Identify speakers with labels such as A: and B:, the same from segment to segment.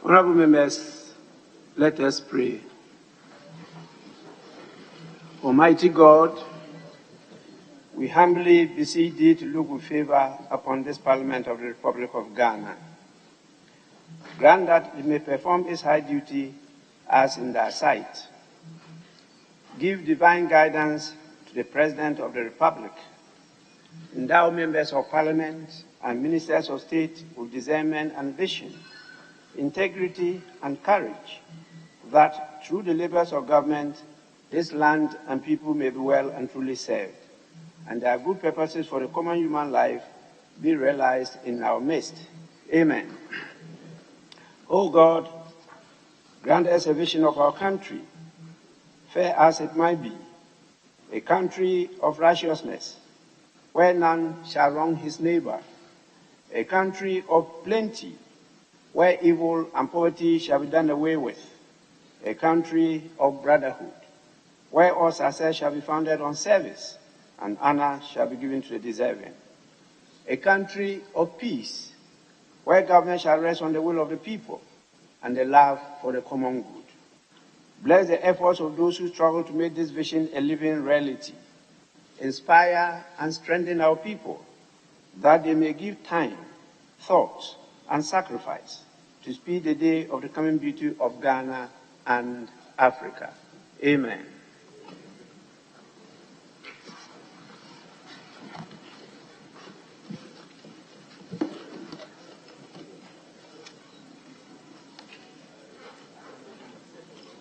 A: Honorable members, let us pray. Almighty God, we humbly beseech thee to look with favor upon this Parliament of the Republic of Ghana. Grant that it may perform its high duty as in thy sight. Give divine guidance to the President of the Republic. Endow members of Parliament and ministers of state with discernment and vision, integrity and courage, that through the labors of government, this land and people may be well and truly served, and their good purposes for the common human life be realized in our midst. Amen. O God, grant us a vision of our country, fair as it might be, a country of righteousness, where none shall wrong his neighbor, a country of plenty, where evil and poverty shall be done away with, a country of brotherhood, where all success shall be founded on service and honor shall be given to the deserving, a country of peace, where government shall rest on the will of the people and the love for the common good. Bless the efforts of those who struggle to make this vision a living reality. Inspire and strengthen our people, that they may give time, thought, and sacrifice to speed the day of the coming beauty of Ghana and Africa. Amen.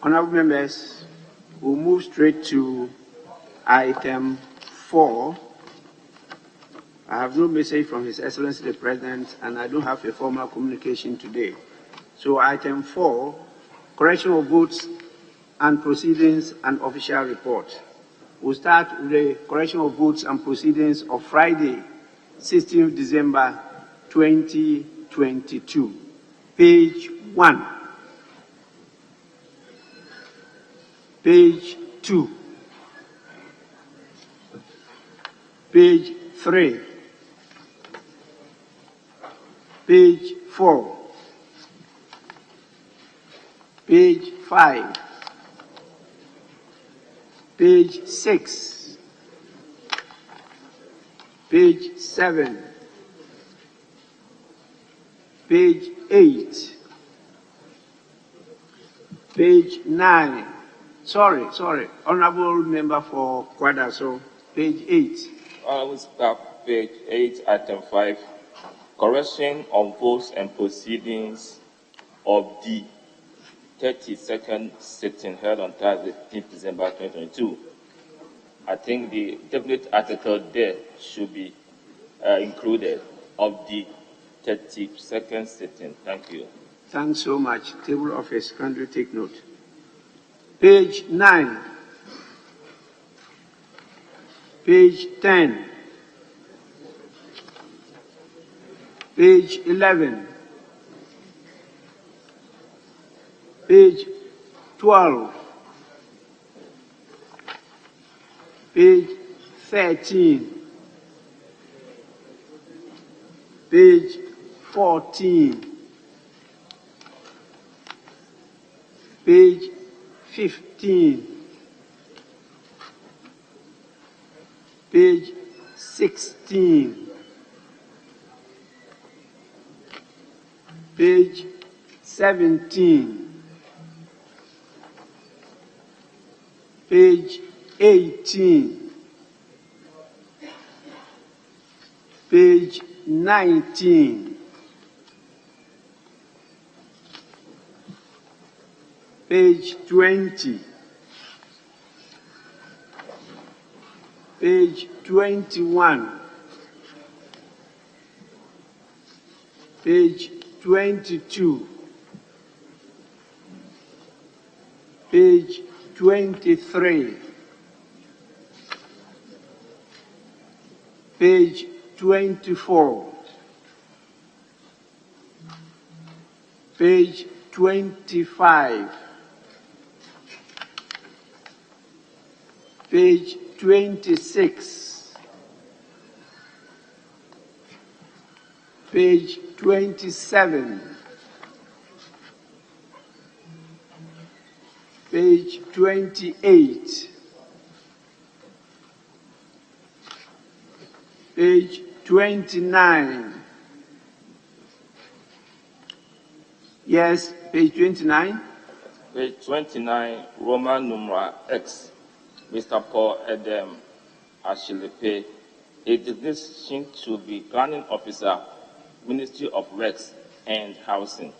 A: Honorable members, we'll move straight to item 4. I have no message from His Excellency the President, and I don't have a formal communication today. So item 4, correction of votes and proceedings and official report. We'll start with the correction of votes and proceedings of Friday, 16th December 2022. Page 1. Page 2. Page 3. Page 4. Page 5. Page 6. Page 7. Page 8. Page 9. Sorry. Honorable Member for Kwadaso, page 8.
B: Honorable Speaker, page 8, item 5. Correction of votes and proceedings of the 32nd sitting held on Thursday, 15th December 2022. I think the definite article there should be included, of the 32nd sitting. Thank you.
A: Thanks so much. Table office, can you take note? Page 9. Page 10. Page 11. Page 12. Page 13. Page 14. Page 15. Page 16. Page 17. Page 18. Page 19. Page 20. Page 21. Page 22. Page 23. Page 24. Page 25. Page 26. Page 27. Page 28. Page 29. Yes, page 29.
B: Page 29, Roman numeral X. Mr. Paul Edem Ashilipe, a designation to be planning officer, Ministry of Works and Housing.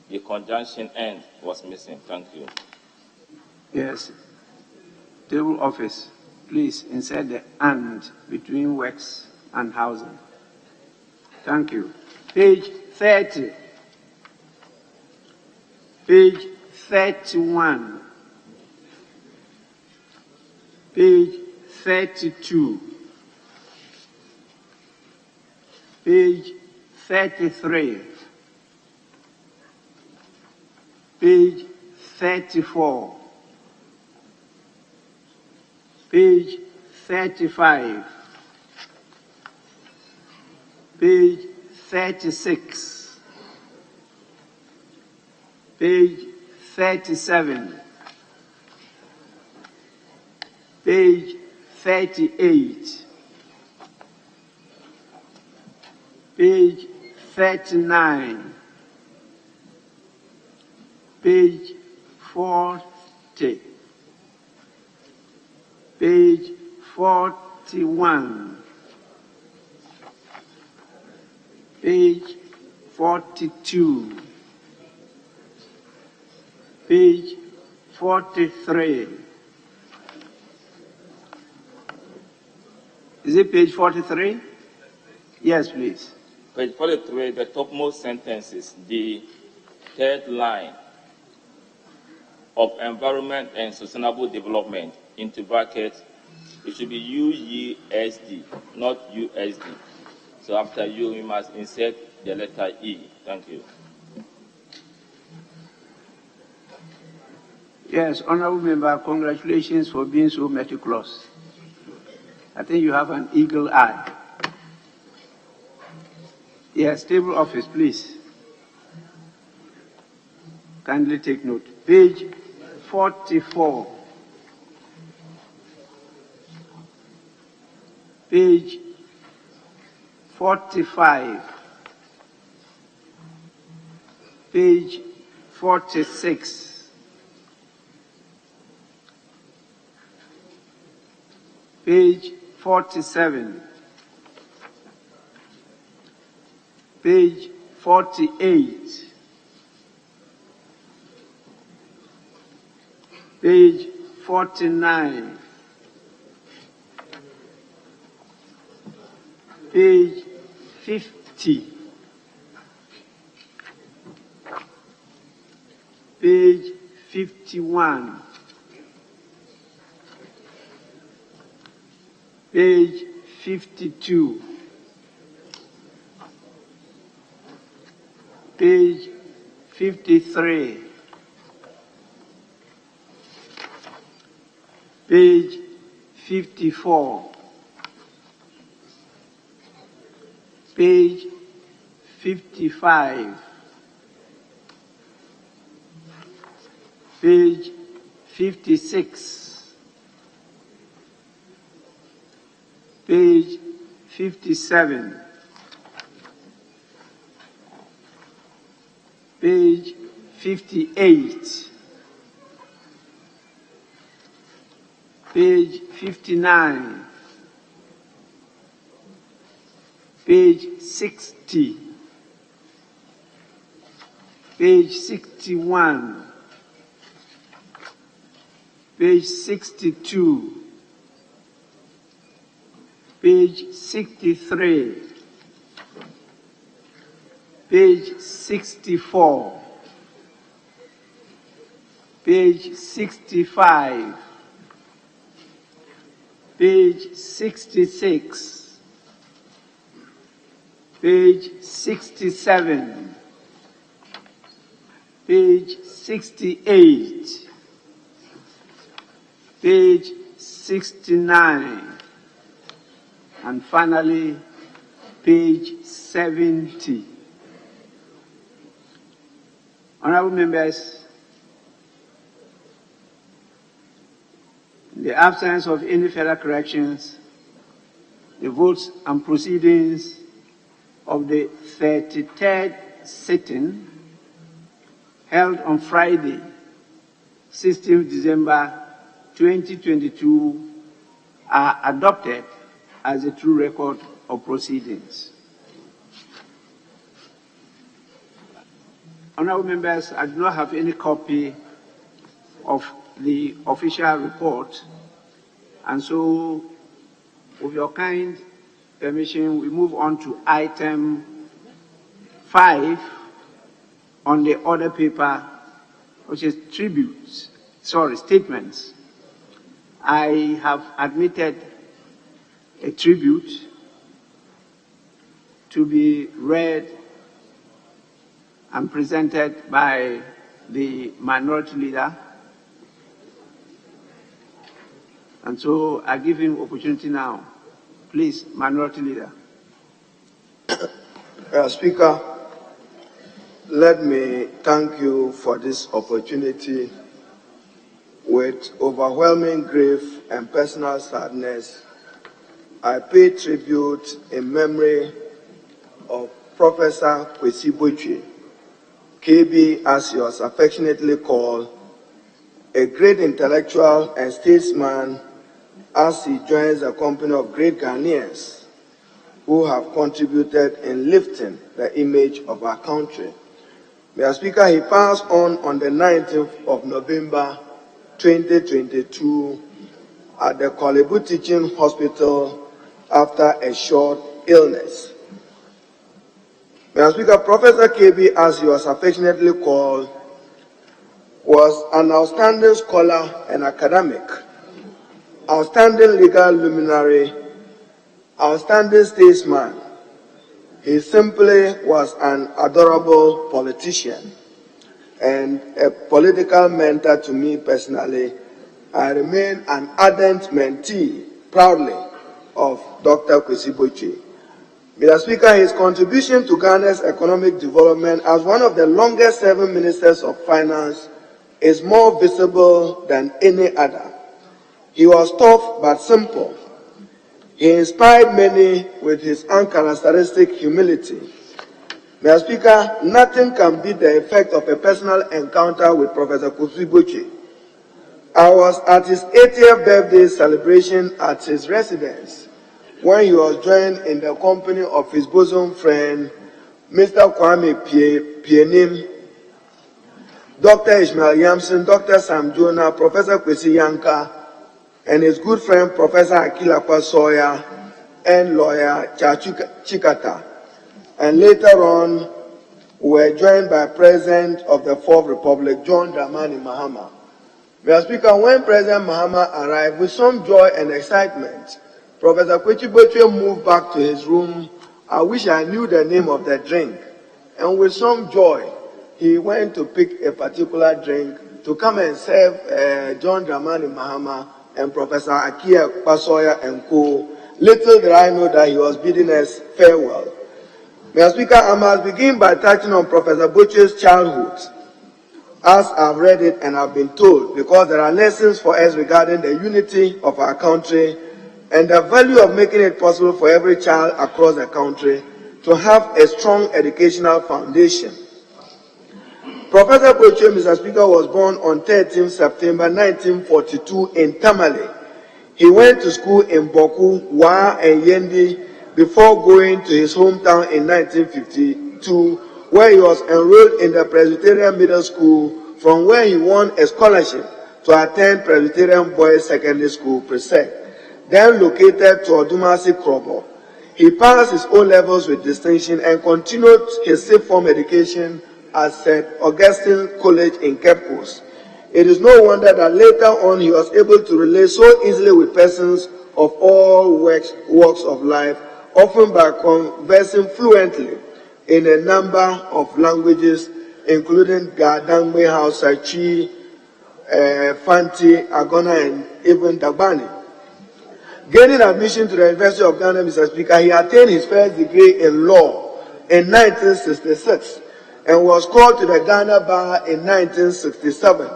B: The conjunction end was missing. Thank you.
A: Yes. Table office, please insert the and between works and housing. Thank you. Page 30. Page 31. Page 32. Page 33. Page 34. Page 35. Page 36. Page 37. Page 38. Page 39. Page 40. Page 41. Page 42. Page 43. Is it page 43? Yes, please.
B: Page 43, the topmost sentences, the third line of environment and sustainable development, into brackets, it should be UESD, not USD. So after U, we must insert the letter E. Thank you.
A: Yes, Honorable Member, congratulations for being so meticulous. I think you have an eagle eye. Yes, table office, please. Kindly take note. Page 44. Page 45. Page 46. Page 47. Page 48. Page 49. Page 50. Page 51. Page 52. Page 53. Page 54. Page 55. Page 56. Page 57. Page 58. Page 59. Page 60. Page 61. Page 62. Page 63. Page 64. Page 65. Page 66. Page 67. Page 68. Page 69. And finally, page 70. Honorable members, absence of any further corrections, the votes and proceedings of the 33rd sitting held on Friday, 16th December 2022 are adopted as a true record of proceedings. Honorable members, I do not have any copy of the official report, and so with your kind permission, we move on to item 5 on the order paper, which is statements. I have admitted a tribute to be read and presented by the minority leader. And so I give him opportunity now. Please, minority leader.
C: Speaker, let me thank you for this opportunity. With overwhelming grief and personal sadness, I pay tribute in memory of Professor Kwesi Botchwey, KB as he was affectionately called, a great intellectual and statesman as he joins a company of great Ghanaians who have contributed in lifting the image of our country. Mr. Speaker, he passed on the 19th of November 2022 at the Kolebu Teaching Hospital after a short illness. Mr. Speaker, Professor KB, as he was affectionately called, was an outstanding scholar and academic, outstanding legal luminary, outstanding statesman. He simply was an adorable politician and a political mentor to me personally. I remain an ardent mentee, proudly, of Dr. Kwesi Botchwey. Mr. Speaker, his contribution to Ghana's economic development as one of the longest-serving ministers of finance is more visible than any other. He was tough but simple. He inspired many with his uncharacteristic humility. Mr. Speaker, nothing can beat the effect of a personal encounter with Professor Kwesi Botchwey. I was at his 80th birthday celebration at his residence when he was joined in the company of his bosom friend, Mr. Kwame Pienim, Dr. Ishmael Yamson, Dr. Sam Jonah, Professor Kwesi Yanka, and his good friend, Professor Akila Kwasoya, and lawyer Chikata. And later on, we were joined by President of the Fourth Republic, John Dramani Mahama. Mr. Speaker, when President Mahama arrived, with some joy and excitement, Professor Kwesi Botchwey moved back to his room. I wish I knew the name of the drink. And with some joy, he went to pick a particular drink to come and serve John Dramani Mahama and Professor Akila Kwasoya and co. Little did I know that he was bidding us farewell. Mr. Speaker, I must begin by touching on Professor Botchwey's childhood, as I've read it and I've been told, because there are lessons for us regarding the unity of our country and the value of making it possible for every child across the country to have a strong educational foundation. Professor Botchwey, Mr. Speaker, was born on 13 September 1942 in Tamale. He went to school in Boku, Wa, and Yendi before going to his hometown in 1952, where he was enrolled in the Presbyterian Middle School, from where he won a scholarship to attend Presbyterian Boys Secondary School, Presec, then located to Odumasi Krobo. He passed his O-levels with distinction and continued his sixth form education at St. Augustine College in Cape Coast. It is no wonder that later on he was able to relate so easily with persons of all walks of life, often by conversing fluently in a number of languages, including Gadangme, Hausa, Chi, Fanti, Agona, and even Dagbani. Gaining admission to the University of Ghana, Mr. Speaker, he attained his first degree in law in 1966 and was called to the Ghana Bar in 1967.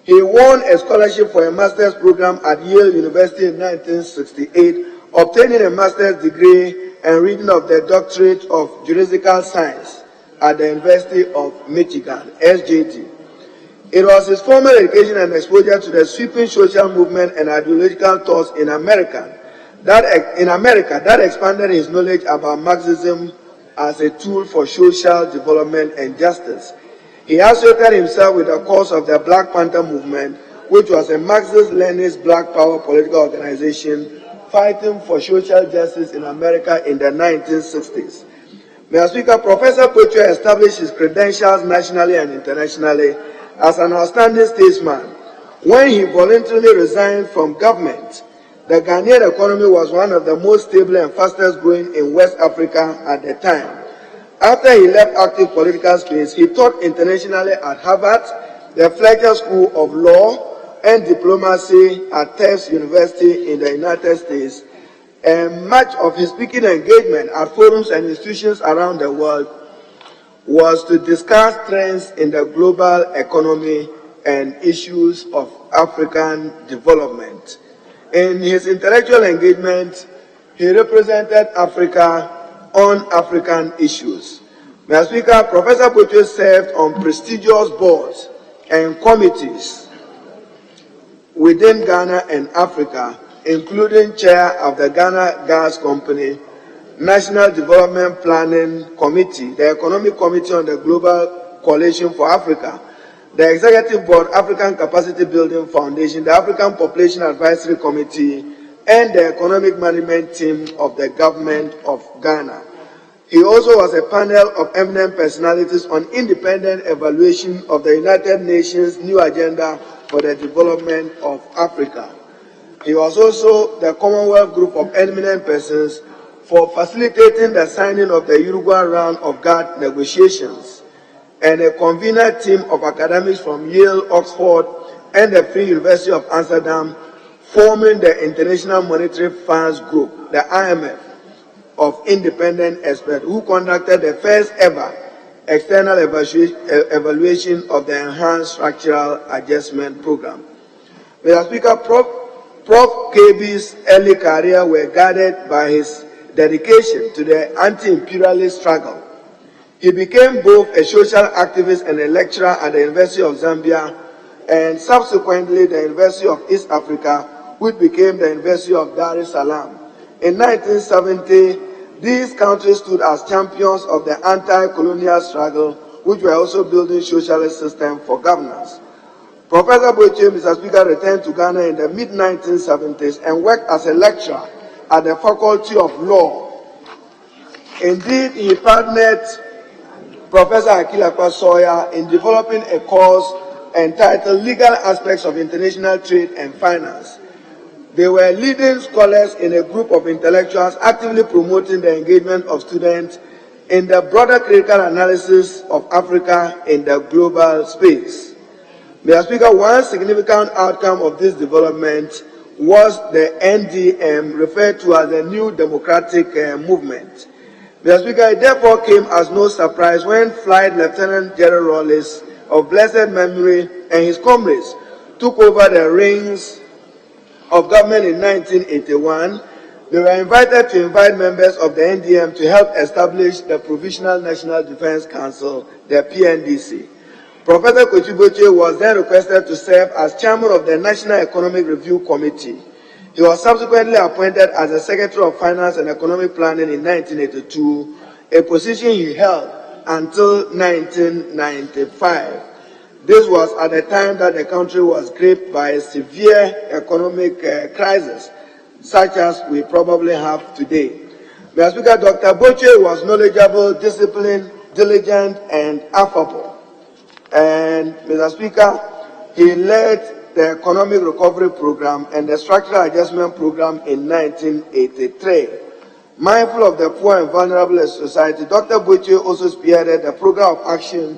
C: He won a scholarship for a master's program at Yale University in 1968, obtaining a master's degree and reading of the Doctorate of Juridical Science at the University of Michigan, SJT. It was his formal education and exposure to the sweeping social movement and ideological thoughts in America that expanded his knowledge about Marxism as a tool for social development and justice. He associated himself with the cause of the Black Panther movement, which was a Marxist-Leninist Black Power political organization fighting for social justice in America in the 1960s. Mr. Speaker, Professor Botchwey established his credentials nationally and internationally as an outstanding statesman. When he voluntarily resigned from government, the Ghanaian economy was one of the most stable and fastest growing in West Africa at the time. After he left active political space, he taught internationally at Harvard, the Fletcher School of Law and Diplomacy at Tufts University in the United States, and much of his speaking engagement at forums and institutions around the world was to discuss trends in the global economy and issues of African development. In his intellectual engagement, he represented Africa on African issues. Mr. Speaker, Professor Botchwey served on prestigious boards and committees within Ghana and Africa, including chair of the Ghana Gas Company, National Development Planning Committee, the Economic Committee on the Global Coalition for Africa, the Executive Board African Capacity Building Foundation, the African Population Advisory Committee, and the Economic Management Team of the Government of Ghana. He also was a panel of eminent personalities on independent evaluation of the United Nations New Agenda for the Development of Africa. He was also the Commonwealth Group of eminent persons for facilitating the signing of the Uruguay round of GATT negotiations, and a convener team of academics from Yale, Oxford, and the Free University of Amsterdam, forming the International Monetary Funds Group, the IMF, of independent experts who conducted the first ever external evaluation of the Enhanced Structural Adjustment Program. Mr. Speaker, Prof. KB's early career were guided by his dedication to the anti-imperialist struggle. He became both a social activist and a lecturer at the University of Zambia and subsequently the University of East Africa, which became the University of Dar es Salaam. In 1970, these countries stood as champions of the anti-colonial struggle, which were also building socialist systems for governance. Professor Botchwey, Mr. Speaker, returned to Ghana in the mid-1970s and worked as a lecturer at the Faculty of Law. Indeed, he partnered Professor Akilakwa Sawyer in developing a course entitled Legal Aspects of International Trade and Finance. They were leading scholars in a group of intellectuals actively promoting the engagement of students in the broader critical analysis of Africa in the global space. Mr. Speaker, one significant outcome of this development was the NDM, referred to as the New Democratic Movement. Mr. Speaker, it therefore came as no surprise when Flight Lieutenant General Rawlings of blessed memory and his comrades took over the reins of government in 1981. They were invited to invite members of the NDM to help establish the Provisional National Defense Council, the PNDC. Professor Kwesi Botchwey was then requested to serve as chairman of the National Economic Review Committee. He was subsequently appointed as the Secretary of Finance and Economic Planning in 1982, a position he held until 1995. This was at the time that the country was gripped by a severe economic crisis, such as we probably have today. Mr. Speaker, Dr. Botchwey was knowledgeable, disciplined, diligent, and affable. And Mr. Speaker, he led the Economic Recovery Program and the Structural Adjustment Program in 1983. Mindful of the poor and vulnerable in society, Dr. Botchwey also spearheaded the program of action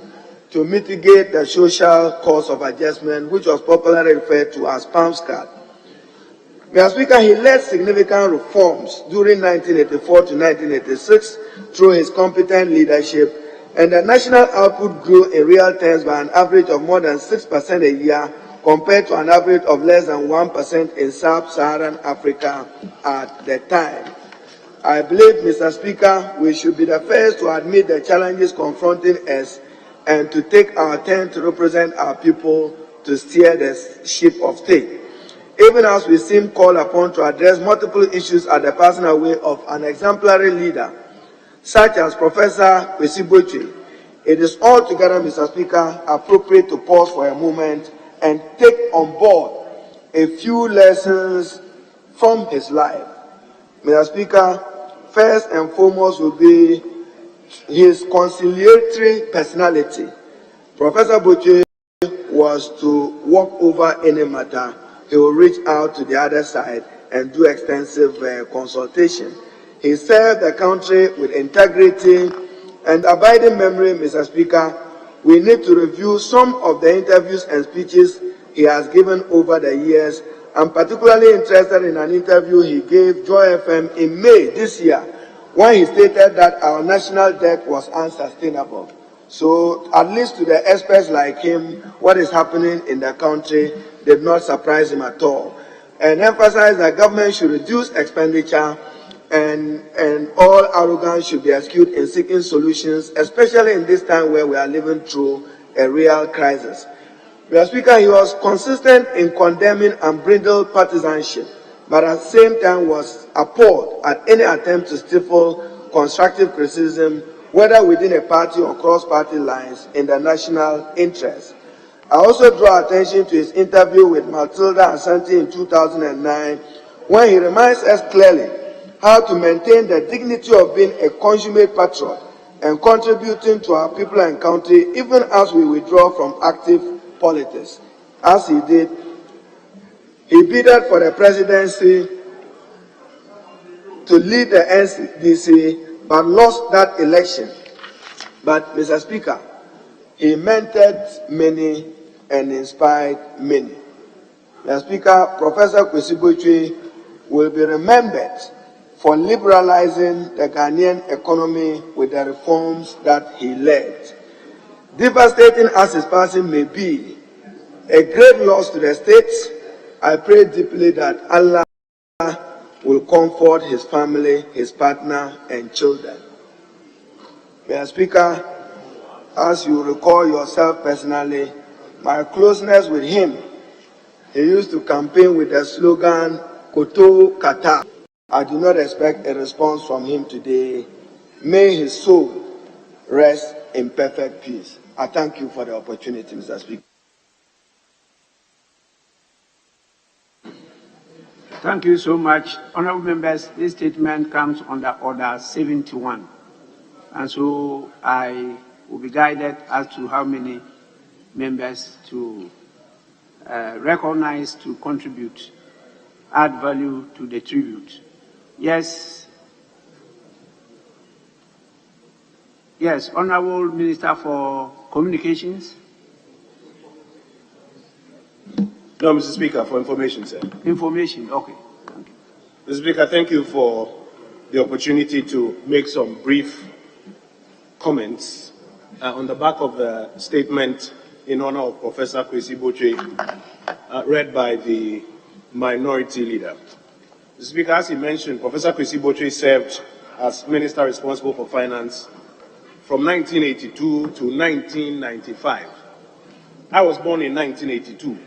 C: to mitigate the social cost of adjustment, which was popularly referred to as PAMSCAD. Mr. Speaker, he led significant reforms during 1984 to 1986 through his competent leadership, and the national output grew in real terms by an average of more than 6% a year compared to an average of less than 1% in sub-Saharan Africa at the time. I believe, Mr. Speaker, we should be the first to admit the challenges confronting us and to take our turn to represent our people to steer the ship of state. Even as we seem called upon to address multiple issues at the personal way of an exemplary leader, such as Professor Kwesi Botchwey, it is altogether, Mr. Speaker, appropriate to pause for a moment and take on board a few lessons from his life. Mr. Speaker, first and foremost will be his conciliatory personality. Professor Botchwey was to walk over any matter. He will reach out to the other side and do extensive consultation. He served the country with integrity and abiding memory, Mr. Speaker. We need to review some of the interviews and speeches he has given over the years. I'm particularly interested in an interview he gave Joy FM in May this year, when he stated that our national debt was unsustainable. So, at least to the experts like him, what is happening in the country did not surprise him at all. And emphasized that government should reduce expenditure and all arrogance should be eschewed in seeking solutions, especially in this time where we are living through a real crisis. Mr. Speaker, he was consistent in condemning unbridled partisanship, but at the same time was appalled at any attempt to stifle constructive criticism, whether within a party or cross-party lines, in the national interest. I also draw attention to his interview with Matilda Asante in 2009, when he reminds us clearly how to maintain the dignity of being a consummate patriot and contributing to our people and country, even as we withdraw from active politics. As he did, he bidded for the presidency to lead the NDC, but lost that election. But, Mr. Speaker, he mentored many and inspired many. Mr. Speaker, Professor Kwesi Botchwey will be remembered for liberalizing the Ghanaian economy with the reforms that he led. Devastating as his passing may be, a great loss to the state, I pray deeply that Allah will comfort his family, his partner, and children. Mr. Speaker, as you recall yourself personally, my closeness with him, he used to campaign with the slogan, Koto Kata. I do not expect a response from him today. May his soul rest in perfect peace. I thank you for the opportunity, Mr. Speaker.
A: Thank you so much. Honorable members, this statement comes under Order 71. And so I will be guided as to how many members to recognize, to contribute, add value to the tribute. Yes. Yes, Honorable Minister for Communications.
D: No, Mr. Speaker, for information, sir.
A: Information, okay. Thank you.
D: Mr. Speaker, thank you for the opportunity to make some brief comments on the back of the statement in honor of Professor Kwesi Botchwey, read by the minority leader. Mr. Speaker, as he mentioned, Professor Kwesi Botchwey served as Minister responsible for Finance from 1982 to 1995. I was born in 1982.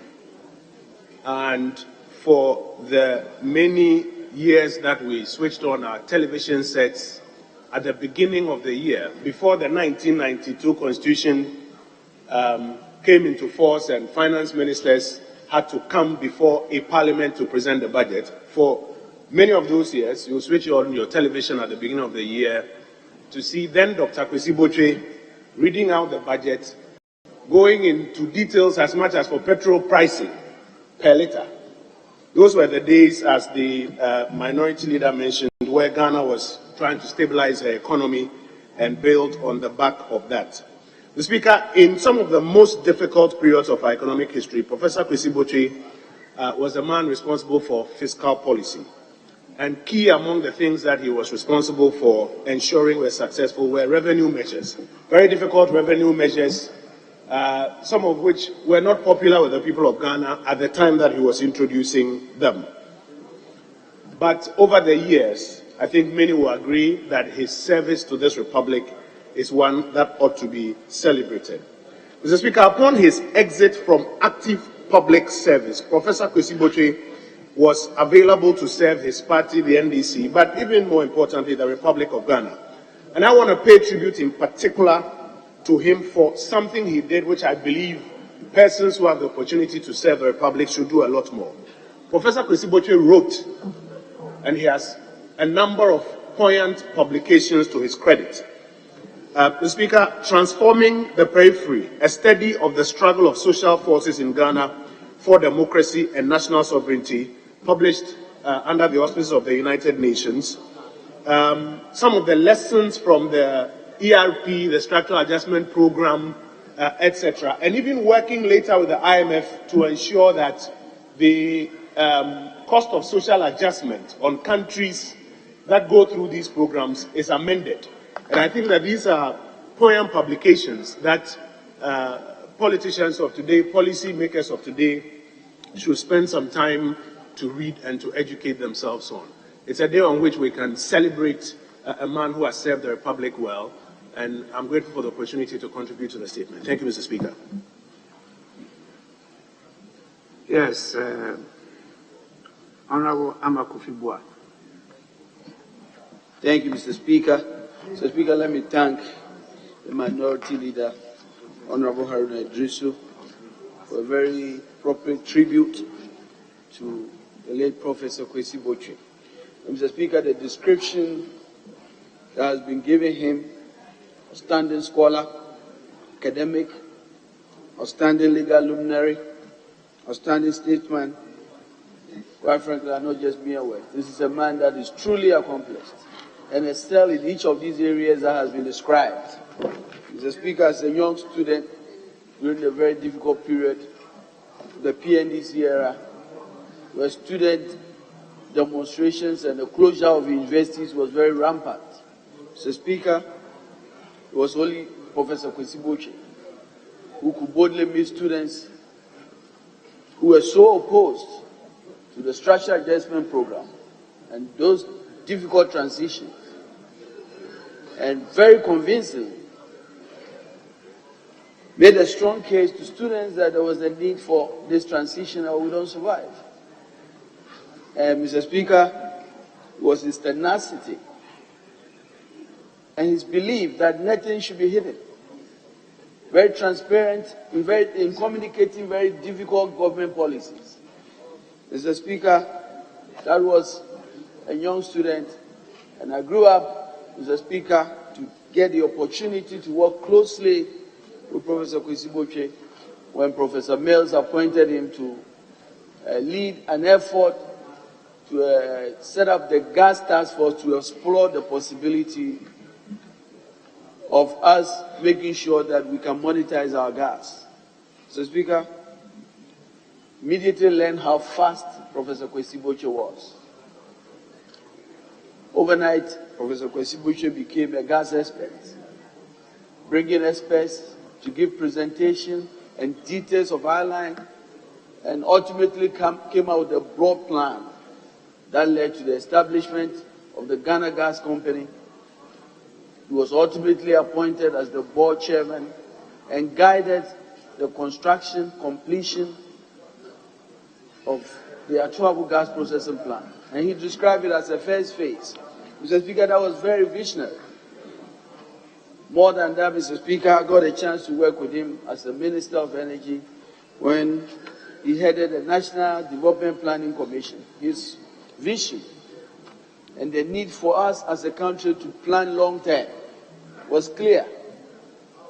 D: And for the many years that we switched on our television sets at the beginning of the year, before the 1992 Constitution came into force and finance ministers had to come before a parliament to present the budget, for many of those years, you switch on your television at the beginning of the year to see then Dr. Kwesi Botchwey reading out the budget, going into details as much as for petrol pricing per liter. Those were the days, as the minority leader mentioned, where Ghana was trying to stabilize her economy and build on the back of that. The Speaker, in some of the most difficult periods of our economic history, Professor Kwesi Botchwey was the man responsible for fiscal policy. And key among the things that he was responsible for ensuring were successful were revenue measures. Very difficult revenue measures some of which were not popular with the people of Ghana at the time that he was introducing them. But over the years, I think many will agree that his service to this republic is one that ought to be celebrated. Mr. Speaker, upon his exit from active public service, Professor Kwesi Botchwey was available to serve his party, the NDC, but even more importantly, the Republic of Ghana. And I want to pay tribute in particular to him for something he did, which I believe persons who have the opportunity to serve the Republic should do a lot more. Professor Kwesi Botchwey wrote, and he has a number of poignant publications to his credit. Mr. Speaker, Transforming the Periphery, a study of the struggle of social forces in Ghana for democracy and national sovereignty, published under the auspices of the United Nations. Some of the lessons from the ERP, the Structural Adjustment Program, etc., and even working later with the IMF to ensure that the cost of social adjustment on countries that go through these programs is amended. And I think that these are poignant publications that politicians of today, policy makers of today, should spend some time to read and to educate themselves on. It's a day on which we can celebrate a man who has served the Republic well, and I'm grateful for the opportunity to contribute to the statement. Thank you, Mr. Speaker.
A: Yes, Honorable Amakofi-Boa.
E: Thank you, Mr. Speaker. Mr. Speaker, let me thank the Minority Leader, Honorable Haruna Idrisu, for a very proper tribute to the late Professor Kwesi Botchwey. Mr. Speaker, the description that has been given him, outstanding scholar, academic, outstanding legal luminary, outstanding statesman, quite frankly, are not just mere words. This is a man that is truly accomplished and excel in each of these areas that has been described. Mr. Speaker, as a young student during the very difficult period of the PNDC era, where student demonstrations and the closure of universities was very rampant. Mr. Speaker, it was only Professor Kwesi Botchwey who could boldly meet students who were so opposed to the structural adjustment program and those difficult transitions, and very convincingly made a strong case to students that there was a need for this transition or we don't survive. And Mr. Speaker, it was his tenacity and his belief that nothing should be hidden. Very transparent in communicating very difficult government policies. Mr. Speaker, that was a young student, and I grew up, Mr. Speaker, to get the opportunity to work closely with Professor Kwesi Botchwey when Professor Mills appointed him to lead an effort to set up the gas task force to explore the possibility of us making sure that we can monetize our gas. Mr. Speaker, immediately learned how fast Professor Kwesi Botchwey was. Overnight, Professor Kwesi Botchwey became a gas expert, bringing experts to give presentation and details of our line, and ultimately came out with a broad plan that led to the establishment of the Ghana Gas Company. He was ultimately appointed as the board chairman and guided the construction, completion of the Achwabu gas processing plant. And he described it as a first phase. Mr. Speaker, that was very visionary. More than that, Mr. Speaker, I got a chance to work with him as the Minister of Energy when he headed the National Development Planning Commission. His vision and the need for us as a country to plan long term was clear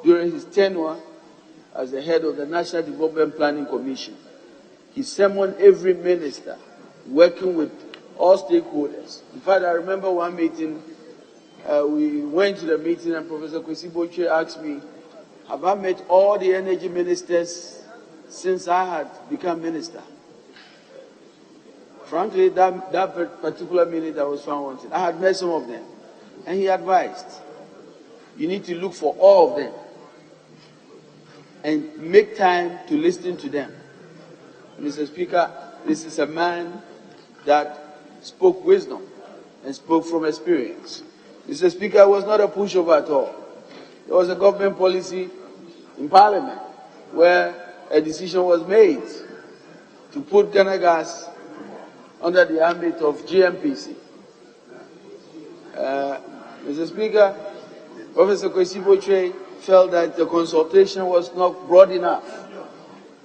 E: during his tenure as the head of the National Development Planning Commission. He summoned every minister, working with all stakeholders. In fact, I remember one meeting, we went to the meeting and Professor Kwesi Botchwey asked me, have I met all the energy ministers since I had become minister? Frankly, that particular minute I was found wanted. I had met some of them. And he advised, you need to look for all of them. and make time to listen to them. Mr. Speaker, this is a man that spoke wisdom and spoke from experience. Mr. Speaker, it was not a pushover at all. There was a government policy in Parliament where a decision was made to put Ghana Gas under the ambit of GMPC. Mr. Speaker, Professor Kwesi Botchwey felt that the consultation was not broad enough,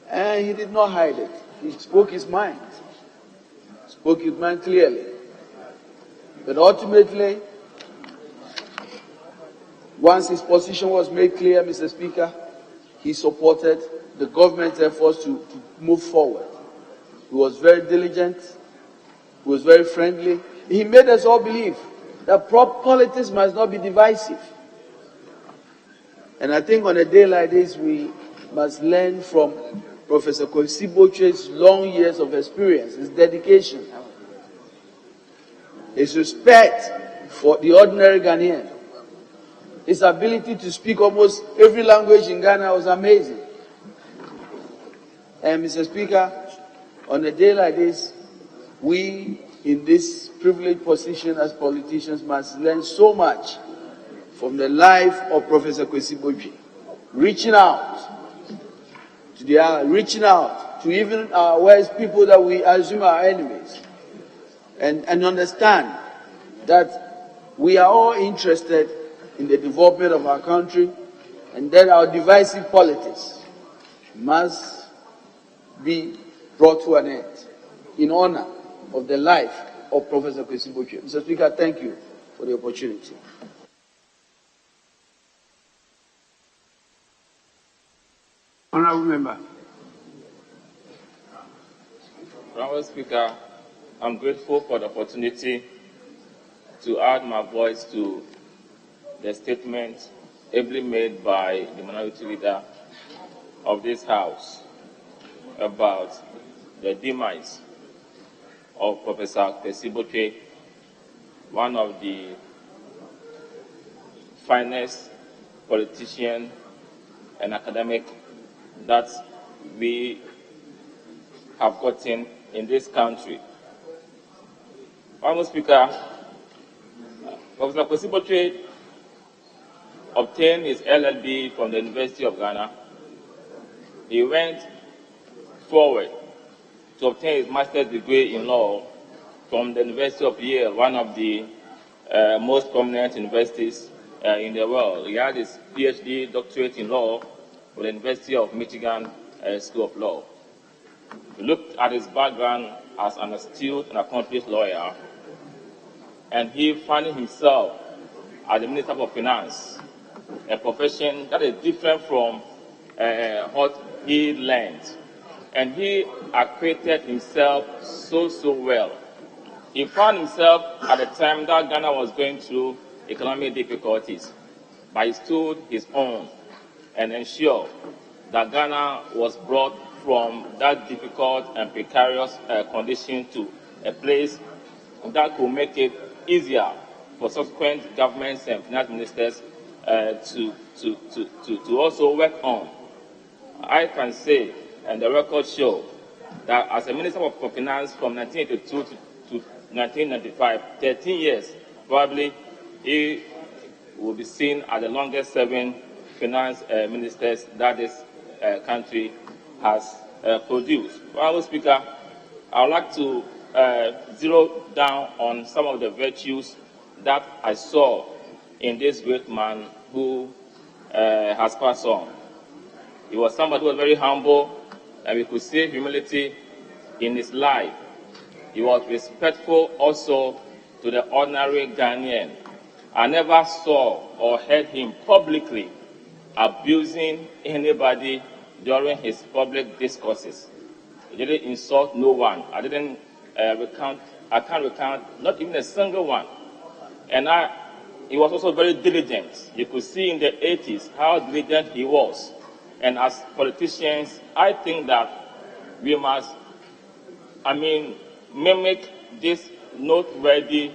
E: and he did not hide it. He spoke his mind clearly. But ultimately, once his position was made clear, Mr. Speaker, he supported the government's efforts to move forward. He was very diligent. He was very friendly. He made us all believe that politics must not be divisive. And I think on a day like this, we must learn from Professor Kwesi Botchwey's long years of experience, his dedication, his respect for the ordinary Ghanaian. His ability to speak almost every language in Ghana was amazing. And Mr. Speaker, on a day like this, we in this privileged position as politicians must learn so much from the life of Professor Kwesi Botchwey, reaching out to even our worst people that we assume are enemies, and understand that we are all interested in the development of our country, and that our divisive politics must be brought to an end in honor of the life of Professor Kwesi Botchwey. Mr. Speaker, thank you for the opportunity.
A: Honourable Member.
B: Honourable Speaker, I'm grateful for the opportunity to add my voice to the statement ably made by the minority leader of this House about the demise of Professor Kwesi Botchwey, one of the finest politicians and academic that we have gotten in this country. Honourable Speaker, Professor Kwesi Botchwey obtained his LLB from the University of Ghana. He went forward to obtain his master's degree in law from the University of Yale, one of the most prominent universities in the world. He had his PhD doctorate in law from the University of Michigan School of Law. He looked at his background as an astute and accomplished lawyer, and he found himself as the Minister of Finance, a profession that is different from what he learned. And he acquitted himself so well. He found himself at the time that Ghana was going through economic difficulties, but he stood his own and ensured that Ghana was brought from that difficult and precarious condition to a place that could make it easier for subsequent governments and finance ministers to also work on. I can say, and the records show, that as a Minister of Finance from 1982 to 1995, 13 years, probably he will be seen as the longest serving finance ministers that this country has produced. Honourable Speaker, I would like to zero down on some of the virtues that I saw in this great man who has passed on. He was somebody who was very humble, and we could see humility in his life. He was respectful also to the ordinary Ghanaian. I never saw or heard him publicly abusing anybody during his public discourses. He didn't insult no one. I can't recount not even a single one. And he was also very diligent. You could see in the 80s how diligent he was. And as politicians, I think that we must, mimic this noteworthy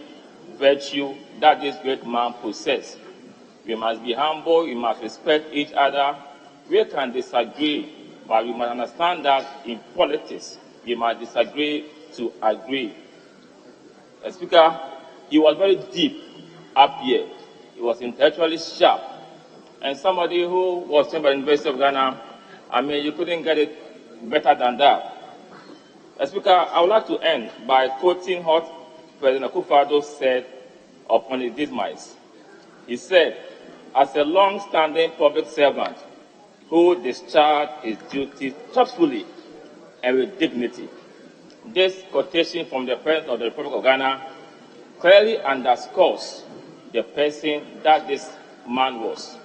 B: virtue that this great man possessed. We must be humble, we must respect each other, We can disagree, but we must understand that in politics, we must disagree to agree. Speaker, he was very deep up here. He was intellectually sharp. And somebody who was trained by the University of Ghana, I mean, you couldn't get it better than that. Speaker, I would like to end by quoting what President Akufo-Addo said upon his demise. He said, as a long-standing public servant who discharged his duties thoughtfully and with dignity. This quotation from the President of the Republic of Ghana clearly underscores the person that this man was.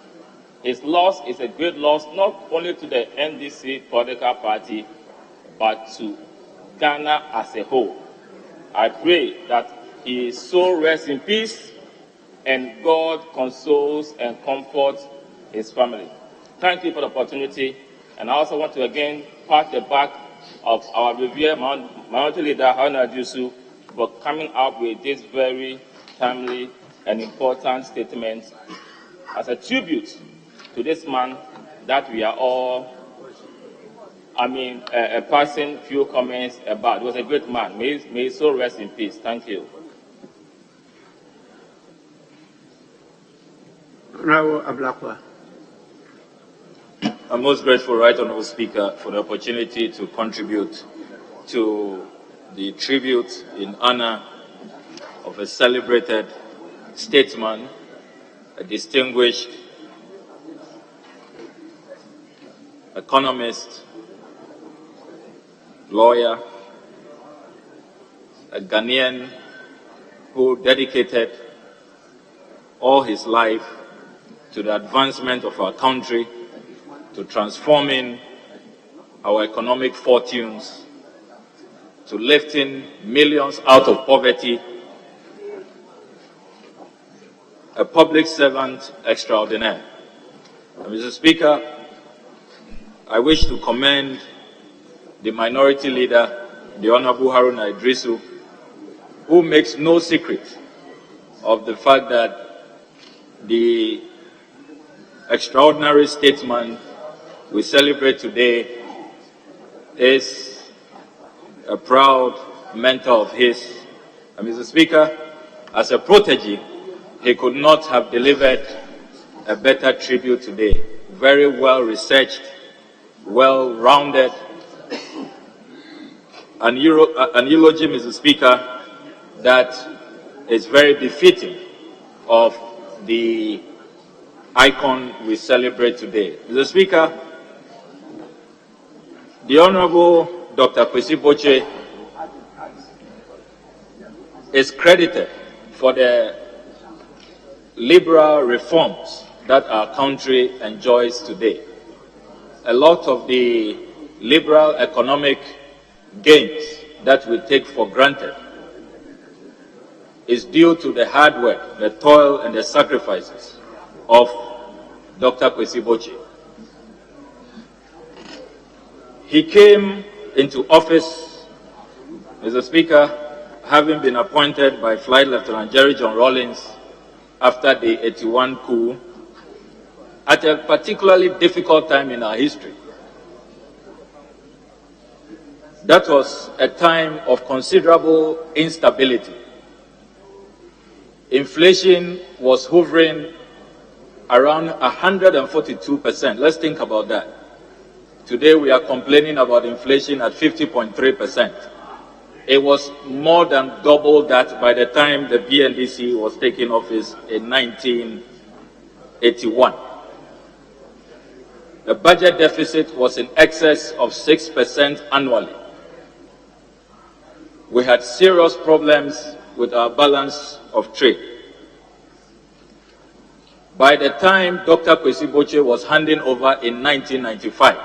B: His loss is a great loss not only to the NDC political party, but to Ghana as a whole. I pray that his soul rests in peace and God consoles and comforts his family. Thank you for the opportunity, and I also want to again pat the back of our revered minority leader, Haruna Jusu, for coming up with this very timely and important statement as a tribute to this man that we are all, passing few comments about. He was a great man. May his soul rest in peace. Thank you.
F: I'm most grateful, Right Honourable Speaker, for the opportunity to contribute to the tribute in honor of a celebrated statesman, a distinguished economist, lawyer, a Ghanaian who dedicated all his life to the advancement of our country, to transforming our economic fortunes, to lifting millions out of poverty, a public servant extraordinaire. Mr. Speaker, I wish to commend the minority leader, the Honorable Haruna Idrisu, who makes no secret of the fact that the extraordinary statesman we celebrate today is a proud mentor of his. And Mr. Speaker, as a protege, he could not have delivered a better tribute today. Very well researched, well-rounded, an eulogy, Mr. Speaker, that is very befitting of the icon we celebrate today. Mr. Speaker, the Honorable Dr. Kwesi Botchwey is credited for the liberal reforms that our country enjoys today. A lot of the liberal economic gains that we take for granted is due to the hard work, the toil, and the sacrifices of Dr. Kwesi Botchwey. He came into office, Mr. Speaker, having been appointed by Flight Lieutenant Jerry John Rawlings after the 81 coup, at a particularly difficult time in our history. That was a time of considerable instability. Inflation was hovering around 142%. Let's think about that. Today we are complaining about inflation at 50.3%. It was more than double that by the time the BNDC was taking office in 1981. The budget deficit was in excess of 6% annually. We had serious problems with our balance of trade. By the time Dr. Kwesi Botchwey was handing over in 1995,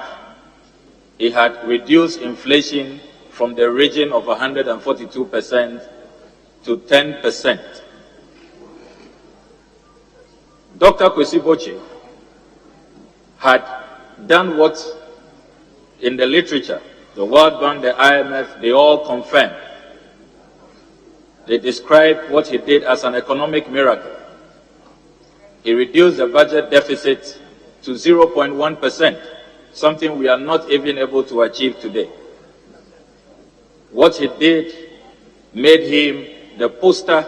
F: he had reduced inflation from the region of 142% to 10%. Dr. Kwesi Botchwey had done what in the literature, the World Bank, the IMF, they all confirmed. They described what he did as an economic miracle. He reduced the budget deficit to 0.1%, something we are not even able to achieve today. What he did made him the poster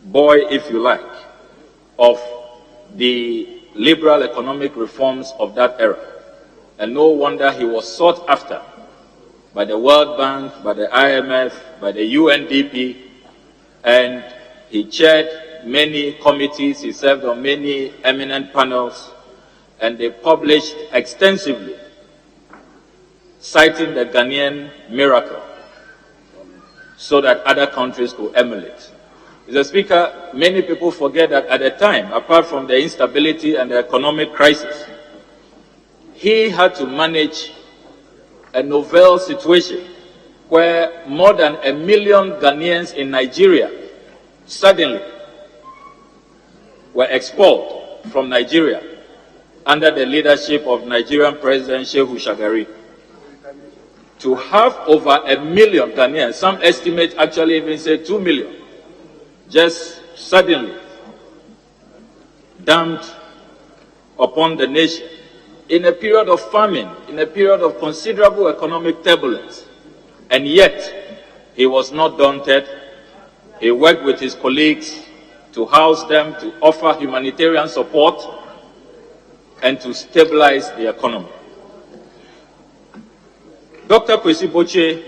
F: boy, if you like, of the liberal economic reforms of that era. And no wonder he was sought after by the World Bank, by the IMF, by the UNDP, and he chaired many committees, he served on many eminent panels, and they published extensively, citing the Ghanaian miracle, so that other countries could emulate. Mr. Speaker, many people forget that at the time, apart from the instability and the economic crisis, he had to manage a novel situation where more than 1 million Ghanaians in Nigeria suddenly were expelled from Nigeria under the leadership of Nigerian President Shehu Shagari. To have over 1 million Ghanaians, some estimates actually even say 2 million, just suddenly dumped upon the nation in a period of famine, in a period of considerable economic turbulence. And yet, he was not daunted. He worked with his colleagues to house them, to offer humanitarian support, and to stabilize the economy. Dr. Kwesi Botchwey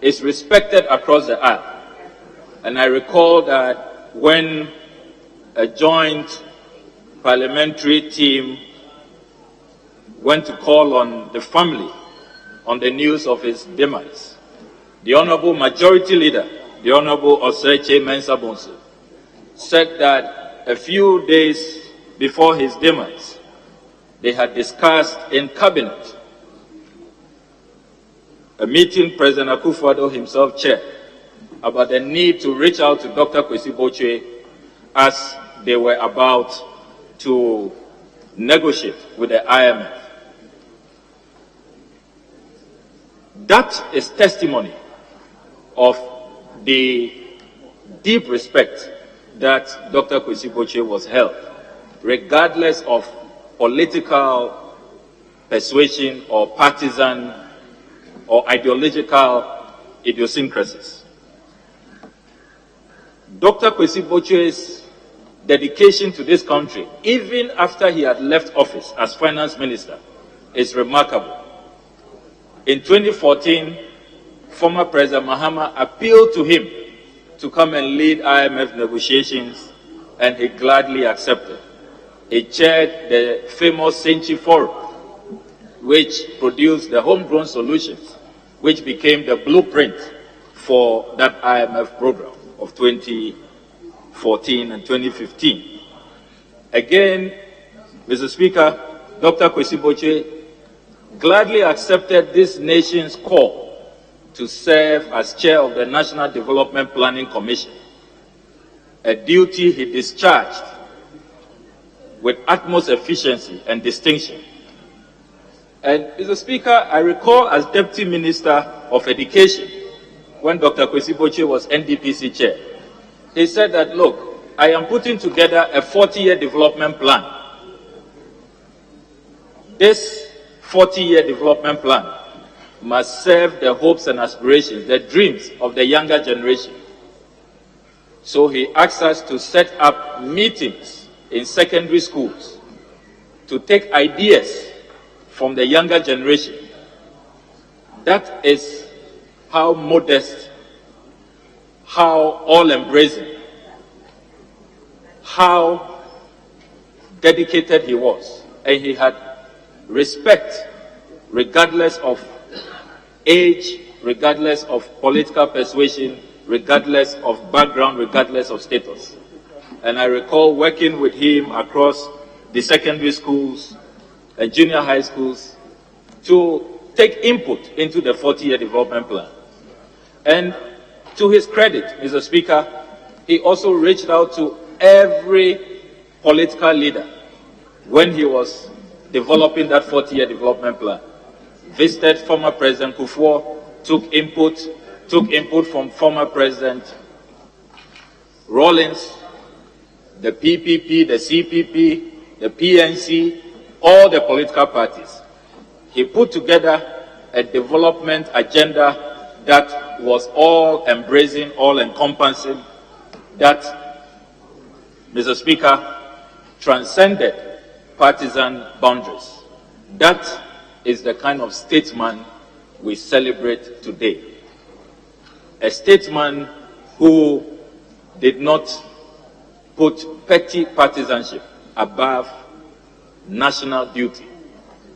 F: is respected across the aisle. And I recall that when a joint parliamentary team went to call on the family on the news of his demise, the Honorable Majority Leader, the Honorable Oseche Mensah Bonsu, said that a few days before his demise, they had discussed in cabinet a meeting President Akufo-Addo himself chaired about the need to reach out to Dr. Kwesi Botchwey as they were about to negotiate with the IMF. That is testimony of the deep respect that Dr. Kwesi Botchwey was held, regardless of political persuasion or partisan or ideological idiosyncrasies. Dr. Kwesi Botchwey's dedication to this country, even after he had left office as finance minister, is remarkable. In 2014, former President Mahama appealed to him to come and lead IMF negotiations, and he gladly accepted. He chaired the famous Senchi Forum, which produced the homegrown solutions, which became the blueprint for that IMF program of 2014 and 2015. Again, Mr. Speaker, Dr. Kwesi Botchwey gladly accepted this nation's call to serve as chair of the National Development Planning Commission, a duty he discharged with utmost efficiency and distinction. And Mr. Speaker, I recall as Deputy Minister of Education, when Dr. Kwesi Botchwey was NDPC chair, he said that, look, I am putting together a 40-year development plan. This 40-year development plan must serve the hopes and aspirations, the dreams of the younger generation. So he asked us to set up meetings in secondary schools to take ideas from the younger generation. That is how modest, how all-embracing, how dedicated he was. And he had respect regardless of age, regardless of political persuasion, regardless of background, regardless of status. And I recall working with him across the secondary schools and junior high schools to take input into the 40-year development plan. And to his credit, Mr. Speaker, he also reached out to every political leader when he was developing that 40-year development plan. Visited former President Kufuor, took input from former President Rawlings, the PPP, the CPP, the PNC, all the political parties. He put together a development agenda that was all-embracing, all-encompassing, that, Mr. Speaker, transcended partisan boundaries. That is the kind of statesman we celebrate today. A statesman who did not put petty partisanship above national duty,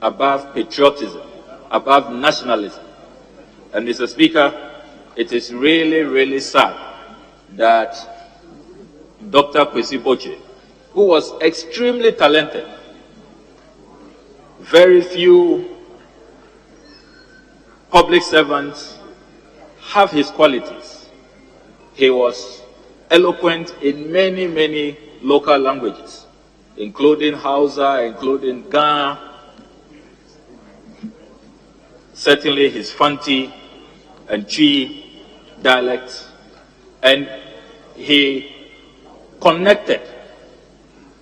F: above patriotism, above nationalism. And Mr. Speaker, it is really, really sad that Dr. Kwesi Botchwey, who was extremely talented, very few public servants have his qualities. He was eloquent in many, many local languages, including Hausa, including Ga, certainly his Fanti and Chi dialects, and he connected.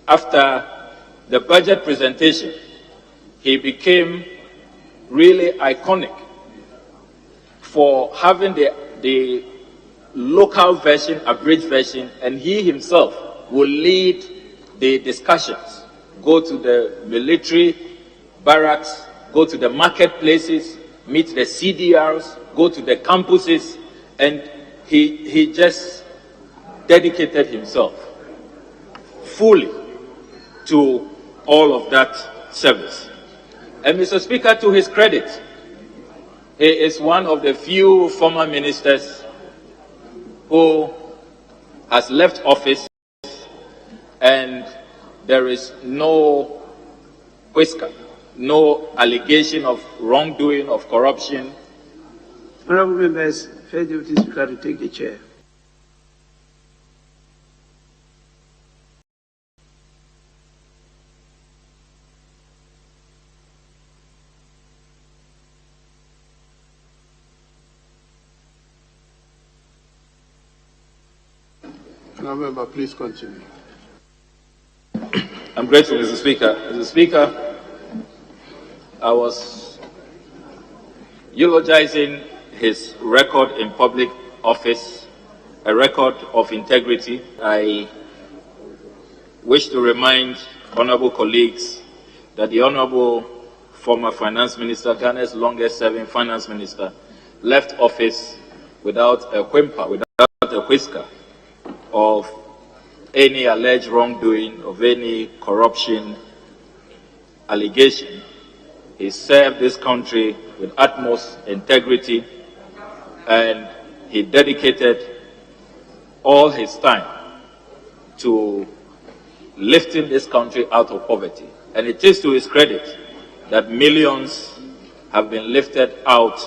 F: After the budget presentation, he became really iconic for having the local version, abridged version, and he himself will lead the discussions, go to the military barracks, go to the marketplaces, meet the CDRs, go to the campuses, and he just dedicated himself fully to all of that service. And Mr. Speaker, to his credit, he is one of the few former ministers who has left office and there is no whisker, no allegation of wrongdoing, of corruption.
A: Honorable members, first Deputy Speaker to take the chair.
D: Honorable member, please continue.
F: I'm grateful, Mr. Speaker. Mr. Speaker, I was eulogizing his record in public office, a record of integrity. I wish to remind honorable colleagues that the honorable former finance minister, Ghana's longest serving finance minister, left office without a whimper, without a whisker of any alleged wrongdoing, of any corruption allegation. He served this country with utmost integrity and he dedicated all his time to lifting this country out of poverty. And it is to his credit that millions have been lifted out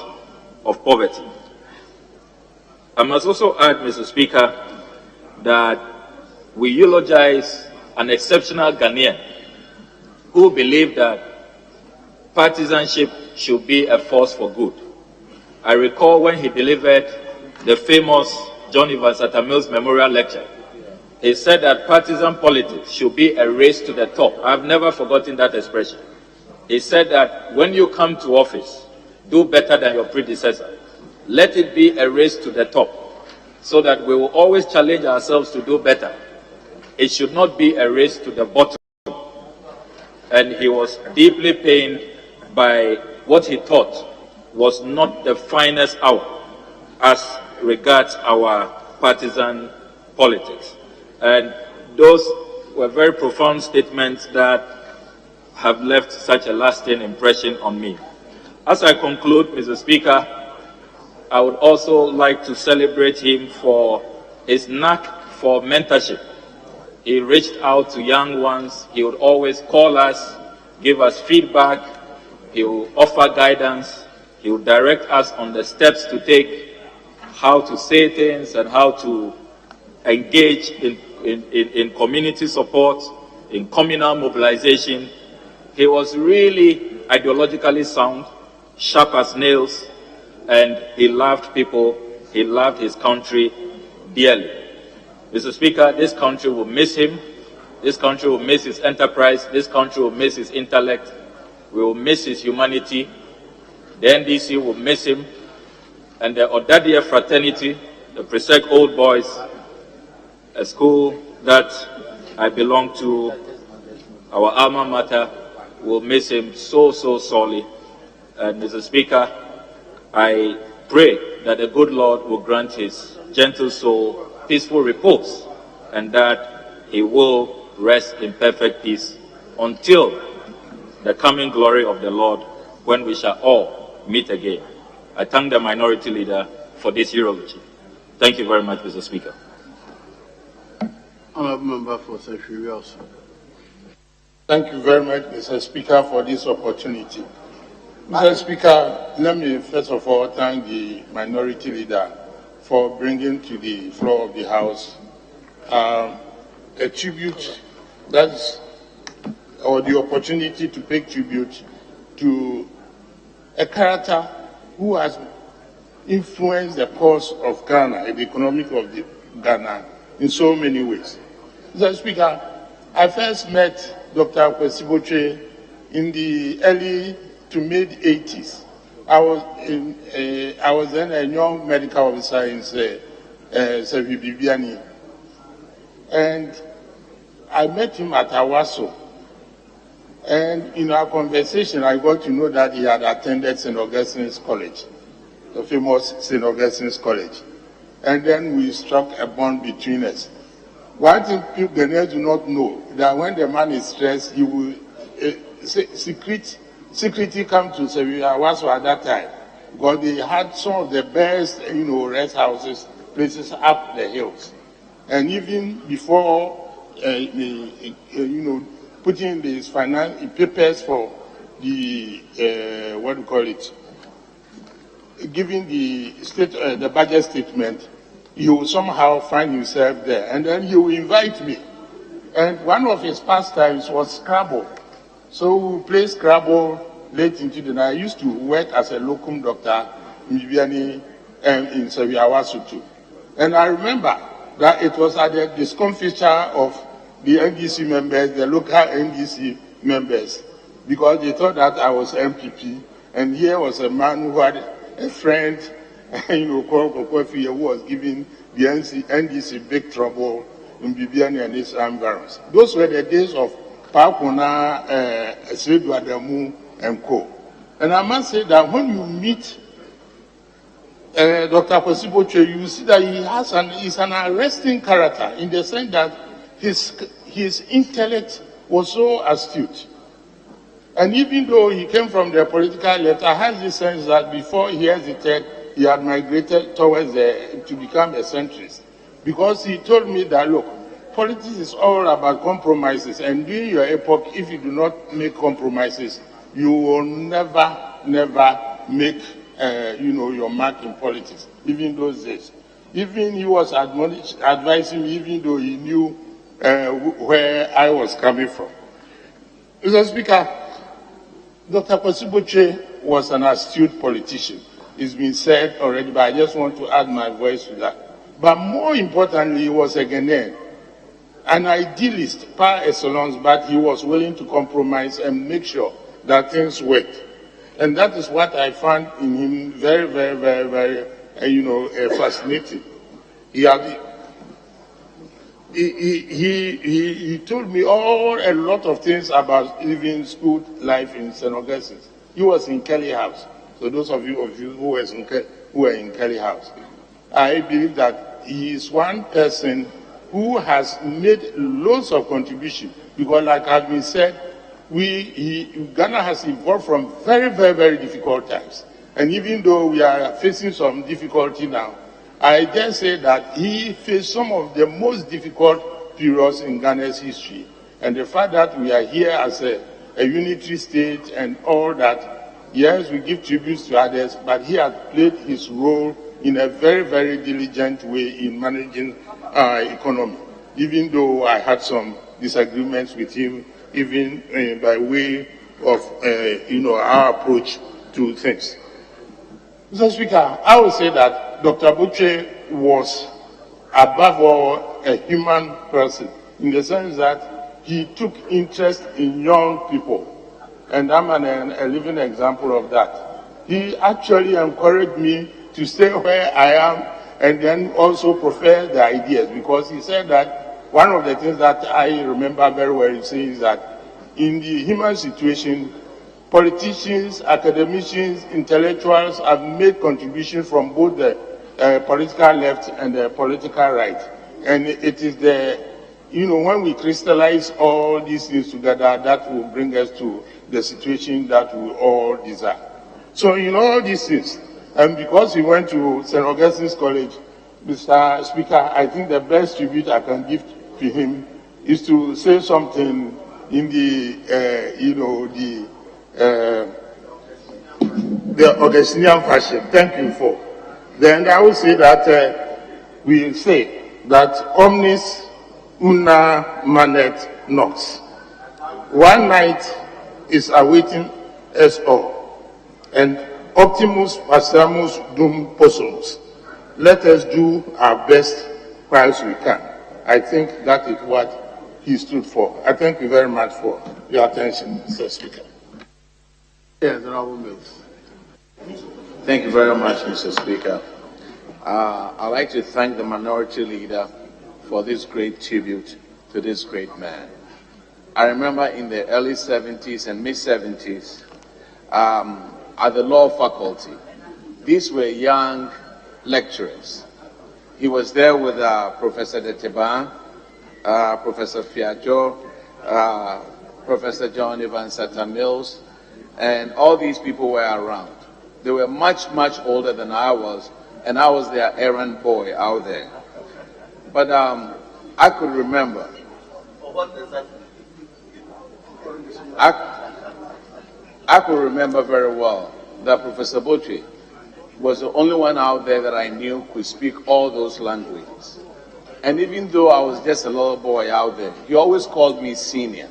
F: of poverty. I must also add, Mr. Speaker, that we eulogize an exceptional Ghanaian who believed that partisanship should be a force for good. I recall when he delivered the famous John Evans Atta Mills Memorial Lecture, he said that partisan politics should be a race to the top. I've never forgotten that expression. He said that when you come to office, do better than your predecessor. Let it be a race to the top, so that we will always challenge ourselves to do better. It should not be a race to the bottom. And he was deeply pained by what he thought was not the finest hour as regards our partisan politics. And those were very profound statements that have left such a lasting impression on me. As I conclude, Mr. Speaker, I would also like to celebrate him for his knack for mentorship. He reached out to young ones. He would always call us, give us feedback. He will offer guidance. He will direct us on the steps to take, how to say things and how to engage in community support, in communal mobilization. He was really ideologically sound, sharp as nails, and he loved people, he loved his country dearly. Mr. Speaker, this country will miss him. This country will miss his enterprise. This country will miss his intellect. We will miss his humanity. The NDC will miss him. And the Odadia fraternity, the Presec Old Boys, a school that I belong to, our alma mater, will miss him so sorely. And Mr. Speaker, I pray that the good Lord will grant his gentle soul peaceful repose, and that he will rest in perfect peace until the coming glory of the Lord, when we shall all meet again. I thank the minority leader for this eulogy. Thank you very much, Mr. Speaker.
G: Honourable Member for Secretary also.
H: Thank you very much, Mr. Speaker, for this opportunity. Mr. Speaker, let me first of all thank the minority leader for bringing to the floor of the House a tribute, or the opportunity to pay tribute to a character who has influenced the course of Ghana and the economic of Ghana in so many ways. Mr. Speaker, I first met Dr. Kwesi Botchwey in the early to mid-80s. I was then a young medical officer in Bibiani, and I met him at Awaso. And in our conversation, I got to know that he had attended St. Augustine's College, the famous St. Augustine's College. And then we struck a bond between us. One thing people Ghanaians do not know, that when the man is stressed, he will secretly come to Awaso at that time, because they had some of the best, rest houses, places up the hills. And even before, putting these papers for the, giving the the budget statement, he will somehow find himself there. And then he will invite me. And one of his pastimes was Scrabble. So we play Scrabble late into the night. I used to work as a locum doctor in Bibiani and in Awaso too. And I remember that it was at the discomfiture of the NDC members, the local NDC members, because they thought that I was MPP, and here was a man who had a friend, called Kwesi, who was giving the NDC big trouble in Bibiani and its environs. Those were the days of Pakuna, Sedu Adamu, and co. And I must say that when you meet Dr. Kwesi Botchwey, you see that he's an arresting character in the sense that his intellect was so astute. And even though he came from the political left, I had the sense that before he hesitated, he had migrated towards to become a centrist. Because he told me that, look, politics is all about compromises, and during your epoch, if you do not make compromises, you will never make your mark in politics, even those days. Even he was advising me, even though he knew where I was coming from. Mr. Speaker, Dr. Kwesi Botchwey was an astute politician. It's been said already, but I just want to add my voice to that. But more importantly, he was a Ghanaian, an idealist par excellence, but he was willing to compromise and make sure that things worked. And that is what I found in him very fascinating. He told me a lot of things about living school life in St. Augustine. He was in Kelly House. So those of you who were in Kelly House, I believe that he is one person who has made loads of contribution, because like has been said, Ghana has evolved from very difficult times. And even though we are facing some difficulty now, I dare say that he faced some of the most difficult periods in Ghana's history. And the fact that we are here as a unitary state and all that, yes, we give tributes to others, but he has played his role in a very diligent way in managing our economy. Even though I had some disagreements with him, even by way of our approach to things. Mr. Speaker, I would say that Dr. Botchwey was above all a human person, in the sense that he took interest in young people. And I'm a living example of that. He actually encouraged me to stay where I am and then also profess the ideas, because he said that one of the things that I remember very well is saying is that in the human situation, politicians, academicians, intellectuals have made contributions from both the political left and the political right. And it is when we crystallize all these things together, that will bring us to the situation that we all desire. So in all these things, and because he went to St. Augustine's College, Mr. Speaker, I think the best tribute I can give to him is to say something in the Augustinian fashion. Thank you for. Then I will say that we say that omnis una manet nox. One night is awaiting us all, and optimus passamus dum possumus. Let us do our best whilst we can. I think that is what he stood for. I thank you very much for your attention, Mr. Speaker.
G: Yes, Honorable Mills.
I: Thank you very much, Mr. Speaker. I'd like to thank the Minority Leader for this great tribute to this great man. I remember in the early 70s and mid-70s, at the law faculty, these were young lecturers. He was there with Professor Deteban, Professor Fiajo, Professor John Evan Sata Mills, and all these people were around. They were much, much older than I was, and I was their errand boy out there. But I could remember. I could remember very well that Professor Botchwey was the only one out there that I knew could speak all those languages. And even though I was just a little boy out there, he always called me senior.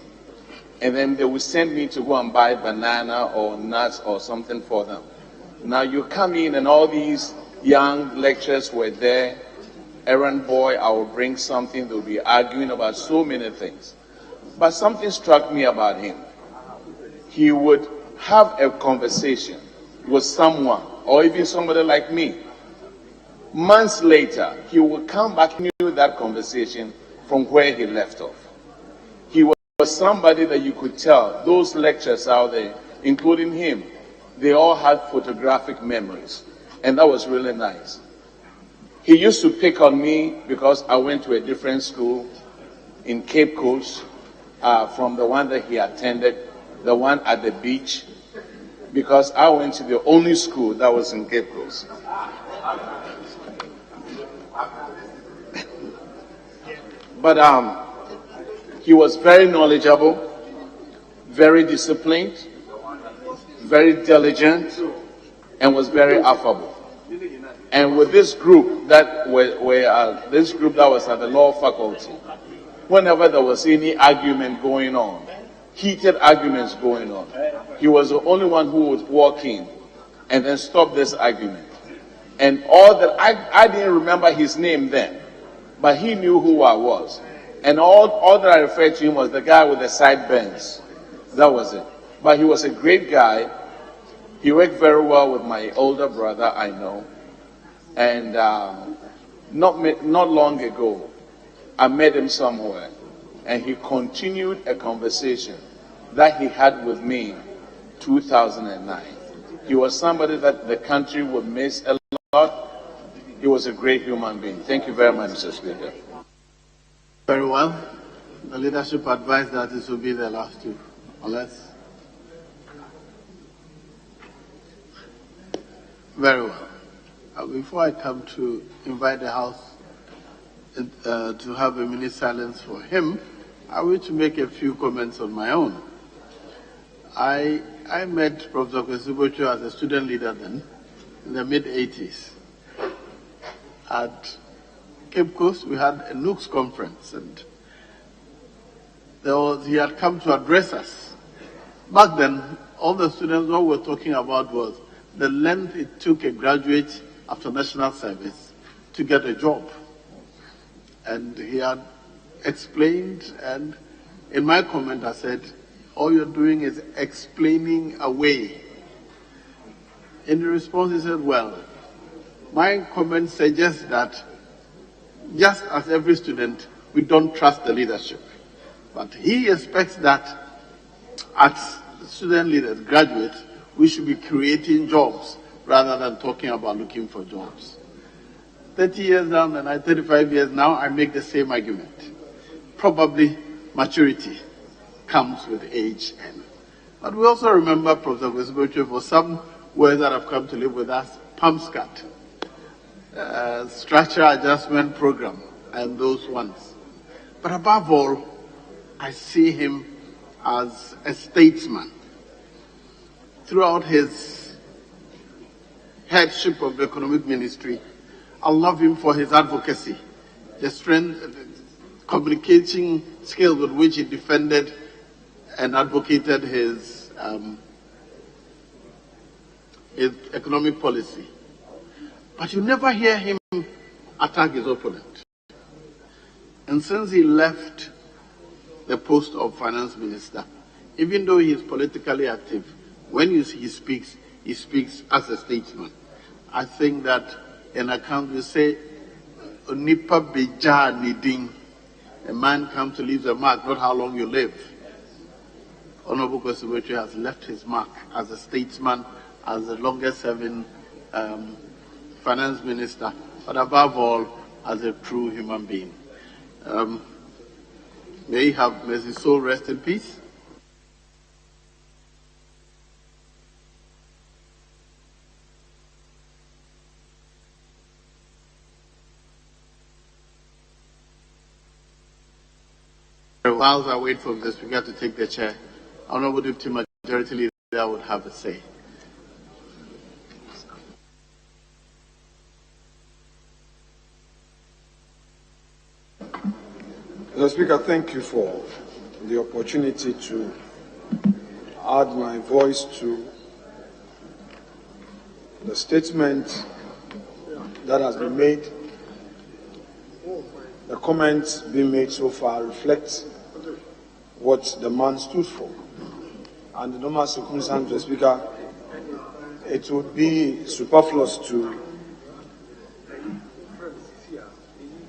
I: And then they would send me to go and buy banana or nuts or something for them. Now you come in and all these young lecturers were there. Errand boy, I would bring something, they would be arguing about so many things. But something struck me about him. He would have a conversation with someone, or even somebody like me. Months later, he would come back and knew that conversation from where he left off. He was somebody that you could tell, those lecturers out there, including him, they all had photographic memories. And that was really nice. He used to pick on me because I went to a different school in Cape Coast from the one that he attended, the one at the beach, because I went to the only school that was in Cape Coast. But he was very knowledgeable, very disciplined, very diligent, and was very affable. And with this group that this group that was at the law faculty, whenever there was any argument going on, heated arguments going on, he was the only one who would walk in and then stop this argument. And all that, I didn't remember his name then, but he knew who I was. And all that I referred to him was the guy with the sideburns. That was it. But he was a great guy. He worked very well with my older brother, I know. And not long ago, I met him somewhere, and he continued a conversation that he had with me in 2009. He was somebody that the country would miss a lot. He was a great human being. Thank you very much, Mr. Speaker.
G: Very well. The leadership advised that this will be the last two, unless. Very well. Before I come to invite the House to have a minute silence for him, I wish to make a few comments on my own. I met Professor Kwesi as a student leader then, in the mid-80s. At Cape Coast, we had a Nooks conference, and he had come to address us. Back then, all the students, what we were talking about was the length it took a graduate after national service to get a job. And he had explained, and In my comment, I said, all you're doing is explaining away. In response, he said, well, my comment suggests that just as every student, we don't trust the leadership. But he expects that as student leaders, graduates, we should be creating jobs rather than talking about looking for jobs. 30 years down the line, 35 years now, I make the same argument. Probably maturity comes with age. But we also remember, Professor Kwesi, for some words that have come to live with us, PAMSCAT, Structural Adjustment Program, and those ones. But above all, I see him as a statesman. Throughout his headship of the economic ministry, I love him for his advocacy, the strength, communicating skills with which he defended and advocated his economic policy. But you never hear him attack his opponent. And since he left the post of finance minister, even though he is politically active, when he speaks as a statesman. I think that in account we say, Onipa beja niding, a man comes to leave a mark, not how long you live. Honorable Kwesi has left his mark as a statesman, as the longest serving finance minister, but above all, as a true human being. May his soul rest in peace. Whilst I wait for the Speaker to take the chair, Honorable Deputy Majority Leader would have a say.
C: Mr. Speaker, thank you for the opportunity to add my voice to the statement that has been made. The comments being made so far reflect what the man stood for. And in normal circumstances, Mr. Speaker, it would be superfluous to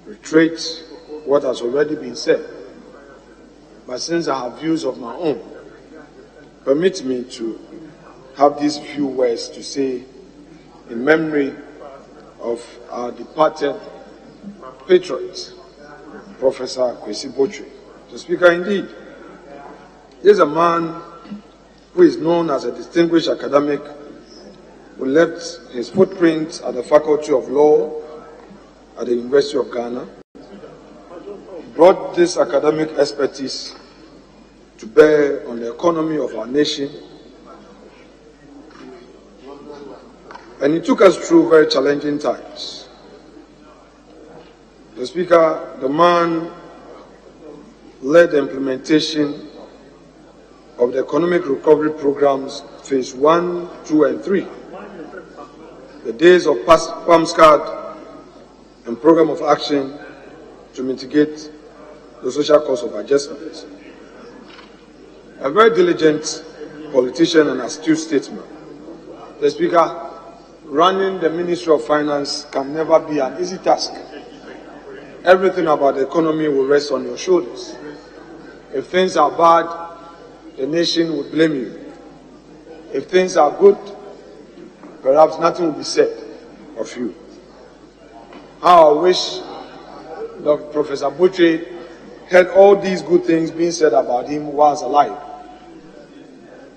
C: reiterate what has already been said. But since I have views of my own, permit me to have these few words to say in memory of our departed patriot, Professor Kwesi Botchwey. Mr. Speaker, indeed, he is a man who is known as a distinguished academic who left his footprint at the Faculty of Law at the University of Ghana, brought this academic expertise to bear on the economy of our nation, and he took us through very challenging times. The Speaker, the man led the implementation of the economic recovery programs phase 1, 2, and 3. The days of PAMSCAD and program of action to mitigate the social cost of adjustment. A very diligent politician and astute statesman. The Speaker, running the Ministry of Finance can never be an easy task. Everything about the economy will rest on your shoulders. If things are bad, the nation would blame you. If things are good, perhaps nothing will be said of you. How I wish Dr. Professor Botchwey heard all these good things being said about him while alive.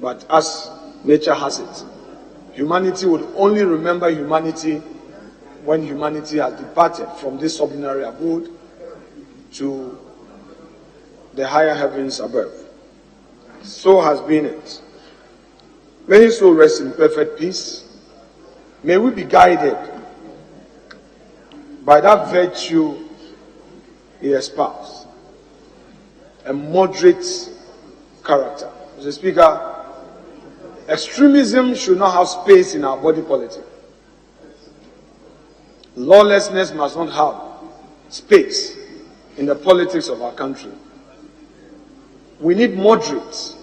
C: But as nature has it, humanity would only remember humanity when humanity has departed from this ordinary abode to the higher heavens above. So has been it. May his soul rest in perfect peace. May we be guided by that virtue he espoused, a moderate character. Mr. Speaker, extremism should not have space in our body politic. Lawlessness must not have space in the politics of our country. We need moderates.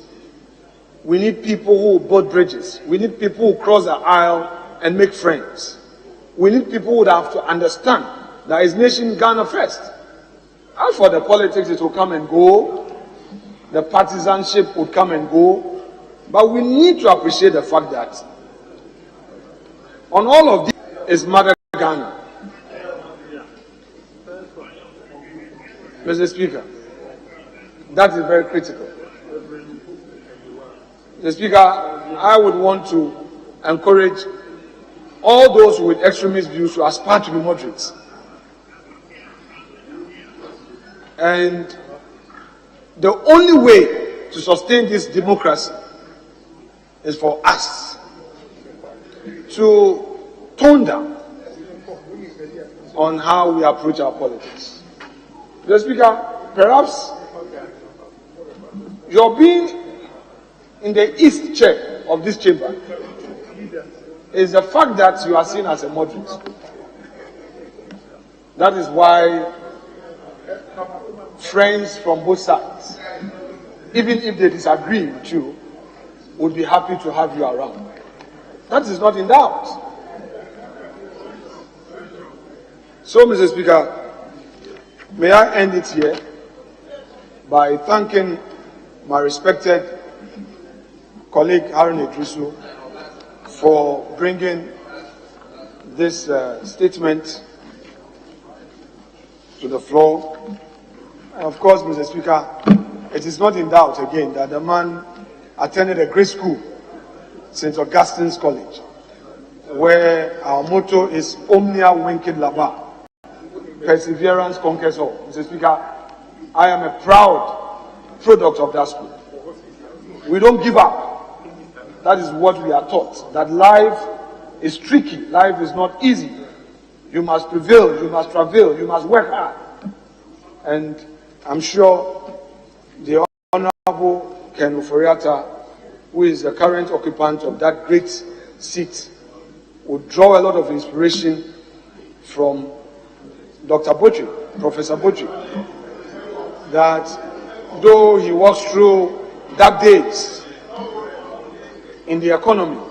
C: We need people who build bridges. We need people who cross the aisle and make friends. We need people who would have to understand that his nation Ghana first. As for the politics, it will come and go. The partisanship would come and go. But we need to appreciate the fact that on all of this is Mother Ghana. Mr. Speaker, that is very critical. Mr. Speaker, I would want to encourage all those with extremist views to aspire to be moderates. And the only way to sustain this democracy is for us to tone down on how we approach our politics. Mr. Speaker, perhaps your being in the east chair of this chamber is the fact that you are seen as a moderate. That is why friends from both sides, even if they disagree with you, would be happy to have you around. That is not in doubt. So, Mr. Speaker, may I end it here by thanking my respected colleague Harun Idrisu for bringing this statement to the floor. And of course, Mr. Speaker, it is not in doubt again that the man attended a great school, St. Augustine's College, where our motto is Omnia Vincit Labor, perseverance conquers all. Mr. Speaker, I am a proud product of that school. We don't give up. That is what we are taught, that life is tricky, life is not easy. You must prevail, you must travail, you must work hard. And I'm sure the Honorable Ken Oforiatta, who is the current occupant of that great seat, would draw a lot of inspiration from Dr. Botchwey, Professor Botchwey, that though he walks through dark days in the economy,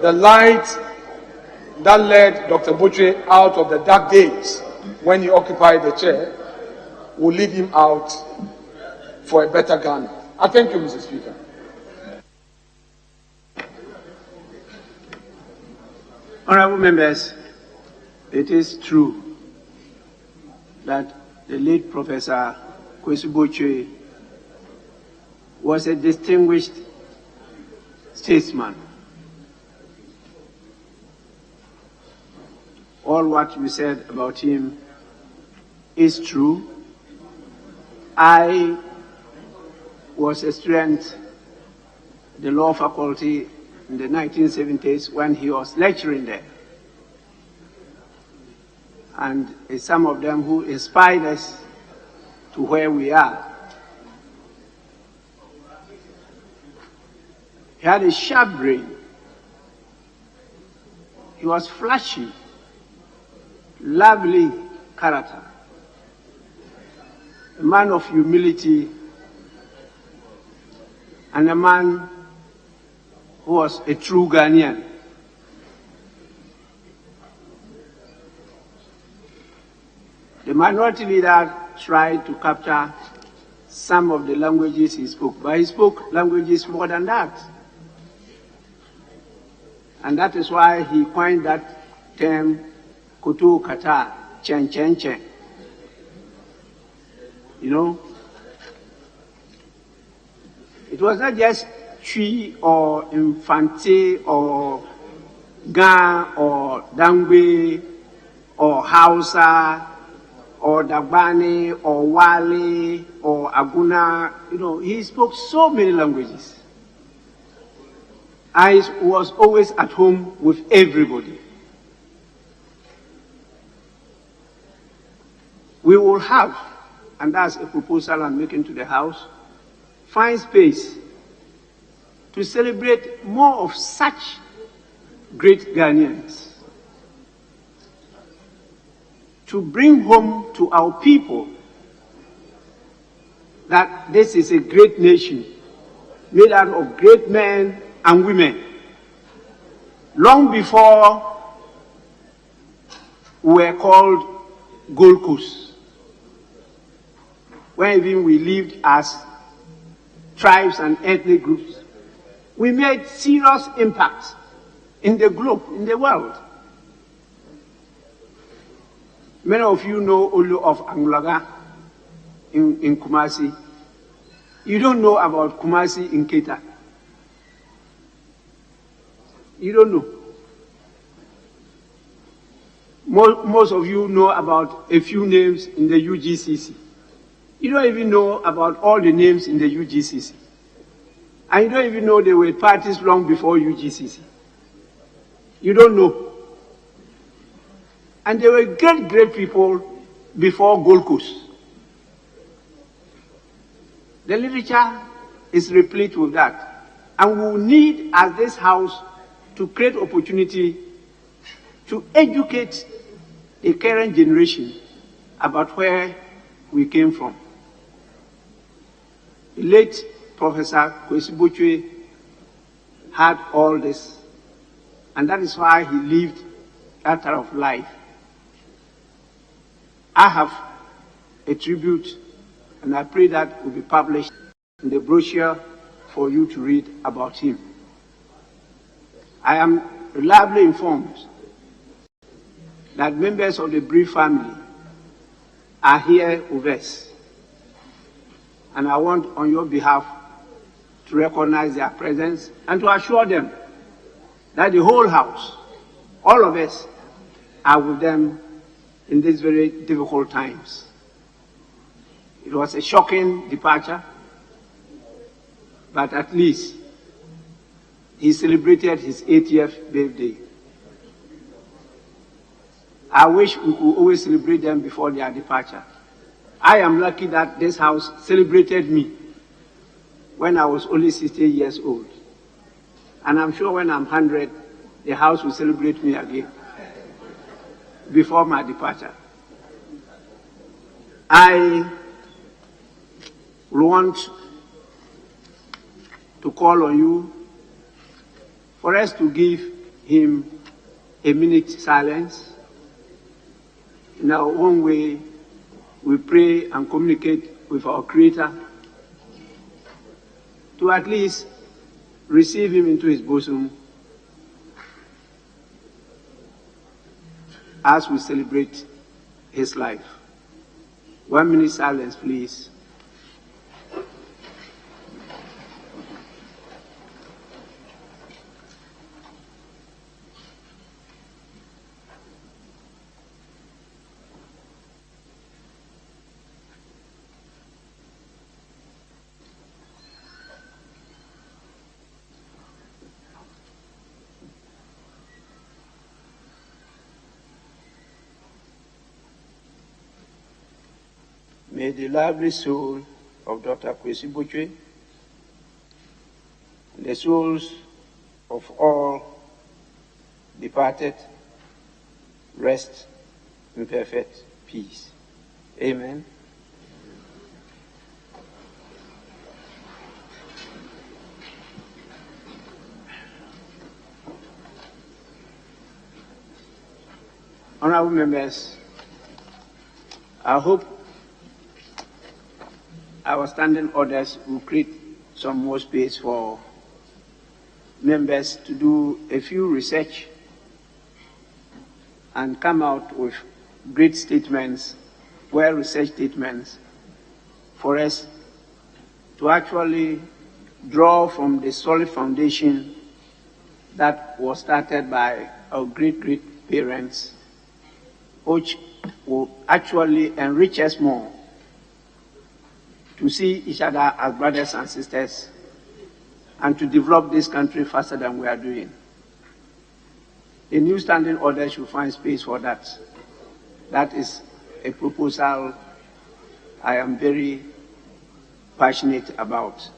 C: the light that led Dr. Botchwey out of the dark days when he occupied the chair will lead him out for a better Ghana. I thank you, Mr. Speaker.
A: Honorable members, it is true that the late Professor Kwesi Botchwey was a distinguished statesman. All what you said about him is true. I was a student at the law faculty in the 1970s when he was lecturing there. And it's some of them who inspired us to where we are. He had a sharp brain. He was flashy, lovely character, a man of humility, and a man who was a true Ghanaian. The minority leader tried to capture some of the languages he spoke, but he spoke languages more than that. And that is why he coined that term, Kutu Kata, Chen Chen Chen. You know, it was not just Twi or Infante or Ga or Dangwe or Hausa or Dagbani or Wale or Aguna. You know, he spoke so many languages. I was always at home with everybody. We will have, and that's a proposal I'm making to the House, find space to celebrate more of such great Ghanaians, to bring home to our people that this is a great nation made out of great men and women. Long before we were called Gold Coast, when even we lived as tribes and ethnic groups, we made serious impacts in the globe, in the world. Many of you know Olu of Angulaga in Kumasi. You don't know about Kumasi in Keita. You don't know. Most of you know about a few names in the UGCC. You don't even know about all the names in the UGCC. And you don't even know there were parties long before UGCC. You don't know. And there were great people before Gold Coast. The literature is replete with that. And we will need, as this House, to create opportunity to educate the current generation about where we came from. The late Professor Kwesi Botchwey had all this, and that is why he lived that type of life. I have a tribute, and I pray that will be published in the brochure for you to read about him. I am reliably informed that members of the Brief family are here with us, and I want on your behalf to recognize their presence and to assure them that the whole House, all of us, are with them in these very difficult times. It was a shocking departure, but at least he celebrated his 80th birthday. I wish we could always celebrate them before their departure. I am lucky that this House celebrated me when I was only 60 years old. And I'm sure when I'm 100, the House will celebrate me again before my departure. I want to call on you for us to give him a minute silence. In our own way, we pray and communicate with our Creator to at least receive him into his bosom as we celebrate his life. 1 minute silence, please. May the lovely soul of Dr. Kwesi Botchwey, the souls of all departed, rest in perfect peace. Amen. Honorable members, I hope our standing orders will create some more space for members to do a few research and come out with great statements, well-researched statements, for us to actually draw from the solid foundation that was started by our great parents, which will actually enrich us more to see each other as brothers and sisters and to develop this country faster than we are doing. The new standing order should find space for that. That is a proposal I am very passionate about.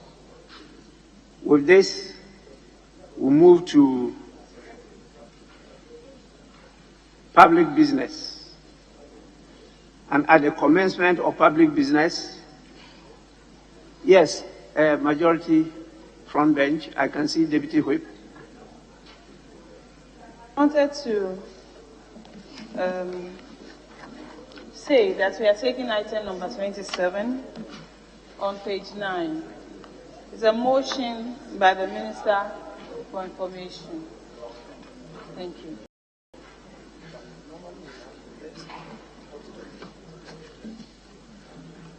A: With this, we'll move to public business. And at the commencement of public business, Yes, majority front bench. I can see Deputy Whip.
J: I wanted to say that we are taking item number 27 on page 9. It's a motion by the Minister for Information. Thank you.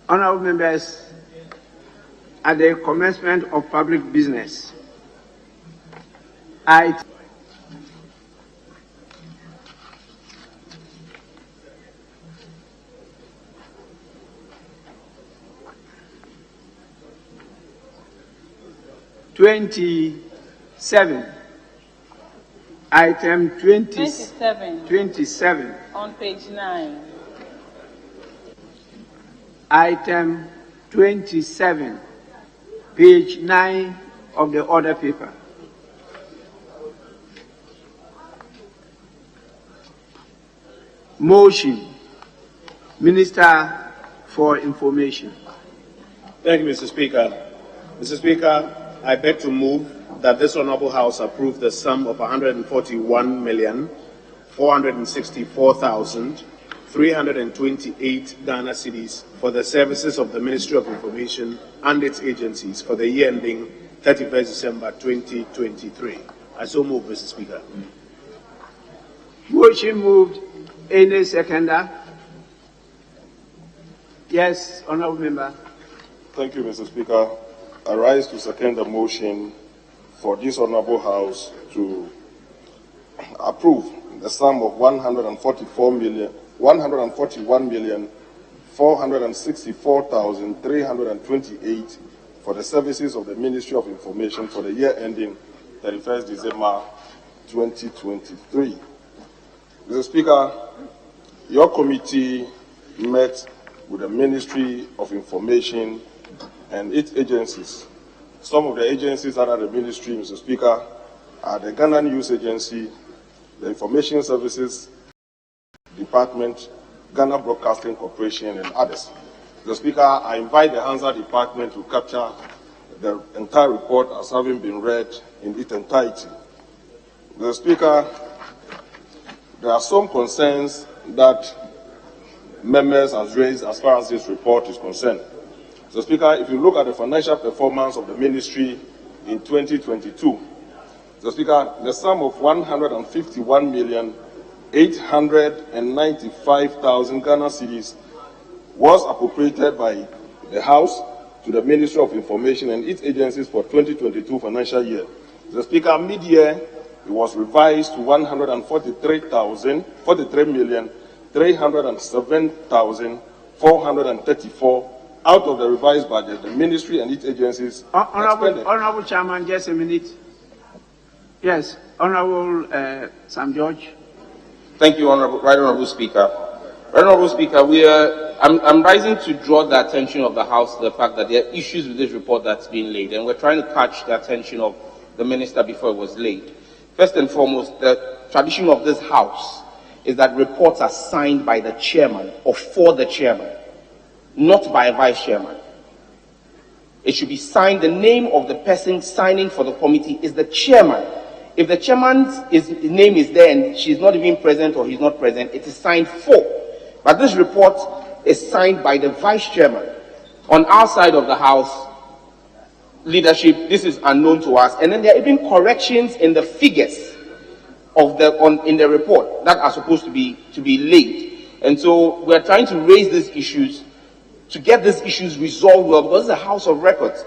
A: Honorable members, at the commencement of public business, I Item 27
J: on page 9.
A: Item 27, page 9 of the order paper. Motion, Minister for Information.
D: Thank you, Mr. Speaker. Mr. Speaker, I beg to move that this Honourable House approve the sum of 141,464,328 Ghana cedis for the services of the Ministry of Information and its agencies for the year ending 31st December 2023. I so move, Mr. Speaker.
A: Motion moved. Any seconder? Yes, Honourable Member.
K: Thank you, Mr. Speaker. I rise to second the motion for this Honourable House to approve the sum of 141,464,328 for the services of the Ministry of Information for the year ending 31st December 2023. Mr. Speaker, your committee met with the Ministry of Information and its agencies. Some of the agencies that are the ministry, Mr. Speaker, are the Ghana News Agency, the Information Services Department, Ghana Broadcasting Corporation, and others. Mr. Speaker, I invite the Hansa Department to capture the entire report as having been read in its entirety. Mr. Speaker, there are some concerns that members have raised as far as this report is concerned. So, Speaker, if you look at the financial performance of the ministry in 2022, so, Speaker, the sum of 151,895,000 Ghana cedis was appropriated by the House to the Ministry of Information and its agencies for 2022 financial year. So, Speaker, mid-year, it was revised to 143,307,434 out of the revised budget. The ministry and its agencies
A: Honourable Chairman, just a minute. Yes, Honourable Sam George.
L: Thank you, Right Honourable Speaker. Right Honourable Speaker, I'm rising to draw the attention of the House to the fact that there are issues with this report that's been laid, and we're trying to catch the attention of the Minister before it was laid. First and foremost, the tradition of this House is that reports are signed by the chairman or for the chairman, not by a vice chairman. It should be signed, the name of the person signing for the committee is the chairman. If the chairman's name is there and she's not even present or he's not present, it is signed for. But this report is signed by the vice chairman. On our side of the House, leadership, this is unknown to us. And then there are even corrections in the figures of in the report that are supposed to be laid. And so we're trying to raise these issues to get these issues resolved well, because it's a House of Records.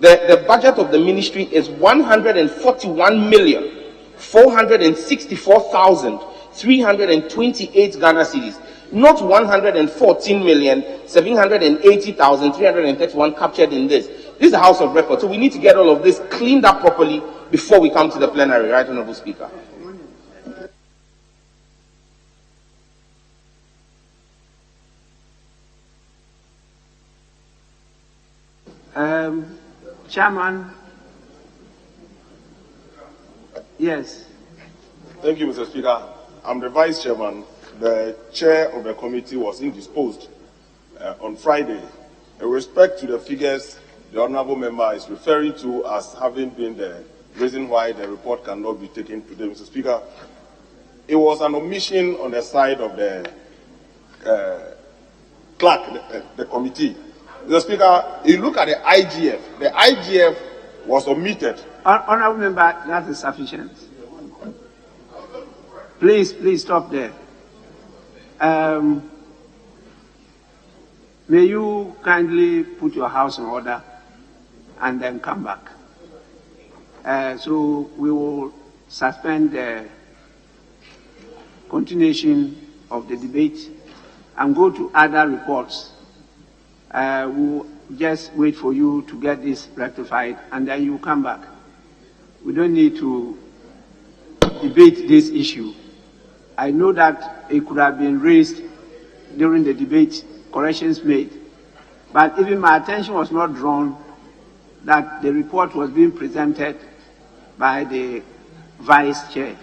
L: The budget of the ministry is 141,464,328 Ghana cedis, not 114,780,331 captured in this. This is a House of Records, so we need to get all of this cleaned up properly before we come to the plenary, right, Honourable Speaker?
A: Chairman. Yes.
K: Thank you, Mr. Speaker. I'm the Vice Chairman. The Chair of the committee was indisposed on Friday. In respect to the figures the honorable member is referring to as having been the reason why the report cannot be taken today, Mr. Speaker, it was an omission on the side of the clerk, the committee. Mr. Speaker, you look at the IGF was omitted.
A: Honorable member, that is sufficient. Please stop there. May you kindly put your house in order and then come back. So we will suspend the continuation of the debate and go to other reports. We'll just wait for you to get this rectified and then you come back. We don't need to debate this issue. I know that it could have been raised during the debate, corrections made, but even my attention was not drawn that the report was being presented by the Vice Chair.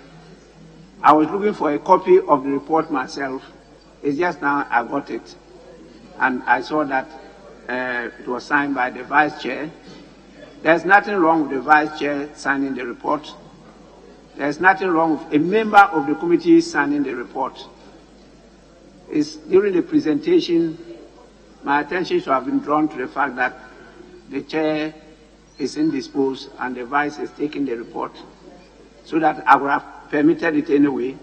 A: I was looking for a copy of the report myself. It's just now I got it. And I saw that it was signed by the Vice Chair. There's nothing wrong with the Vice Chair signing the report. There's nothing wrong with a member of the committee signing the report. It's during the presentation, my attention should have been drawn to the fact that the Chair is indisposed and the Vice is taking the report, so that I would have permitted it anyway.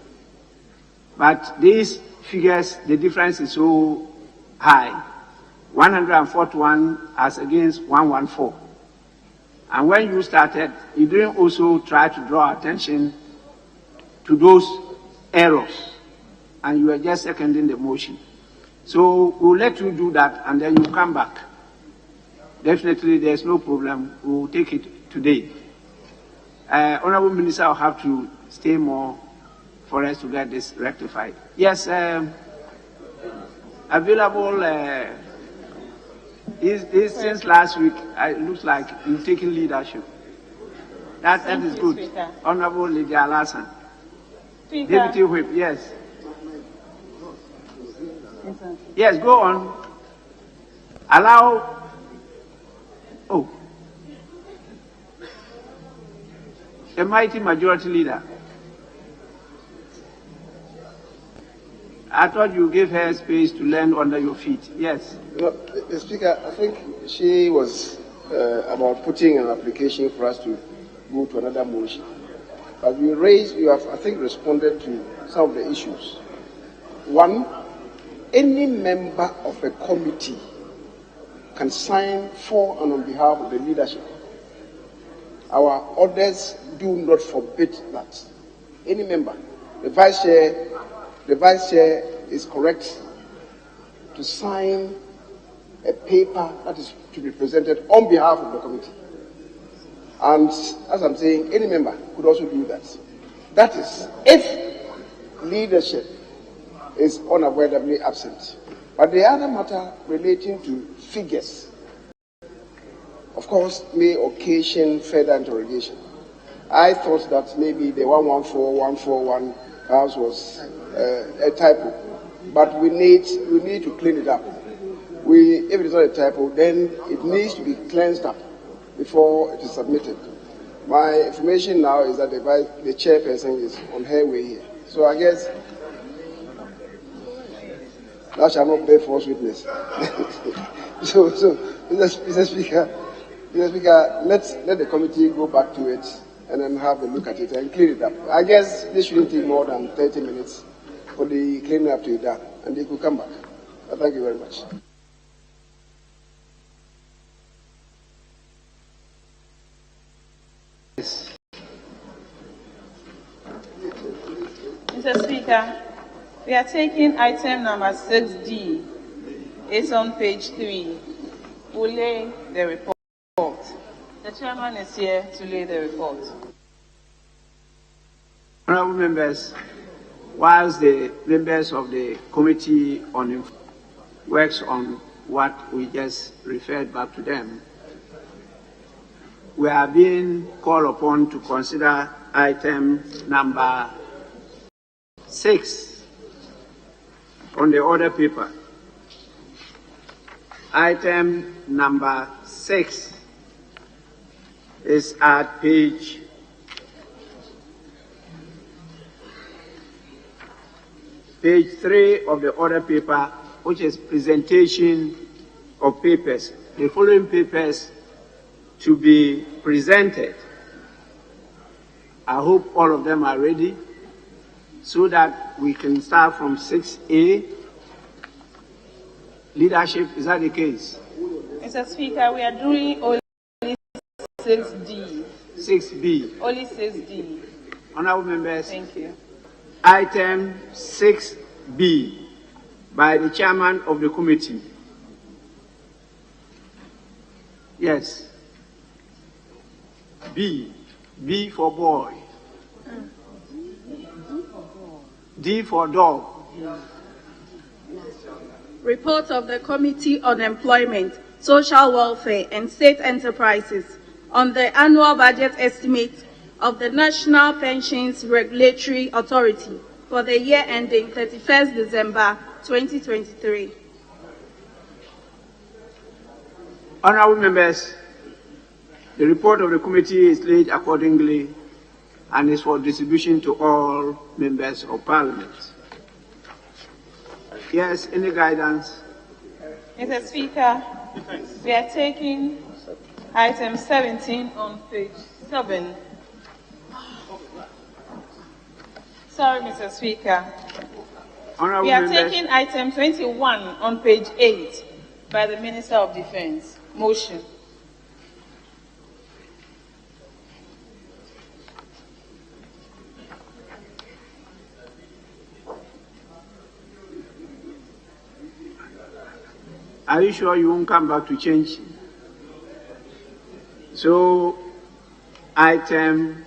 A: But these figures, the difference is so high, 141 as against 114. And when you started, you didn't also try to draw attention to those errors, and you were just seconding the motion. So we'll let you do that, and then you come back. Definitely, there's no problem. We'll take it today. Honorable Minister will have to stay more for us to get this rectified. Yes, available. Since last week, it looks like you've taken leadership. That is good. Speaker. Honorable Lydia Alasan. Deputy Whip, yes. Yes, go on. Allow. Oh. The mighty majority leader. I thought you gave her space to land under your feet. Yes.
M: No, the Speaker, I think she was about putting an application for us to move to another motion. But you have, I think, responded to some of the issues. One, any member of a committee can sign for and on behalf of the leadership. Our orders do not forbid that. Any member, the Vice Chair is correct to sign a paper that is to be presented on behalf of the committee. And as I'm saying, any member could also do that. That is, if leadership is unavoidably absent. But the other matter relating to figures, of course, may occasion further interrogation. I thought that maybe the 114, 141 perhaps was a typo, but we need to clean it up. If it is not a typo, then it needs to be cleansed up before it is submitted. My information now is that the chairperson is on her way here. So I guess thou shalt not bear false witness. so Mr. Speaker, let the committee go back to it and then have a look at it and clean it up. I guess this shouldn't take more than 30 minutes for the cleaning up to be done, and they could come back. Thank you very much.
J: Mr. Speaker, we are taking item number 6D. It's on page 3. We'll lay the report. The chairman is here to lay the report.
A: Honorable members, whilst the members of the committee on works on what we just referred back to them, we are being called upon to consider item number 6 on the order paper. Item number 6 is at page 3 of the order paper, which is presentation of papers. The following papers to be presented. I hope all of them are ready so that we can start from 6A. Leadership, is that the case?
J: Mr. Speaker, we are doing only 6D.
A: 6B.
J: Only 6D.
A: Honorable members.
J: Thank you.
A: Item 6B by the chairman of the committee. Yes. B. B for boy. D for dog.
N: Report of the Committee on Employment, Social Welfare and State Enterprises on the annual budget estimate of the National Pensions Regulatory Authority for the year ending 31st December 2023.
A: Honorable members, the report of the committee is laid accordingly and is for distribution to all members of Parliament. Yes, any guidance?
J: Mr. Speaker, we are taking item 17 on page 7. Sorry, Mr. Speaker.
A: Honorable
J: We are
A: members,
J: taking item 21 on page 8 by the Minister of Defense. Motion.
A: are you sure you won't come back to change? So, item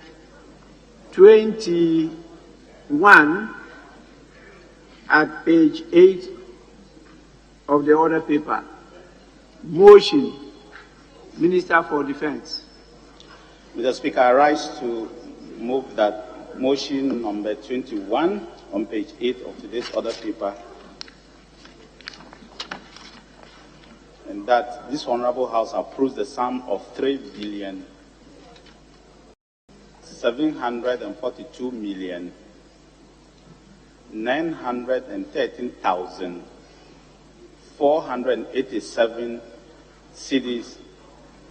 A: 21 at page 8 of the order paper. Motion. Minister for Defense.
O: Mr. Speaker, I rise to move that motion number 21 on page 8 of today's order paper, and that this Honorable House approves the sum of 3,742,913,487 cedis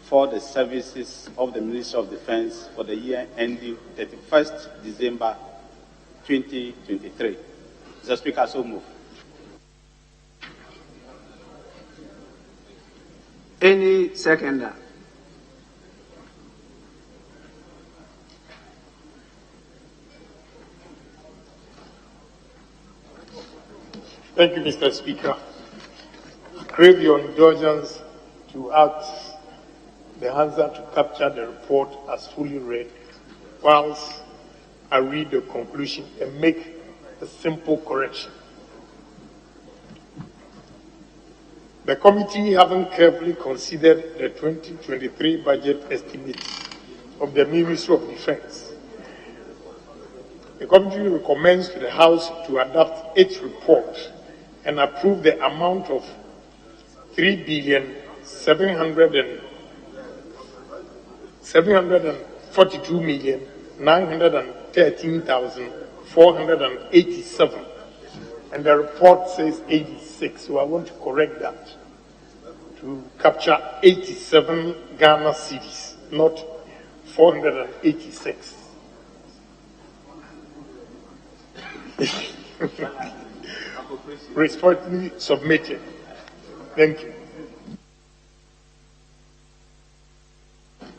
O: for the services of the Ministry of Defense for the year ending 31st December 2023. Mr. Speaker, so move.
A: Any seconder?
H: Thank you, Mr. Speaker. I crave your indulgence to ask the answer to capture the report as fully read, whilst I read the conclusion and make a simple correction. The committee, having carefully considered the 2023 budget estimate of the Ministry of Defense, the committee recommends to the House to adopt its report and approve the amount of 3,742,913,487, and the report says 86, so I want to correct that to capture 87 Ghana cedis, not 486. Respectfully submitted. Thank you.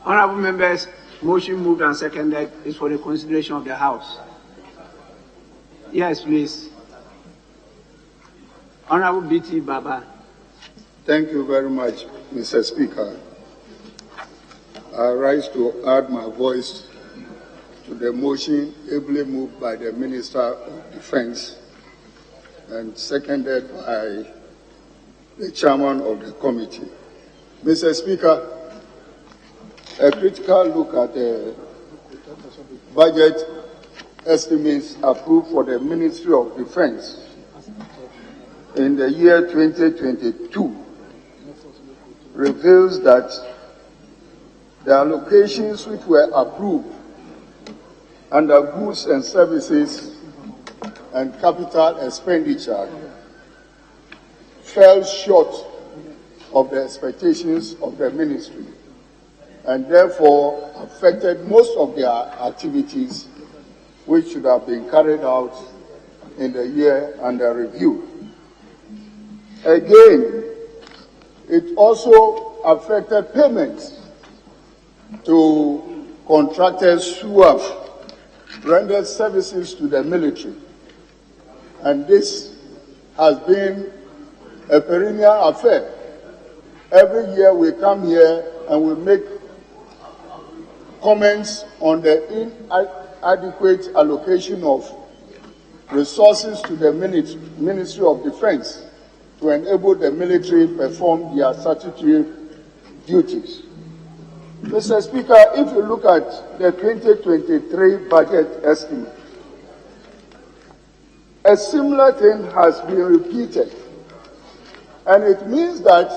A: Honorable members, motion moved and seconded is for the consideration of the House. Yes, please. Honorable B.T. Baba.
P: Thank you very much, Mr. Speaker. I rise to add my voice to the motion ably moved by the Minister of Defense and seconded by the chairman of the committee. Mr. Speaker, a critical look at the budget estimates approved for the Ministry of Defense in the year 2022 reveals that the allocations which were approved under goods and services and capital expenditure fell short of the expectations of the ministry and therefore affected most of their activities which should have been carried out in the year under review. Again, it also affected payments to contractors who have rendered services to the military. And this has been a perennial affair. Every year we come here and we make comments on the inadequate allocation of resources to the Ministry of Defense to enable the military perform their statutory duties. Mr. Speaker, if you look at the 2023 budget estimate, a similar thing has been repeated, and it means that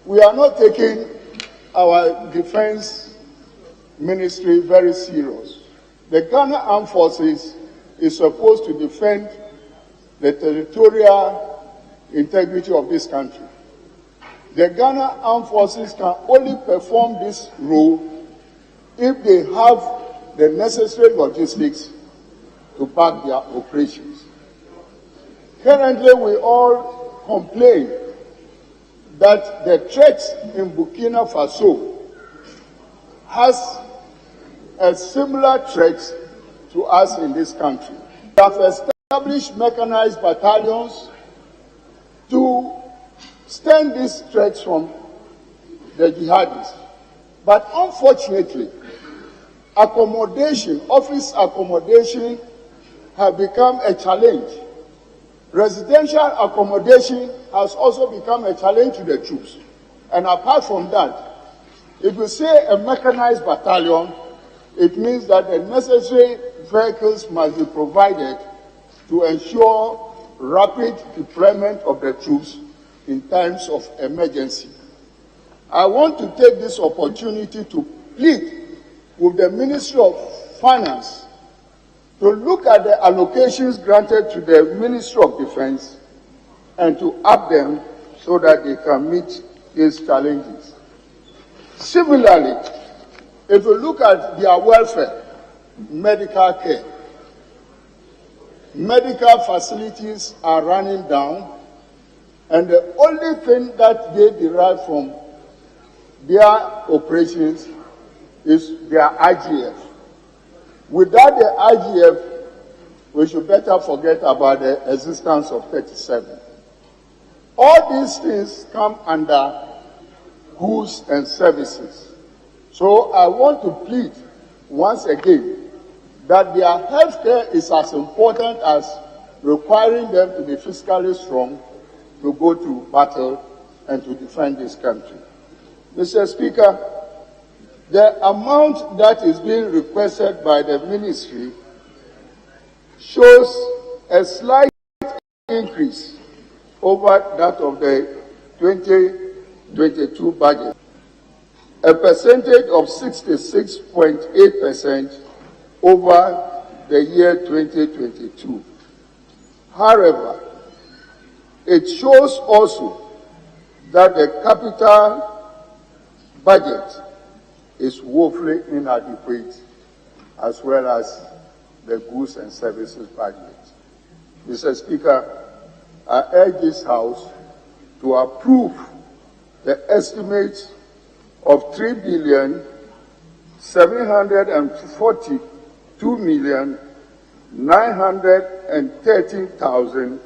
P: we are not taking our defense ministry very serious. The Ghana Armed Forces is supposed to defend the territorial integrity of this country. The Ghana Armed Forces can only perform this role if they have the necessary logistics to back their operations. Currently, we all complain that the threat in Burkina Faso has a similar threat to us in this country. We have established mechanized battalions to stem these threats from the jihadis. But unfortunately, office accommodation have become a challenge. Residential accommodation has also become a challenge to the troops. And apart from that, if you say a mechanized battalion, it means that the necessary vehicles must be provided to ensure rapid deployment of the troops in times of emergency. I want to take this opportunity to plead with the Ministry of Finance to look at the allocations granted to the Ministry of Defense and to up them so that they can meet these challenges. Similarly, if you look at their welfare, medical care, medical facilities are running down, and the only thing that they derive from their operations is their IGF. Without the IGF, we should better forget about the existence of 37. All these things come under goods and services. So I want to plead once again that their health care is as important as requiring them to be fiscally strong to go to battle and to defend this country. Mr. Speaker, the amount that is being requested by the ministry shows a slight increase over that of the 2022 budget, a percentage of 66.8% over the year 2022. However, it shows also that the capital budget is woefully inadequate, as well as the goods and services budget. Mr. Speaker, I urge this House to approve the estimate of 3,742,913,487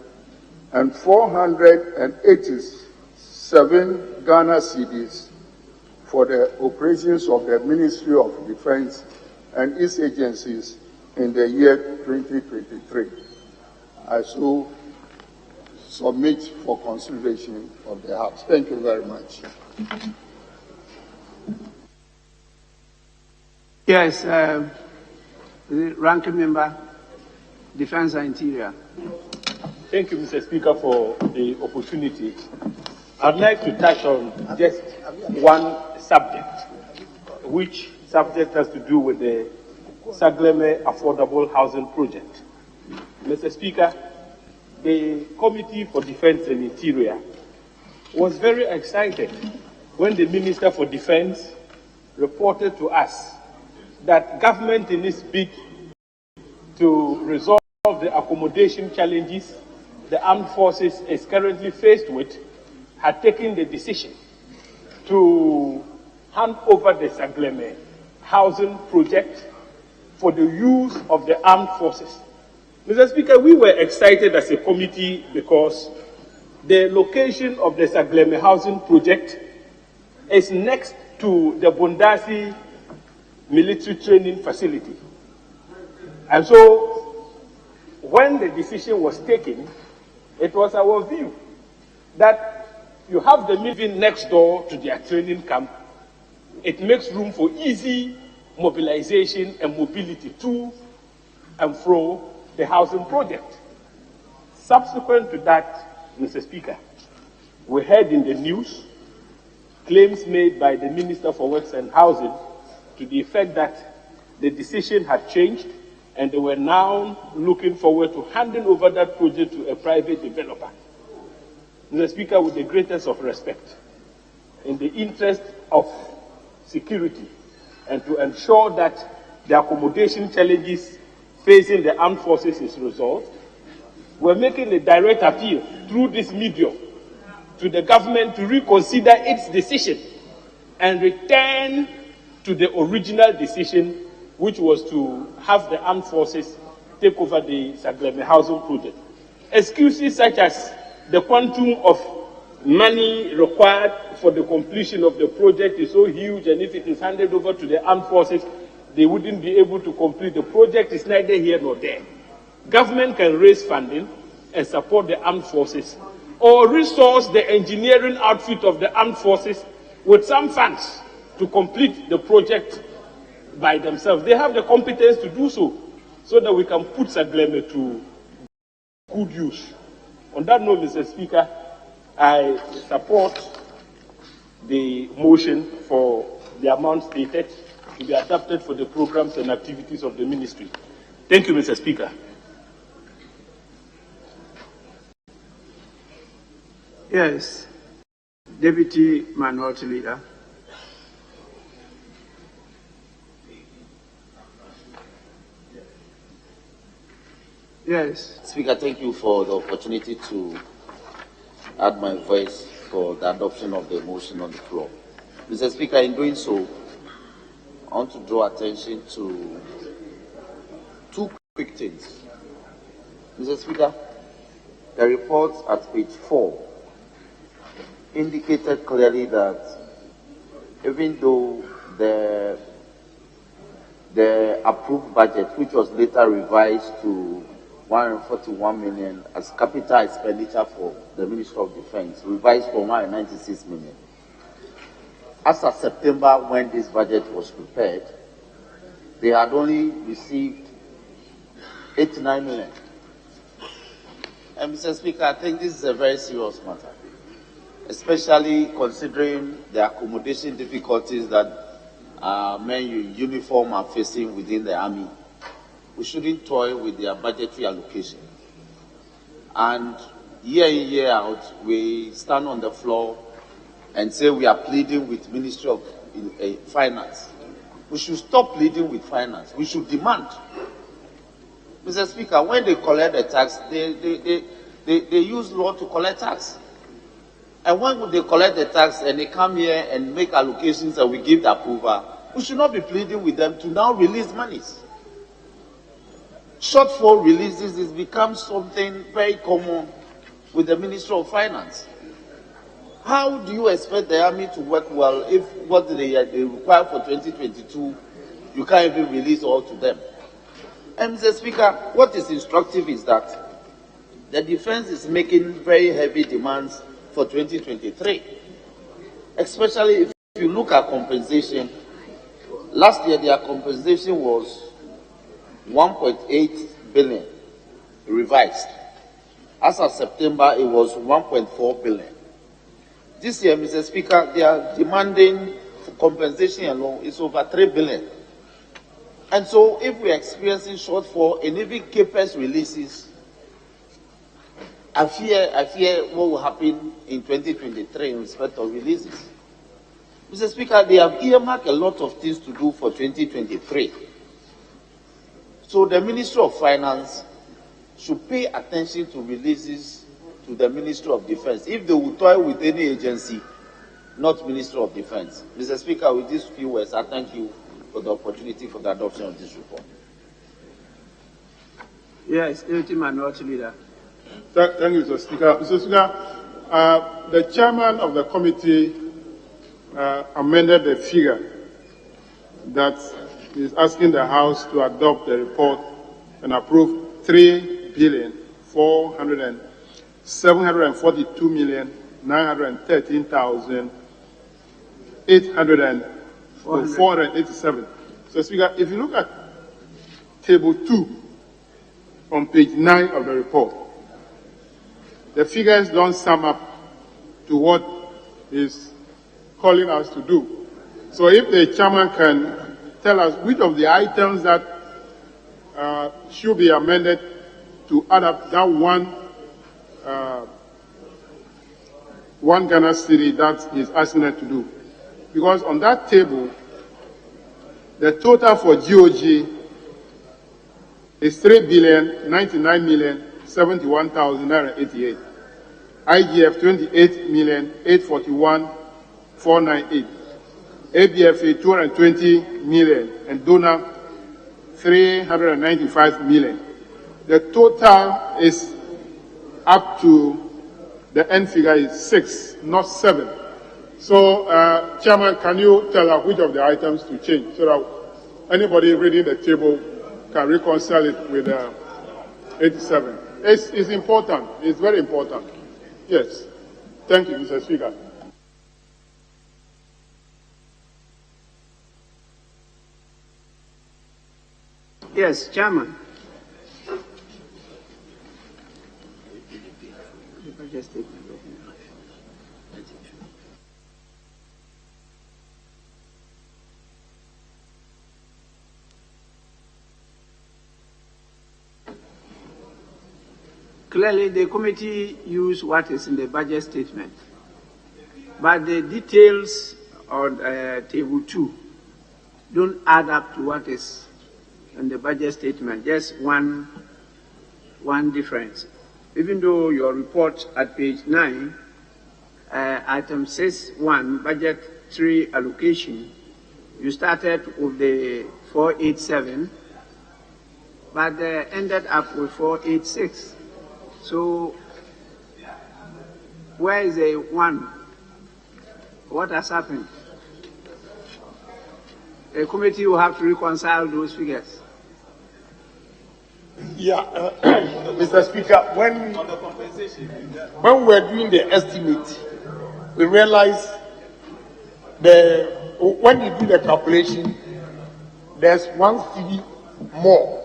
P: Ghana cedis for the operations of the Ministry of Defense and its agencies in the year 2023. I so submit for consideration of the House. Thank you very much.
A: Yes, the ranking member, Defense and Interior.
D: Thank you, Mr. Speaker, for the opportunity. I'd like to touch on just one subject, which subject has to do with the Sagleme Affordable Housing Project. Mr. Speaker, the Committee for Defense and Interior was very excited when the Minister for Defense reported to us that government, in its bid to resolve the accommodation challenges the armed forces is currently faced with, had taken the decision to hand over the Sagleme housing project for the use of the armed forces. Mr. Speaker, we were excited as a committee because the location of the Sagleme housing project is next to the Bondasi military training facility. And so, when the decision was taken, it was our view that you have the military next door to their training camp. It makes room for easy mobilization and mobility to and fro the housing project. Subsequent to that, Mr. Speaker, we heard in the news claims made by the Minister for Works and Housing to the effect that the decision had changed and they were now looking forward to handing over that project to a private developer. Mr. Speaker, with the greatest of respect, in the interest of security and to ensure that the accommodation challenges facing the armed forces is resolved, we're making a direct appeal through this medium to the government to reconsider its decision and return to the original decision, which was to have the armed forces take over the Sagleme housing project. Excuses such as the quantum of money required for the completion of the project is so huge, and if it is handed over to the armed forces, they wouldn't be able to complete the project. Is neither here nor there. Government can raise funding and support the armed forces, or resource the engineering outfit of the armed forces with some funds to complete the project by themselves. They have the competence to do so that we can put Sagleme to good use. On that note, Mr. Speaker, I support the motion for the amount stated to be adapted for the programs and activities of the ministry. Thank you, Mr. Speaker.
A: Yes, Deputy Minority Leader. Yes.
Q: Speaker, thank you for the opportunity to add my voice for the adoption of the motion on the floor. Mr. Speaker, in doing so, I want to draw attention to two quick things. Mr. Speaker, the report at page 4 indicated clearly that even though the approved budget, which was later revised to 141 million as capital expenditure for the Ministry of Defense, revised from 196 million. As of September, when this budget was prepared, they had only received 89 million. And Mr. Speaker, I think this is a very serious matter, especially considering the accommodation difficulties that men in uniform are facing within the army. We shouldn't toy with their budgetary allocation. And year in, year out, we stand on the floor and say we are pleading with Ministry of Finance. We should stop pleading with finance. We should demand. Mr. Speaker, when they collect the tax, they use law to collect tax. And when they collect the tax and they come here and make allocations and we give the approval, we should not be pleading with them to now release monies. Shortfall releases has become something very common with the Ministry of Finance. How do you expect the army to work well if what they require for 2022, you can't even release all to them? And Mr. Speaker, what is instructive is that the defense is making very heavy demands for 2023. Especially if you look at compensation. Last year, their compensation was 1.8 billion revised. As of September, it was 1.4 billion. This year, Mr. Speaker, they are demanding
I: compensation alone is over 3 billion. And so if we're experiencing shortfall and even CAPEX releases, I fear what will happen in 2023 in respect of releases. Mr. Speaker, they have earmarked a lot of things to do for 2023. So the Ministry of Finance should pay attention to releases to the Ministry of Defense. If they will toy with any agency, not Ministry of Defense. Mr. Speaker, with these few words, I thank you for the opportunity for the adoption of this report.
A: Yes, Deputy Minority Leader.
H: Thank you, Mr. Speaker. Mr. Speaker, the chairman of the committee amended the figure that is asking the House to adopt the report and approve 3,742,913,487. So, Speaker, if you look at Table 2 on page 9 of the report, the figures don't sum up to what is calling us to do. So if the chairman can tell us which of the items that should be amended to add up that one Ghana city that is asking us to do. Because on that table, the total for GOG is 3,099,071,988. IGF 28,841,498. ABFA 220 million and donor 395 million. The total is up to the end figure is 6, not 7. So, Chairman, can you tell us which of the items to change so that anybody reading the table can reconcile it with 87? It's important. It's very important. Yes. Thank you, Mr. Speaker.
A: Yes, Chairman. Clearly, the committee used what is in the budget statement, but the details on Table 2 don't add up to what is in the budget statement, just one difference. Even though your report at page 9, item 6.1, budget 3 allocation, you started with the 487, but ended up with 486. So, where is the 1? What has happened? The committee will have to reconcile those figures.
H: Yeah, Mr. Speaker, when we were doing the estimate, we realized when you do the calculation, there's 1 cedi more.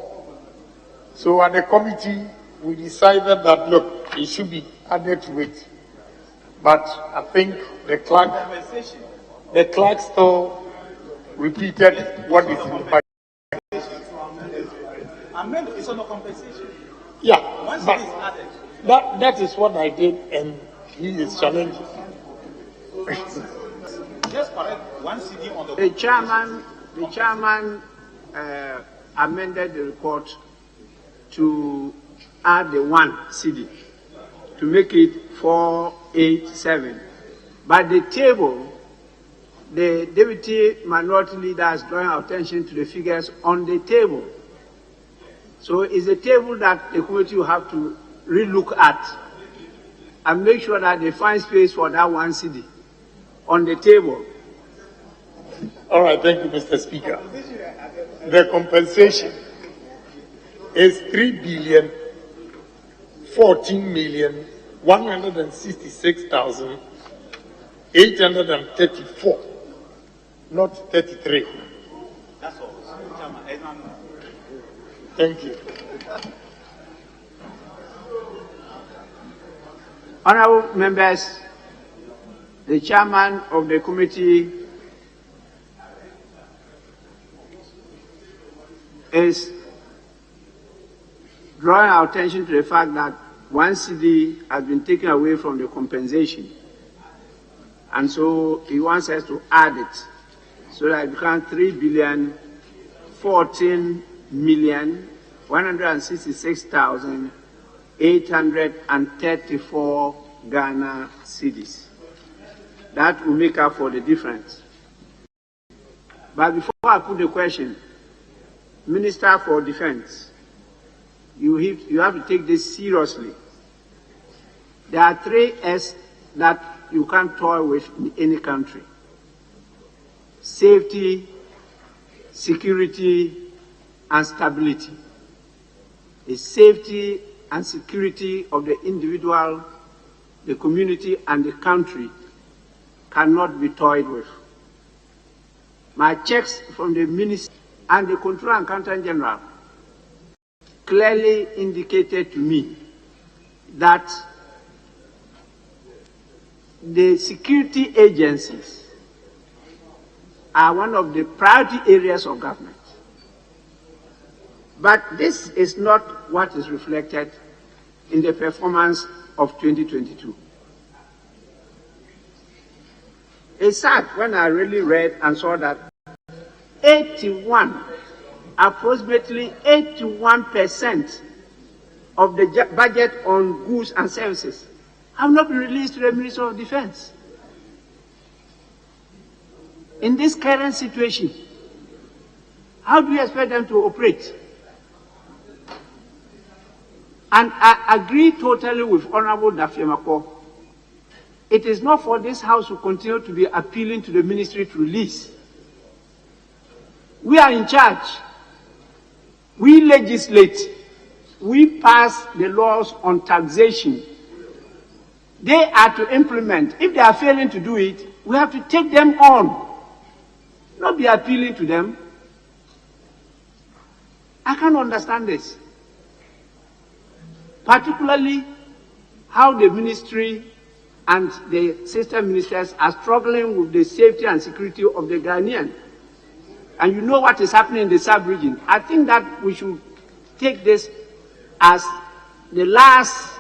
H: So at the committee, we decided that, look, it should be added to it. But I think the clerk still repeated what is in the budget.
F: It's on a compensation.
H: Yeah,
F: Once
H: but
F: it is added.
H: that is what I did, and he is challenging.
F: Just correct 1 cedi on the.
A: The chairman amended the report to add the 1 cedi to make it 487. But the table, the deputy minority leader is drawing our attention to the figures on the table. So it's a table that the committee will have to relook at and make sure that they find space for that 1 cedi on the table.
H: All right, thank you, Mr. Speaker. The compensation is 3,014,166,834, not 33.
F: That's all.
H: Thank you.
A: Honorable members, the chairman of the committee is drawing our attention to the fact that 1 cedi has been taken away from the compensation. And so he wants us to add it so that it becomes 3,014,166,834 Ghana cedis. That will make up for the difference. But before I put the question, Minister for Defense, you have to take this seriously. There are 3 S that you can't toy with in any country: safety, security, and stability. The safety and security of the individual, the community, and the country cannot be toyed with. My checks from the Minister and the Controller and Accountant General clearly indicated to me that the security agencies are one of the priority areas of government. But this is not what is reflected in the performance of 2022. It's sad when I really read and saw that approximately 81% of the budget on goods and services have not been released to the Ministry of Defense. In this current situation, how do you expect them to operate? And I agree totally with Honorable Dafiamako. It is not for this House to continue to be appealing to the Ministry to release. We are in charge. We legislate. We pass the laws on taxation. They are to implement. If they are failing to do it, we have to take them on, not be appealing to them. I can't understand this. Particularly how the ministry and the sister ministers are struggling with the safety and security of the Ghanaian. And you know what is happening in the sub-region. I think that we should take this as the last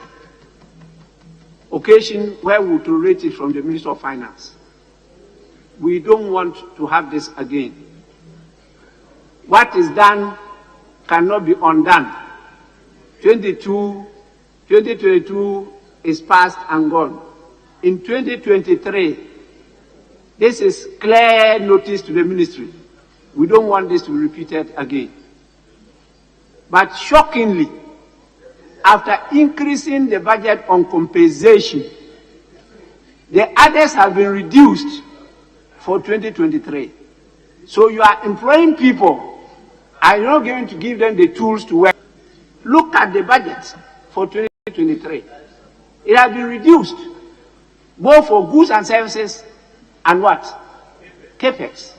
A: occasion where we will tolerate it from the Minister of Finance. We don't want to have this again. What is done cannot be undone. 2022 is past and gone. In 2023, this is clear notice to the ministry. We don't want this to be repeated again. But shockingly, after increasing the budget on compensation, the others have been reduced for 2023. So you are employing people, and you're not going to give them the tools to work. Look at the budget for 2023. It has been reduced, both for goods and services and what? CAPEX.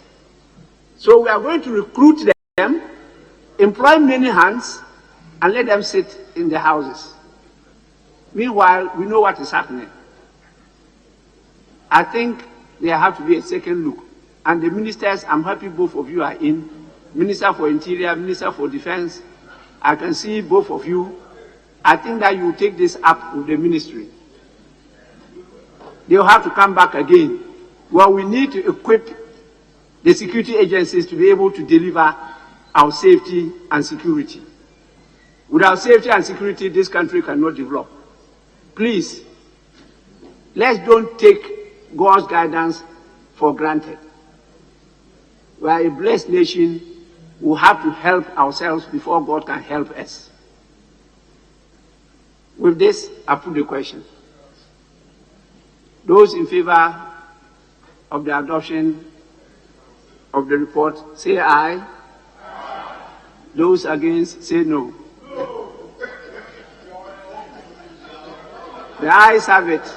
A: So we are going to recruit them, employ many hands, and let them sit in the houses. Meanwhile, we know what is happening. I think there have to be a second look. And the ministers, I'm happy both of you are in. Minister for Interior, Minister for Defense, I can see both of you. I think that you take this up with the ministry. They will have to come back again. Well, we need to equip the security agencies to be able to deliver our safety and security. Without safety and security, this country cannot develop. Please, let's don't take God's guidance for granted. We are a blessed nation. We have to help ourselves before God can help us. With this, I put the question. Those in favor of the adoption of the report, say aye. Those against, say no. The ayes have it.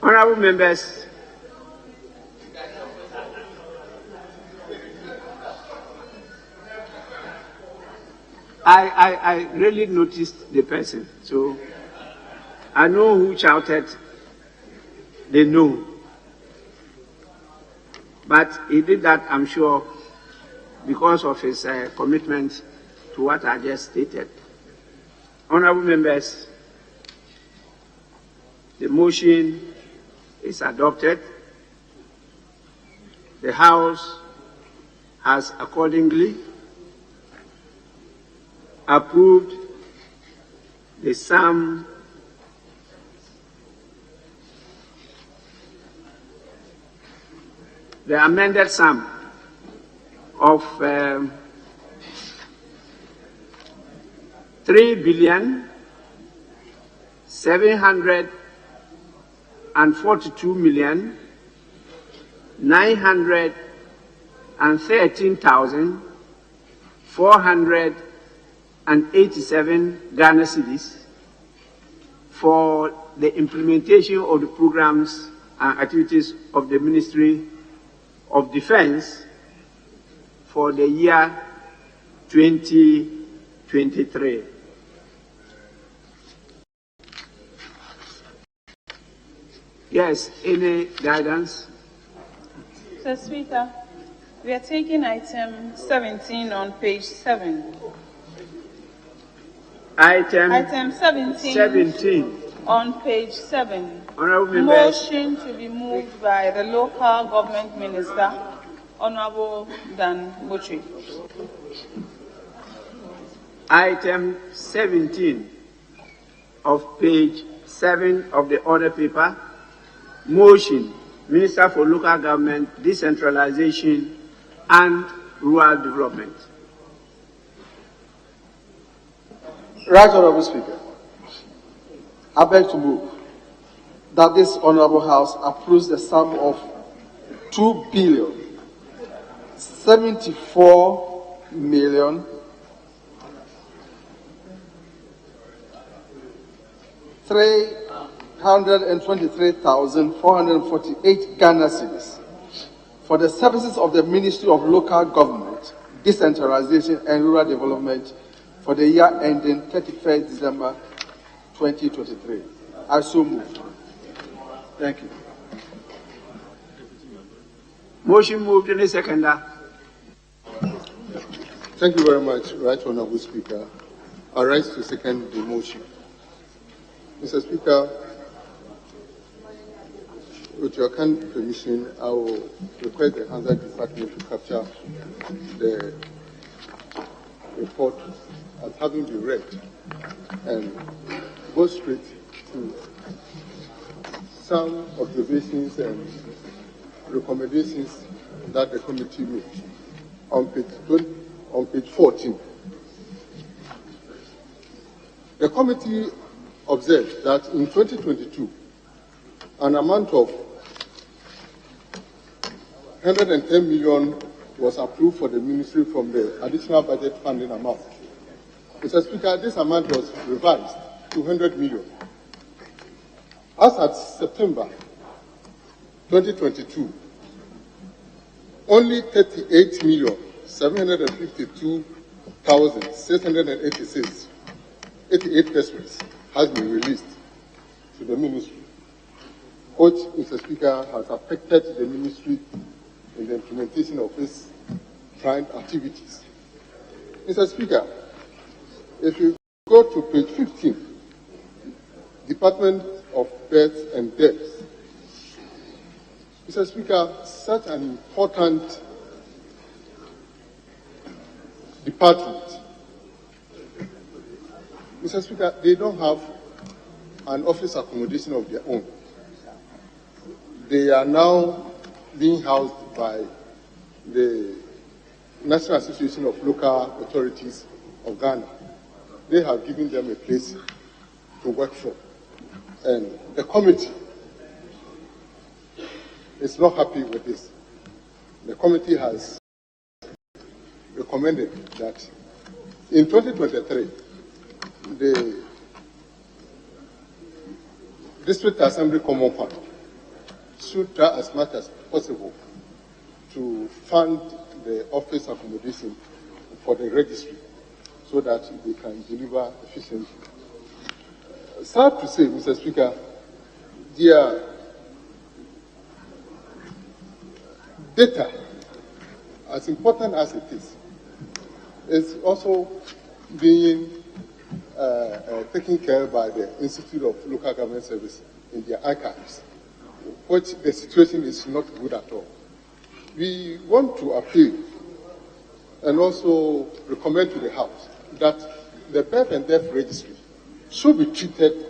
A: Honorable members, I really noticed the person, so I know who shouted they know. But he did that, I'm sure, because of his commitment to what I just stated. Honorable members, the motion is adopted. The House has accordingly approved the sum the amended sum of 3,742,913,487 Ghana cedis for the implementation of the programs and activities of the Ministry of Defense for the year 2023. Yes, any guidance?
J: Mr. Speaker, we are taking item 17 on page 7.
A: Item
J: 17 on page 7.
A: Honorable members.
J: Motion to be moved by the local government minister, Honorable Dan Botchwey.
A: Item 17 of page 7 of the order paper. Motion, Minister for Local Government, Decentralization and Rural Development.
E: Right, Honorable Speaker. I beg to move that this Honorable House approves the sum of 2,323,448 Ghana cedis for the services of the Ministry of Local Government, Decentralization and Rural Development for the year ending 31st December 2023. I so move. Thank you.
A: Motion moved in a seconder.
P: Thank you very much, Right Honorable Speaker. I rise to second the motion. Mr. Speaker, with your kind permission, I will request the Hazard Department to capture the report as having been read and go straight to some observations and recommendations that the committee made on page 14. The committee observed that in 2022, an amount of 110 million was approved for the ministry from the additional budget funding amount. Mr. Speaker, this amount was revised to 100 million. As at September 2022, only 38,752,686 persons has been released to the ministry, which, Mr. Speaker, has affected the ministry in the implementation of its planned activities. Mr. Speaker, if you go to page 15, Department of Births and Deaths, Mr. Speaker, such an important department, Mr. Speaker, they don't have an office accommodation of their own. They are now being housed by the National Association of Local Authorities of Ghana. They have given them a place to work for. And the committee is not happy with this. The committee has recommended that in 2023, the District Assembly Common Fund should try as much as possible to fund the office accommodation for the registry so that they can deliver efficiently. Sad to say, Mr. Speaker, their data, as important as it is also being taken care by the Institute of Local Government Service in their archives, which the situation is not good at all. We want to appeal and also recommend to the House that the birth and death registry should be treated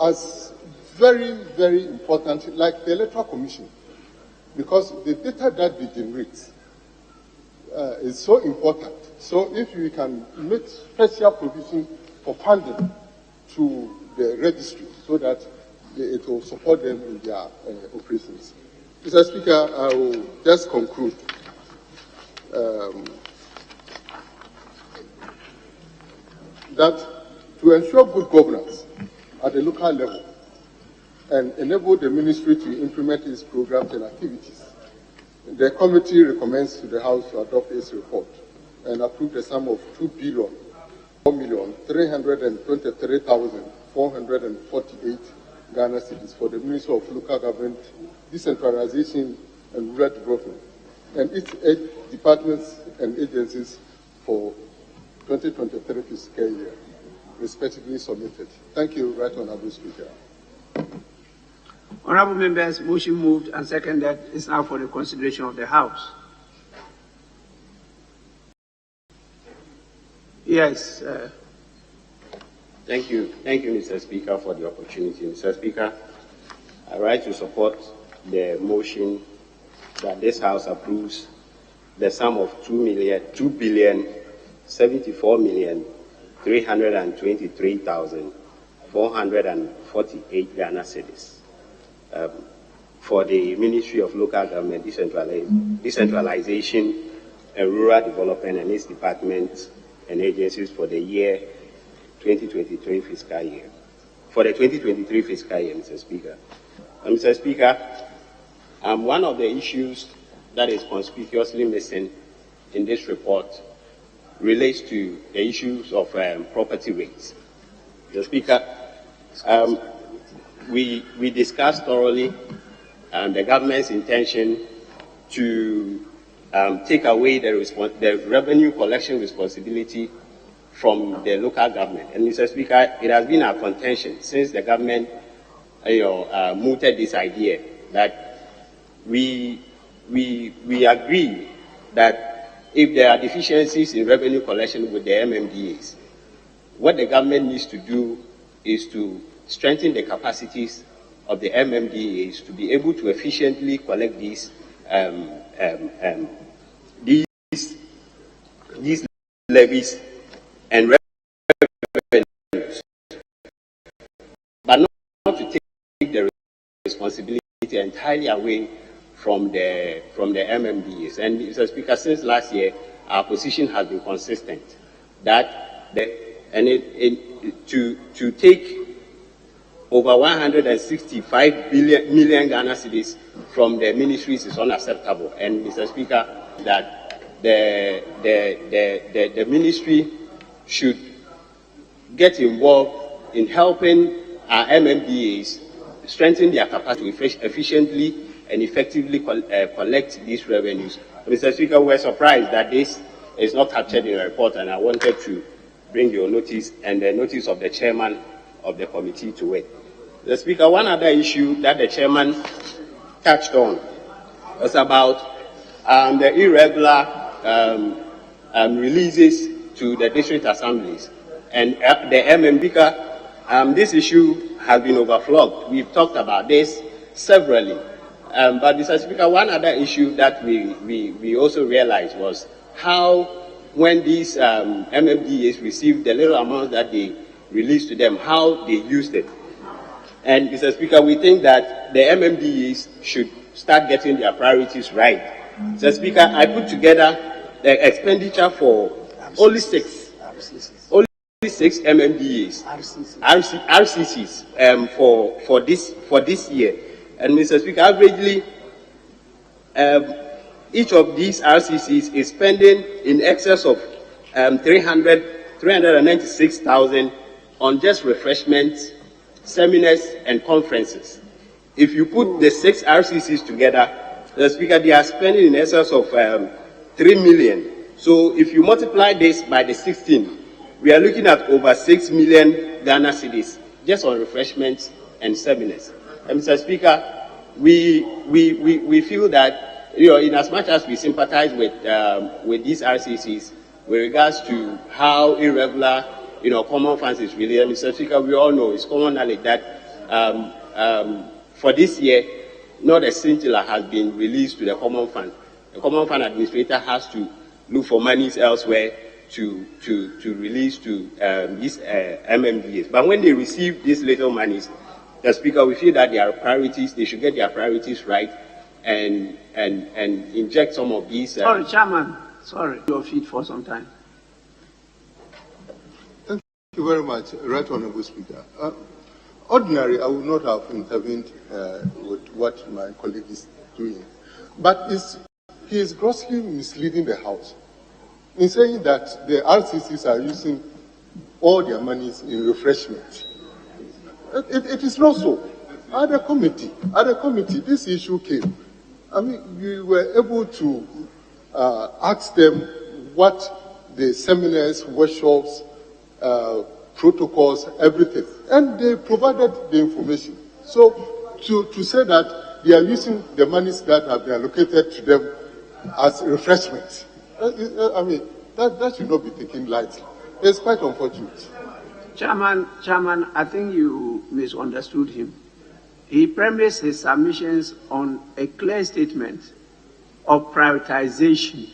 P: as very, very important, like the Electoral Commission, because the data that they generate is so important. So if we can make special provision for funding to the registry so that it will support them in their operations. Mr. Speaker, I will just conclude. That to ensure good governance at the local level and enable the ministry to implement its programs and activities, the committee recommends to the House to adopt its report and approve the sum of 2,4,323,448 Ghana cedis for the Ministry of Local Government, Decentralization and Rural Development, and its 8 departments and agencies for 2023 fiscal year, respectively submitted. Thank you, Right Honorable Speaker.
A: Honorable members, motion moved and seconded is now for the consideration of the House. Yes.
R: Thank you, Mr. Speaker, for the opportunity. Mr. Speaker, I rise to support the motion that this House approves the sum of 2,74,323,448 Ghana cedis for the Ministry of Local Government, Decentralization and Rural Development and its departments and agencies for the year 2023 fiscal year. For the 2023 fiscal year, Mr. Speaker. Mr. Speaker, one of the issues that is conspicuously missing in this report relates to the issues of property rates. Mr. Speaker, we discussed thoroughly the government's intention to take away the revenue collection responsibility from the local government. And Mr. Speaker, it has been our contention since the government mooted this idea that we agree that if there are deficiencies in revenue collection with the MMDAs, what the government needs to do is to strengthen the capacities of the MMDAs to be able to efficiently collect these levies and revenues, but not to take the responsibility entirely away from the MMDAs. And Mr. Speaker, since last year, our position has been consistent that to take over 165 million Ghana cedis from the ministries is unacceptable. And Mr. Speaker, that the ministry should get involved in helping our MMDAs strengthen their capacity to efficiently and effectively collect these revenues. Mr. Speaker, we're surprised that this is not captured in the report, and I wanted to bring your notice and the notice of the chairman of the committee to it. Mr. Speaker, one other issue that the chairman touched on was about the irregular releases to the district assemblies. And the MMBK, this issue has been overflogged. We've talked about this severally. But Mr. Speaker, one other issue that we also realized was how, when these MMDAs received the little amounts that they released to them, how they used it. And Mr. Speaker, we think that the MMDAs should start getting their priorities right. Mr. Speaker, I put together the expenditure for only six MMDAs, RCCs for this year. And Mr. Speaker, averagely, each of these RCCs is spending in excess of 396,000 on just refreshments, seminars, and conferences. If you put the 6 RCCs together, The Speaker, they are spending in excess of 3 million. So if you multiply this by the 16, we are looking at over 6 million Ghana cedis just on refreshments and seminars. And Mr. Speaker, we feel that, in as much as we sympathize with these RCCs with regards to how irregular, common funds is really, and Mr. Speaker, we all know it's common knowledge that for this year, not a scintilla has been released to the common fund. The common fund administrator has to look for monies elsewhere to release to these MMDAs. But when they receive these little monies, the Speaker, we feel that their priorities, they should get their priorities right and inject some of these.
A: Sorry, Chairman. Sorry, your feet for some time.
P: Thank you very much, Right Honourable Speaker. Ordinarily, I would not have intervened with what my colleague is doing, but he is grossly misleading the House in saying that the RCCs are using all their monies in refreshment. It is not so. At the committee, this issue came. I mean, we were able to ask them what the seminars, workshops, protocols, everything, and they provided the information. So to say that they are using the monies that have been allocated to them as refreshments, I mean, that should not be taken lightly. It's quite unfortunate.
A: Chairman, I think you misunderstood him. He premised his submissions on a clear statement of prioritization,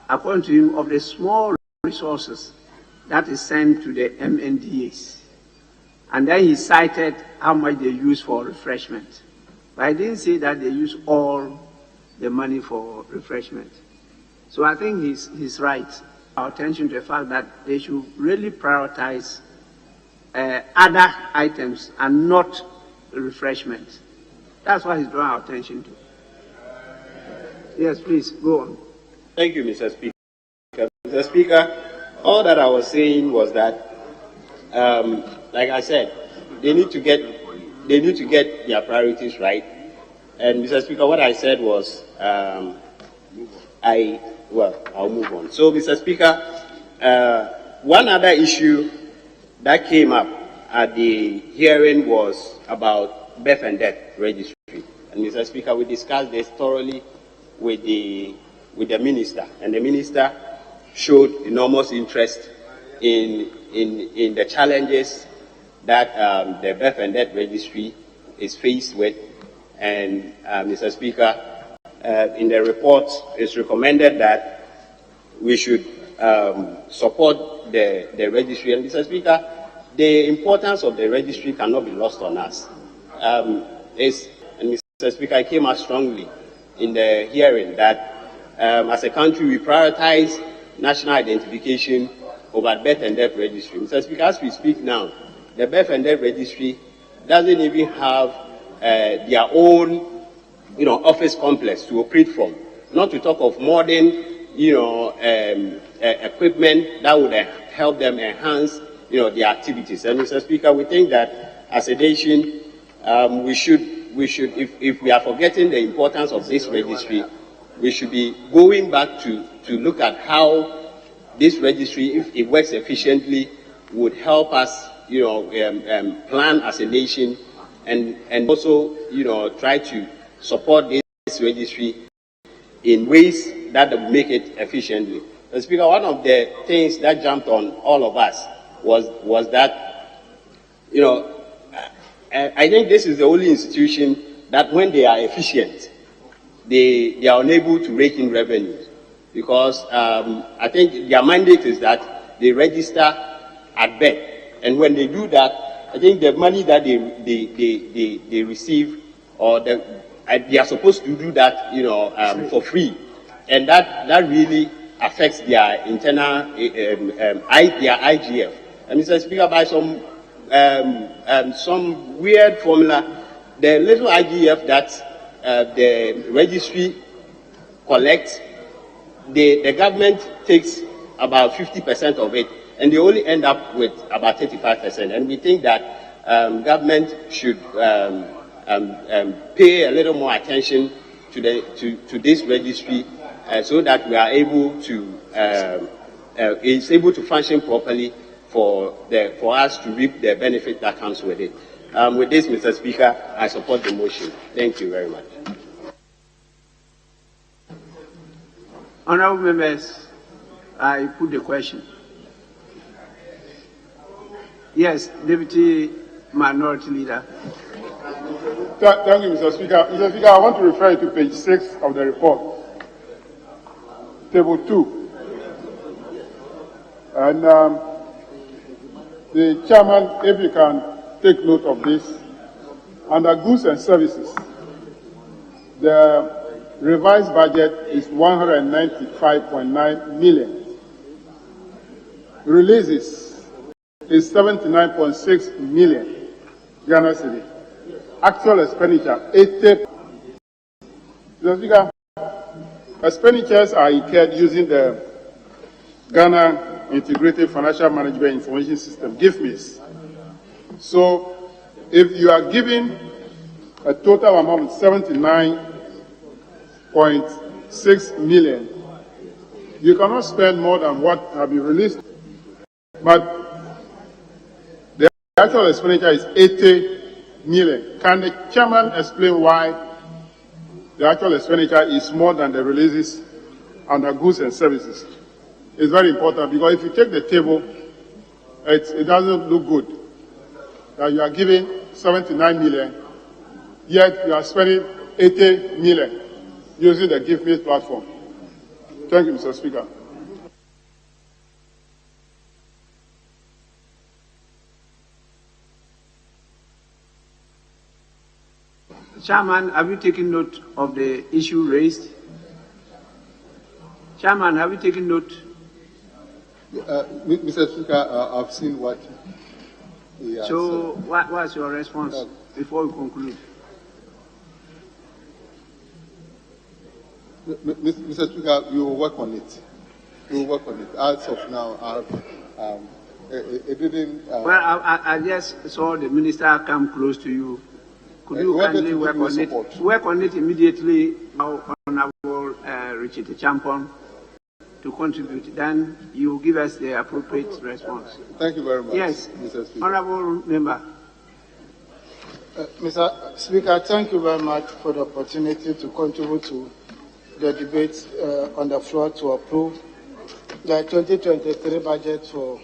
A: according to him, of the small resources that is sent to the MNDAs. And then he cited how much they use for refreshment. But I didn't say that they use all the money for refreshment. So I think he's right. Our attention to the fact that they should really prioritize other items and not refreshment. That's what he's drawing our attention to. Yes, please, go on.
R: Thank you, Mr. Speaker. Mr. Speaker, all that I was saying was that, like I said, they need to get their priorities right. And Mr. Speaker, what I said was, I'll move on. So, Mr. Speaker, one other issue that came up at the hearing was about birth and death registry. And Mr. Speaker, we discussed this thoroughly with the minister, and the minister showed enormous interest in the challenges that the birth and death registry is faced with. And Mr. Speaker, in the report, it's recommended that we should support the registry. And Mr. Speaker, the importance of the registry cannot be lost on us. And Mr. Speaker, I came out strongly in the hearing that as a country we prioritize national identification over birth and death registry. Mr. Speaker, as we speak now, the birth and death registry doesn't even have their own, office complex to operate from. Not to talk of modern, equipment that would help them enhance, their activities. And Mr. Speaker, we think that as a nation, we should, if we are forgetting the importance of this registry, we should be going back to look at how this registry, if it works efficiently, would help us, plan as a nation, and also, try to support this registry in ways that will make it efficiently. Mr. Speaker, one of the things that jumped on all of us was that, I think this is the only institution that when they are efficient, they are unable to rake in revenues, because I think their mandate is that they register at birth, and when they do that, I think the money that they receive, or they are supposed to do that, for free, and that really affects their internal their IGF. And Mr. Speaker, by some weird formula, the little IGF that the registry collects, the government takes about 50% of it, and they only end up with about 35%. And we think that government should pay a little more attention to this registry so that we are able to is able to function properly for us to reap the benefit that comes with it. With this, Mr. Speaker, I support the motion. Thank you very much.
A: Honourable members, I put the question. Yes, Deputy Minority Leader.
H: Thank you, Mr. Speaker. Mr. Speaker, I want to refer you to page 6 of the report, table 2. And the chairman, if you can take note of this, under goods and services, the revised budget is 195.9 million. Releases is 79.6 million Ghana cedi. Actual expenditure 80. Mr. Speaker, expenditures are incurred using the Ghana Integrated Financial Management Information System, GIFMIS. So, if you are given a total amount of 79.6 million, you cannot spend more than what have been released. But the actual expenditure is 80 million. Can the chairman explain why the actual expenditure is more than the releases under goods and services? It's very important because if you take the table, it doesn't look good that you are giving 79 million, yet you are spending 80 million using the GiveMe platform. Thank you, Mr. Speaker.
A: Chairman, have you taken note of the issue raised? Chairman, have you taken note?
P: Mr. Speaker, I've seen what he has
A: So, what's your response before we conclude?
P: Mr. Speaker, we will work on it. We will work on it. As of now, it didn't.
A: Well, I just saw the minister come close to you. Could you kindly work on it? Work on it immediately. Honorable Richard Champon to contribute. Then you give us the appropriate response.
P: Thank you very much.
A: Yes,
P: Mr. Speaker.
A: Honorable Member.
S: Mr. Speaker, thank you very much for the opportunity to contribute to the debate on the floor to approve the 2023 budget for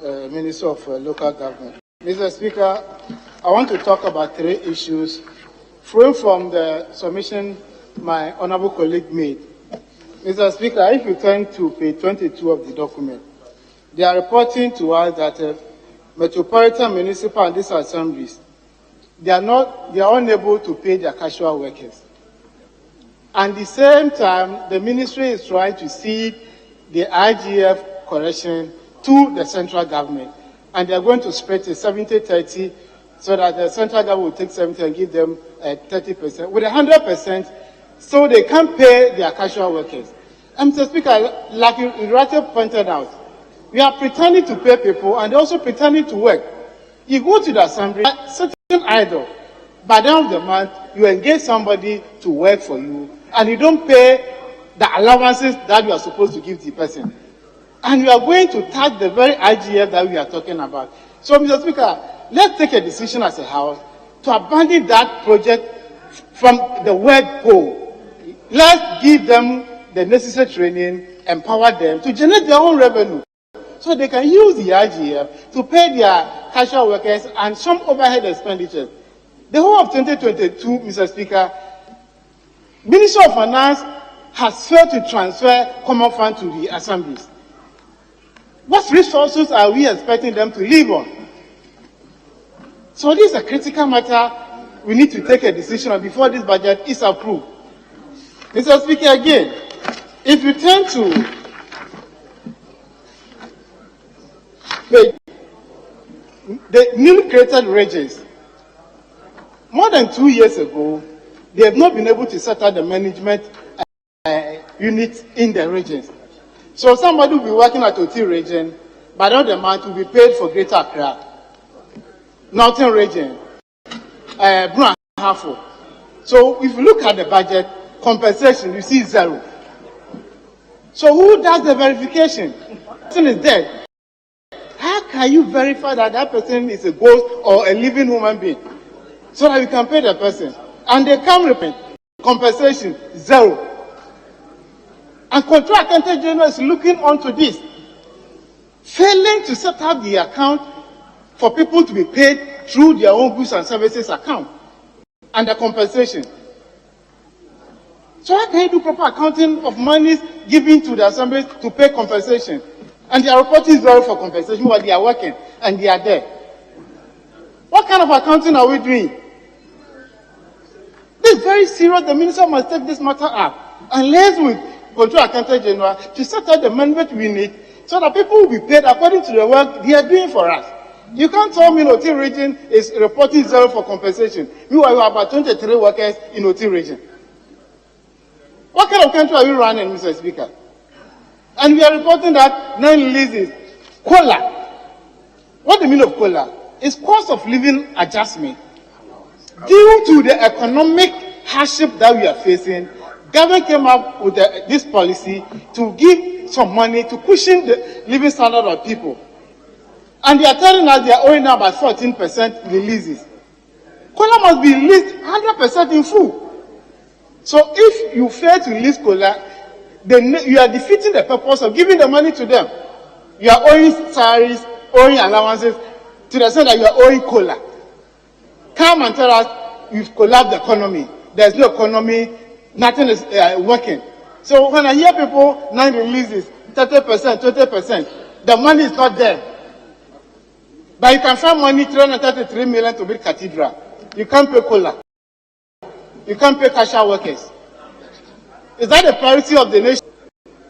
S: Minister of Local Government. Mr. Speaker, I want to talk about 3 issues flowing from the submission my honorable colleague made. Mr. Speaker, if you turn to page 22 of the document, they are reporting to us that metropolitan, municipal, and these assemblies, they are unable to pay their casual workers. And at the same time, the ministry is trying to cede the IGF correction to the central government. And they are going to spread it 70-30 so that the central government will take 70 and give them 30%. With 100%, so they can pay their casual workers. And Mr. Speaker, like you rightly pointed out, we are pretending to pay people and also pretending to work. You go to the assembly, sitting idle. By the end of the month, you engage somebody to work for you, and you don't pay the allowances that you are supposed to give the person. And you are going to tax the very IGF that we are talking about. So, Mr. Speaker, let's take a decision as a House to abandon that project from the word go. Let's give them the necessary training, empower them to generate their own revenue so they can use the IGF to pay their casual workers and some overhead expenditures. The whole of 2022, Mr. Speaker, Ministry of Finance has failed to transfer common fund to the assemblies. What resources are we expecting them to live on? So this is a critical matter we need to take a decision on before this budget is approved. Mr. Speaker, again, if you turn to the newly created regions, more than 2 years ago, they have not been able to set up the management units in the regions. So somebody will be working at Oti region, by the end of the month will be paid for Greater Accra, Northern region, Brun Hafo. So if you look at the budget, compensation, you see 0. So who does the verification? The person is dead. How can you verify that that person is a ghost or a living human being? So that you can pay the person. And they come repent. Compensation, 0. And Control Accountant General is looking onto this. Failing to set up the account for people to be paid through their own goods and services account. And the compensation. So how can you do proper accounting of monies given to the assemblies to pay compensation? And they are reporting 0 for compensation while they are working and they are there. What kind of accounting are we doing? This is very serious. The minister must take this matter up and liaise with Control Accountant General to set out the management we need so that people will be paid according to the work they are doing for us. You can't tell me Oti region is reporting 0 for compensation. Meanwhile, you have about 23 workers in Oti region. What kind of country are we running, Mr. Speaker? And we are reporting that 9 releases. COLA. What do you mean of COLA? It's cost of living adjustment. Due to the economic hardship that we are facing, government came up with this policy to give some money to cushion the living standard of people. And they are telling us they are owing now about 14% releases. COLA must be released 100% in full. So if you fail to release COLA, then you are defeating the purpose of giving the money to them. You are owing salaries, owing allowances, to the extent that you are owing COLA. Come and tell us you've collapsed the economy. There's no economy, nothing is working. So when I hear people 9 releases, 30%, 20%, the money is not there. But you can find money, 333 million to build cathedral. You can't pay COLA. You can't pay cashier workers. Is that the priority of the nation?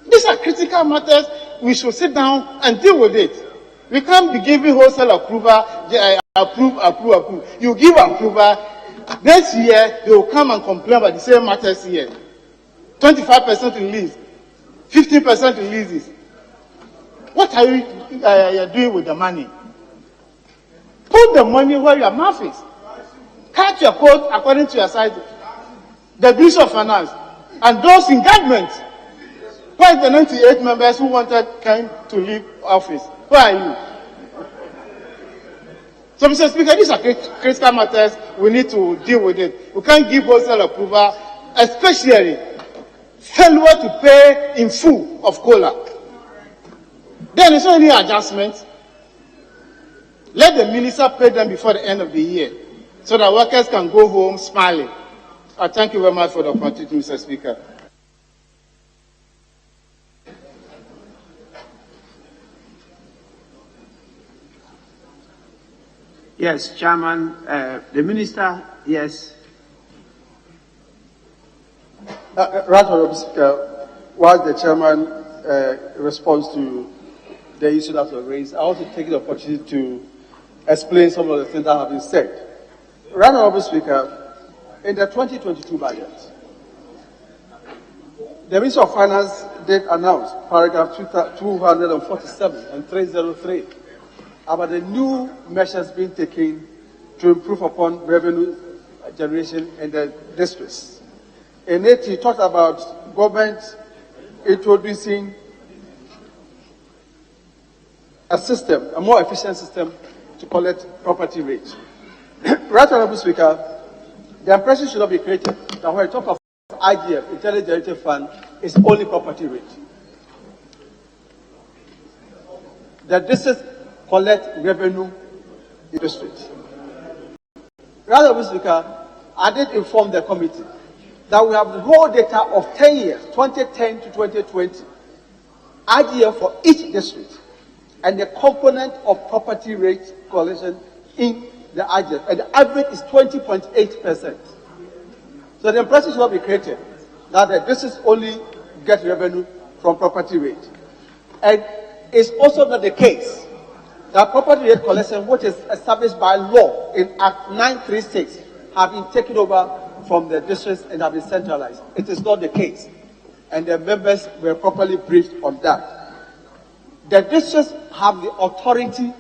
S: These are critical matters. We should sit down and deal with it. We can't be giving wholesale approval, approve. You give approval, next year they will come and complain about the same matters here. 25% release, 15% releases. What are you doing with the money? Put the money where your mouth is. Cut your coat according to your size. The Ministry of Finance and those in government. Where are the 98 members who wanted Ken to leave office? Where are you? So, Mr. Speaker, these are critical matters. We need to deal with it. We can't give wholesale approval, especially failure to pay in full of COLA. Then there's no any adjustments. Let the minister pay them before the end of the year so that workers can go home smiling. I thank you very much for the opportunity, Mr. Speaker.
A: Yes, Chairman. The Minister, yes.
M: Right Honourable Speaker, while the Chairman responds to the issue that was raised, I want to take the opportunity to explain some of the things that have been said. Right Honourable Speaker, in the 2022 budget, the Minister of Finance did announce paragraph 247 and 303 about the new measures being taken to improve upon revenue generation in the districts. In it, he talked about government introducing a system, a more efficient system to collect property rates. Right Honourable Speaker, the impression should not be created that when we talk of IGF, Intelligent Generative Fund, is only property rate. The districts collect revenue in the district. Right Honourable Speaker, I did inform the committee that we have the whole data of 10 years, 2010 to 2020, IGF for each district, and the component of property rate collection in the IGF, and the average is 20.8%. So the impression should not be created that the districts only get revenue from property rate. And it's also not the case that property rate collection, which is established by law in Act 936, have been taken over from the districts and have been centralized. It is not the case. And the members were properly briefed on that. The districts have the authority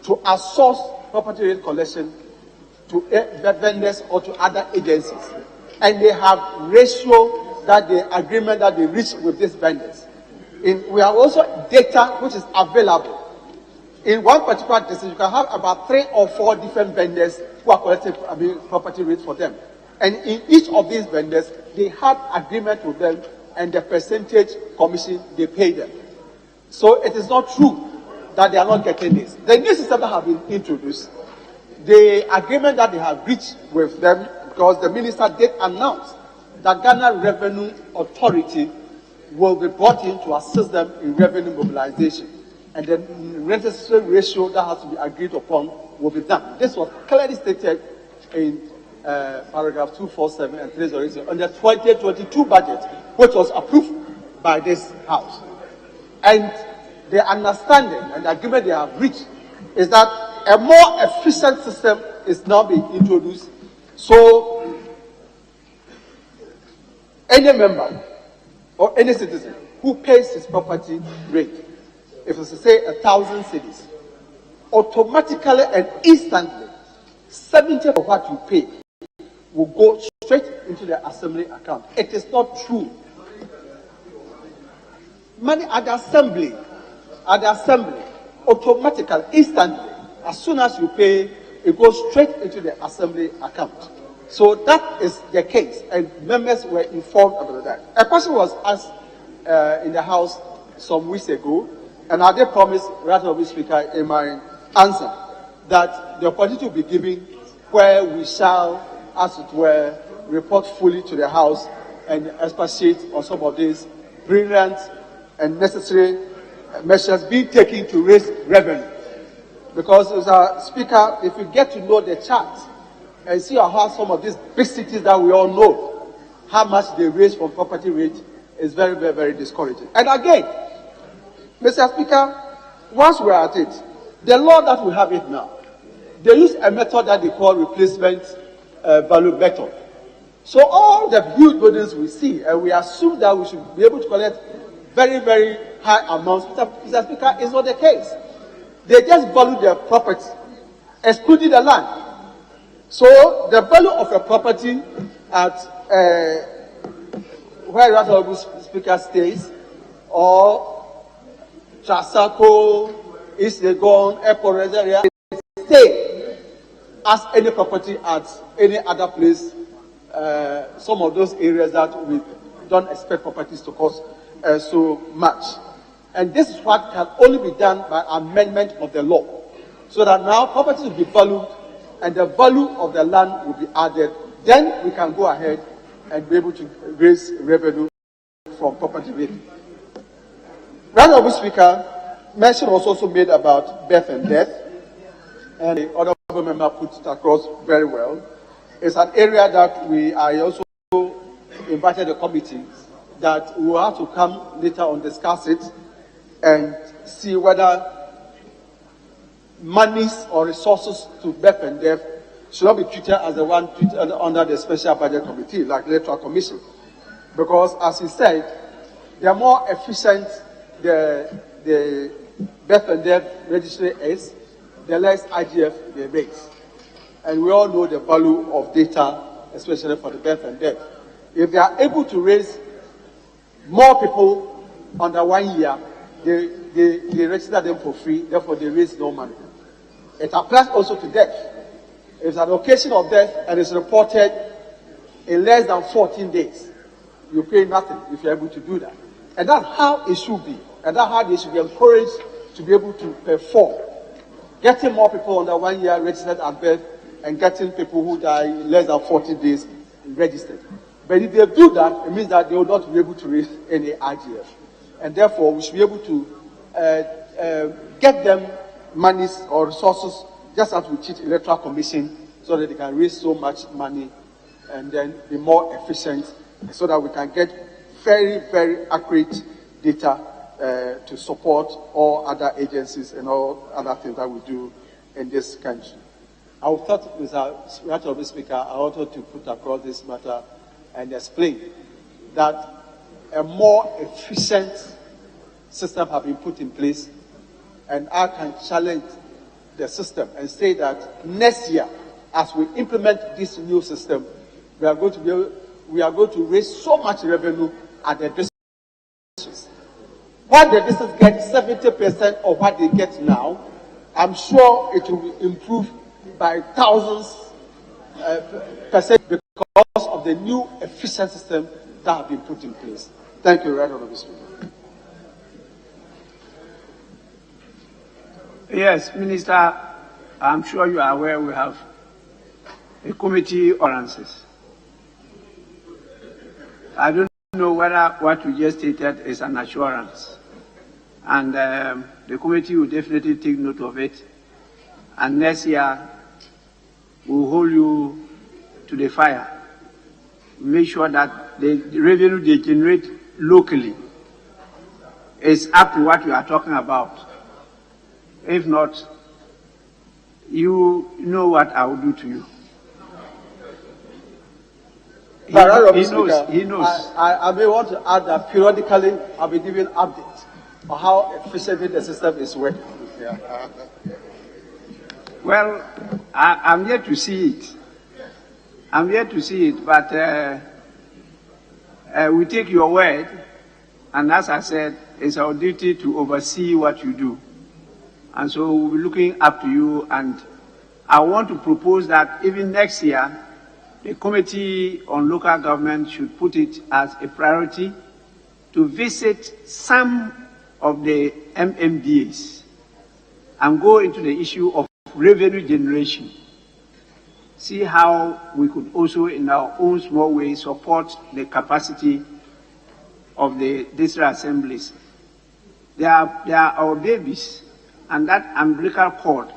M: to outsource property rate collection to vendors or to other agencies.
E: and they have ratio that the agreement that they reach with these vendors. We have also data which is available. In one particular district, you can have about 3 or 4 different vendors who are collecting property rates for them. And in each of these vendors, they have agreement with them and the percentage commission they pay them. So it is not true that they are not getting this. The new system that have been introduced, the agreement that they have reached with them, because the minister did announce that Ghana Revenue Authority will be brought in to assist them in revenue mobilization. And the necessary ratio that has to be agreed upon will be done. This was clearly stated in paragraph 247 and 308 on the 2022 budget, which was approved by this House. And the understanding and the agreement they have reached is that a more efficient system is now being introduced. So any member or any citizen who pays his property rate, if it's to say 1,000 cedis, automatically and instantly 70% of what you pay will go straight into the assembly account. It is not true. Money at the assembly, automatically, instantly, as soon as you pay, it goes straight into the assembly account. So that is the case, and members were informed about that. A question was asked in the House some weeks ago, and I did promise, right of the Speaker, in my answer, that the opportunity will be given where we shall, as it were, report fully to the House and expatiate on some of these brilliant and necessary measures being taken to raise revenue. Because, as a Speaker, if you get to know the chart and see how some of these big cities that we all know, how much they raise from property rate, is very, very, very discouraging. And again, Mr. Speaker, once we are at it, the law that we have it now, they use a method that they call replacement value method. So all the huge buildings we see, and we assume that we should be able to collect very, very high amounts. Mr. Speaker, is not the case. They just value their property, excluding the land. So the value of a property at where the Honorable Speaker stays, or Trasaco, East Legon, Airport area, stay as any property at any other place. Some of those areas that we don't expect properties to cost so much. And this is what can only be done by amendment of the law. So that now properties will be valued and the value of the land will be added. Then we can go ahead and be able to raise revenue from property rate. Right, Honorable Speaker, mention was also made about birth and death, and the Honorable Member put it across very well. It's an area that I also invited the committee that we will have to come later on, discuss it, and see whether monies or resources to birth and death should not be treated as the one treated under the Special Budget Committee, like the Electoral Commission. Because, as he said, the more efficient the birth and death registry is, the less IGF they raise. And we all know the value of data, especially for the birth and death. If they are able to raise more people under 1 year, they register them for free, therefore they raise no money. It applies also to death. If it's an occasion of death and it's reported in less than 14 days, you pay nothing if you're able to do that. And that's how it should be. And that's how they should be encouraged to be able to perform. Getting more people under 1 year registered at birth and getting people who die in less than 40 days registered. But if they do that, it means that they will not be able to raise any IGF. And therefore, we should be able to get them monies or resources just as we treat Electoral Commission, so that they can raise so much money and then be more efficient, so that we can get very, very accurate data to support all other agencies and all other things that we do in this country. I thought, Mr. Right Honourable Speaker, I wanted to put across this matter and explain that a more efficient system has been put in place, and I can challenge the system and say that next year, as we implement this new system, we are going to be able
T: we are going to raise so much revenue at the districts. What the districts get, 70% of what they get now, I'm sure it will improve by thousands percent because of the new efficient system that have been put in place. Thank you, Right Honourable Speaker.
A: Yes, Minister, I'm sure you are aware we have a committee on answers. I don't know whether what you just stated is an assurance. And the committee will definitely take note of it. And next year, we'll hold you to the fire. Make sure that the revenue they generate locally is up to what you are talking about. If not, you know what I will do to you. He knows.
T: I may want to add that periodically I'll be giving updates on how efficiently the system is working.
A: Well, I'm yet to see it. I'm yet to see it, but we take your word, and as I said, it's our duty to oversee what you do. And so we'll be looking up to you, and I want to propose that even next year, the Committee on Local Government should put it as a priority to visit some of the MMDAs and go into the issue of revenue generation. See how we could also, in our own small way, support the capacity of the district assemblies. They are our babies, and that umbilical cord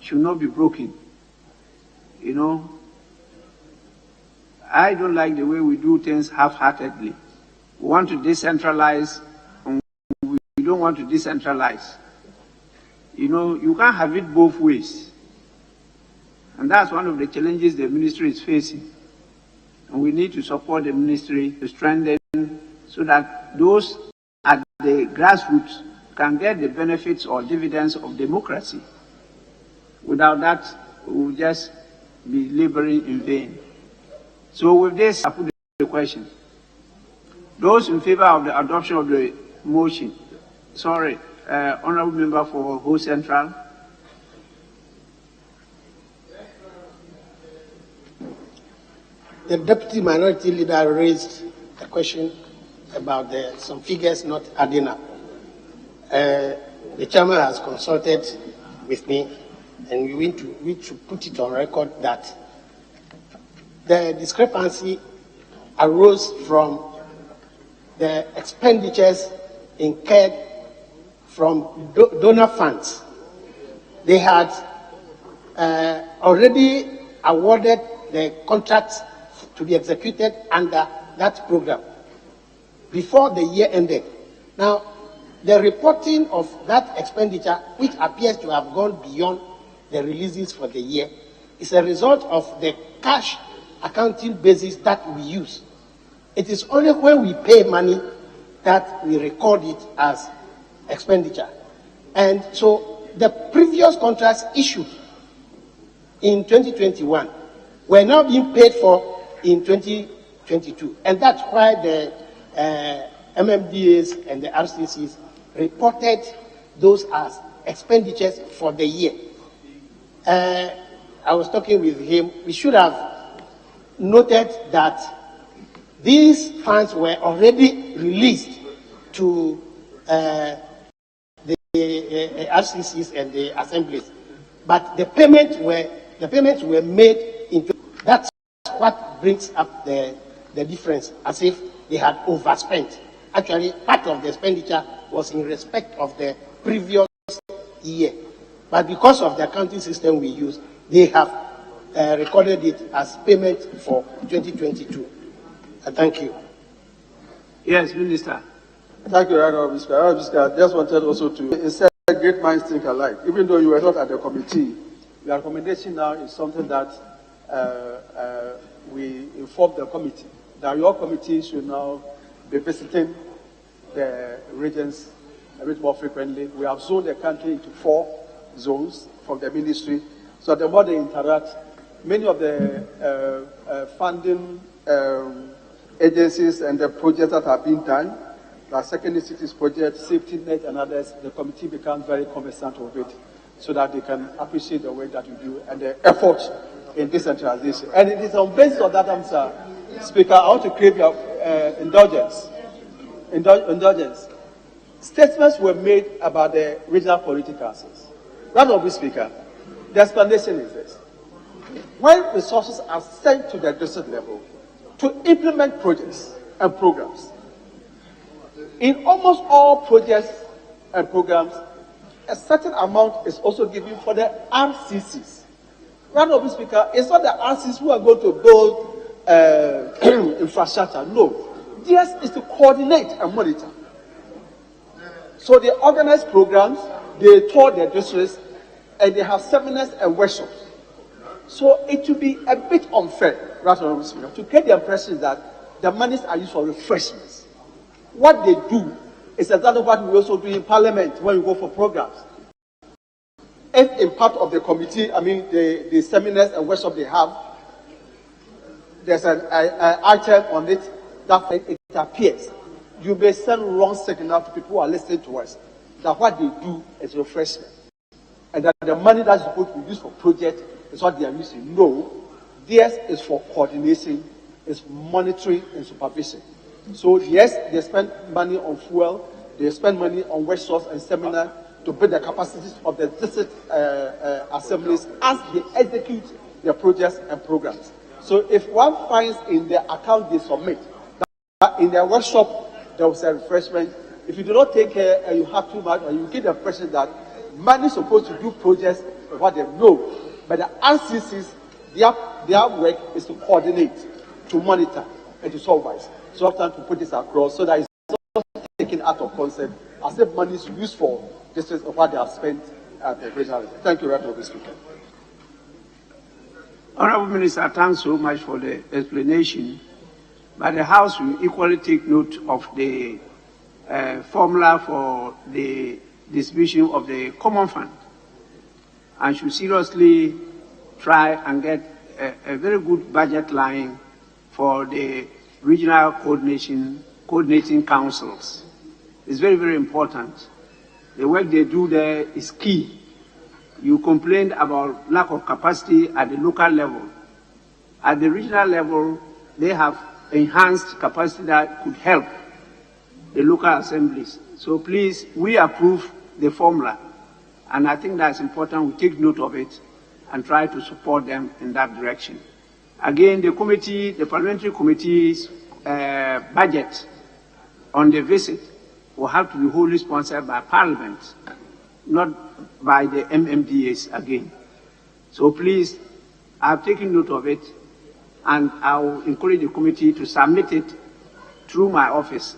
A: should not be broken. You know, I don't like the way we do things half-heartedly. We want to decentralize, and we don't want to decentralize. You know, you can't have it both ways. And that's one of the challenges the ministry is facing. And we need to support the ministry to strengthen so that those at the grassroots can get the benefits or dividends of democracy. Without that, we will just be laboring in vain. So with this, I put the question. Those in favor of the adoption of the motion, Honourable Member for Ho Central.
M: The Deputy Minority Leader raised a question about some figures not adding up. The Chairman has consulted with me, and we need to put it on record that the discrepancy arose from the expenditures incurred from donor funds. They had already awarded the contracts to be executed under that program before the year ended. Now, the reporting of that expenditure, which appears to have gone beyond the releases for the year, is a result of the cash accounting basis that we use. It is only when we pay money that we record it as expenditure. And so the previous contracts issued in 2021 were now being paid for in 2022. And that's why the MMDAs and the RCCs reported those as expenditures for the year. I was talking with him. We should have noted that these funds were already released to the RCCs and the assemblies, but the payments were made into. That's what brings up the difference, as if they had overspent. Actually, part of the expenditure was in respect of the previous year, but because of the accounting system we use, they have recorded it as payment for 2022. Thank you.
A: Yes, Minister.
T: Thank you, Honourable Speaker. I just wanted also to say great minds think alike. Even though you were not at the committee, the recommendation now is something that we inform the committee that your committee should now be visiting the regions a bit more frequently. We have zoned the country into 4 zones from the ministry, so the more they interact, many of the funding agencies and the projects that have been done, like secondary cities project, safety net and others, the committee becomes very conversant of it so that they can appreciate the work that you do and the effort in decentralization. And it is on basis of that, Mr. Speaker, I want to crave your indulgence. Statements were made about the regional political councils. Honorable Speaker, the explanation is this. When resources are sent to the district level to implement projects and programs, in almost all projects and programs, a certain amount is also given for the RCCs. Honorable Speaker, it's not the RCCs who are going to build infrastructure. No. Theirs is to coordinate and monitor. So they organize programs, they tour their districts, and they have seminars and workshops. So it will be a bit unfair, Honorable Speaker, to get the impression that the monies are used for refreshments. What they do is exactly what we also do in Parliament when we go for programs. If in part of the committee, the seminars and workshops they have, there's an item on it that it appears. You may send wrong signal to people who are listening to us that what they do is refreshment. And that the money that's supposed to be used for projects is what they are using. No, theirs is for coordination, is monitoring and supervision. So yes, they spend money on fuel, they spend money on workshops and seminars to build the capacities of the district assemblies as they execute their projects and programs. So if one finds in the account they submit that in their workshop there was a refreshment, if you do not take care and you have too much, or you get the impression that money is supposed to do projects, what they know, but the RCCs, their work is to coordinate, to monitor, and to supervise. So I have time to put this across so that it's not taken out of concept as if money is used for this is what they have spent at the regional level. Thank you, Honorable Speaker.
A: Honorable Minister, thanks so much for the explanation. But the House will equally take note of the formula for the distribution of the common fund and should seriously try and get a very good budget line for the regional coordinating councils. It's very, very important. The work they do there is key. You complained about lack of capacity at the local level. At the regional level, they have enhanced capacity that could help the local assemblies. So please, we approve the formula. And I think that's important. We take note of it and try to support them in that direction. Again, the committee, the parliamentary committee's budget on the visit will have to be wholly sponsored by Parliament, not by the MMDAs again. So please, I've taken note of it, and I will encourage the committee to submit it through my office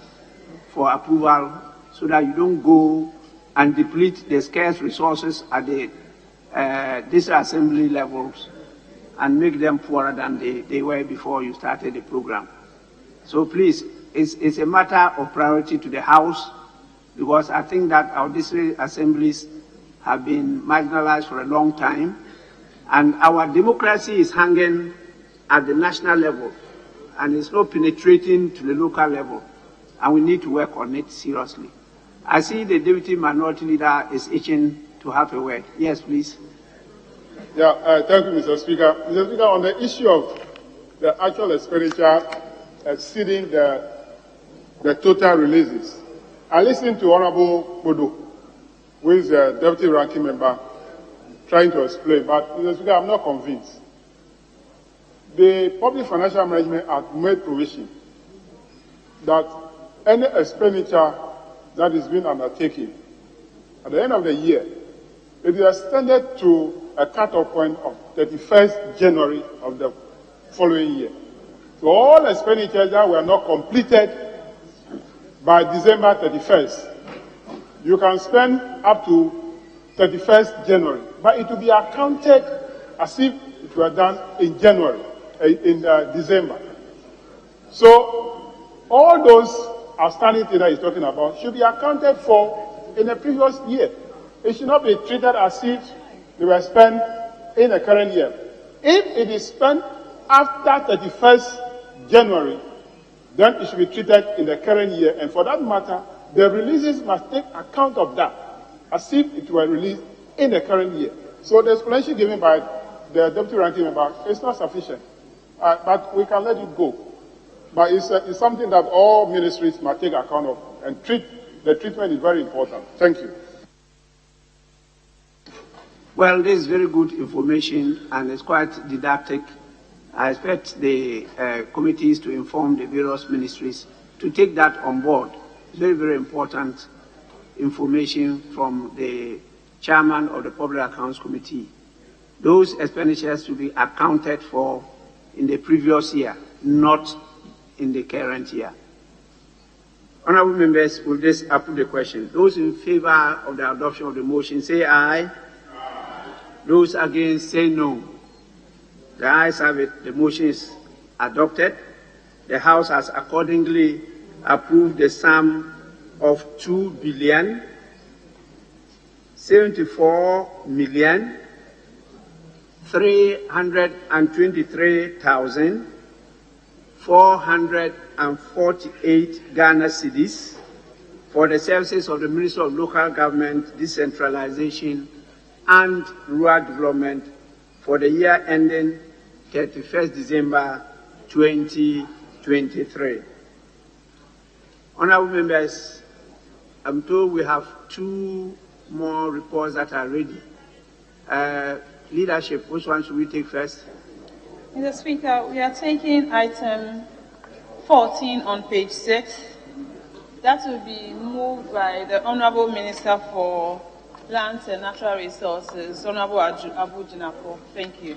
A: for approval so that you don't go and deplete the scarce resources at the district assembly levels and make them poorer than they were before you started the program. So please, it's a matter of priority to the House, because I think that our district assemblies have been marginalized for a long time, and our democracy is hanging at the national level, and it's not penetrating to the local level, and we need to work on it seriously. I see the Deputy Minority Leader is itching to have a word. Yes, please.
H: Yeah, thank you, Mr. Speaker. Mr. Speaker, on the issue of the actual expenditure exceeding the total releases, I listened to Honorable Bodo, who is the Deputy Ranking Member, trying to explain, but Mr. Speaker, I'm not convinced. The Public Financial Management Act made provision that any expenditure that is being undertaken at the end of the year, it is extended to a cut-off point of 31st January of the following year. So all expenditures that were not completed by December 31st, you can spend up to 31st January, but it will be accounted as if it were done in January, in December. So all those outstanding things that he's talking about should be accounted for in the previous year. It should not be treated as if they were spent in the current year. If it is spent after 31st January, then it should be treated in the current year. And for that matter, the releases must take account of that, as if it were released in the current year. So the explanation given by the deputy ranking member is not sufficient. But we can let it go. But it's something that all ministries must take account of, and the treatment is very important. Thank you.
A: Well, this is very good information and it's quite didactic. I expect the committees to inform the various ministries to take that on board. It's very, very important information from the chairman of the Public Accounts Committee. Those expenditures to be accounted for in the previous year, not in the current year. Honorable members, will this approve the question? Those in favor of the adoption of the motion, say aye. Aye. Those against, say no. The ayes have it. The motion is adopted. The House has accordingly approved the sum of 2,323,448 Ghana cedis for the services of the Ministry of Local Government, Decentralization and Rural Development for the year ending 31st December 2023. Honorable members, I'm told we have 2 more reports that are ready. Leadership, which one should we take first?
J: Mr. Speaker, we are taking item 14 on page 6. That will be moved by the Honorable Minister for Lands and Natural Resources, Honorable Abu Jinako. Thank you.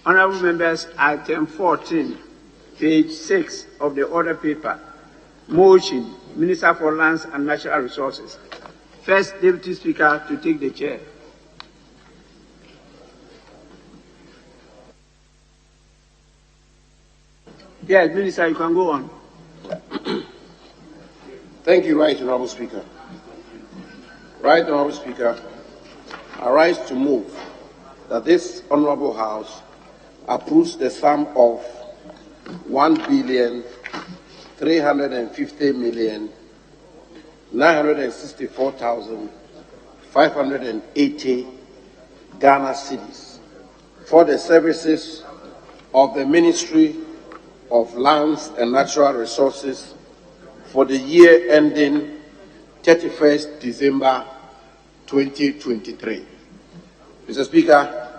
A: Honorable members, item 14, page 6 of the order paper. Motion, Minister for Lands and Natural Resources. First Deputy Speaker to take the chair. Yes, Minister, you can go on.
U: Thank you, Right Honorable Speaker. Right Honorable Speaker, I rise to move that this Honorable House approves the sum of 1,350,964,580 Ghana cedis for the services of the Ministry of Lands and Natural Resources for the year ending 31st December 2023. Mr. Speaker,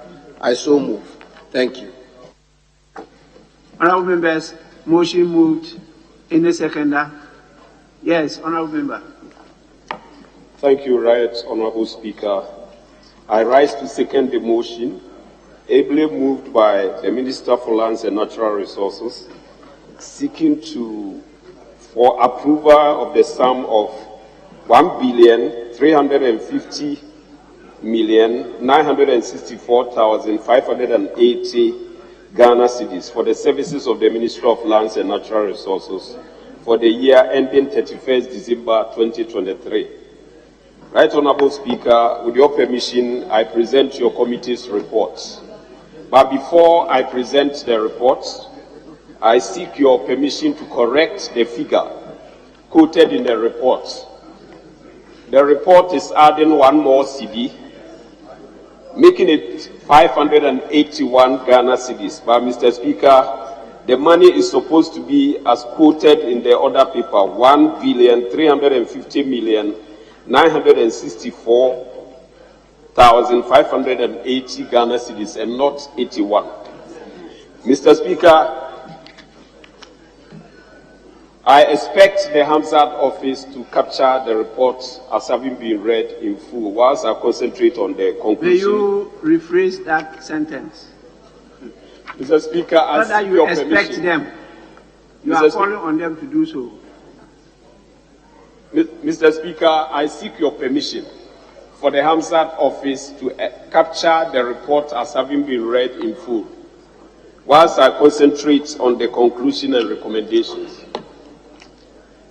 U: I so move. Thank you.
A: Honorable members, motion moved. Any seconder? Yes, Honorable member.
K: Thank you, Right Honorable Speaker. I rise to second the motion, ably moved by the Minister for Lands and Natural Resources, seeking for approval of the sum of 1,350,964,580 Ghana cedis for the services of the Ministry of Lands and Natural Resources for the year ending 31st December 2023. Right Honorable Speaker, with your permission, I present your committee's reports. But before I present the reports, I seek your permission to correct the figure quoted in the report. The report is adding one more CD, making it 581 Ghana cedis. But Mr. Speaker, the money is supposed to be as quoted in the order paper, 1,350,964,580 Ghana cedis and not 81. Mr. Speaker, I expect the Hamzat office to capture the reports as having been read in full whilst I concentrate on the conclusion.
A: May you rephrase that sentence?
K: Mr. Speaker, I seek your permission.
A: You expect them. You are calling on them to do so.
K: Mr. Speaker, I seek your permission for the Hamzat office to capture the report as having been read in full whilst I concentrate on the conclusion and recommendations.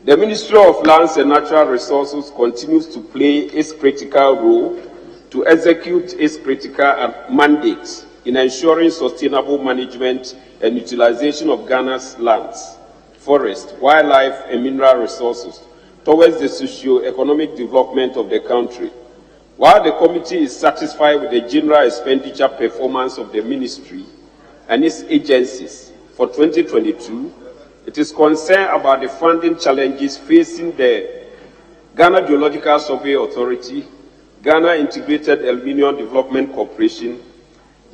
K: The Ministry of Lands and Natural Resources continues to play its critical role to execute its critical mandate in ensuring sustainable management
B: and utilization of Ghana's lands, forest, wildlife, and mineral resources towards the socio-economic development of the country. While the committee is satisfied with the general expenditure performance of the ministry and its agencies for 2022, it is concerned about the funding challenges facing the Ghana Geological Survey Authority, Ghana Integrated Aluminium Development Corporation,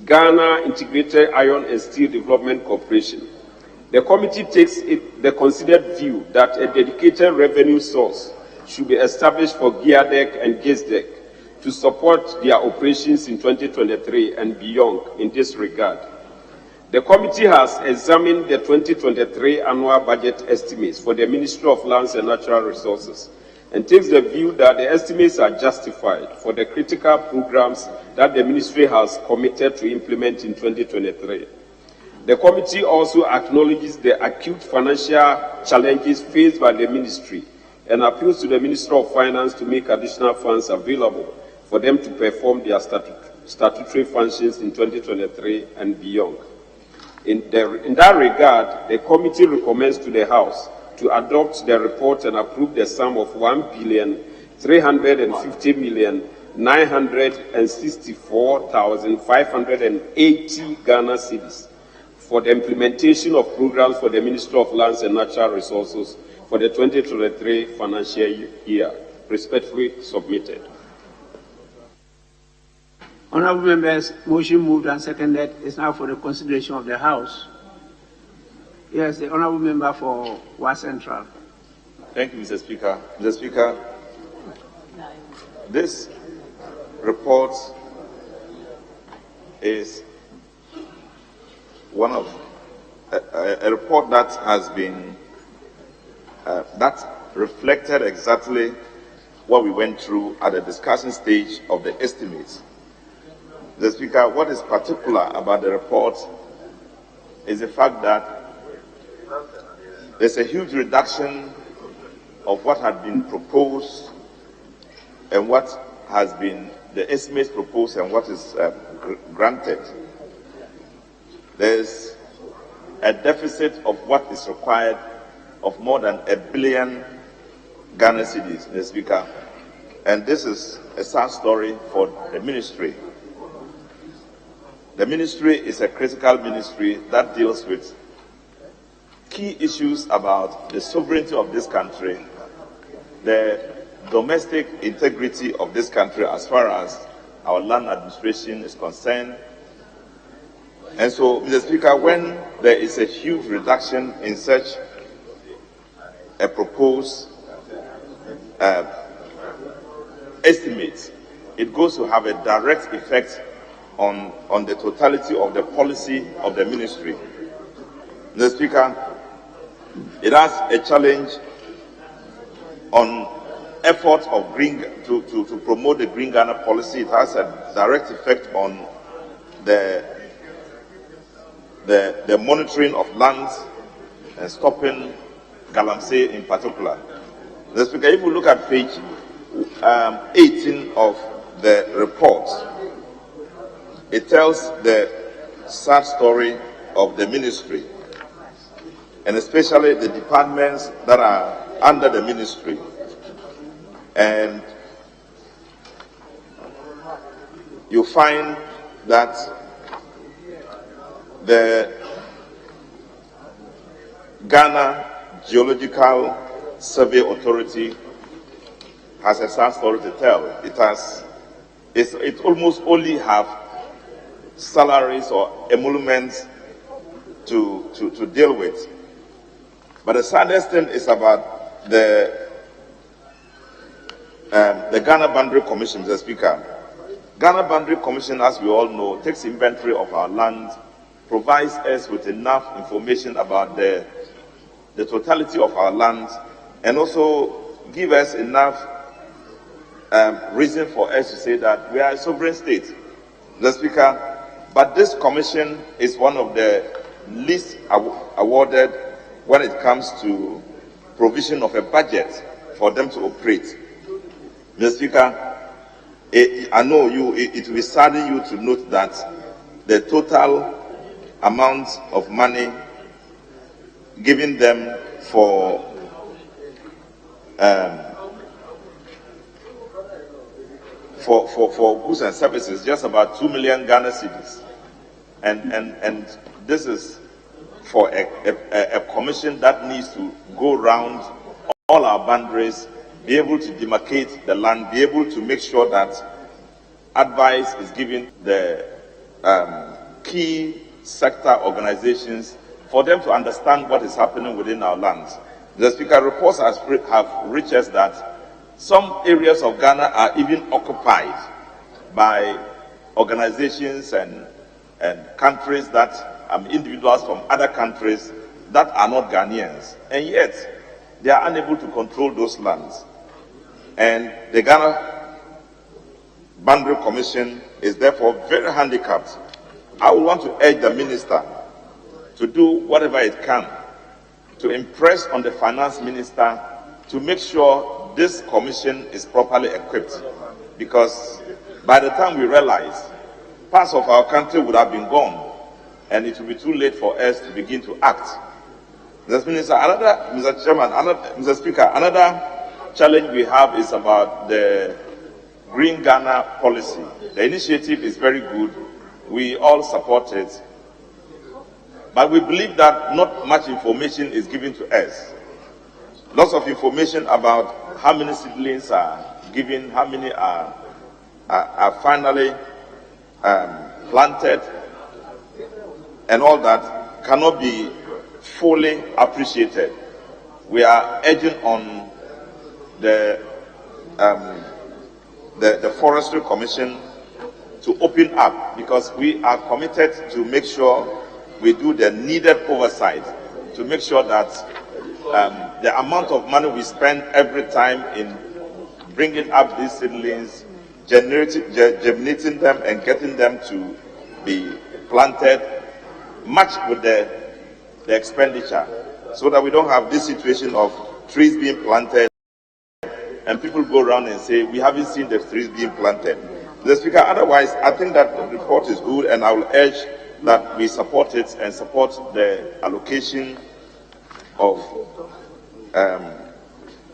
B: Ghana Integrated Iron and Steel Development Corporation. The committee takes the considered view that a dedicated revenue source should be established for GEADEC and GISDEC to support their operations in 2023 and beyond in this regard. The committee has examined the 2023 annual budget estimates for the Ministry of Lands and Natural Resources and takes the view that the estimates are justified for the critical programs that the ministry has committed to implement in 2023. The committee also acknowledges the acute financial challenges faced by the ministry and appeals to the Minister of Finance to make additional funds available for them to perform their statutory functions in 2023 and beyond. In that regard, the committee recommends to the House to adopt the report and approve the sum of 1,350,964,580 Ghana cedis for the implementation of programs for the Ministry of Lands and Natural Resources for the 2023 financial year. Respectfully submitted.
A: Honorable members, motion moved and seconded is now for the consideration of the House. Yes, the honorable member for West Central.
V: Thank you, Mr. Speaker. Mr. Speaker, this report is one of a report that has been that reflected exactly what we went through at the discussion stage of the estimates. Mr. Speaker, what is particular about the report is the fact that there's a huge reduction of what had been proposed and what has been the estimates proposed and what is granted. There's a deficit of what is required of more than 1 billion Ghana cedis, Mr. Speaker. And this is a sad story for the ministry. The ministry is a critical ministry that deals with key issues about the sovereignty of this country, the domestic integrity of this country as far as our land administration is concerned. And so, Mr. Speaker, when there is a huge reduction in such a proposed estimate, it goes to have a direct effect on the totality of the policy of the ministry. Mr. Speaker, it has a challenge on efforts of to promote the Green Ghana policy. It has a direct effect on the monitoring of lands and stopping galamsey in particular. Mr. Speaker, if we look at page 18 of the report, it tells the sad story of the ministry, and especially the departments that are under the ministry. And you find that the Ghana Geological Survey Authority has a sad story to tell. It almost only have salaries or emoluments to deal with. But the saddest thing is about the Ghana Boundary Commission, Mr. Speaker. Ghana Boundary Commission, as we all know, takes inventory of our land, provides us with enough information about the totality of our land, and also give us enough reason for us to say that we are a sovereign state, Mr. Speaker. But this commission is one of the least awarded when it comes to provision of a budget for them to operate. Mr. Speaker, I know it will sadden you to note that the total amount of money given them for goods and services, just about 2 million Ghana cedis. And this is for a commission that needs to go around all our boundaries, be able to demarcate the land, be able to make sure that advice is given the key sector organizations for them to understand what is happening within our lands. The Speaker, reports have reached us that some areas of Ghana are even occupied by organizations and countries that individuals from other countries that are not Ghanaians, and yet they are unable to control those lands. And the Ghana Boundary Commission is therefore very handicapped. I would want to urge the minister to do whatever it can to impress on the finance minister to make sure this commission is properly equipped, because by the time we realize, parts of our country would have been gone and it will be too late for us to begin to act. Mr. Speaker, another challenge we have is about the Green Ghana policy. The initiative is very good. We all support it. But we believe that not much information is given to us. Lots of information about how many seedlings are given, how many are finally planted, and all that cannot be fully appreciated. We are urging on the Forestry Commission to open up, because we are committed to make sure we do the needed oversight to make sure that the amount of money we spend every time in bringing up these seedlings, germinating them and getting them to be planted, match with the expenditure, so that we don't have this situation of trees being planted and people go around and say, we haven't seen the trees being planted. The Speaker, otherwise, I think that the report is good, and I will urge that we support it and support the allocation of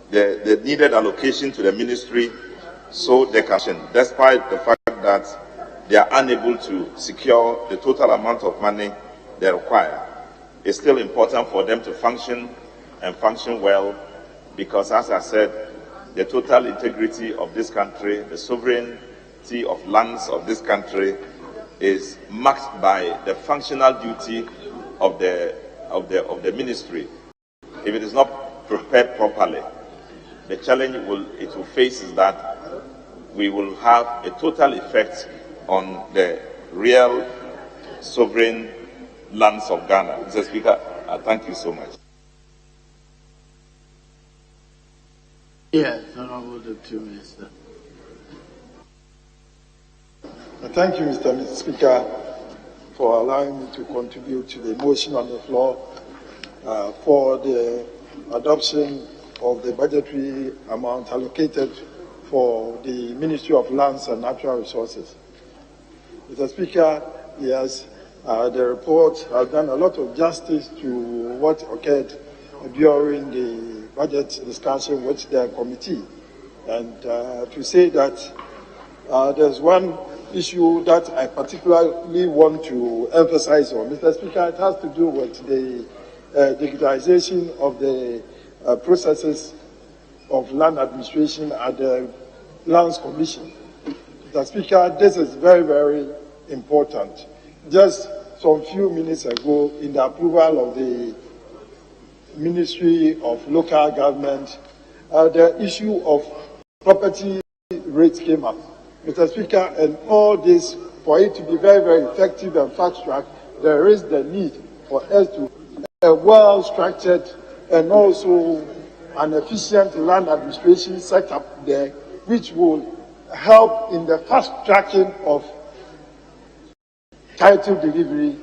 V: the needed allocation to the ministry, so they can, despite the fact that they are unable to secure the total amount of money they require. It's still important for them to function and function well, because, as I said, the total integrity of this country, the sovereignty of lands of this country, is marked by the functional duty of the ministry. If it is not prepared properly, the challenge it will face is that we will have a total effect on the real sovereign lands of Ghana. Mr. Speaker, I thank you so much.
S: Yes, Honorable Deputy Minister.
C: Thank you, Mr. Speaker, for allowing me to contribute to the motion on the floor for the adoption of the budgetary amount allocated for the Ministry of Lands and Natural Resources. Mr. Speaker, yes, the report has done a lot of justice to what occurred during the budget discussion with the committee. And to say that there's one issue that I particularly want to emphasize on, Mr. Speaker, it has to do with the digitization of the processes of land administration at the Lands Commission. Mr. Speaker, this is very, very important. Just some few minutes ago, in the approval of the Ministry of Local Government, the issue of property rates came up. Mr. Speaker, and all this, for it to be very, very effective and fast-tracked, there is the need for us to a well-structured and also an efficient land administration set up there, which will help in the fast-tracking of title delivery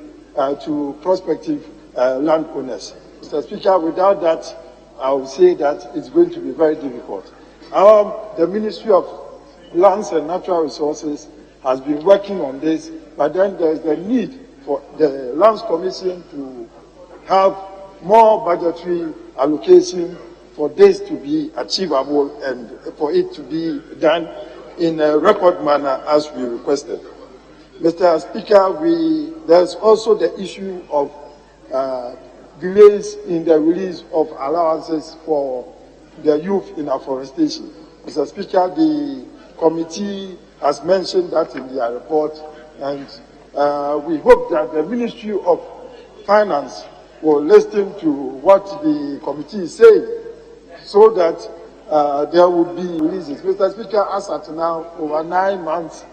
C: to prospective landowners. Mr. Speaker, without that, I would say that it's going to be very difficult. The Ministry of Lands and Natural Resources has been working on this, but then there's the need for the Lands Commission to have more budgetary allocation for this to be achievable and for it to be done in a record manner as we requested. Mr. Speaker, there's also the issue of delays in the release of allowances for the youth in afforestation. Mr. Speaker, the committee has mentioned that in their report, and we hope that the Ministry of Finance will listen to what the committee is saying so that there will be releases. Mr. Speaker, as at now, over 9 months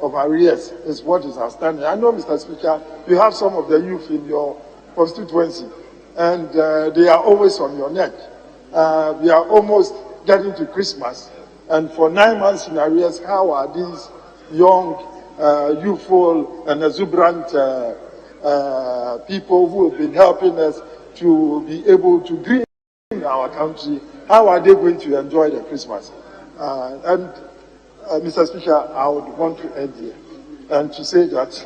C: of arrears is what is outstanding. I know, Mr. Speaker, you have some of the youth in your constituency, and they are always on your neck. We are almost getting to Christmas, and for 9 months in arrears, how are these young, youthful, and exuberant people who have been helping us to be able to green our country, how are they going to enjoy the Christmas? Mr. Speaker, I would want to end here and to say that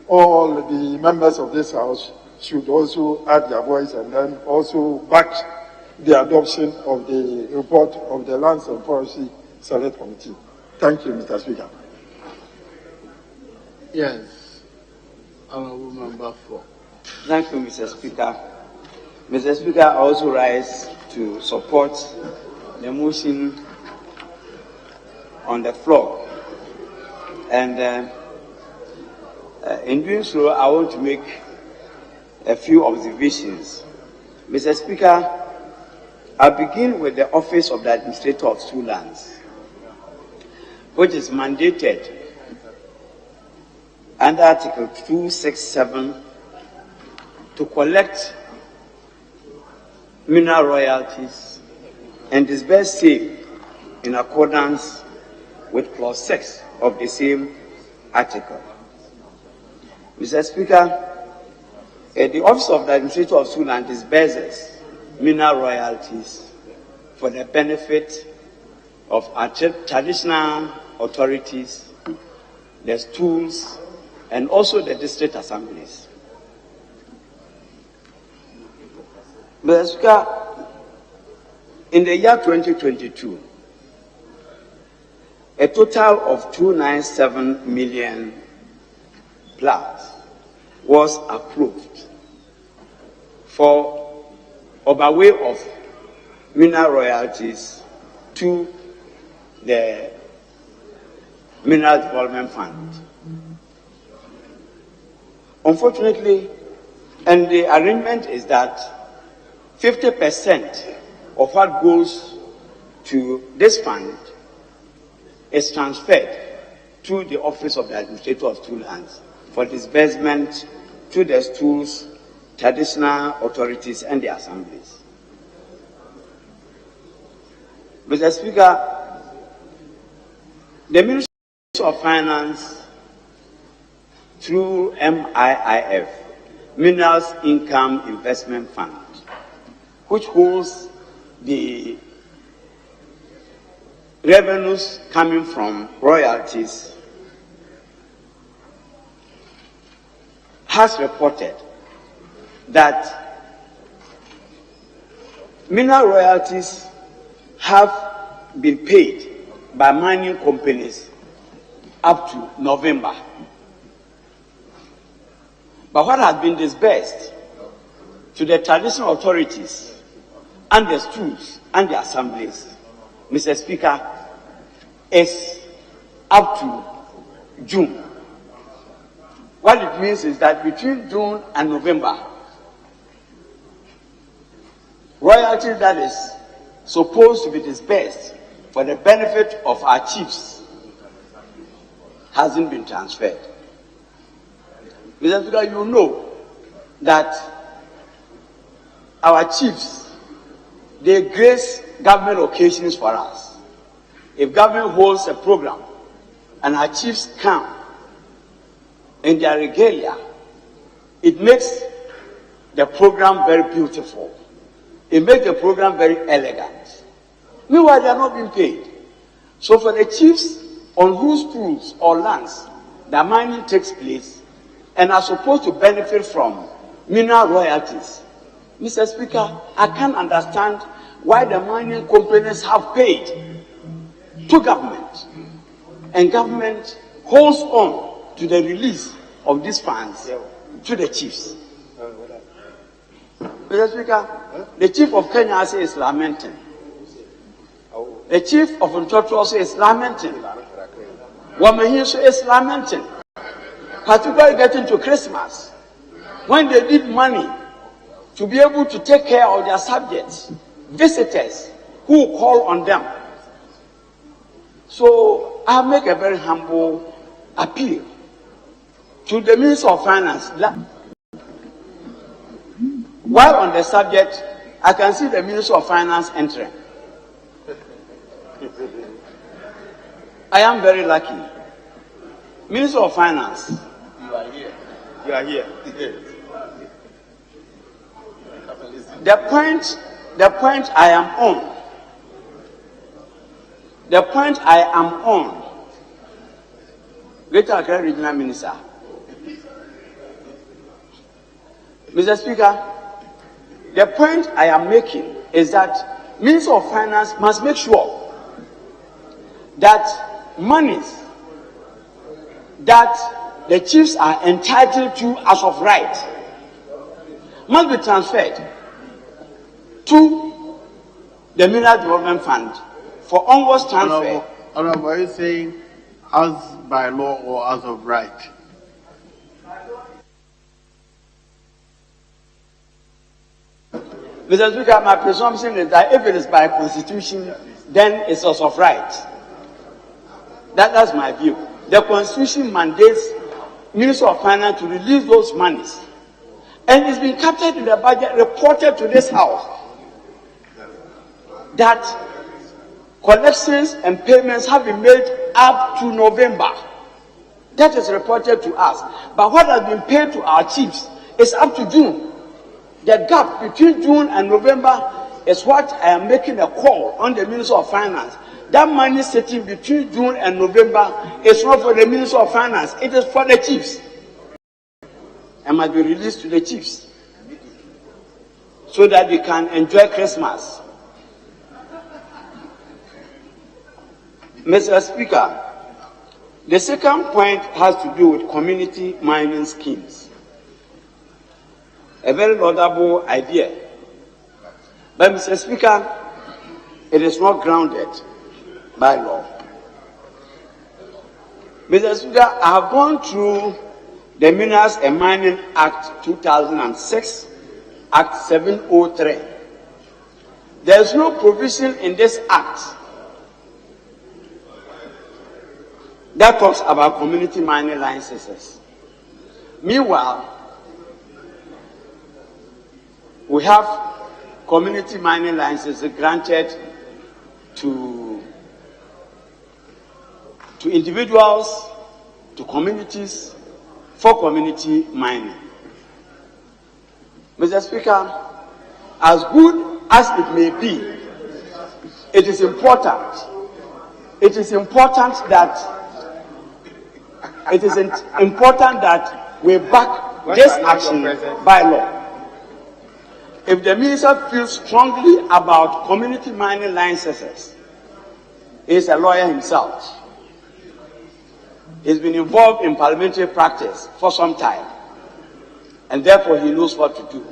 C: all the members of this House should also add their voice and then also back the adoption of the report of the Lands and Forestry Select Committee. Thank you, Mr. Speaker.
E: Yes, Honorable Member for.
A: Thank you, Mr. Speaker. Mr. Speaker, I also rise to support the motion on the floor. And in doing so, I want to make a few observations. Mr. Speaker, I begin with the Office of the Administrator of School Lands, which is mandated under Article 267 to collect mineral royalties and disburse same in accordance with Clause 6 of the same article. Mr. Speaker, the Office of the Administrator of School Land disburses mineral royalties for the benefit of our traditional authorities, the schools, and also the district assemblies. Mr. Speaker, in the year 2022, a total of 297 million plus was approved for by way of mineral royalties to the Mineral Development Fund. Unfortunately, and the arrangement is that 50% of what goes to this fund is transferred to the Office of the Administrator of School Lands for disbursement to the schools, traditional authorities, and the assemblies. Mr. Speaker, the Ministry of Finance, through MIIF, Minerals Income Investment Fund, which holds the revenues coming from royalties, has reported that mineral royalties have been paid by mining companies up to November. But what has been disbursed to the traditional authorities and the schools and the assemblies, Mr. Speaker, is up to June. What it means is that between June and November, royalty that is supposed to be disbursed for the benefit of our chiefs hasn't been transferred. Mr. Speaker, you know that our chiefs, they grace government occasions for us. If government holds a program and our chiefs come in their regalia, it makes the program very beautiful. It makes the program very elegant. Meanwhile, they are not being paid. So for the chiefs on whose schools or lands
E: that mining takes place and are supposed to benefit from mineral royalties. Mr. Speaker, I can't understand why the mining companies have paid to government, and government holds on to the release of these funds to the chiefs. Mr. Speaker, the chief of Kenya is lamenting. The chief of Ntoto is lamenting. Wamahinso is lamenting. Particularly getting to Christmas, when they need money to be able to take care of their subjects, visitors who call on them. So I make a very humble appeal to the Minister of Finance. While on the subject, I can see the Minister of Finance entering. I am very lucky. Minister of Finance. You are here. You are here. The point I am on, Greater Accra Regional Minister. Mr. Speaker, the point I am making is that Minister of Finance must make sure that monies that the chiefs are entitled to as of right must be transferred to the Mineral Development Fund for onwards transfer.
T: Honorable, are you saying as by law or as of right?
E: Mr. Speaker, my presumption is that if it is by constitution, then it's as of right. That's my view. The constitution mandates Minister of Finance to release those monies. And it's been captured in the budget, reported to this House, that collections and payments have been made up to November. That is reported to us. But what has been paid to our chiefs is up to June. The gap between June and November is what I am making a call on the Minister of Finance. That money sitting between June and November is not for the Minister of Finance, it is for the chiefs. And must be released to the chiefs so that they can enjoy Christmas. Mr. Speaker, the second point has to do with community mining schemes. A very laudable idea. But Mr. Speaker, it is not grounded by law. Mr. Speaker, I have gone through the Minerals and Mining Act 2006, Act 703. There is no provision in this act that talks about community mining licenses. Meanwhile, we have community mining licenses granted to individuals, to communities, for community mining. Mr. Speaker, as good as it may be, it is important that we back this action by law. If the minister feels strongly about community mining licenses, he is a lawyer himself. He's been involved in parliamentary practice for some time, and therefore he knows what to do.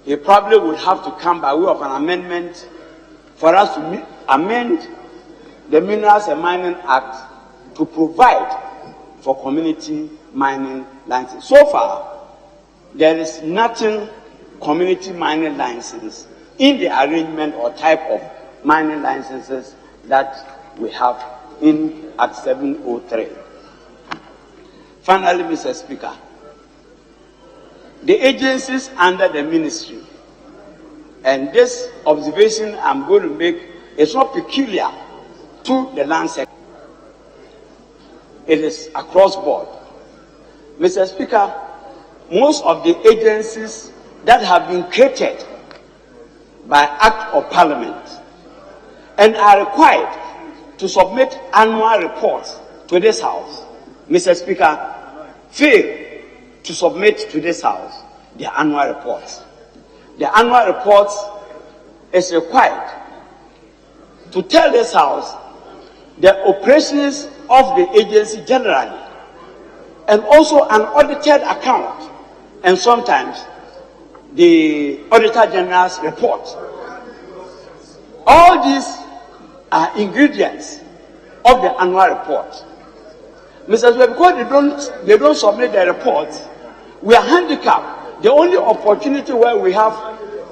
E: He probably would have to come by way of an amendment for us to amend the Minerals and Mining Act to provide for community mining licenses. So far, there is nothing community mining license in the arrangement or type of mining licenses that we have in Act 703. Finally, Mr. Speaker, the agencies under the ministry, and this observation I'm going to make is not peculiar to the land sector. It is across board. Mr. Speaker, most of the agencies that have been created by Act of Parliament and are required to submit annual reports
G: to this House, Mr. Speaker, fail to submit to this House their annual reports. The annual reports is required to tell this House the operations of the agency generally, and also an audited account, and sometimes the Auditor General's report. All these are ingredients of the annual report. Mr. Speaker, because they don't submit the reports, we are handicapped. The only opportunity where we have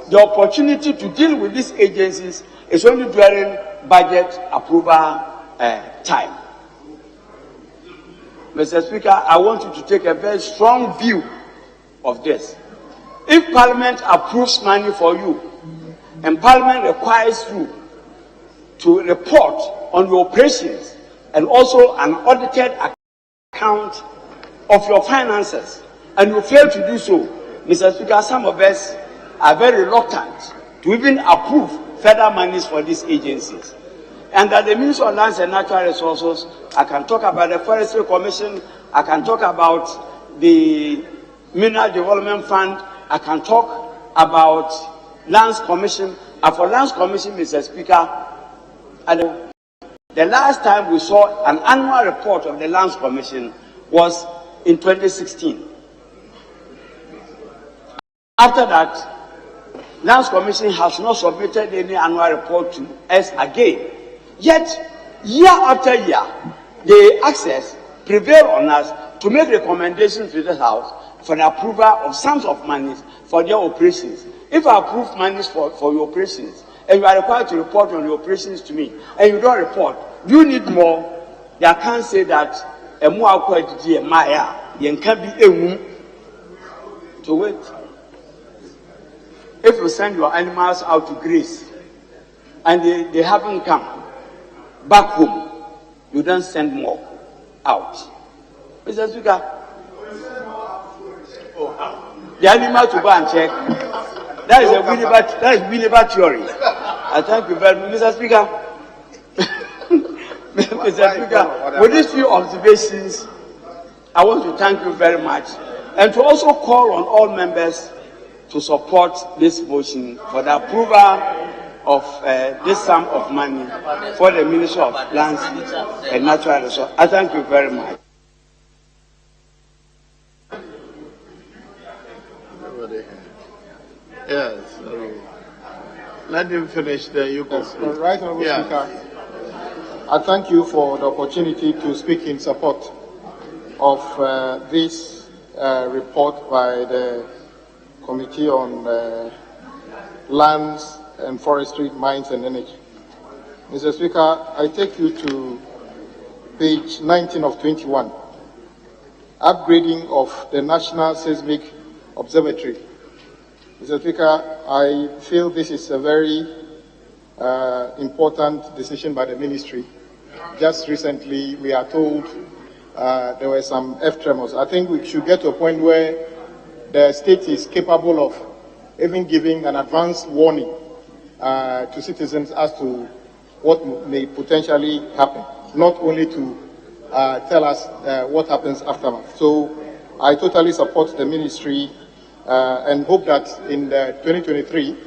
G: the opportunity to deal with these agencies is only during budget approval time. Mr. Speaker, I want you to take a very strong view of this. If Parliament approves money for you, and Parliament requires you to report on your operations and also an audited account of your finances, and you fail to do so, Mr. Speaker, some of us are very reluctant to even approve further monies for these agencies. And that the Ministry of Lands and Natural Resources, I can talk about the Forestry Commission, I can talk about the Mineral Development Fund, I can talk about Lands Commission. And for Lands Commission, Mr. Speaker, the last time we saw an annual report of the Lands Commission was in 2016. After that, Lands Commission has not submitted any annual report to us again. Yet, year after year, the access prevail on us to make recommendations to the House for the approval of sums of money for their operations. If I approve monies for your operations, and you are required to report on your operations to me, and you don't report, do you need more? They can't say that a more Maya, you can be a to wait. If you send your animals out to graze, and they haven't come back home, you don't send more out. Mr. Speaker, the animal to go and check. That is Wheeler theory. I thank you very much, Mr. Speaker. Mr. Speaker, with these few observations, I want to thank you very much, and to also call on all members to support this motion for the approval of this sum of money for the Ministry of Lands and Natural Resources. I thank you very much.
H: Yes. Let him finish there. You go.
S: Right, Honorable Speaker. I thank you for the opportunity to speak in support of this report by the Committee on Lands and Forestry, Mines and Energy. Mr. Speaker, I take you to page 19 of 21, upgrading of the National Seismic Observatory. Mr. Speaker, I feel this is a very important decision by the ministry. Just recently, we are told there were some earth tremors. I think we should get to a point where the state is capable of even giving an advance warning to citizens as to what may potentially happen, not only to tell us what happens aftermath. So I totally support the ministry and hope that in 2023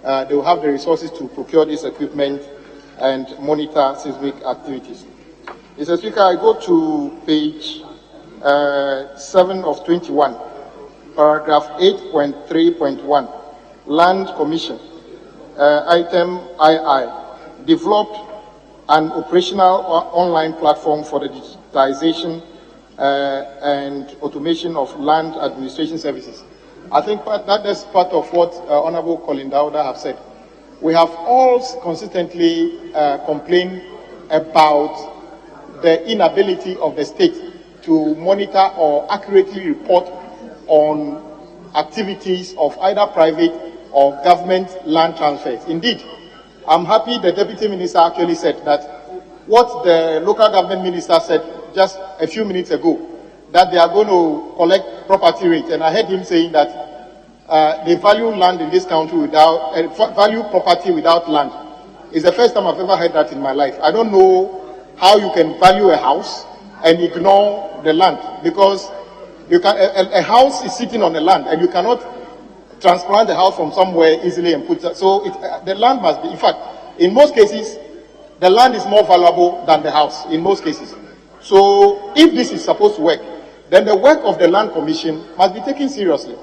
S: they will have the resources to procure this equipment and monitor seismic activities. Mr. Speaker, I go to page 7 of 21, paragraph 8.3.1, Land Commission, item II, developed an operational online platform for the digitization and automation of land administration services. I think that is part of what Honorable Colin Dowda have said. We have all consistently complained about the inability of the state to monitor or accurately report on activities of either private or government land transfers. Indeed, I'm happy the Deputy Minister actually said that what the local government minister said just a few minutes ago, that they are going to collect property rate, and I heard him saying that they value land in this country without value property without land. It's the first time I've ever heard that in my life. I don't know how you can value a house
H: and ignore the land, because you can, a house is sitting on the land and you cannot transplant the house from somewhere easily and put it. So the land must be, in fact, in most cases, the land is more valuable than the house, in most cases. So if this is supposed to work, then the work of the Land Commission must be taken seriously.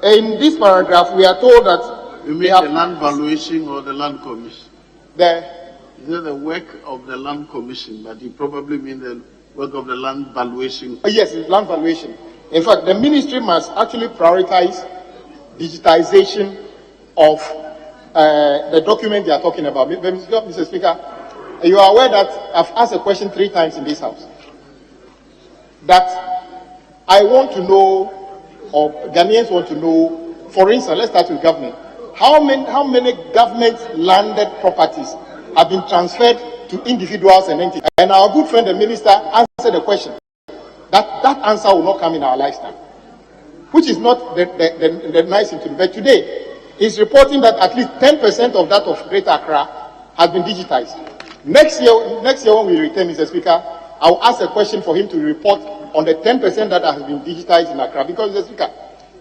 H: In this paragraph, we are told that...
I: You mean the Land Valuation or the Land Commission?
H: Is
I: it the work of the Land Commission, but you probably mean the work of the Land Valuation?
H: Yes, it's land valuation. In fact, the ministry must actually prioritize digitization of the document they are talking about. Mr. Speaker, you are aware that I've asked a question 3 times in this House, that I want to know, or Ghanaians want to know, for instance, let's start with government. How many government landed properties have been transferred to individuals and entities? And our good friend, the minister, answered the question. That answer will not come in our lifetime, which is not the nice thing to do. But today, he's reporting that at least 10% of that of Greater Accra has been digitized. Next year when we return, Mr. Speaker, I'll ask a question for him to report on the 10% that has been digitized in Accra. Because, Mr. Speaker,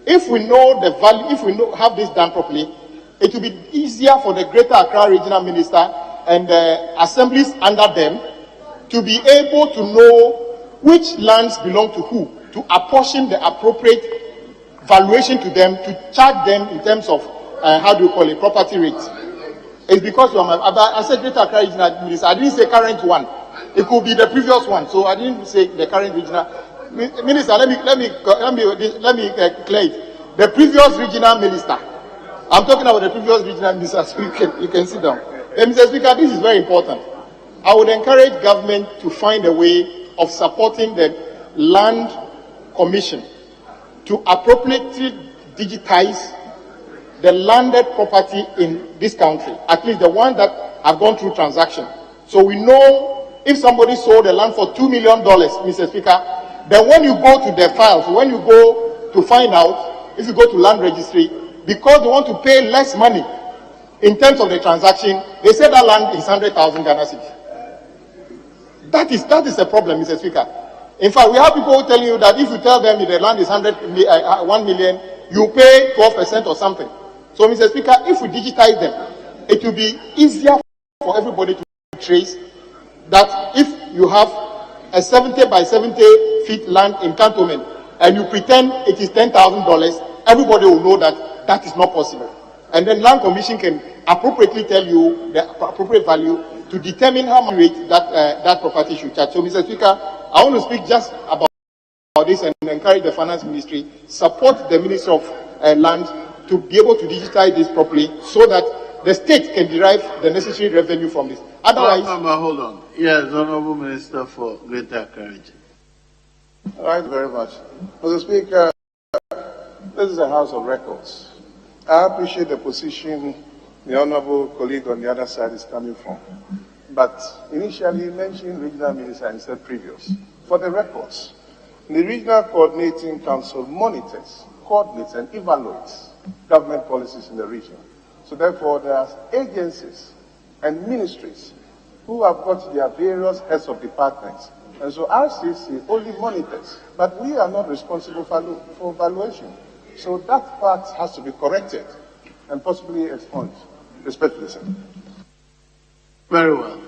H: if we know the value, if we have this done properly, it will be easier for the Greater Accra Regional Minister and the assemblies under them to be able to know which lands belong to who, to apportion the appropriate valuation to them, to charge them in terms of, property rates. It's because I said Greater Accra Regional Minister, I didn't say current one. It could be the previous one, so I didn't say the current regional. Minister, let me clear it. The previous regional minister. I'm talking about the previous regional minister, so you can sit down. Mr. Speaker, this is very important. I would encourage government to find a way of supporting the Land Commission to appropriately digitize the landed property in this country, at least the one that have gone through transaction. So we know if somebody sold the land for $2 million, Mr. Speaker, then when you go to the files, when you go to find out, if you go to land registry, because they want to pay less money in terms of the transaction, they say that land is 100,000 Ghana cedis. That is a problem, Mr. Speaker. In fact, we have people telling you that if you tell them the land is 1 million, you pay 12% or something. So, Mr. Speaker, if we digitize them, it will be easier for everybody to trace that if you have a 70 by 70 feet land in cantonment and you pretend it is $10,000, everybody will know that that is not possible. And then Land Commission can appropriately tell you the appropriate value to determine how much rate that property should charge. So, Mr. Speaker, I want to speak just about this and encourage the Finance Ministry, support the Ministry of Land to be able to digitize this properly so that the state can derive the necessary revenue from this. Otherwise...
I: hold on. Yes, Honorable Minister for Greater Accra.
C: Thank you very much. Mr. Speaker, this is a House of Records. I appreciate the position the Honorable colleague on the other side is coming from. But initially, he mentioned regional minister and said previous. For the records, the Regional Coordinating Council monitors, coordinates, and evaluates government policies in the region. So therefore, there are agencies and ministries who have got their various heads of departments. And so RCC only monitors, but we are not responsible for evaluation. So that part has to be corrected and possibly expunged. Respectfully, sir.
I: Very well.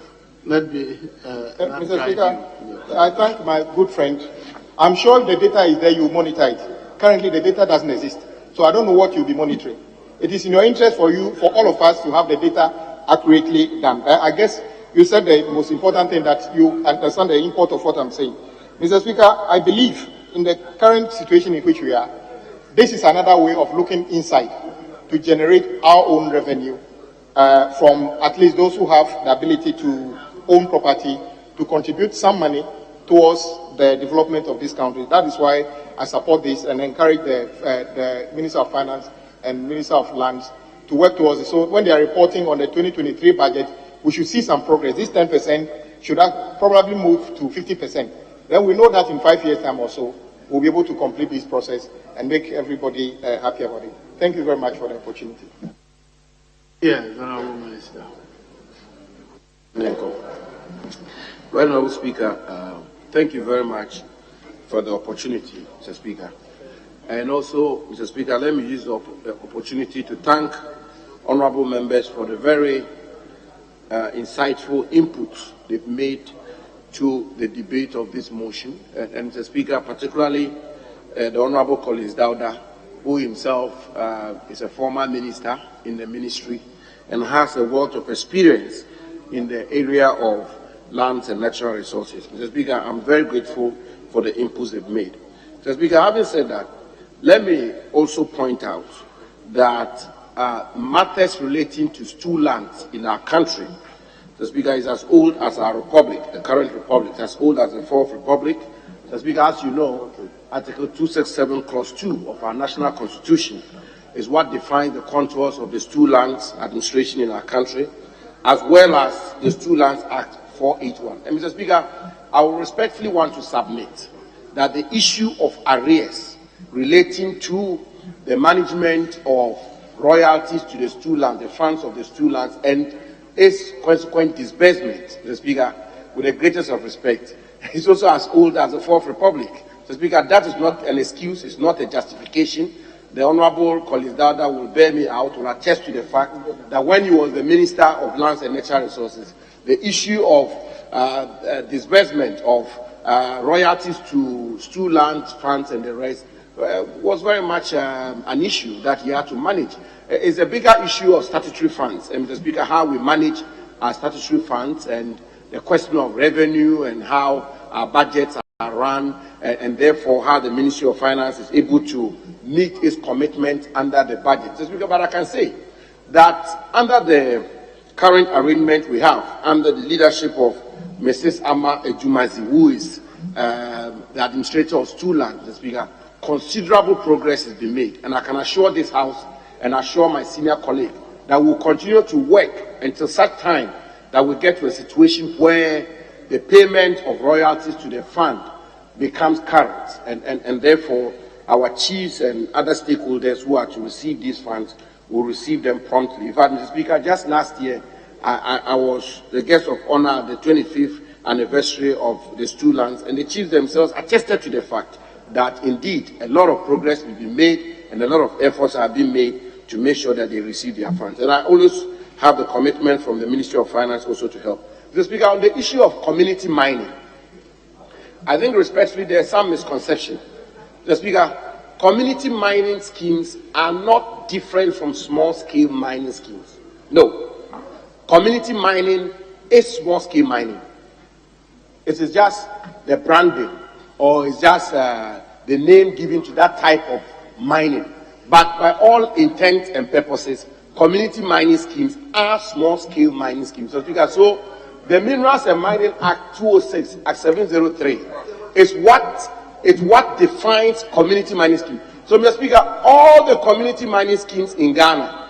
I: Let me...
H: Mr. Speaker, I thank my good friend. I'm sure if the data is there, you monitor it. Currently, the data doesn't exist. So I don't know what you'll be monitoring. It is in your interest for all of us to have the data accurately done. I guess you said the most important thing, that you understand the import of what I'm saying. Mr. Speaker, I believe in the current situation in which we are, this is another way of looking inside to generate our own revenue from at least those who have the ability to own property, to contribute some money towards the development of this country. That is why I support this and encourage the Minister of Finance and Minister of Lands to work towards it. So when they are reporting on the 2023 budget, we should see some progress. This 10% should have probably move to 50%. Then we know that in 5 years' time or so, we'll be able to complete this process and make everybody happy about it. Thank you very much for the opportunity.
I: Yes, Honorable Minister.
U: Honorable Speaker, Thank you very much for the opportunity, Mr. Speaker. And also, Mr. Speaker, let me use the opportunity to thank honorable members for the very insightful inputs they've made to the debate of this motion. And Mr. Speaker, particularly the Honorable Collins Dauda, who himself is a former minister in the ministry and has a wealth of experience in the area of lands and natural resources. Mr. Speaker, I'm very grateful for the inputs they've made. Mr. Speaker, having said that, let me also point out that matters relating to stool lands in our country, Mr. Speaker, is as old as our republic, the current republic, as old as the Fourth Republic. Mr. Speaker, as you know, Article 267, Clause 2 of our national constitution is what defines the contours of the stool lands administration in our country, as well as the Stool Lands Act 481. And Mr. Speaker, I will respectfully want to submit that the issue of arrears relating to the management of royalties to the stool lands, the funds of the stool lands, and its consequent disbursement, Mr. Speaker, with the greatest of respect, is also as old as the Fourth Republic. Mr. Speaker, that is not an excuse, it's not a justification. The Honorable Collins Dauda will bear me out, will attest to the fact that when he was the Minister of Lands and Natural Resources, the issue of disbursement of royalties to stool land funds and the rest was very much an issue that he had to manage. It's a bigger issue of statutory funds, and Mr. Speaker, how we manage our statutory funds and the question of revenue and how our budgets are run, and therefore how the Ministry of Finance is able to meet its commitment under the budget. Mr. Speaker, but I can say that under the current arrangement we have, under the leadership of Mrs. Ama Ejumazi, who is the administrator of stool land, Mr. Speaker, considerable progress has been made, and I can assure this House and assure my senior colleague that we will continue to work until such time that we get to a situation where the payment of royalties to the fund becomes current, and therefore our chiefs and other stakeholders who are to receive these funds will receive them promptly. In fact, Mr. Speaker, just last year I was the guest of honor at the 25th anniversary of the stool lands, and the chiefs themselves attested to the fact that indeed a lot of progress will be made and a lot of efforts are being made to make sure that they receive their funds. And I always have the commitment from the Ministry of Finance also to help. Mr. Speaker, on the issue of community mining, I think respectfully there is some misconception. Mr. Speaker, community mining schemes are not different from small-scale mining schemes. No. Community mining is small-scale mining. It is just the branding, or it's just the name given to that type of mining. But by all intents and purposes, community mining schemes are small-scale mining schemes. So, Speaker, so the Minerals and Mining Act 206, Act 703, is what defines community mining schemes. So, Mr. Speaker, all the community mining schemes in Ghana,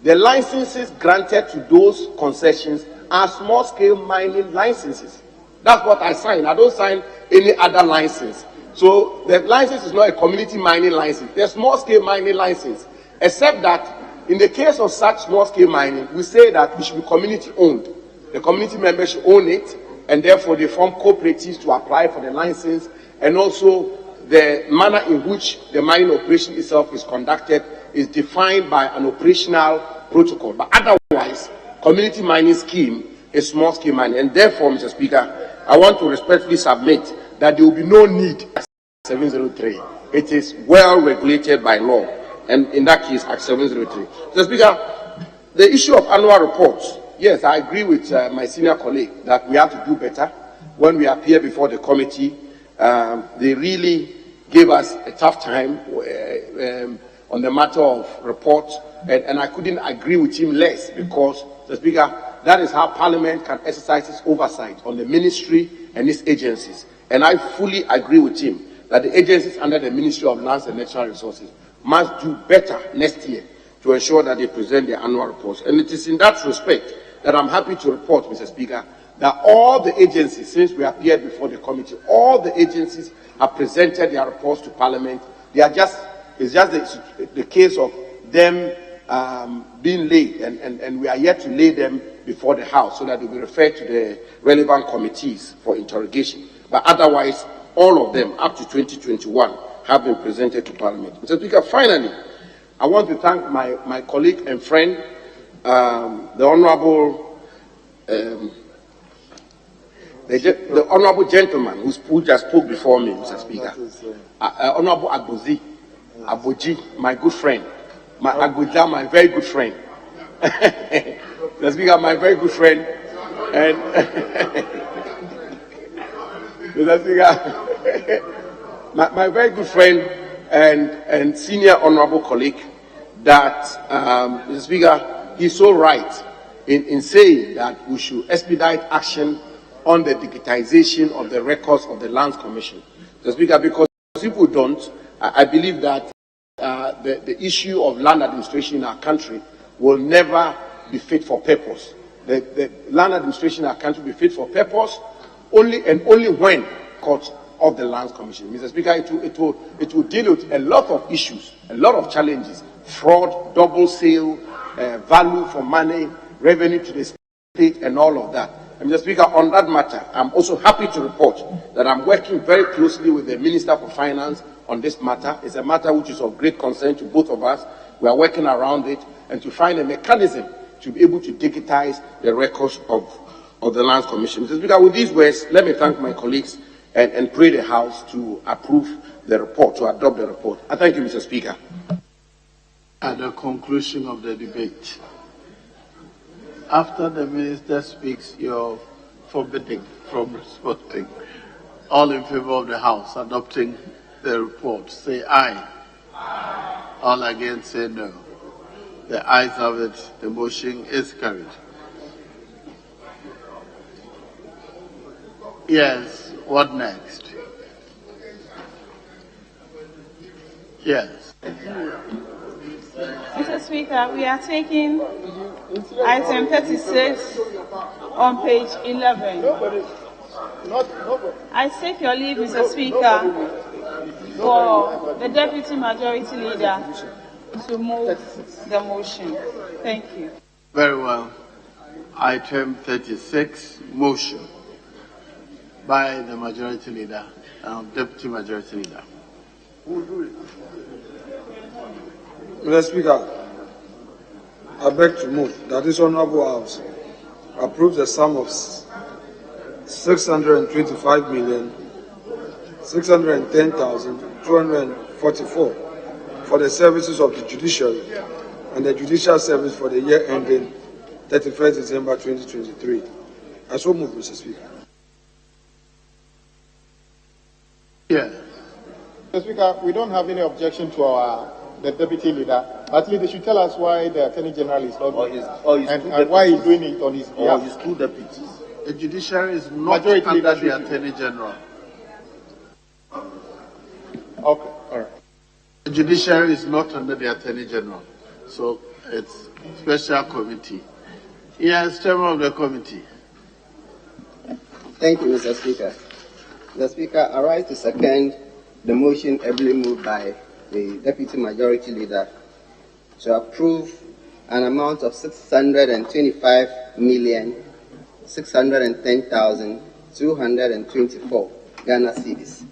U: the licenses granted to those concessions are small-scale mining licenses. That's what I sign. I don't sign any other license. So the license is not a community mining license. There's small-scale mining license, except that in the case of such small-scale mining, we say that it should be community-owned. The community members should own it, and therefore they form cooperatives to apply for the license, and also the manner in which the mining operation itself is conducted is defined by an operational protocol. But otherwise, community mining scheme is small-scale mining, and therefore, Mr. Speaker, I want to respectfully submit that there will be no need Act 703. It is well regulated by law, and in that case, Act 703. Mr. Speaker, the issue of annual reports, yes, I agree with my senior colleague that we have to do better. When we appear before the committee, they really gave us a tough time on the matter of reports, and I couldn't agree with him less because, Mr. Speaker, that is how Parliament can exercise its oversight on the ministry and its agencies. And I fully agree with him that the agencies under the Ministry of Lands and Natural Resources must do better next year to ensure that they present their annual reports. And it is in that respect that I'm happy to report, Mr. Speaker, that all the agencies, since we appeared before the committee, all the agencies have presented their reports to Parliament. They are it's just the case of them being laid, and we are yet to lay them before the House so that they will be referred to the relevant committees for interrogation. but otherwise, all of them up to 2021 have been presented to Parliament. Mr. Speaker, finally, I want to thank my colleague and friend, the Honourable the Honourable gentleman who just spoke before me, Mr. Speaker, Honourable Aboji, my good friend, Agboja, my very good friend, Mr. Speaker, my very good friend, and Mr. Speaker, my very good friend and senior honourable colleague, that Mr. Speaker, he's so right in saying that we should expedite action on the digitization of the records of the Lands Commission. Mr. Speaker, because if we don't, I believe that the issue of land administration in our country will never be fit for purpose. The land administration in our country will be fit for purpose only when court of the Lands Commission. Mr. Speaker, it will deal with a lot of issues, a lot of challenges: fraud, double sale, value for money, revenue to the state, and all of that. And Mr. Speaker, on that matter, I'm also happy to report that I'm working very closely with the Minister for Finance on this matter. It's a matter which is of great concern to both of us. We are working around it and to find a mechanism to be able to digitize the records of the Lands Commission. Mr. Speaker, with these words, let me thank my colleagues and pray the House to approve the report, to adopt the report. I thank you, Mr. Speaker.
E: At the conclusion of the debate, after the Minister speaks, you're forbidden from responding. All in favor of the House adopting the report, say aye. Aye. All against, say no. The ayes have it. The motion is carried. Yes. What next? Yes.
J: Mr. Speaker, we are taking item 36 on page 11. I take your leave, Mr. Speaker, for the Deputy Majority Leader to move the motion. Thank you.
E: Very well. Item 36, motion by the Majority Leader and Deputy Majority Leader. Who will do it?
C: Mr. Speaker, I beg to move that this Honourable House approves the sum of 625,610,244 for the services of the Judiciary and the Judicial Service for the year ending 31st December 2023. I so move, Mr. Speaker.
E: Yeah.
L: Mr. Speaker, we don't have any objection to the Deputy Leader. At least they should tell us why the Attorney General is not doing it, and why he's doing it on his behalf.
U: Or his two deputies.
E: The Judiciary is not under the Attorney General.
L: Okay, all right.
E: The Judiciary is not under the Attorney General, so it's special committee. Yes, Chairman of the committee.
N: Thank you, Mr. Speaker. Mr. Speaker, I rise to second the motion ably moved by the Deputy Majority Leader to approve an amount of 625,610,224 Ghana cedis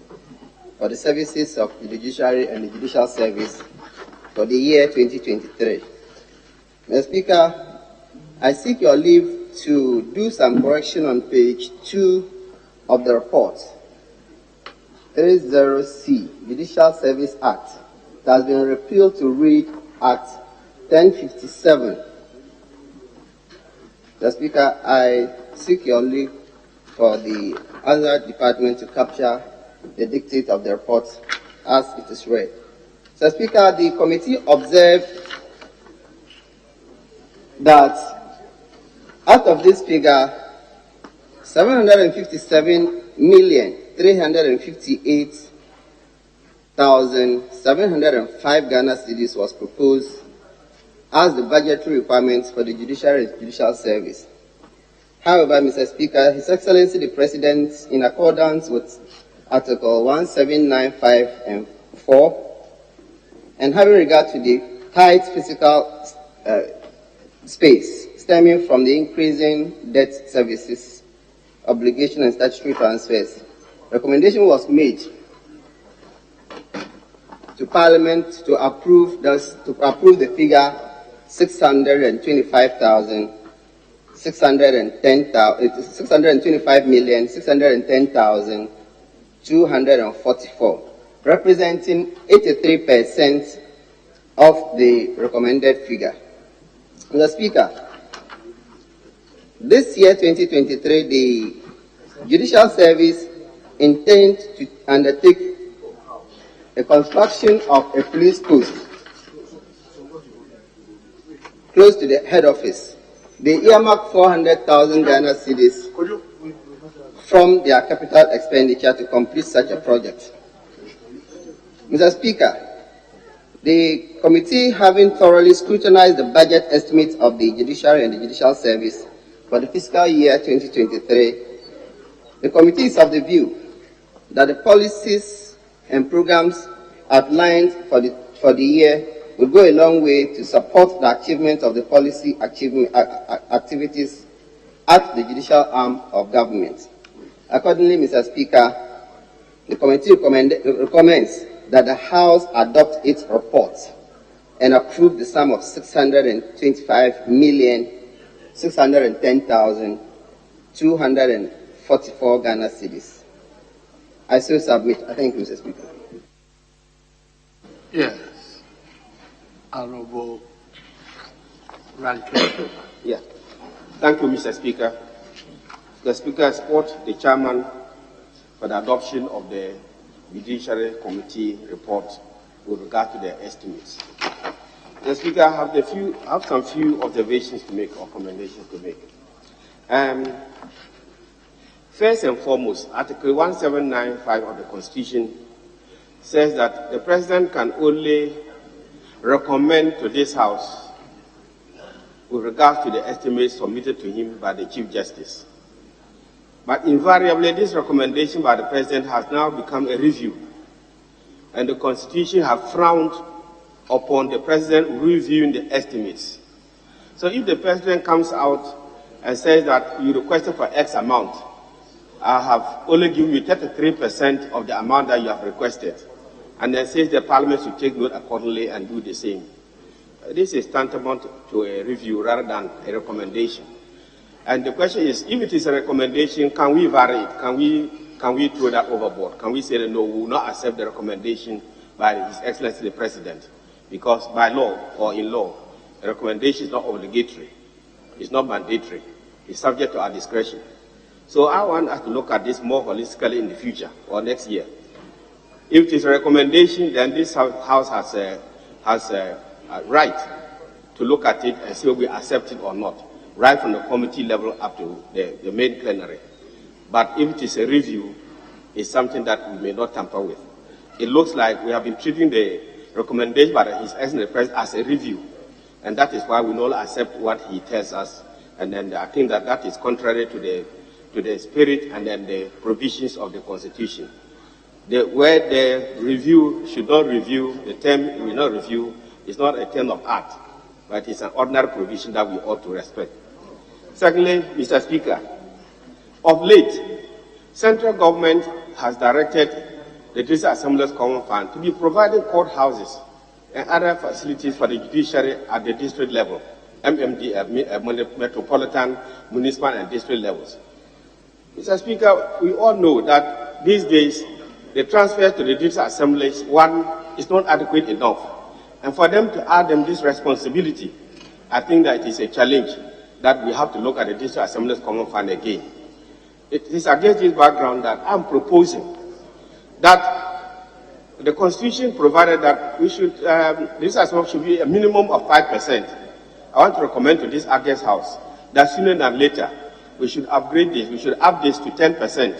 N: for the services of the Judiciary and the Judicial Service for the year 2023. Mr. Speaker, I seek your leave to do some correction on page 2 of the report. 30C, Judicial Service Act, that has been repealed to read Act 1057. Mr. Speaker, I seek your leave for the other department to capture the dictate of the report as it is read. Mr. Speaker, the committee observed that out of this figure, 757,358,705 Ghana cedis was proposed as the budgetary requirements for the Judiciary and Judicial Service. However, Mr. Speaker, His Excellency the President, in accordance with Article 1795 and 4, and having regard to the tight physical space stemming from the increasing debt services, obligation and statutory transfers, recommendation was made to Parliament to approve the figure 625,610,244, representing 83% of the recommended figure. Mr. Speaker, this year, 2023, the Judicial Service intends to undertake a construction of a police post close to the head office. They earmarked 400,000 Ghana cedis from their capital expenditure to complete such a project. Mr. Speaker, the committee, having thoroughly scrutinized the budget estimates of the Judiciary and the Judicial Service for the fiscal year 2023, the committee is of the view that the policies and programs outlined for the year will go a long way to support the achievement of the policy activities at the judicial arm of government. Accordingly, Mr. Speaker, the committee recommends that the House adopt its report and approve the sum of 625,610,244 Ghana cedis. I so submit. I thank you, Mr. Speaker.
H: Yes. Honorable Rankin.
B: Yeah. Thank you, Mr. Speaker. The Speaker, I support the Chairman for the adoption of the Judiciary Committee report with regard to their estimates. The Speaker, I have some few observations to make or recommendations to make. First and foremost, Article 1795 of the Constitution says that the President can only recommend to this House with regard to the estimates submitted to him by the Chief Justice. But invariably, this recommendation by the President has now become a review, and the Constitution has frowned upon the President reviewing the estimates. So if the President comes out and says that you requested for X amount, I have only given you 33% of the amount that you have requested, and then says the Parliament should take note accordingly and do the same. This is tantamount to a review rather than a recommendation. And the question is, if it is a recommendation, can we vary it? Can we throw that overboard? Can we say that no, we will not accept the recommendation by His Excellency the President? Because by law or in law, a recommendation is not obligatory. It's not mandatory. It's subject to our discretion. So I want us to look at this more holistically in the future or next year. If it is a recommendation, then this House has a right to look at it and see whether we accept it or not, right from the committee level up to the main plenary. But if it is a review, it's something that we may not tamper with. It looks like we have been treating the recommendation by His Excellency the President as a review, and that is why we not accept what he tells us. And then I think that that is contrary to the spirit and then the provisions of the Constitution. The word the review should not review, the term will not review, is not a term of art, but it's an ordinary provision that we ought to respect. Secondly, Mr. Speaker, of late, central government has directed the District Assembly's Common Fund to be providing courthouses and other facilities for the judiciary at the district level, MMD, metropolitan, municipal, and district levels. Mr. Speaker, we all know that these days, the transfer to the District Assemblies, one, is not adequate enough. And for them to add them this responsibility, I think that it is a challenge that we have to look at the District Assembly's Common Fund again. It is against this background that I'm proposing that the Constitution provided that we should, this assembly should be a minimum of 5%. I want to recommend to this August House that sooner than later, we should upgrade this, we should up this to 10%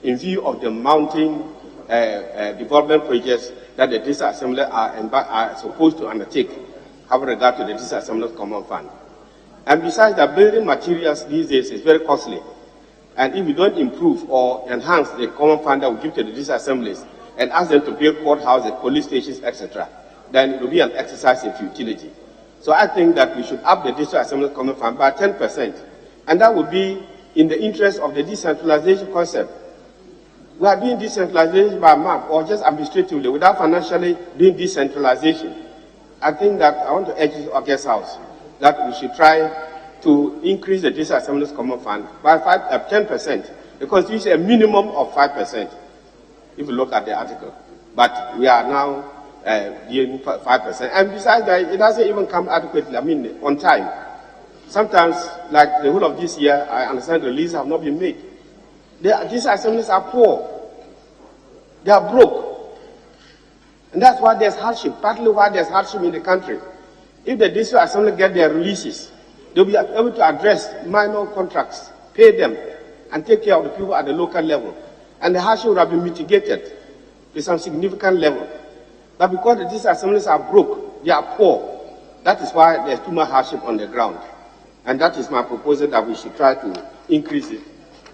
B: in view of the mounting development projects that the District Assembly are supposed to undertake, having regard to the District Assembly's Common Fund. And besides that, building materials these days is very costly. And if we don't improve or enhance the Common Fund that we give to the District Assemblies and ask them to build courthouses, police stations, etc., then it will be an exercise in futility. So I think that we should up the District Assembly's Common Fund by 10%. And that would be in the interest of the decentralization concept.
A: we are doing decentralization by map or just administratively without financially doing decentralization. I think that I want to urge our guest house that we should try to increase the district assemblies common fund by 10%, because this is a minimum of 5%, if you look at the article. But we are now doing 5%. And besides that, it doesn't even come adequately, on time. Sometimes, like the whole of this year, I understand the releases have not been made. These assemblies are poor. They are broke. And that's why there's hardship, partly why there's hardship in the country. If the district assembly get their releases, they'll be able to address minor contracts, pay them, and take care of the people at the local level. And the hardship would have been mitigated to some significant level. But because the district assemblies are broke, they are poor, that is why there's too much hardship on the ground. And that is my proposal, that we should try to increase it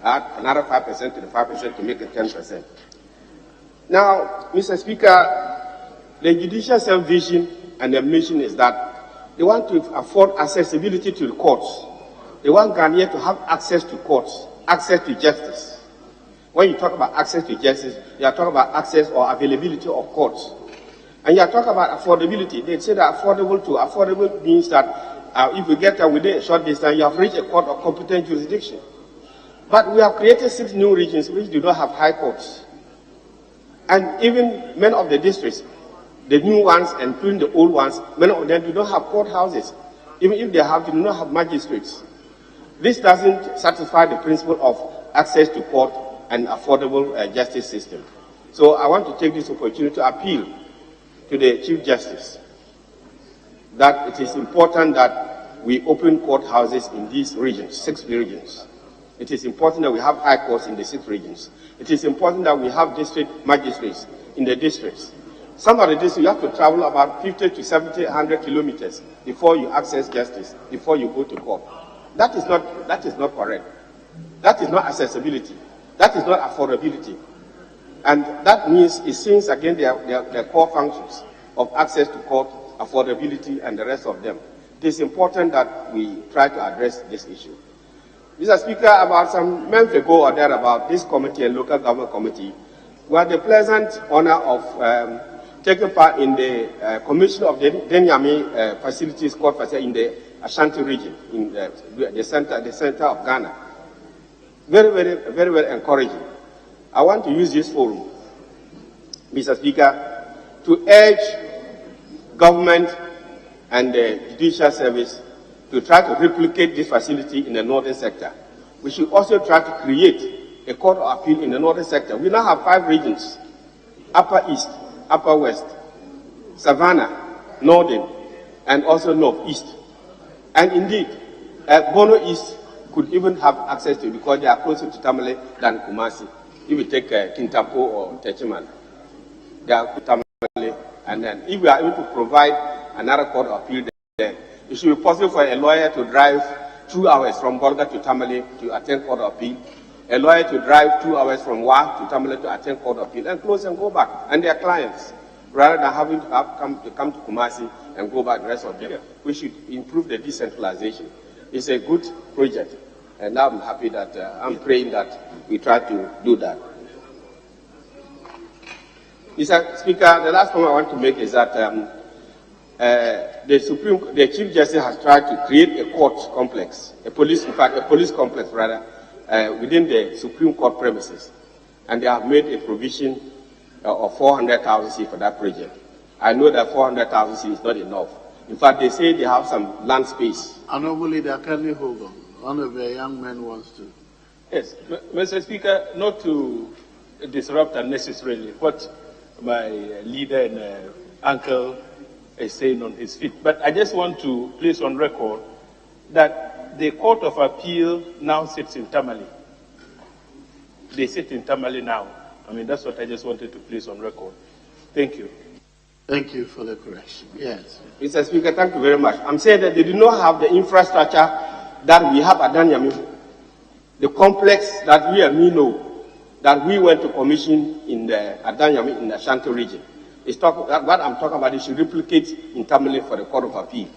A: at another 5% to the 5% to make it 10%. Now, Mr. Speaker, the judicial service vision and their mission is that they want to afford accessibility to the courts. They want Ghanaians to have access to courts, access to justice. When you talk about access to justice, you are talking about access or availability of courts. And you are talking about affordability. They say that affordable means that if you get there within a short distance, you have reached a court of competent jurisdiction. But we have created 6 new regions which do not have high courts. And even many of the districts, the new ones, including the old ones, many of them do not have courthouses. Even if they have, they do not have magistrates. This doesn't satisfy the principle of access to court and affordable justice system. So I want to take this opportunity to appeal to the Chief Justice that it is important that we open courthouses in these regions, 6 regions. It is important that we have high courts in the 6 regions. It is important that we have district magistrates in the districts. Some of the districts, you have to travel about 50 to 70, 100 kilometers before you access justice, before you go to court. That is not correct. That is not accessibility. That is not affordability. And that means it sins against their core functions of access to court, affordability, and the rest of them. It is important that we try to address this issue. Mr. Speaker, about some months ago or thereabout, this committee and local government committee we had the pleasant honor of taking part in the commission of the Denyami facilities, court facility in the Ashanti region, in the center of Ghana. Very, very, very, very encouraging. I want to use this forum, Mr. Speaker, to urge government and the judicial service to try to replicate this facility in the northern sector. We should also try to create a court of appeal in the northern sector. We now have 5 regions: Upper East, Upper West, Savannah, Northern, and also Northeast. And indeed, Bono East could even have access to it because they are closer to Tamale than Kumasi. If you take Kintampo or Techiman, they are Tamale. And then if we are able to provide another court of appeal there, it should be possible for a lawyer to drive 2 hours from Borga to Tamale to attend court of appeal, a lawyer to drive 2 hours from Wa to Tamale to attend court of appeal, and close and go back, and their clients, rather than having to come to Kumasi and go back the rest of them. We should improve the decentralization. It's a good project, and I'm happy that, I'm praying that we try to do that. Mr. Speaker, the last point I want to make is that the Chief Justice has tried to create a court complex, a police complex rather, within the Supreme Court premises, and they have made a provision of 400,000 C for that project. I know that 400,000 C is not enough. In fact, they say they have some land space.
I: Honorable Leader Kenny Hogan, one of the young men wants to.
D: Yes, Mr. Speaker, not to disrupt unnecessarily what my leader and uncle is saying on his feet, but I just want to place on record that the Court of Appeal now sits in Tamale. They sit in Tamale now. I mean, that's what I just wanted to place on record. Thank you.
I: Thank you for the correction. Yes.
A: Mr. Speaker, thank you very much. I'm saying that they do not have the infrastructure that we have at Danyami. The complex that we and me know, that we went to commission in at Danyami in the Ashanti region. What I'm talking about, they should replicate in Tamale for the Court of Appeal.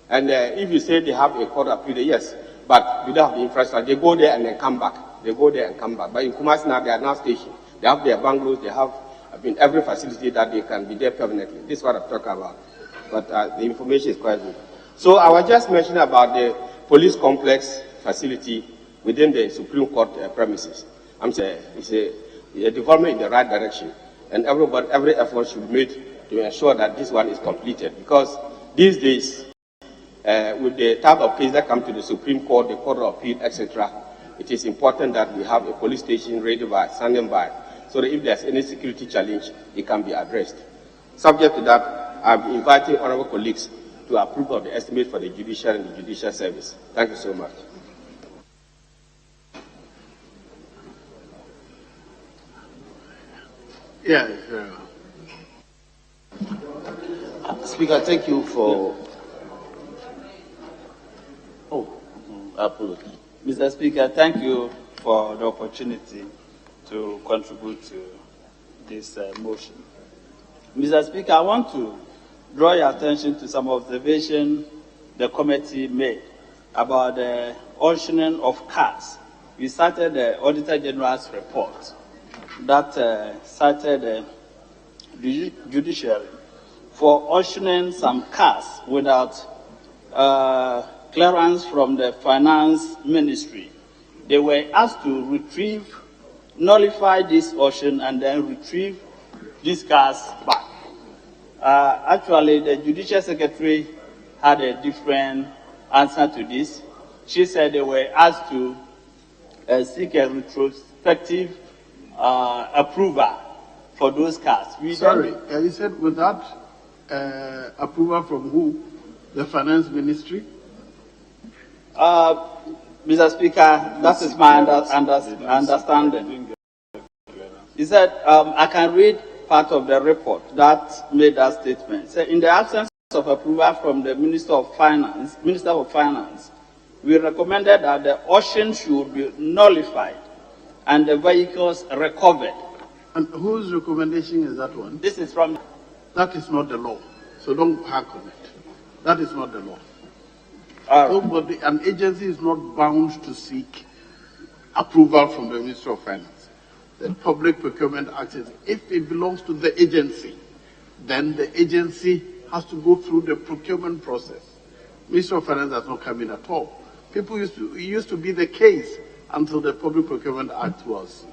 A: And if you say they have a Court of Appeal, yes, but we don't have the infrastructure. They go there and then come back. They go there and come back. But in Kumasi now, they are now stationed.
R: They have their bungalows, they have, every facility that they can be there permanently. This is what I'm talking about. But the information is quite good. So I was just mentioning about the police complex facility within the Supreme Court premises. I'm saying it's a development in the right direction, and every effort should be made to ensure that this one is completed. Because these days, with the type of cases that come to the Supreme Court, the Court of Appeal, etc., it is important that we have a police station ready by, standing by, so that if there's any security challenge, it can be addressed. Subject to that, I'm inviting honorable colleagues to approve of the estimate for the Judiciary and the Judicial Service. Thank you so much.
U: Yes.
E: Speaker, thank you for. Apology.
G: Mr. Speaker, thank you for the opportunity to contribute to this motion. Mr. Speaker, I want to draw your attention to some observations the committee made about the auctioning of cars. We cited the Auditor General's report that cited the judiciary for auctioning some cars without clearance from the Finance Ministry. They were asked to nullify this auction and then retrieve these cars back. Actually, the Judicial Secretary had a different answer to this. She said they were asked to seek a retrospective approval for those cars.
U: You said without approval from who? The Finance Ministry?
G: Mr. Speaker, that is my understanding. He said, I can read part of the report that made that statement. So in the absence of approval from the Minister of Finance, we recommended that the auction should be nullified and the vehicles recovered.
U: And whose recommendation is that one?
G: This is from...
U: That is not the law, so don't hack on it. That is not the law. Nobody, an agency is not bound to seek approval from the Minister of Finance. The Public Procurement Act is, if it belongs to the agency, then the agency has to go through the procurement process. Minister of Finance has not come in at all. It used to be the case until the Public Procurement Act was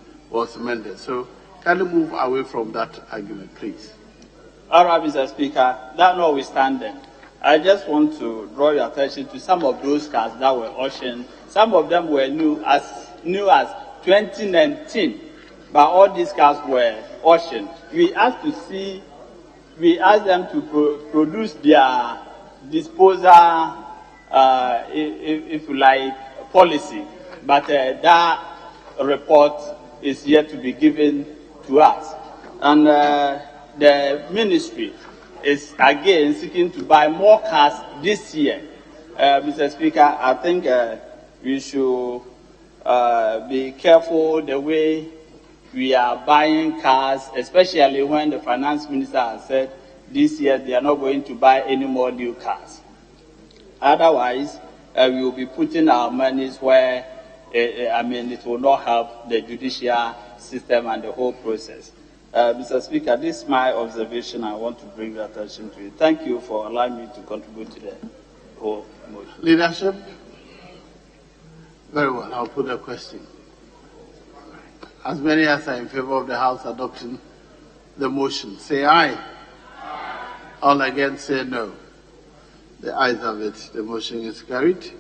U: amended. So kindly move away from that argument, please.
G: All right, Mr. Speaker, that notwithstanding, I just want to draw your attention to some of those cars that were auctioned. Some of them were new as 2019, but all these cars were auctioned. We asked them to produce their disposal, if you like, policy, but that report is yet to be given to us. And the ministry is again seeking to buy more cars this year. Mr. Speaker, I think we should be careful the way we are buying cars, especially when the finance minister has said this year they are not going to buy any more new cars. Otherwise, we will be putting our monies where, it will not help the judicial system and the whole process. Mr. Speaker, this is my observation. I want to bring your attention to it. Thank you for allowing me to contribute to the whole motion.
U: Leadership? Very well, I'll put a question. As many as are in favor of the House adopting the motion, say aye. Aye. All against, say no. The ayes have it. The motion is carried.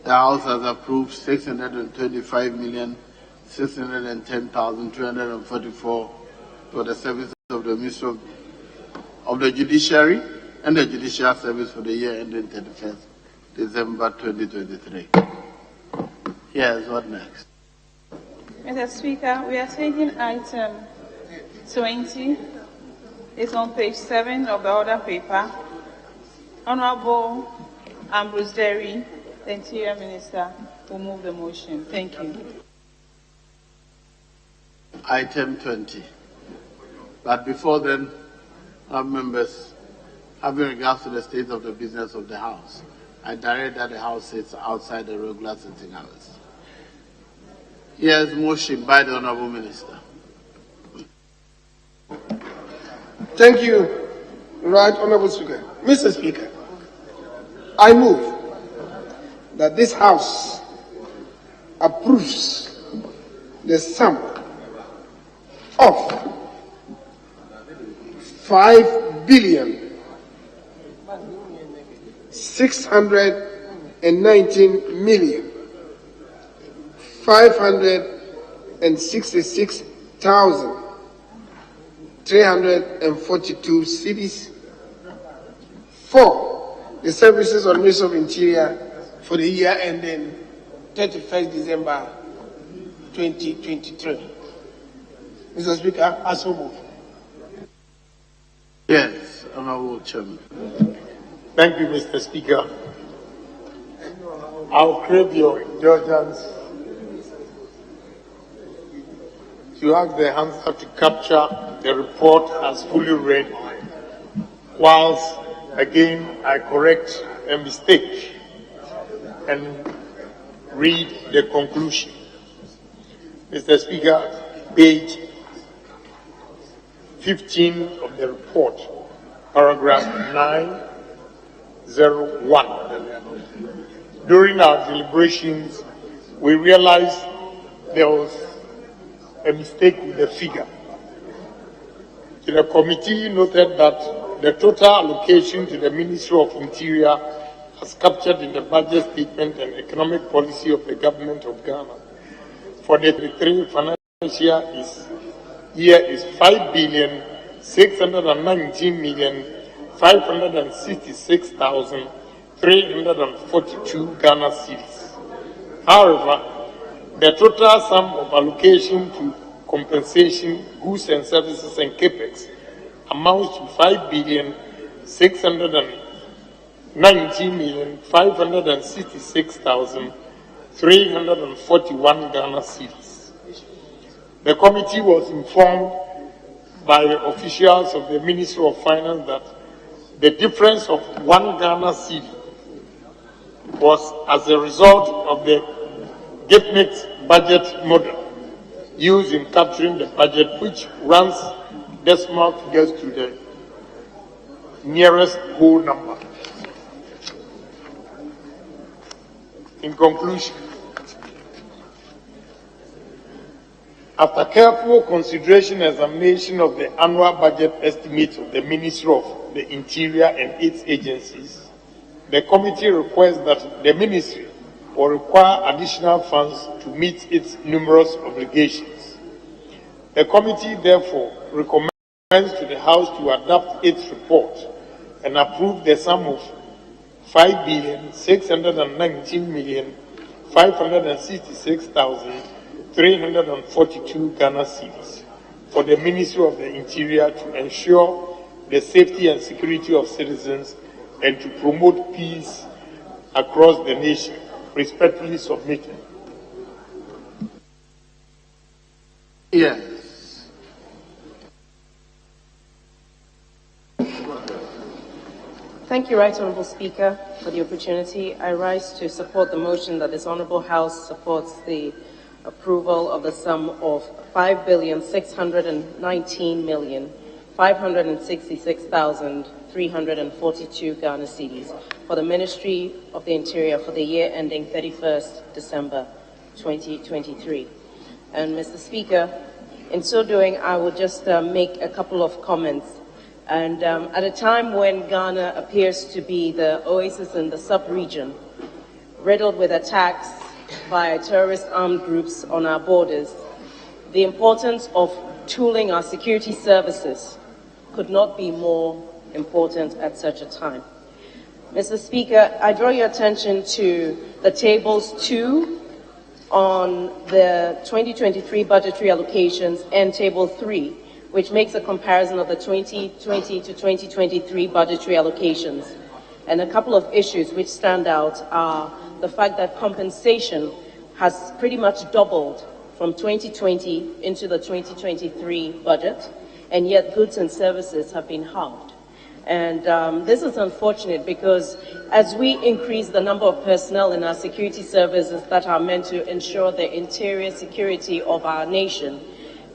U: The House has approved 625,610,244 for the service of the Ministry of the Judiciary and the Judicial Service for the year ending 31st December 2023. Yes, what next?
J: Mr. Speaker, we are taking item 20. It's on page 7 of the order paper. Honorable Ambrose Derry, the Interior Minister, will move the motion. Thank you.
U: Item 20. But before then, our members, having regards to the state of the business of the House, I direct that the House sits outside the regular sitting hours.
I: Yes, motion by the Honorable Minister.
M: Thank you, Right Honorable Speaker. Mr. Speaker, I move that this House approves the sum of 5 billion 619 million 566,342 cedis for the services of the Ministry of Interior for the year ending 31st December 2023. Mr. Speaker, I so move.
I: Yes, Honorable Chairman.
H: Thank you, Mr. Speaker. I'll crave your indulgence to ask the answer to capture the report as fully read, whilst again I correct a mistake and read the conclusion. Mr. Speaker, page 15 of the report, paragraph 901. During our deliberations, we realized there was a mistake with the figure. The committee noted that the total allocation to the Ministry of Interior as captured in the budget statement and economic policy of the government of Ghana for the 23 financial year is 5,619,566,342 Ghana cedis. However, the total sum of allocation to compensation, goods and services and capex amounts to 5,619,566,341 Ghana cedis. The committee was informed by the officials of the Ministry of Finance that the difference of 1 Ghana cedi was as a result of the GIPNIT budget model used in capturing the budget, which runs decimal figures to the nearest whole number. In conclusion, after careful consideration and examination of the annual budget estimates of the Ministry of the Interior and its agencies, the committee requests that the Ministry will require additional funds to meet its numerous obligations. The committee therefore recommends to the House to adopt its report and approve the sum of 5,619,566,342 Ghana cedis for the Ministry of the Interior to ensure the safety and security of citizens and to promote peace across the nation. Respectfully submitted.
I: Yes.
O: Thank you, Right Honourable Speaker, for the opportunity. I rise to support the motion that this Honourable House supports the approval of the sum of 5,619,566,342 Ghana cedis for the Ministry of the Interior for the year ending 31st December 2023. And Mr. Speaker, in so doing, I will just make a couple of comments. And at a time when Ghana appears to be the oasis in the sub-region, riddled with attacks by terrorist armed groups on our borders, the importance of tooling our security services could not be more important at such a time. Mr. Speaker, I draw your attention to the tables 2 on the 2023 budgetary allocations and table 3, which makes a comparison of the 2020 to 2023 budgetary allocations. And a couple of issues which stand out are the fact that compensation has pretty much doubled from 2020 into the 2023 budget, and yet goods and services have been halved. And this is unfortunate because as we increase the number of personnel in our security services that are meant to ensure the interior security of our nation,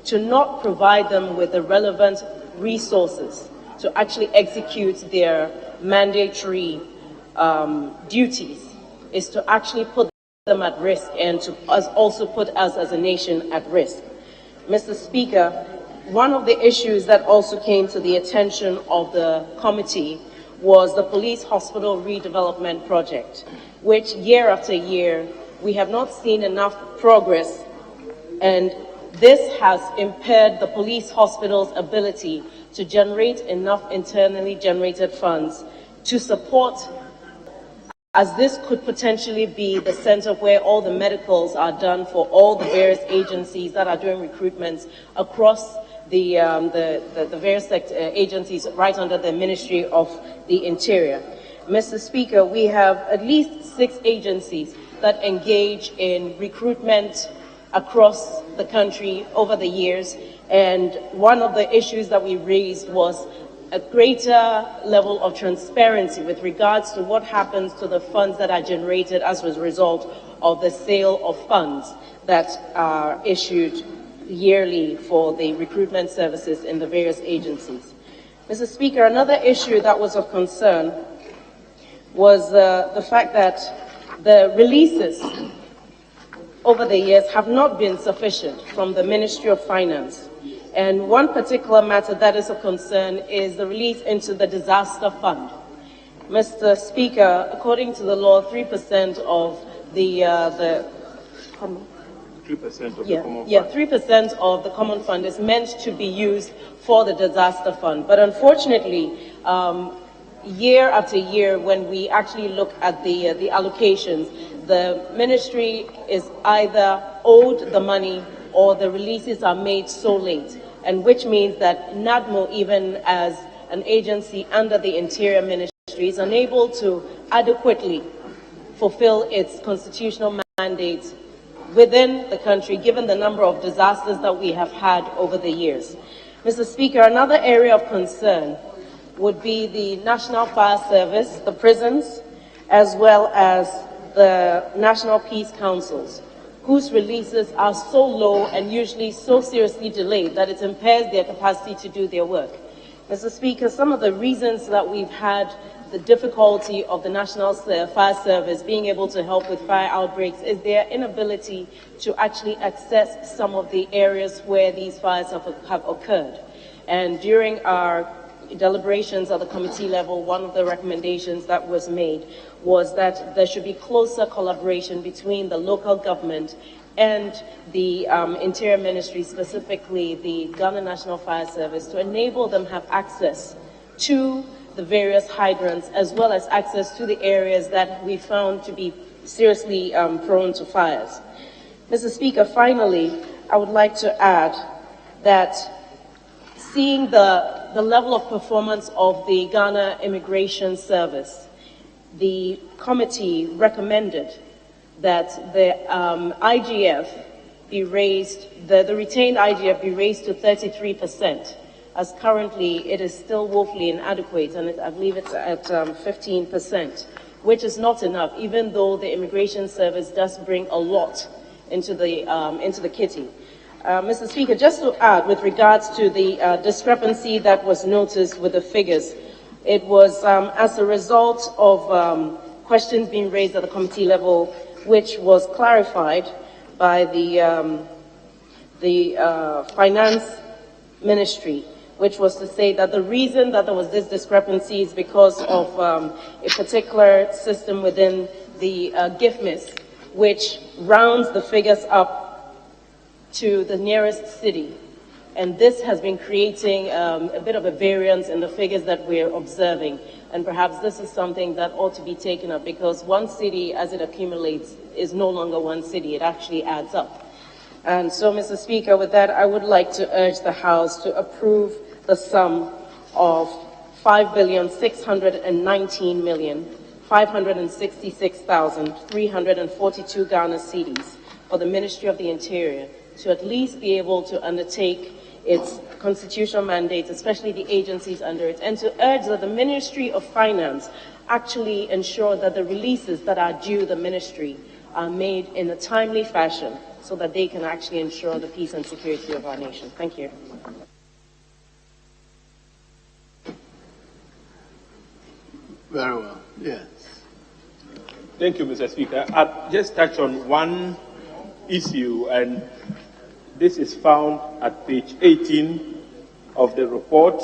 O: to not provide them with the relevant resources to actually execute their mandatory duties is to actually put them at risk and to also put us as a nation at risk. Mr. Speaker, one of the issues that also came to the attention of the committee was the police hospital redevelopment project, which year after year we have not seen enough progress, and this has impaired the police hospital's ability to generate enough internally generated funds to support, as this could potentially be the center where all the medicals are done for all the various agencies that are doing recruitments across the various agencies right under the Ministry of the Interior. Mr. Speaker, we have at least 6 agencies that engage in recruitment across the country over the years, and one of the issues that we raised was a greater level of transparency with regards to what happens to the funds that are generated as a result of the sale of funds that are issued yearly for the recruitment services in the various agencies. Mr. Speaker, another issue that was of concern was the fact that the releases over the years have not been sufficient from the Ministry of Finance. And one particular matter that is of concern is the release into the disaster fund. Mr. Speaker, according to the law, 3% of the
D: 3% of the common fund.
O: 3% of the common fund is meant to be used for the disaster fund. But unfortunately, year after year, when we actually look at the allocations, the ministry is either owed the money or the releases are made so late, and which means that NADMO, even as an agency under the Interior Ministry, is unable to adequately fulfill its constitutional mandate within the country, given the number of disasters that we have had over the years. Mr. Speaker, another area of concern would be the National Fire Service, the prisons, as well as the National Peace Councils, whose releases are so low and usually so seriously delayed that it impairs their capacity to do their work. Mr. Speaker, some of the reasons that we've had the difficulty of the National Fire Service being able to help with fire outbreaks is their inability to actually access some of the areas where these fires have occurred. And during our deliberations at the committee level, one of the recommendations that was made was that there should be closer collaboration between the local government and the Interior Ministry, specifically the Ghana National Fire Service, to enable them have access to the various hydrants as well as access to the areas that we found to be seriously prone to fires. Mr. Speaker, finally, I would like to add that seeing the level of performance of the Ghana Immigration Service, the committee recommended that the IGF be raised, the retained IGF be raised to 33%, as currently it is still woefully inadequate, and I believe it's at 15%, which is not enough, even though the Immigration Service does bring a lot into the kitty. Mr. Speaker, just to add, with regards to the discrepancy that was noticed with the figures, it was as a result of questions being raised at the committee level, which was clarified by the Finance Ministry, which was to say that the reason that there was this discrepancy is because of a particular system within the GIFMIS, which rounds the figures up to the nearest city. And this has been creating a bit of a variance in the figures that we're observing. And perhaps this is something that ought to be taken up, because one city, as it accumulates, is no longer one city. It actually adds up. And so, Mr. Speaker, with that, I would like to urge the House to approve the sum of 5,619,566,342 Ghana cedis for the Ministry of the Interior to at least be able to undertake its constitutional mandates, especially the agencies under it, and to urge that the Ministry of Finance actually ensure that the releases that are due the ministry are made in a timely fashion so that they can actually ensure the peace and security of our nation. Thank you.
D: Very well. Yes. Thank you, Mr. Speaker. I'll just touch on one issue, and this is found at page 18 of the report,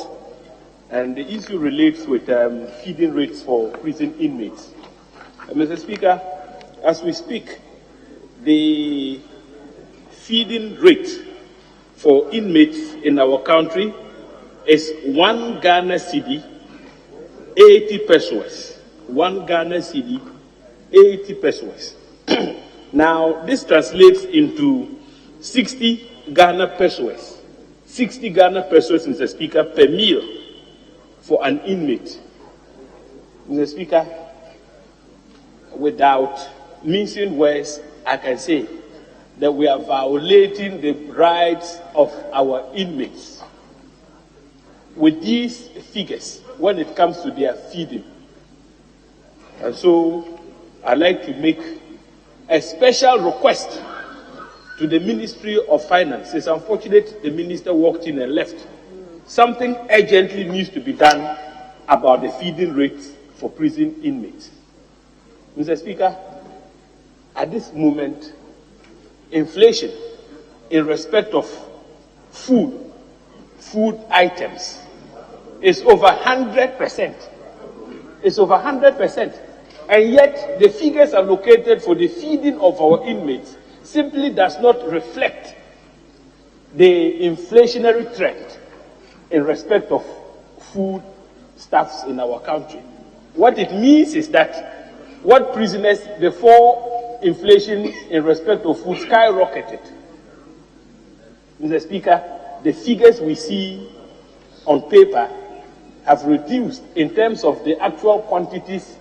D: and the issue relates with feeding rates for prison inmates. Mr. Speaker, as we speak, the feeding rate for inmates in our country is 1 Ghana cedi, 80 pesos. 1 Ghana cedi, 80 pesos. Now, this translates into 60 Ghana pesos. 60 Ghana pesos, Mr. Speaker, per meal for an inmate. Mr. Speaker, without mincing words, I can say that we are violating the rights of our inmates with these figures when it comes to their feeding. And so I'd like to make a special request to the Ministry of Finance. It's unfortunate the minister walked in and left. Something urgently needs to be done about the feeding rates for prison inmates. Mr. Speaker, at this moment, inflation in respect of food items is over 100%. It's over 100%. And yet, the figures allocated for the feeding of our inmates simply does not reflect the inflationary trend in respect of food stuffs in our country. What it means is that what prisoners before inflation in respect of food skyrocketed, Mr. Speaker, the figures we see on paper have reduced in terms of the actual quantities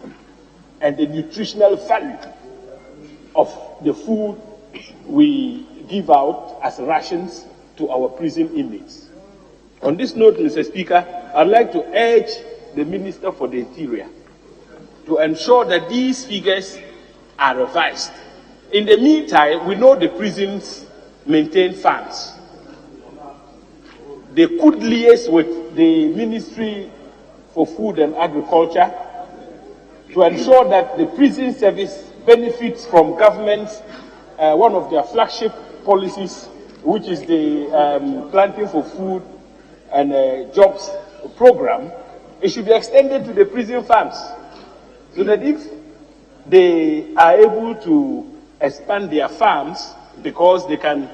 D: and the nutritional value of the food we give out as rations to our prison inmates. On this note, Mr. Speaker, I'd like to urge the Minister for the Interior to ensure that these figures are revised. In the meantime, we know the prisons maintain funds. They could liaise with the Ministry for Food and Agriculture to ensure that the prison service benefits from government's one of their flagship policies, which is the Planting for Food and Jobs program. It should be extended to the prison farms, so that if they are able to expand their farms because they can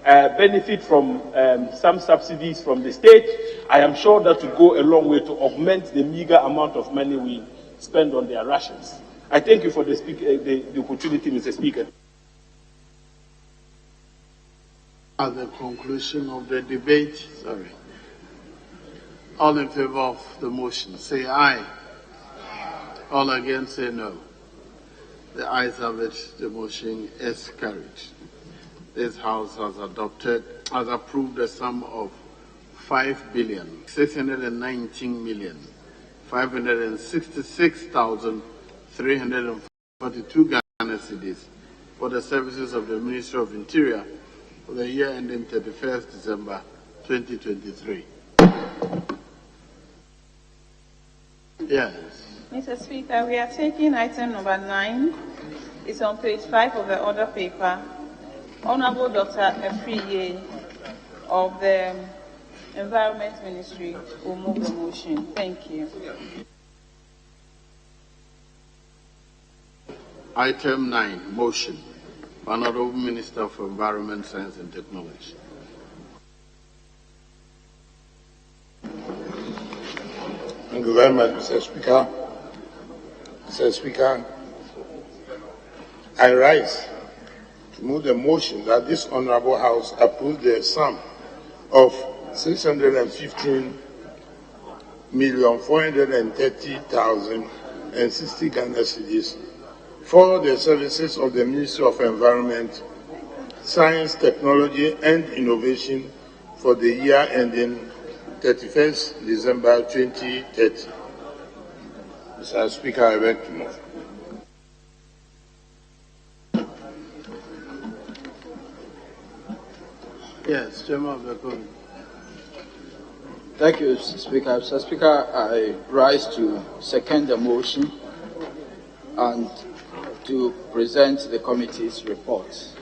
D: benefit from some subsidies from the state, I am sure that will go a long way to augment the meager amount of money we spend on their rations. I thank you for the opportunity, Mr. Speaker.
H: At the conclusion of the debate, all in favor of the motion, say aye. All against, say no. The ayes have it. The motion is carried. This House has approved the sum of 5,619,566,342 Ghana cedis for the services of the Ministry of Interior for the year ending 31st December 2023. Yes.
J: Mr. Speaker, we are taking item number 9. It's on page 5 of the order paper. Honorable Dr. Afriye of the Environment Ministry will move the motion. Thank you.
H: Item 9, motion. Honorable Minister for Environment, Science and Technology.
P: Thank you very much, Mr. Speaker. Mr. Speaker, I rise to move the motion that this Honorable House approve the sum of 615,430,060 Ghana cedis for the services of the Ministry of Environment, Science, Technology and Innovation
H: for the year ending 31st December 2030. Mr. Speaker, I beg to move.
E: Yes, Chairman of the Committee. Thank you, Mr. Speaker. Mr. Speaker, I rise to second the motion and to present the committee's report.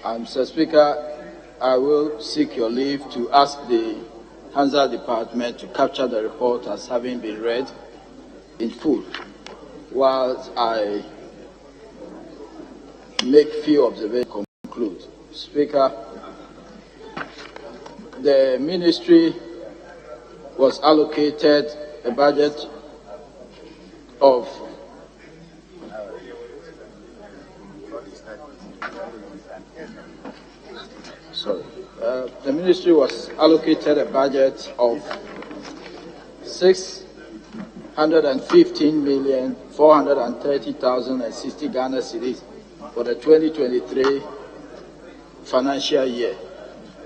E: Mr. Speaker, I will seek your leave to ask the Hansard Department to capture the report as having been read in full, while I make few observations and conclude. Speaker, the ministry was allocated a budget of the ministry was allocated a budget of 615,430,060 Ghana cedis for the 2023 financial year.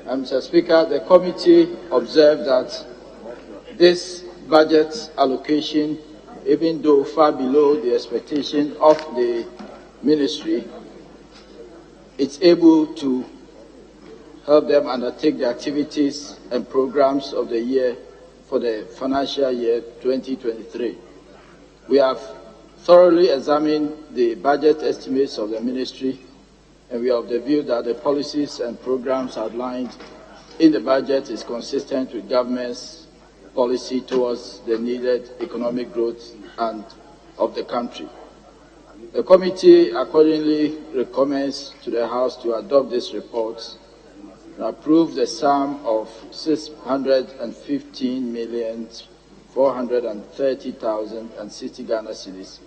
E: Mr. Speaker, the committee observed that this budget allocation, even though far below the expectation of the ministry, it's able to help them undertake the activities and programs of the year for the financial year 2023. We have thoroughly examined the budget estimates of the ministry, and we are of the view that the policies and programs outlined in the budget is consistent with government's policy towards the needed economic growth and of the country. The committee accordingly recommends to the House to adopt this report and approve the sum of 615,430,060 Ghana cedis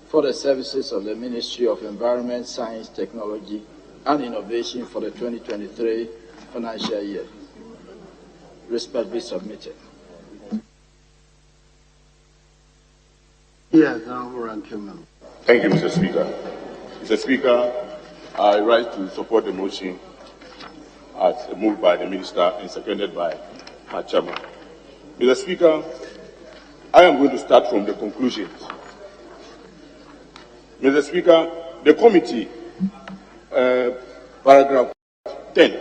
E: for the services of the Ministry of Environment, Science, Technology and Innovation for the 2023 financial year. Respectfully submitted.
U: Thank you, Mr. Speaker. Mr. Speaker, I rise to support the motion as moved by the Minister and seconded by our Chairman. Mr. Speaker, I am going to start from the conclusions. Mr. Speaker, the committee, paragraph 10.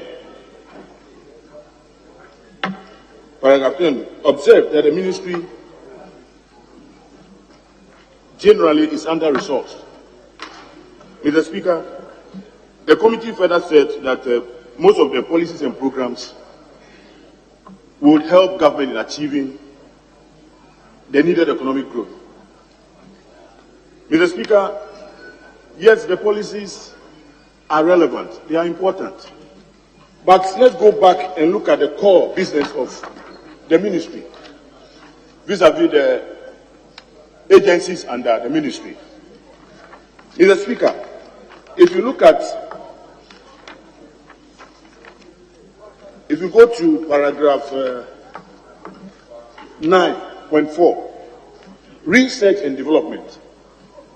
U: Paragraph 10 observed that the ministry generally is under-resourced. Mr. Speaker, the committee further said that most of the policies and programs would help government in achieving the needed economic growth. Mr. Speaker, yes, the policies are relevant, they are important. But let's go back and look at the core business of the ministry vis-à-vis the agencies under the ministry. Mr. Speaker, if you look at, if you go to paragraph 9.4, research and development.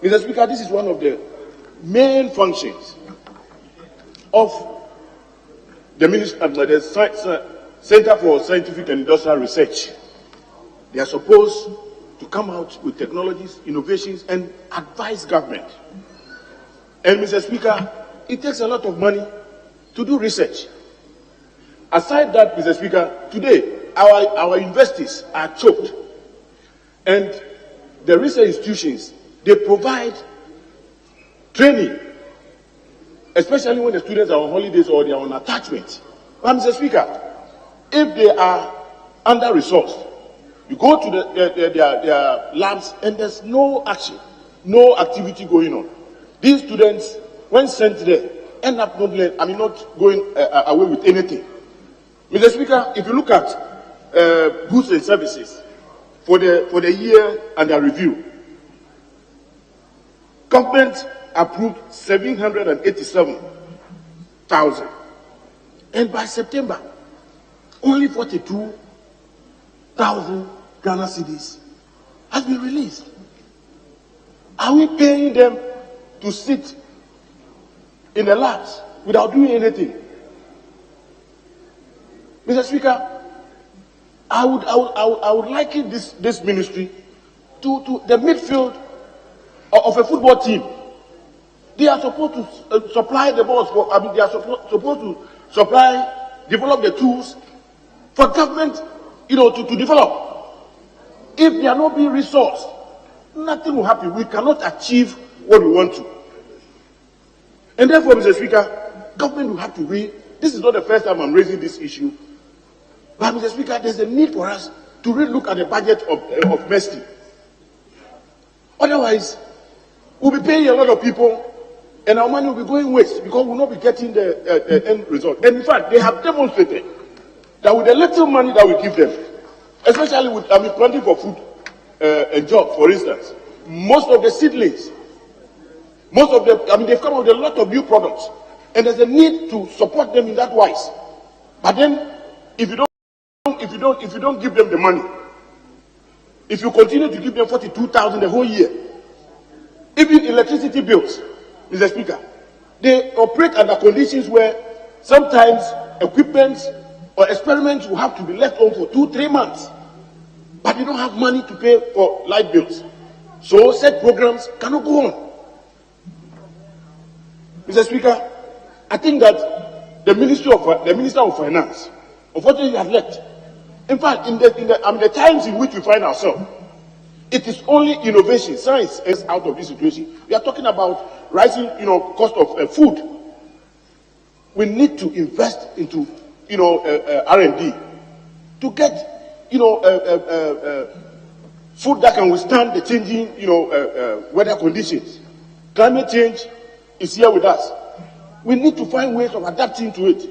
U: Mr. Speaker, this is one of the main functions of the ministry, the Center for Scientific and Industrial Research. They are supposed to come out with technologies, innovations, and advise government. And Mr. Speaker, it takes a lot of money to do research. Aside that, Mr. Speaker, today our universities are choked, and the research institutions, they provide training, especially when the students are on holidays or they are on attachment. But Mr. Speaker, if they are under-resourced, you go to their labs and there's no action, no activity going on. These students, when sent there, end up not going away with anything. Mr. Speaker, if you look at goods and services for the year under review, government approved 787,000, and by September, only 42,000 Ghana cedis has been released. Are we paying them to sit in the labs without doing anything?
H: Mr. Speaker, I would liken this ministry to the midfield of a football team. They are supposed to supply the balls they are supposed to develop the tools for government, to develop. If they are not being resourced, nothing will happen. We cannot achieve what we want to. And therefore, Mr. Speaker, government will have to this is not the first time I'm raising this issue, but Mr. Speaker, there's a need for us to really look at the budget of Mercy. Otherwise, we'll be paying a lot of people, and our money will be going waste because we'll not be getting the end result. And in fact, they have demonstrated that with the little money that we give them, especially with planting for food and jobs, for instance, most of the seedlings, they've come up with a lot of new products, and there's a need to support them in that wise. But then, if you don't give them the money, if you continue to give them 42,000 the whole year, even electricity bills, Mr. Speaker, they operate under conditions where sometimes equipment or experiments will have to be left on for 2-3 months, but they don't have money to pay for light bills. So said programs cannot go on. Mr. Speaker, I think that the Minister of Finance, unfortunately, has left. In fact, in the times in which we find ourselves, it is only innovation, science is out of this situation. We are talking about rising, cost of food. We need to invest into, R&D to get, food that can withstand the changing, weather conditions. Climate change is here with us. We need to find ways of adapting to it,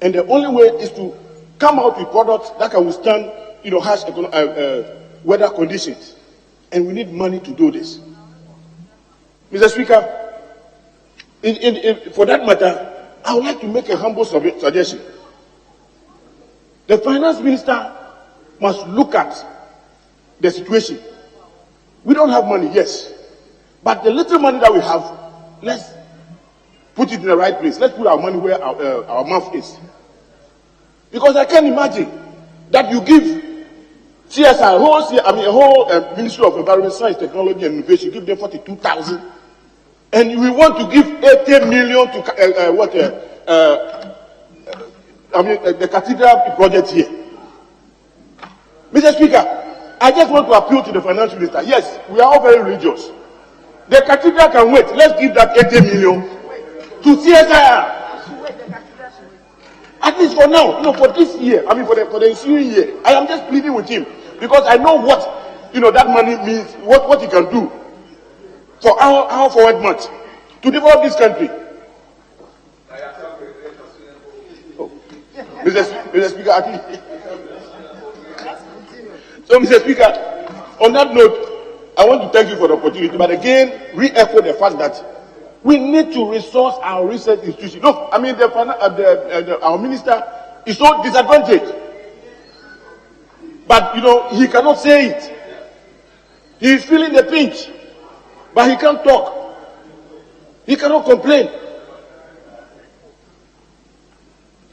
H: and the only way is to come out with products that can withstand, harsh weather conditions, and we need money to do this. Mr. Speaker, for that matter, I would like to make a humble suggestion. The finance minister must look at the situation. We don't have money, yes, but the little money that we have, let's put it in the right place. Let's put our money where our mouth is. Because I can't imagine that you give CSI, a whole Ministry of Environment, Science, Technology and Innovation, you give them 42,000, and we want to give 80 million to the cathedral project here. Mr. Speaker, I just want to appeal to the finance minister. Yes, we are all very religious. The cathedral can wait. Let's give that 80 million to CSI. At least for now, for this year, for the ensuing year, I am just pleading with him because I know what, that money means, what he can do for our forward march to develop this country. Oh. Mr. Speaker, I think. So, Mr. Speaker, on that note, I want to thank you for the opportunity, but again, re-echo the fact that we need to resource our research institution. Look, our minister is so disadvantaged. But, he cannot say it. He is feeling the pinch, but he can't talk. He cannot complain.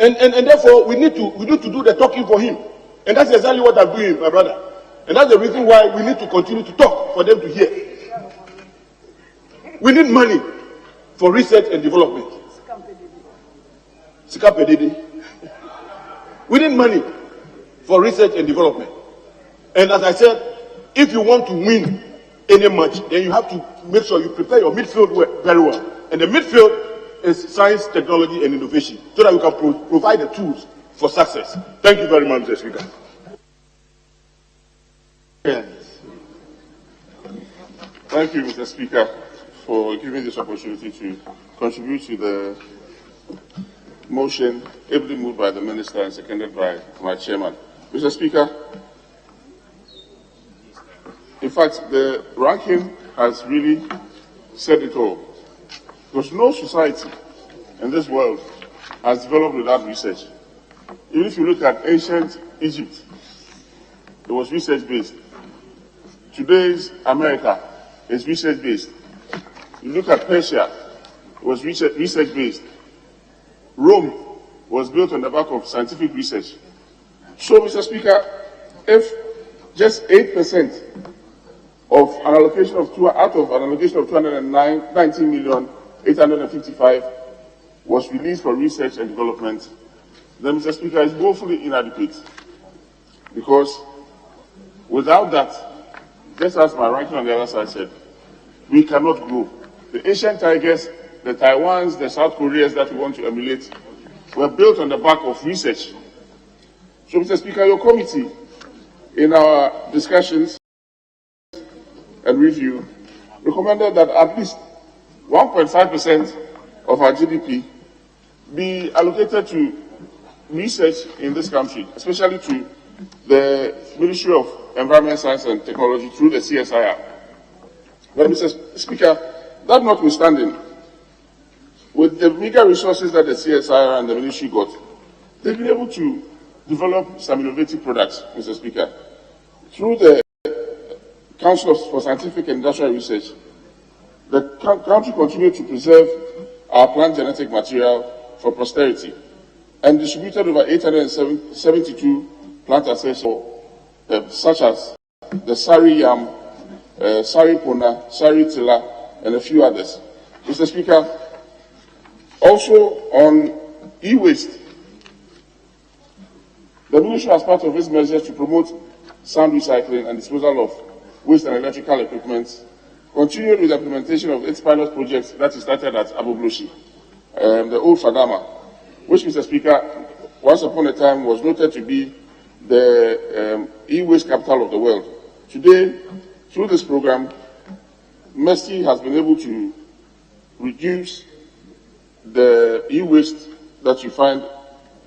H: And therefore, we need to do the talking for him. And that's exactly what I'm doing, my brother. And that's the reason why we need to continue to talk for them to hear. We need money for research and development. We need money for research and development. And as I said, if you want to win any match, then you have to make sure you prepare your midfield very well. And the midfield is science, technology, and innovation, so that we can provide the tools for success. Thank you very much, Mr. Speaker.
K: Yes. Thank you, Mr. Speaker, for giving this opportunity to contribute to the motion ably moved by the Minister and seconded by my chairman. Mr. Speaker, in fact, the ranking has really said it all. Because no society in this world has developed without research. Even if you look at ancient Egypt, it was research-based. Today's America is research-based. You look at Persia, it was research-based. Rome
H: was built on the back of scientific research. So, Mr. Speaker, if just 8% of an allocation of out of an allocation of 219,855 was released for research and development, then, Mr. Speaker, it's woefully inadequate. Because without that, just as my writing on the other side said, we cannot grow. The Asian tigers, the Taiwans, the South Koreas that we want to emulate were built on the back of research. So, Mr. Speaker, your committee, in our discussions and review, recommended that at least 1.5% of our GDP be allocated to research in this country, especially to the Ministry of Environment, Science and Technology through the CSIR. But, Mr. Speaker, that notwithstanding, with the meager resources that the CSIR and the ministry got, they've been able to develop some innovative products, Mr. Speaker. Through the Council for Scientific and Industrial Research, the country continued to preserve our plant genetic material for posterity and distributed over 872 plant assets, such as the Sari Yam, Sari Pona, Sari Tila, and a few others. Mr. Speaker, also on e-waste, the ministry, as part of its measures to promote sound recycling and disposal of waste and electrical equipment, continued with the implementation of its pilot project that is started at Abobloshi, the old Fadama, which, Mr. Speaker, once upon a time was noted to be the e-waste capital of the world. Today, through this program, Mercy has been able to reduce the e-waste that you find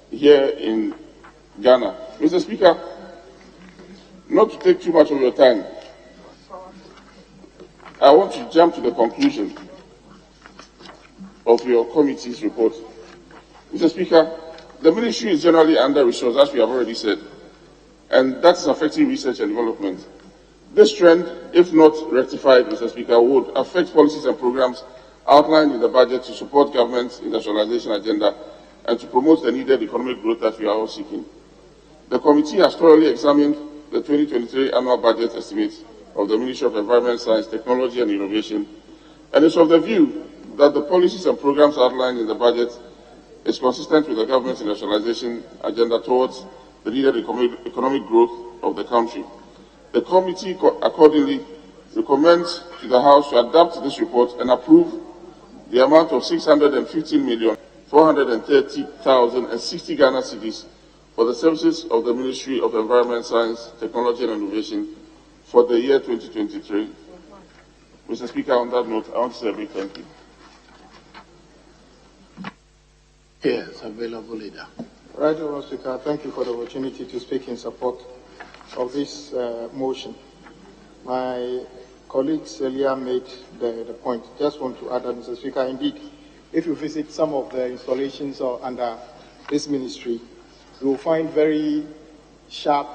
H: here in Ghana. Mr. Speaker, not to take too much of your time, I want to jump to the conclusion of your committee's report. Mr. Speaker, the ministry is generally under-resourced, as we have already said, and that is affecting research and development. This trend, if not rectified, Mr. Speaker, would affect policies and programs outlined in the budget to support government's industrialization agenda and to promote the needed economic growth that we are all seeking. The committee has thoroughly examined the 2023 annual budget estimates of the Ministry of Environment, Science, Technology and Innovation, and is of the view that the policies and programs outlined in the budget is consistent with the government's industrialization agenda towards the needed economic growth of the country. The committee accordingly recommends to the House to adopt this report and approve the amount of 615,430,060 Ghana cedis for the services of the Ministry of Environment, Science, Technology and Innovation for the year 2023. Mr. Speaker, on that note, I want to say a big thank you.
L: Yes, available leader. Right, Mr. Speaker, thank you for the opportunity to speak in support of this motion. My colleagues earlier made the point. Just want to add that, Mr. Speaker, indeed, if you visit some of the installations under this ministry, you will find very sharp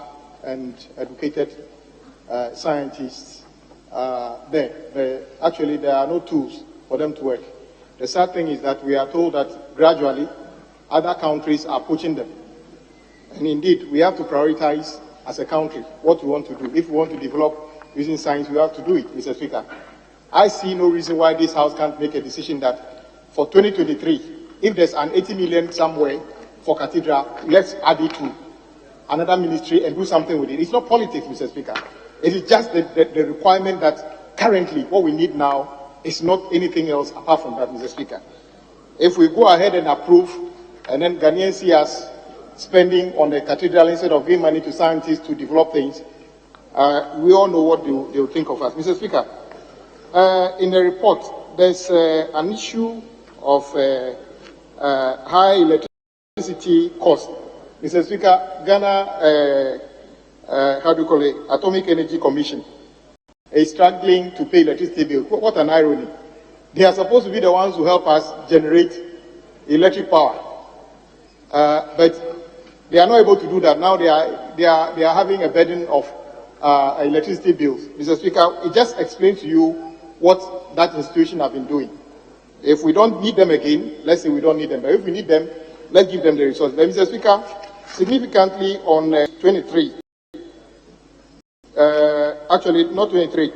L: and educated scientists there. Actually, there are no tools for them to work. The sad thing is that we are told that gradually other countries are poaching them. And indeed, we have to prioritize as a country what we want to do. If we want to develop using science, we have to do it, Mr. Speaker. I see no reason why this House can't make a decision that for 2023, if there's an 80 million somewhere for cathedral, let's add it to another ministry and do something with it. It's not politics, Mr. Speaker. It is just the requirement that currently what we need now is not anything else apart from that, Mr. Speaker. If we go ahead and approve, and then Ghanaians see us spending on the cathedral instead of giving money to scientists to develop things, we all know what they will think of us. Mr. Speaker, in the report, there's an issue of high electricity cost. Mr. Speaker, Ghana, Atomic Energy Commission is struggling to pay electricity bill. What an irony. They are supposed to be the ones who help us generate electric power. But they are not able to do that. Now they are having a burden of electricity bills. Mr. Speaker, it just explains to you what that institution have been doing. If we don't need them again, let's say we don't need them, but if we need them, let's give them the resources. But Mr. Speaker, significantly on 23, actually not 23,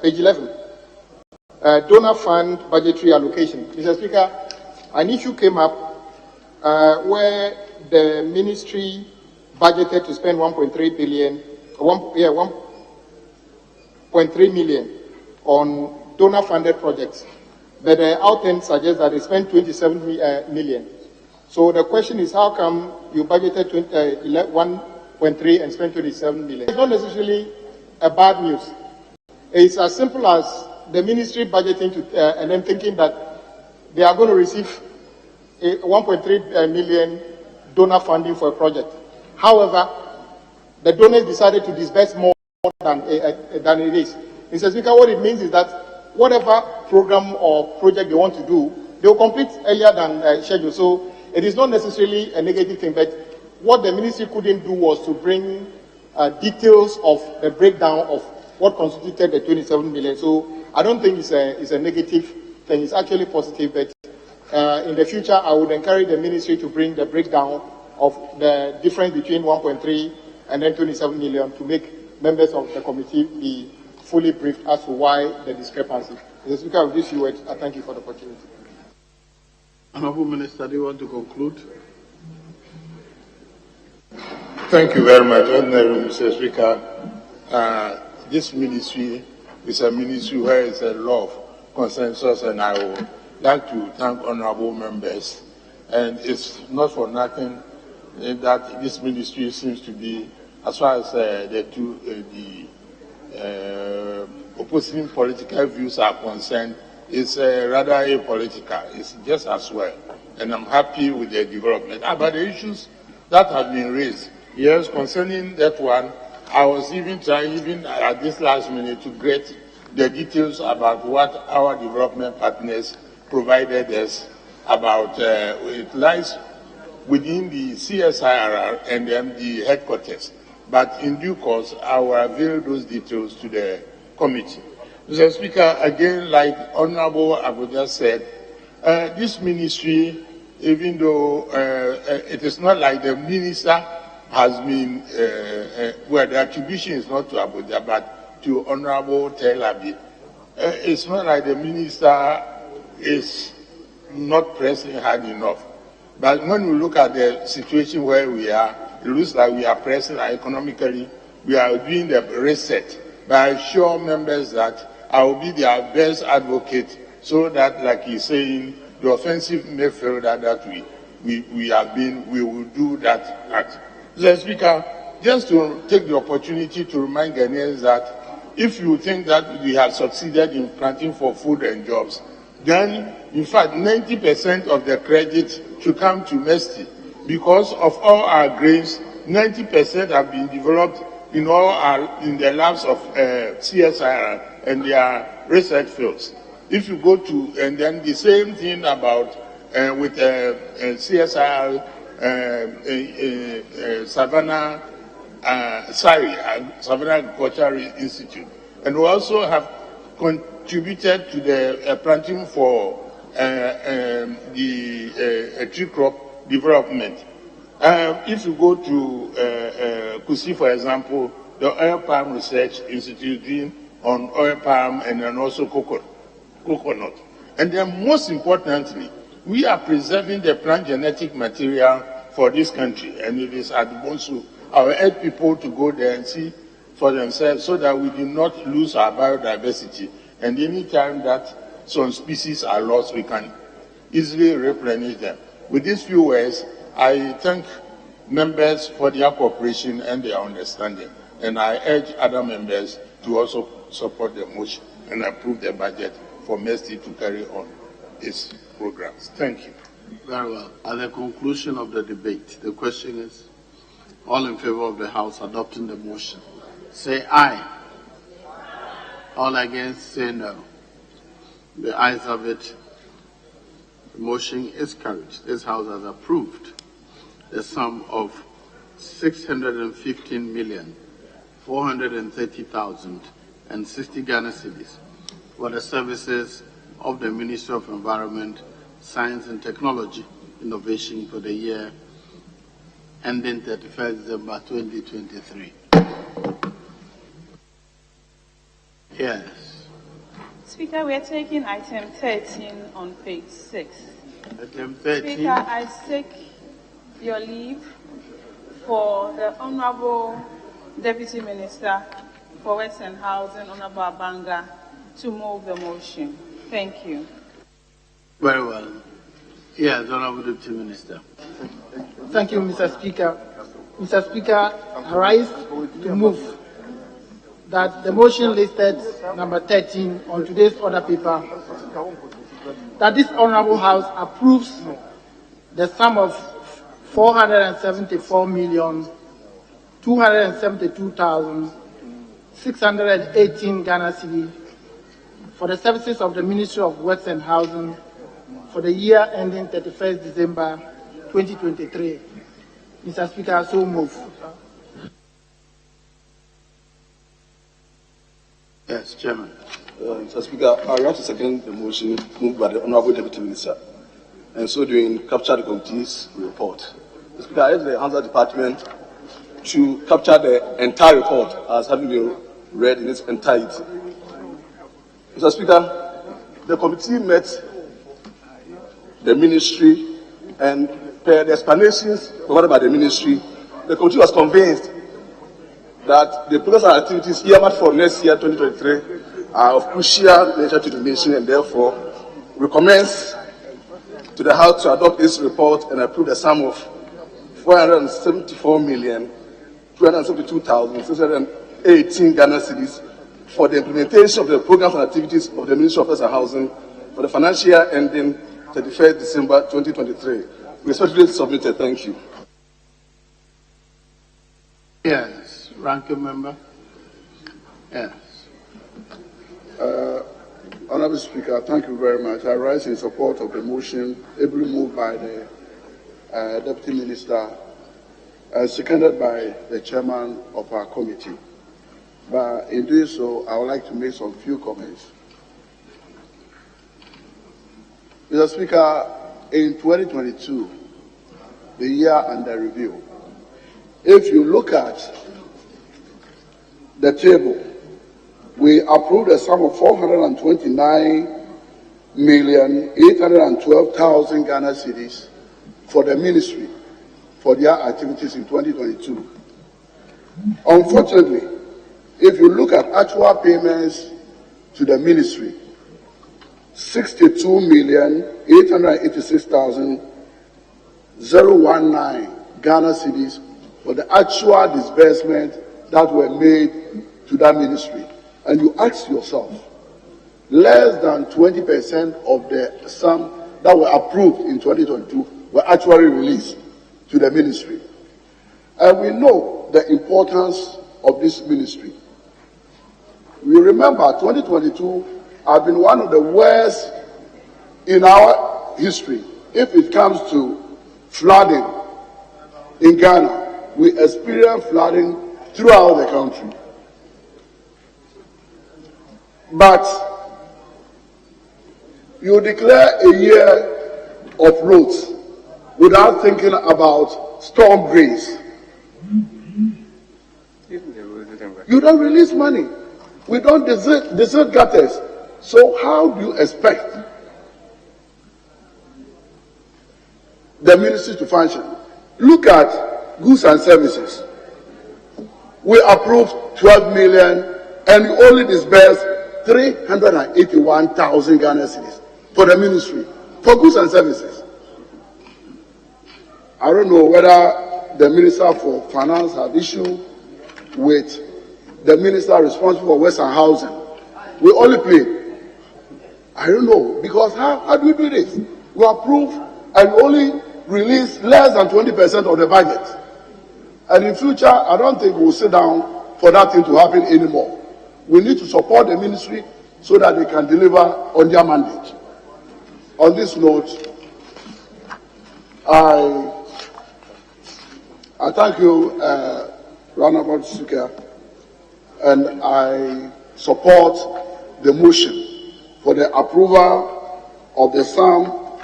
L: page 11, donor fund budgetary allocation. Mr. Speaker, an issue came up where the ministry budgeted to spend 1.3 billion, 1.3 million on donor-funded projects, but the outend suggests that they spent 27 million. So the question is, how come you budgeted 1.3 and spent 27 million? It's not necessarily a bad news. It's as simple as the ministry budgeting to, and then thinking that they are going to receive 1.3 million donor funding for a project. However, the donors decided to disburse more than it is. Mr. Speaker, what it means is that whatever program or project they want to do, they will complete earlier than scheduled. So it is not necessarily a negative thing, but what the ministry couldn't do was to bring details of the breakdown of what constituted the 27 million. So I don't think it's a negative thing. It's actually positive, but in the future, I would encourage the ministry to bring the breakdown of the difference between 1.3 and then 27 million to make members of the committee be fully briefed as to why the discrepancy. Mr. Speaker, with these few words, I thank you for the opportunity.
H: Honourable Minister, do you want to conclude?
P: Thank you very much, Honourable Mr. Speaker. This ministry is a ministry where there is a lot of consensus, and I would like to thank honourable members. And it's not for nothing that this ministry seems to be, as far as the opposing political views are concerned, is rather apolitical. It's just as well. And I'm happy with the development. About the issues that have been raised, yes, concerning that one, I was even trying, even at this last minute, to get the details about what our development partners provided us about. It lies within the CSIR and then the headquarters. But in due course, I will avail those details to the committee. Mr. Speaker, again, like Honorable Abuja said, this ministry, even though it is not like the minister has been, well, the attribution is not to Abuja, but to Honorable Telabi. It's not like the minister is not pressing hard enough. But when we look at the situation where we are, it looks like we are pressing economically. We are doing the reset. But I assure members that I will be their best advocate so that, like he's saying, the offensive may fail that we have been, we will do that act. Mr. Speaker, just to take the opportunity to remind Ghanaians that if you think that we have succeeded in planting for food and jobs, then in fact 90% of the credit should come to MESTI, because of all our grains, 90% have been developed in the labs of CSIR and their research fields. If you go to, and then the same thing about with CSIR Savannah Agricultural Institute, and we also have contributed to the planting for the tree crop development. If you go to Kwesi, for example, the Oil Palm Research Institute doing on oil palm and then also coconut. And then most importantly, we are preserving the plant genetic material for this country, and it is at Bonsu. I will urge people to go there and see for themselves so that we do not lose our biodiversity. And any time that some species are lost, we can easily replenish them. With these few words, I thank members for their cooperation and their understanding. And I urge other members to also support the motion and approve the budget for MESTI to carry on its programs. Thank you.
H: Very well. At the conclusion of the debate, the question is, all in favor of the House adopting the motion, say aye. All against, say no. The ayes have it. The motion is carried. This House has approved the sum of 615,430,060 Ghana cedis for the services of the Ministry of Environment, Science and Technology innovation for the year ending 31st December 2023. Yes.
J: Speaker, we are taking item 13 on page 6.
H: Item 13.
J: Speaker, I seek your leave for the Honorable Deputy Minister for Works and Housing, Honorable Abanga, to move the motion. Thank you.
H: Very well. Yes, Honorable Deputy Minister.
S: Thank you, Mr. Speaker. Mr. Speaker, I rise to move that the motion listed number 13 on today's order paper, that this Honorable House approves the sum of 474,272,618 Ghana cedis for the services of the Ministry of Works and Housing for the year ending 31st December 2023. Mr. Speaker, I so move.
H: Yes, Chairman.
K: Mr. Speaker, I rise to second the motion moved by the Honorable Deputy Minister, and so doing capture the committee's report. Mr. Speaker, I urge the Housing Department to capture the entire report as having been read in its entirety. Mr. Speaker, the committee met the ministry, and per the explanations provided by the ministry, the committee was convinced that the progress and activities earmarked for next year, 2023, are of crucial nature to the nation, and therefore recommends to the House to adopt this report and approve the sum of 474,272,618 Ghana cedis for the implementation of the programs and activities of the Ministry of Works and Housing for the financial year ending 31st December 2023. Respectfully submitted. Thank you.
H: Yes, ranking member. Yes.
P: Honorable Speaker, thank you very much. I rise in support of the motion ably moved by the Deputy Minister, seconded by the Chairman of our committee. But in doing so, I would like to make some few comments. Mr. Speaker, in 2022, the year under review, if you look at the table, we approved a sum of 429,812,000 Ghana cedis for the ministry for their activities in 2022. Unfortunately, if you look at actual payments to the ministry, 62,886,019 Ghana cedis for the actual disbursement that were made to that ministry. And you ask yourself, less than 20% of the sum that were approved in 2022 were actually released to the ministry. And we know the importance of this ministry. We remember 2022 has been one of the worst in our history. If it comes to flooding in Ghana, we experience flooding throughout the country. But you declare a year of roads without thinking about storm drains. You don't release money. We don't desert gutters. So how do you expect the ministry to function? Look at goods and services. We approved 12 million and we only disbursed 381,000 Ghana cedis for the ministry, for goods and services. I don't know whether the Minister for Finance had issue with the Minister responsible for Works and Housing. We only pay. I don't know, because how do we do this? We approve and only release less than 20% of the budget. And in future, I don't think we'll sit down for that thing to happen anymore. We need to support the ministry so that they can deliver on their mandate. On this note, I thank you, Honorable Speaker, and I support the motion for the approval of the sum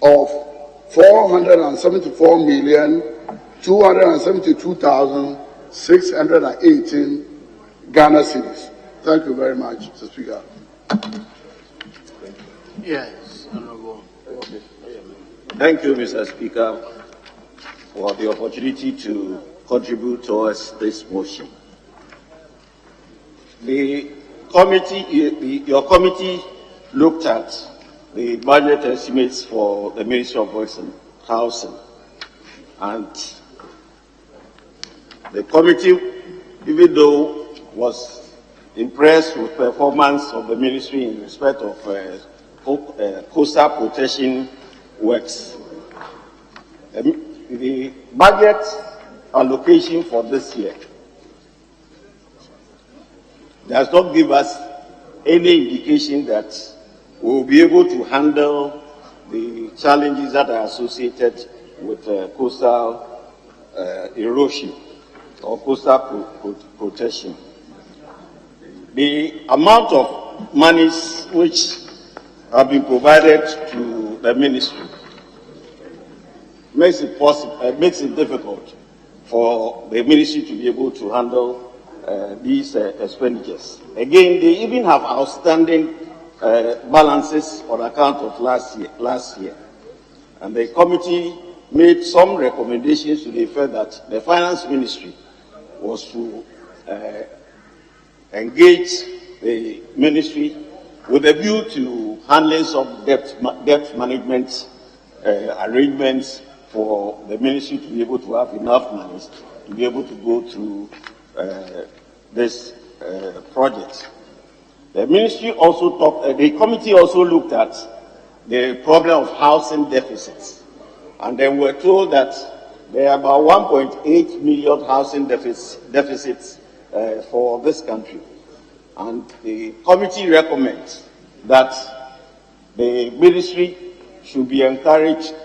P: of 474,272,618 Ghana cedis. Thank you very much, Mr. Speaker.
H: Yes, Honorable.
F: Thank you, Mr. Speaker, for the opportunity to contribute towards this motion. The committee, your committee looked at the budget estimates for the Ministry of Works and Housing, and the committee, even though was impressed with performance of the ministry in respect of coastal protection works, the budget allocation for this year does not give us any indication that we will be able to handle the challenges that are associated with coastal erosion or coastal protection. The amount of monies which have been provided to the ministry makes it difficult for the ministry to be able to handle these expenditures. Again, they even have outstanding balances on account of last year. And the committee made some recommendations to the effect that the finance ministry was to engage the ministry with a view to handling some debt management arrangements for the ministry to be able to have enough money to be able to go through this project. The ministry also the committee also looked at the problem of housing deficits, and then we're told that there are about 1.8 million housing deficits for this country. And the committee recommends that the ministry should be encouraged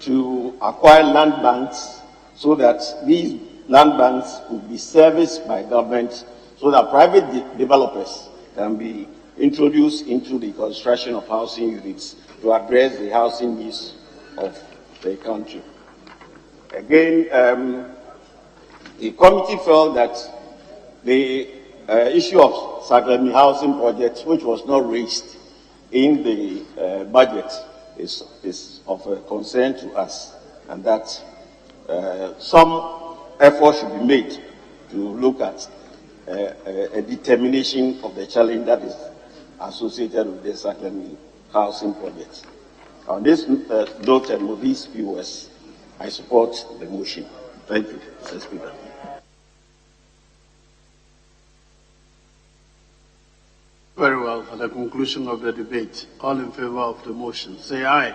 F: to acquire land banks so that these land banks will be serviced by government so that private developers can be introduced into the construction of housing units to address the housing needs of the country. Again, the committee felt that the issue of Saglemi housing project, which was not raised in the budget, is of concern to us, and that some effort should be made to look at a determination of the challenge that is associated with the Saglemi housing project. On this note and with these viewers, I support the motion. Thank you, Mr. Speaker.
H: Very well. For the conclusion of the debate, all in favor of the motion, say aye.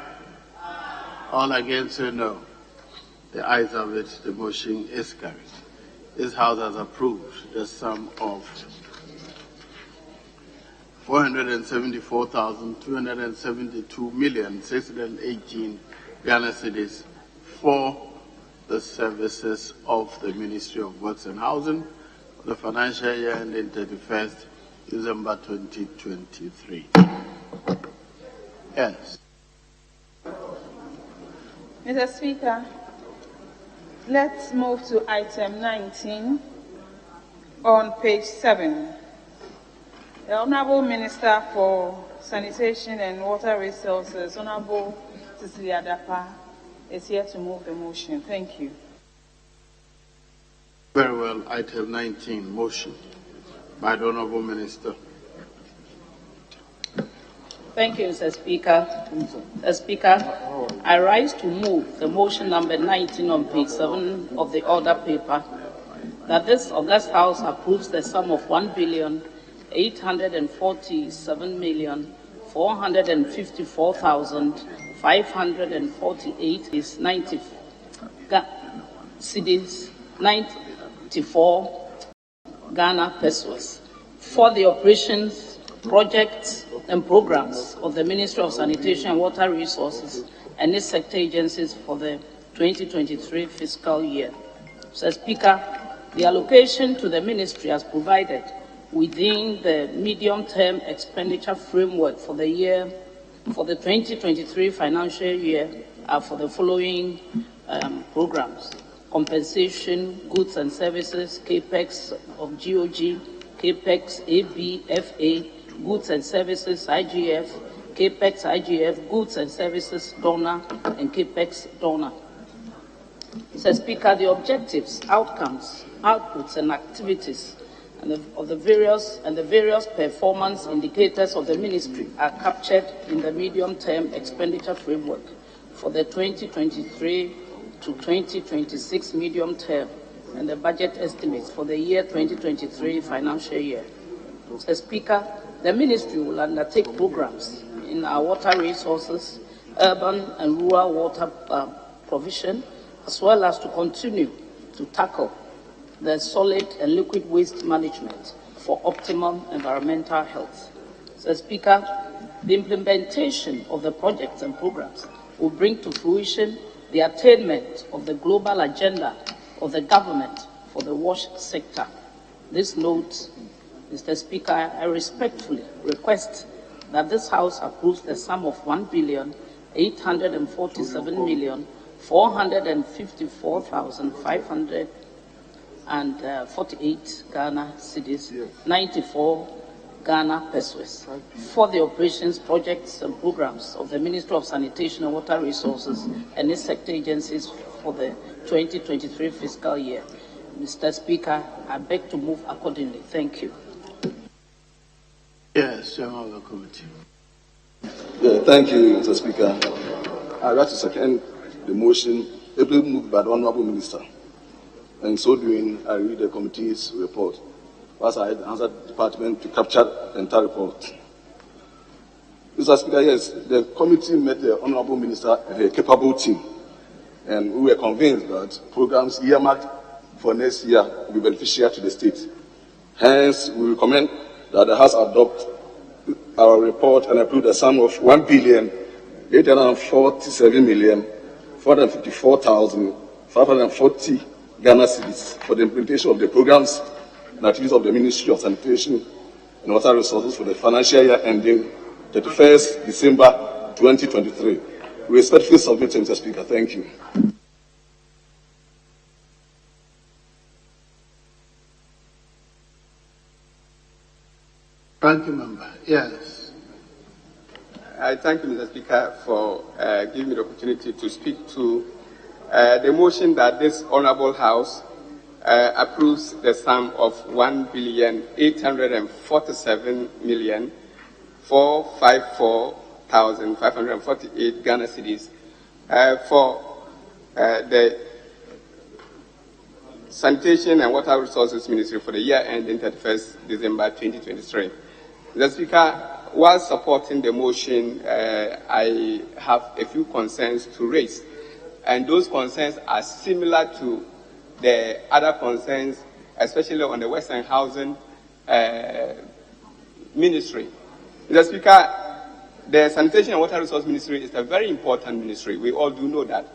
H: All against, say no. The ayes have it. The motion is carried. This House has approved the sum of 474,272,618 Ghana cedis for the services of the Ministry of Works and Housing for the financial year ending 31st December 2023. Yes.
J: Mr. Speaker, let's move to item 19 on page 7. The Honorable Minister for Sanitation and Water Resources, Honorable Cecilia Dapa, is here to move the motion. Thank you.
H: Very well. Item 19, motion by the Honorable Minister.
Q: Thank you, Mr. Speaker. Mr. Speaker, I rise to move the motion number 19 on page 7 of the order paper that this August House approves the sum of 1,847,454,548 is 94 Ghana pesos for the operations, projects, and programs of the Ministry of Sanitation and Water Resources and its sector agencies for the 2023 fiscal year. Mr. Speaker, the allocation to the ministry as provided within the medium-term expenditure framework for the 2023 financial year are for the following programs: compensation, goods and services, capex of GOG, capex ABFA, goods and services IGF, capex IGF, goods and services donor, and capex donor. Mr. Speaker, the objectives, outcomes, outputs, and activities of the various performance indicators of the ministry are captured in the medium-term expenditure framework for the 2023 to 2026 medium term and the budget estimates for the year 2023 financial year. Mr. Speaker, the ministry will undertake programs in our water resources, urban and rural water provision, as well as to continue to tackle the solid and liquid waste management for optimum environmental health. Mr. Speaker, the implementation of the projects and programs will bring to fruition the attainment of the global agenda of the government for the wash sector. This note, Mr. Speaker, I respectfully request that this House approves the sum of 1,847,454,548 Ghana cedis, 94 Ghana pesos, for the operations, projects, and programs of the Ministry of Sanitation and Water Resources and its sector agencies for the 2023 fiscal year. Mr. Speaker, I beg to move accordingly. Thank you.
L: Yes, Chairman of the Committee.
K: Yeah, thank you, Mr. Speaker. I'd like to second the motion ably moved by the Honorable Minister. And so doing, I read the committee's report. Whilst I answered the department to capture the entire report. Mr. Speaker, yes, the committee met the Honorable Minister and a capable team. And we were convinced that programs earmarked for next year will be beneficial to the state. Hence, we recommend that the House adopt our report and approve the sum of 1,847,454,540 Ghana cedis for the implementation of the programs and activities of the Ministry of Sanitation and Water Resources for the financial year ending 31st December 2023. We respectfully submit, Mr. Speaker. Thank you.
L: Thank you, Member. Yes.
B: I thank you, Mr. Speaker, for giving me the opportunity to speak to the motion that this Honourable House approves the sum of 1,847,454,548 Ghana cedis for the Sanitation and Water Resources Ministry for the year ending 31st December 2023. Mr. Speaker, while supporting the motion, I have a few concerns to raise. And those concerns are similar to the other concerns, especially on the Western Housing Ministry. Mr. Speaker, the Sanitation and Water Resources Ministry is a very important ministry. We all do know that.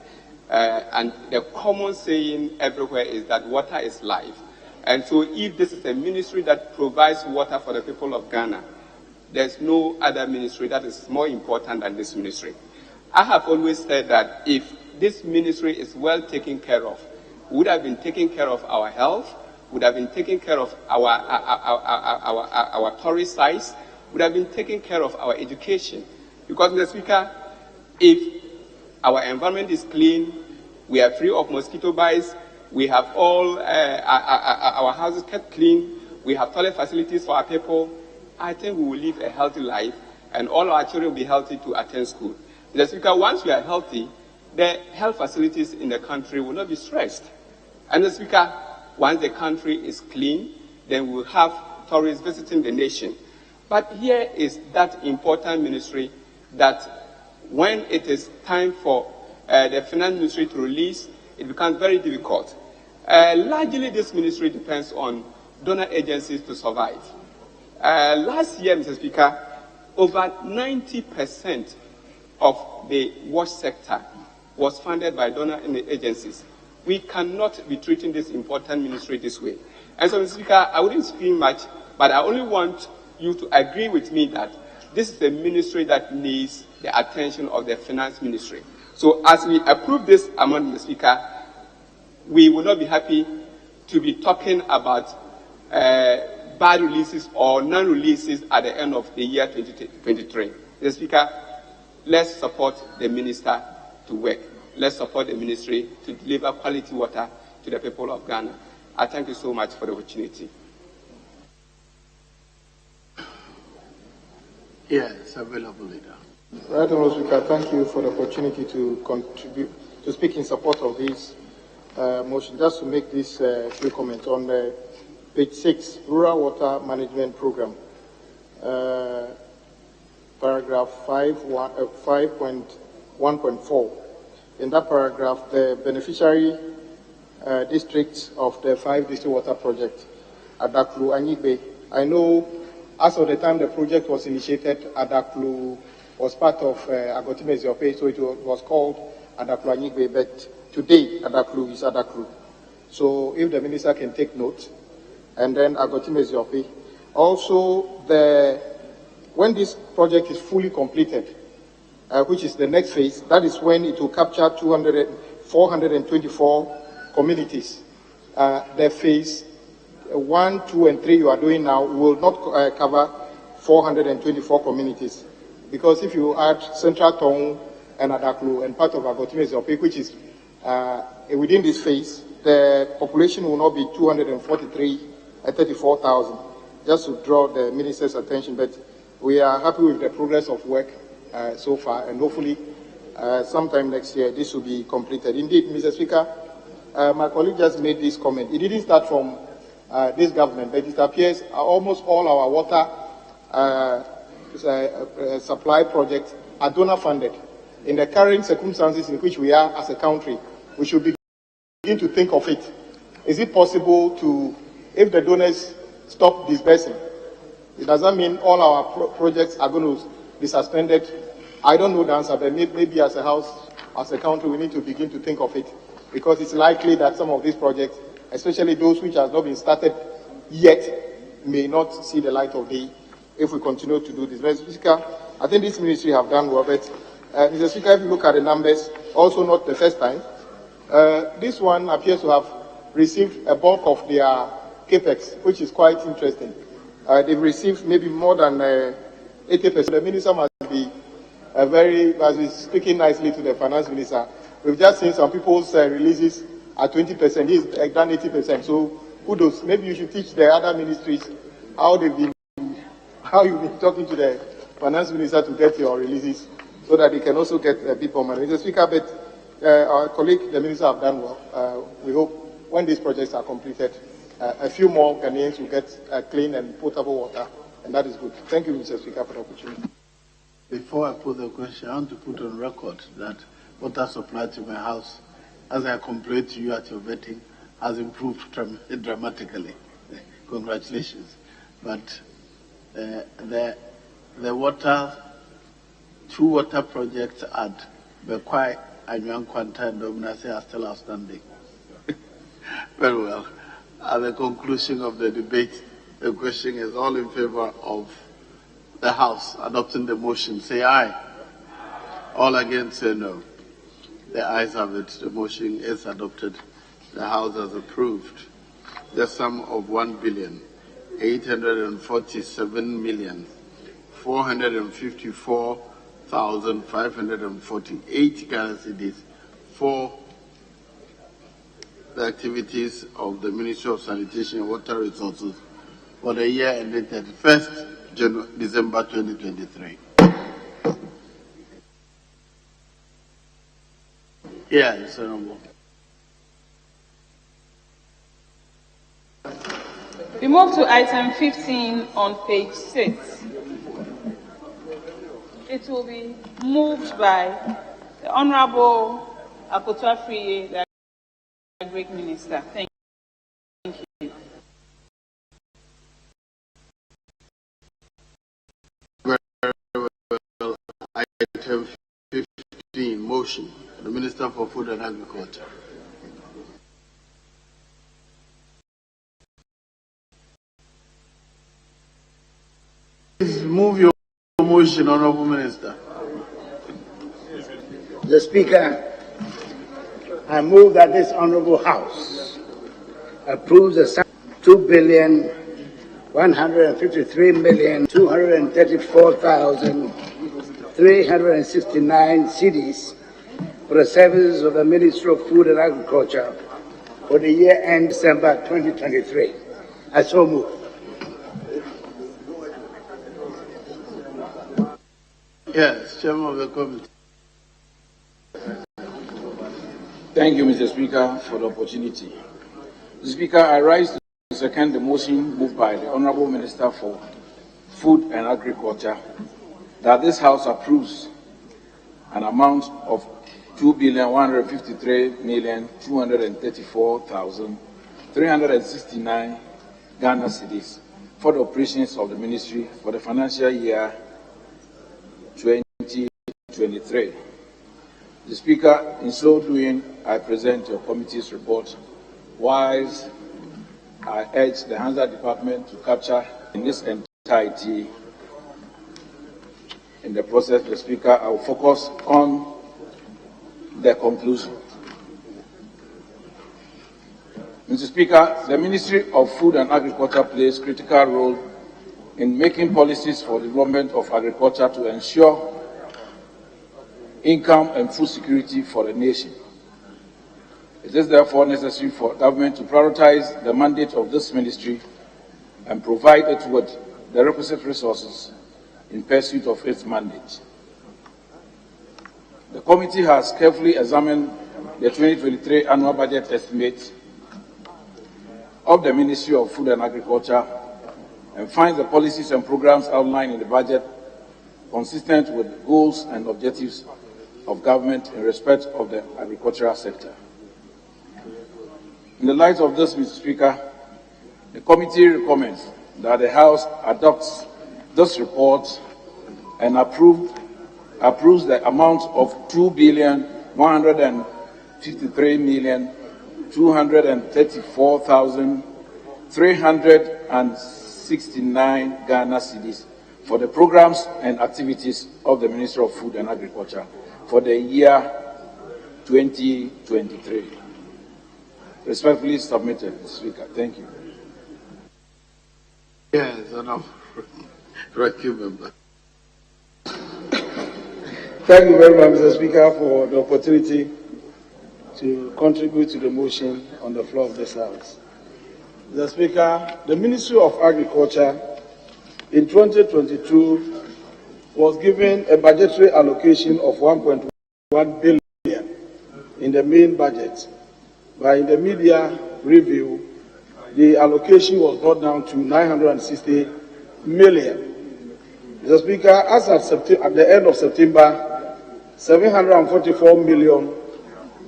B: And the common saying everywhere is that water is life. And so if this is a ministry that provides water for the people of Ghana, there's no other ministry that is more important than this ministry. I have always said that if this ministry is well taken care of, we would have been taking care of our health, would have been taking care of our tourist sites, would have been taking care of our education. Because, Mr. Speaker, if our environment is clean, we are free of mosquito bites, we have all our houses kept clean, we have toilet facilities for our people, I think we will live a healthy life and all our children will be healthy to attend school. Mr. Speaker, once we are healthy, the health facilities in the country will not be stressed. And Mr. Speaker, once the country is clean, then we will have tourists visiting the nation. But here is that important ministry that when it is time for the finance ministry to release, it becomes very difficult. Largely, this ministry depends on donor agencies to survive. Last year, Mr. Speaker, over 90% of the wash sector was funded by donor agencies. We cannot be treating this important ministry this way. And so, Mr. Speaker, I wouldn't speak much, but I only want you to agree with me that this is a ministry that needs the attention of the finance ministry.
T: So as we approve this amendment, Mr. Speaker, we will not be happy to be talking about bad releases or non-releases at the end of the year 2023. Mr. Speaker, let's support the minister to work. Let's support the ministry to deliver quality water to the people of Ghana. I thank you so much for the opportunity.
L: Yes, available leader.
V: Right, Honourable Speaker, thank you for the opportunity to contribute, to speak in support of this motion. Just to make this few comments on page 6, Rural Water Management Program, paragraph 5.1.4. In that paragraph, the beneficiary districts of the 5 district water project, Adaklu, Anyigbe. I know as of the time the project was initiated, Adaklu was part of Agotime Eziope, so it was called Adaklu Anyigbe, but today Adaklu is Adaklu. So if the minister can take note, and then Agotime Eziope. Also, when this project is fully completed, which is the next phase, that is when it will capture 424 communities. The phase 1, 2, and 3 you are doing now will not cover 424 communities. Because if you add Central Town and Adaklu and part of Agotime Eziope, which is within this phase, the population will not be 234,000. Just to draw the minister's attention, but we are happy with the progress of work so far, and hopefully sometime next year this will be completed. Indeed, Mr. Speaker, my colleague just made this comment. It didn't start from this government, but it appears almost all our water supply projects are donor funded. In the current circumstances in which we are as a country, we should begin to think of it. Is it possible to, if the donors stop disbursing, it doesn't mean all our projects are going to be suspended? I don't know the answer, but maybe as a house, as a country, we need to begin to think of it, because it's likely that some of these projects, especially those which have not been started yet, may not see the light of day if we continue to do this. Mr. Speaker, I think this ministry have done well, but Mr. Speaker, if you look at the numbers, also not the first time, this one appears to have received a bulk of their capex, which is quite interesting. They've received maybe more than 80%. The minister must be must be speaking nicely to the finance minister. We've just seen some people's releases at 20%. He's done 80%. So kudos. Maybe you should teach the other ministries how you've been talking to the finance minister to get your releases, so that they can also get a bit more money. Mr. Speaker, but our colleague, the minister, have done well. We hope when these projects are completed, a few more Ghanaians will get clean and potable water, and that is good. Thank you, Mr. Speaker, for the opportunity.
L: Before I put the question, I want to put on record that water supply to my house, as I complained to you at your vetting, has improved dramatically. Congratulations. But the water, 2 water projects at Bekwai and Yankwanta and Dominase are still outstanding. Very well. At the conclusion of the debate, the question is all in favor of the House adopting the motion. Say aye. All against say no. The ayes have it. The motion is adopted. The House has approved the sum of 1,847,454,548 Ghana cedis for the activities of the Ministry of Sanitation and Water Resources for the year ending 31st December 2023. Yes, Honorable.
J: We move to item 15 on page 6. It will be moved by the Honorable Akoto Afriye, the Great Minister. Thank you.
L: Very well. Item 15, motion. The Minister for Food and Agriculture. Please move your motion, Honorable Minister.
C: Mr. Speaker, I move that this Honorable House approves the sum of 2,153,234,369 cedis for the services of the Ministry of Food and Agriculture for the year end December 2023. I so move.
E: Yes, Chairman of the Committee.
U: Thank you, Mr. Speaker, for the opportunity. Mr. Speaker, I rise to second the motion moved by the Honorable Minister for Food and Agriculture that this House approves an amount of 2,153,234,369 Ghana cedis for the operations of the Ministry for the financial year 2023. The Speaker, in so doing, I present your committee's report, whilst I urge the Hansa Department to capture in this entirety. In the process, the Speaker, I will focus on the conclusion. Mr. Speaker, the Ministry of Food and Agriculture plays a critical role in making policies for the development of agriculture to ensure income and food security for the nation. It is therefore necessary for government to prioritize the mandate of this ministry and provide it with the requisite resources in pursuit of its mandate. The committee has carefully examined the 2023 annual budget estimate of the Ministry of Food and Agriculture and finds the policies and programs outlined in the budget consistent with goals and objectives of government in respect of the agricultural sector. In the light of this, Mr. Speaker, the committee recommends that the House adopts this report and approves the amount of 2,153,234,369 Ghana cedis for the programs and activities of the Ministry of Food and Agriculture for the year 2023. Respectfully submitted, Mr. Speaker. Thank you.
E: Yes, enough. Thank you, member.
M: Thank you very much, Mr. Speaker, for the opportunity to contribute to the motion on the floor of this House. Mr. Speaker, the Ministry of Agriculture in 2022 was given a budgetary allocation of 1.1 billion in the main budget. But in the media review, the allocation was brought down to 960 million. Mr. Speaker, as at the end of September, 744 million,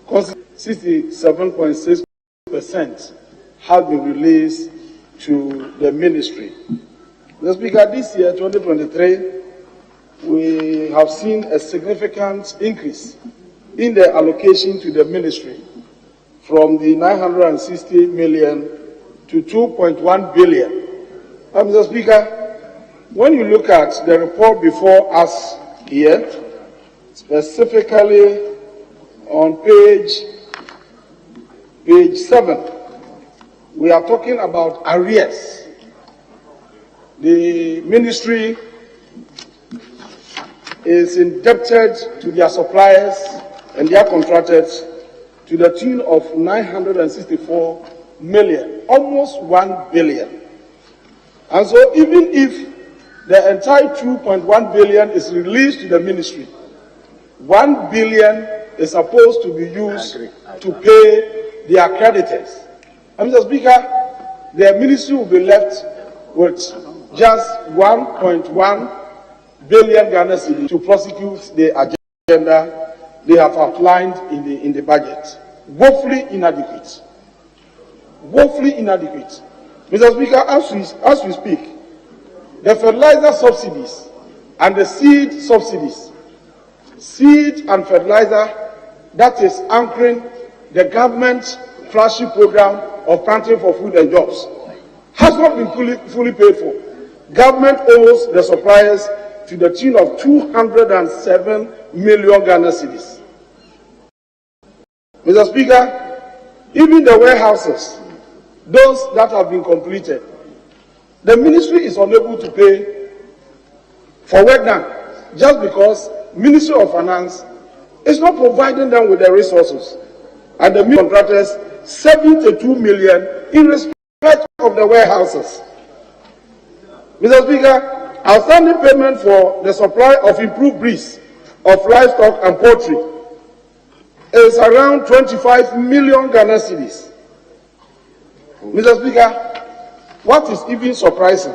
M: 67.6%, have been released to the ministry. Mr. Speaker, this year, 2023, we have seen a significant increase in the allocation to the ministry from the 960 million to 2.1 billion. Mr. Speaker, when you look at the report before us here, specifically on page 7, we are talking about arrears. The ministry is indebted to their suppliers and their contractors to the tune of 964 million, almost 1 billion. And so even if the entire 2.1 billion is released to the ministry, 1 billion is supposed to be used to pay their creditors. And Mr. Speaker, the ministry will be left with just 1.1 billion Ghana cedis to prosecute the agenda they have outlined in the budget. Woefully inadequate. Woefully inadequate. Mr. Speaker, as we speak, the fertilizer subsidies and the seed subsidies, seed and fertilizer that is anchoring the government flagship program of planting for food and jobs, has not been fully paid for. Government owes the suppliers to the tune of 207 million Ghana cedis. Mr. Speaker, even the warehouses, those that have been completed, the ministry is unable to pay for work done just because Ministry of Finance is not providing them with the resources. And the contractors 72 million in respect of the warehouses. Mr. Speaker, outstanding payment for the supply of improved breeds of livestock and poultry is around 25 million Ghana cedis. Mr. Speaker, what is even surprising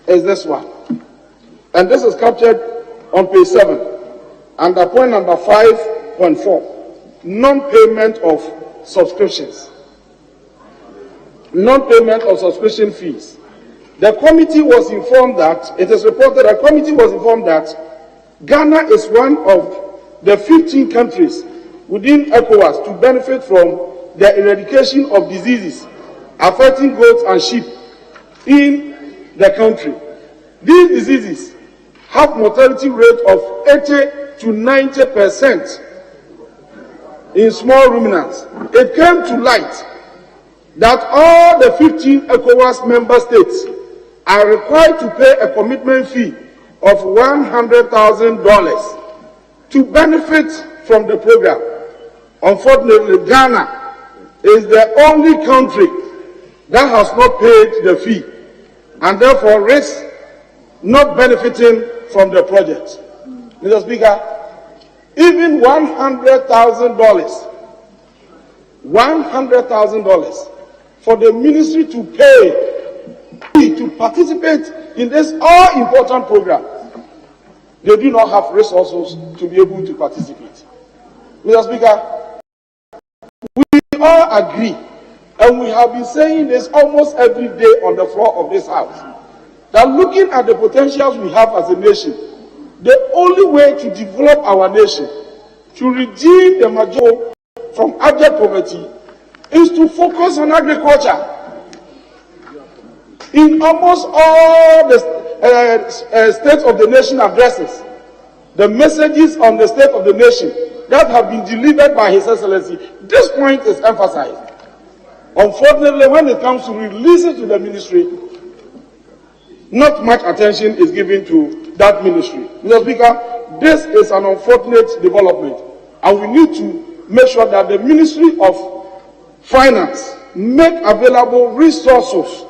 M: is this one. And this is captured on page 7, under point number 5.4, non-payment of subscriptions. Non-payment of subscription fees. The committee was informed that, it is reported that the committee was informed that Ghana is one of the 15 countries within ECOWAS to benefit from the eradication of diseases affecting goats and sheep in the country. These diseases have mortality rate of 80 to 90% in small ruminants. It came to light that all the 15 ECOWAS member states are required to pay a commitment fee of $100,000 to benefit from the program. Unfortunately, Ghana is the only country that has not paid the fee and therefore risks not benefiting from the project. Mr. Speaker, even $100,000 for the ministry to pay to participate in this all-important program, they do not have resources to be able to participate. Mr. Speaker, we all agree, and we have been saying this almost every day on the floor of this house, that looking at the potentials we have as a nation, the only way to develop our nation, to redeem the majority from abject poverty, is to focus on agriculture. In almost all the State of the Nation addresses, the messages on the State of the Nation that have been delivered by His Excellency, this point is emphasized. Unfortunately, when it comes to releasing to the ministry, not much attention is given to that ministry. Mr. Speaker, this is an unfortunate development, and we need to make sure that the Ministry of Finance make available resources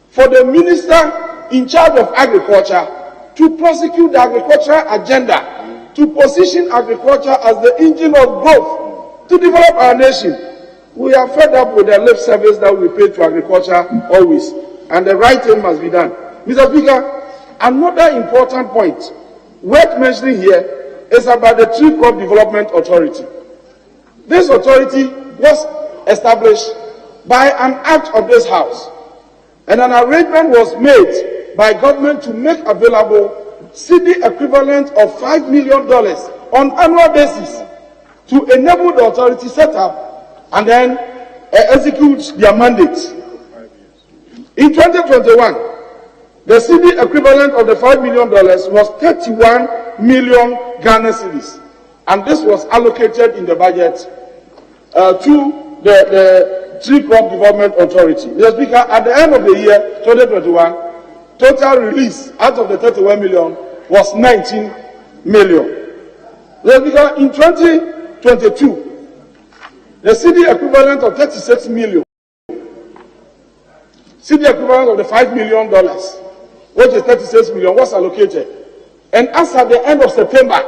M: for the minister in charge of agriculture to prosecute the agricultural agenda, to position agriculture as the engine of growth to develop our nation. We are fed up with the lip service that we pay to agriculture always, and the right thing must be done. Mr. Speaker, another important point worth mentioning here is about the Tree Crop Development Authority. This authority was established by an act of this House, and an arrangement was made by government to make available cedi equivalent of $5 million on annual basis to enable the authority set up and then execute their mandate. In 2021, the cedi equivalent of the $5 million was 31 million Ghana cedis, and this was allocated in the budget to the Tree Crop Development Authority. Mr. Speaker, at the end of the year 2021, total release out of the 31 million was 19 million. Mr. Speaker, in 2022, the cedi equivalent of 36 million, cedi equivalent of the $5 million, which is 36 million, was allocated. And as at the end of September,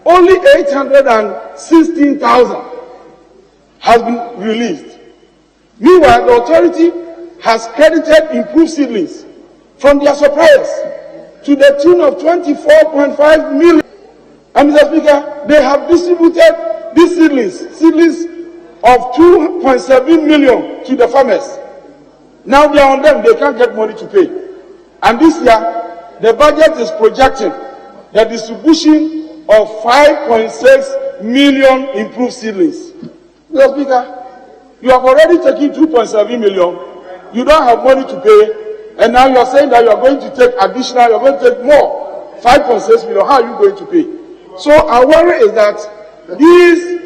M: only 816,000 has been released. Meanwhile, the authority has credited improved seedlings from their suppliers to the tune of 24.5 million. And Mr. Speaker, they have distributed these seedlings of 2.7 million to the farmers. Now they are on them, they can't get money to pay. And this year, the budget is projecting the distribution of 5.6 million improved seedlings. Mr. Speaker, you have already taken 2.7 million, you don't have money to pay, and now you are saying that you are going to take additional, you are going to take more, 5.6 million. How are you going to pay? So our worry is that these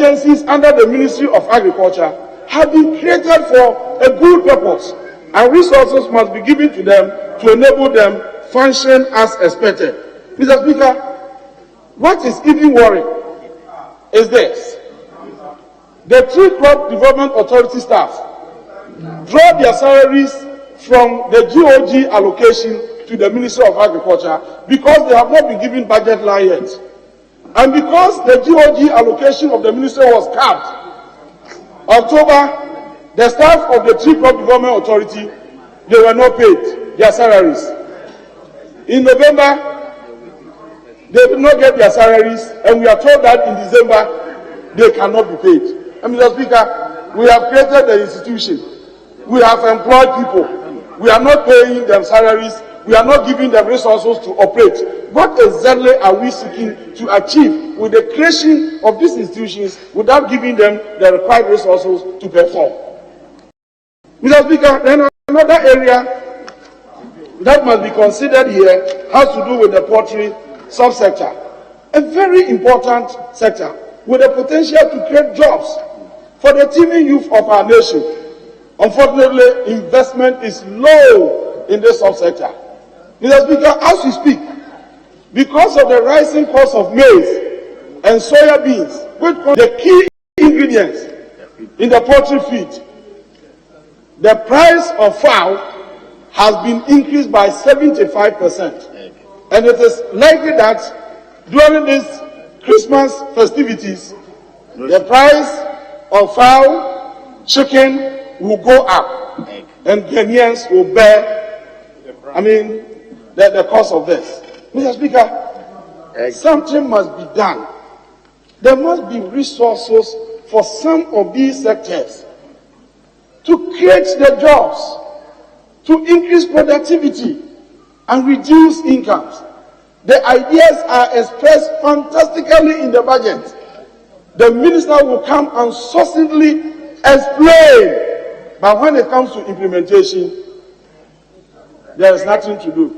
A: agencies under the Ministry of Agriculture have been created for a good purpose, and resources must be given to them to enable them function as expected. Mr. Speaker, what is even worrying is this. The Tree Crop Development Authority staff draw their salaries from the GOG allocation to the Ministry of Agriculture because they have not been given budget line yet. And because the GOG allocation of the ministry was capped, October, the staff of the Tree Crop Development Authority, they were not paid their salaries. In November, they did not get their salaries, and we are told that in December, they cannot be paid. And Mr. Speaker, we have created the institution. We have employed people. We are not paying them salaries. We are not giving them resources to operate. What exactly are we seeking to achieve with the creation of these institutions without giving them the required resources to perform? Mr. Speaker, then another area that must be considered here has to do with the poultry subsector, a very important sector with the potential to create jobs for the teeming youth of our nation. Unfortunately, investment is low in this subsector. Mr. Speaker, as we speak, because of the rising cost of maize and soya beans, which are the key ingredients in the poultry feed, the price of fowl has been increased by 75%. And it is likely that during these Christmas festivities, the price of fowl, chicken will go up, and Ghanaians will bear, the cost of this. Mr. Speaker, something must be done. There must be resources for some of these sectors to create the jobs, to increase productivity, and reduce incomes. The ideas are expressed fantastically in the budget. The minister will come and succinctly explain, but when it comes to implementation, there is nothing to do.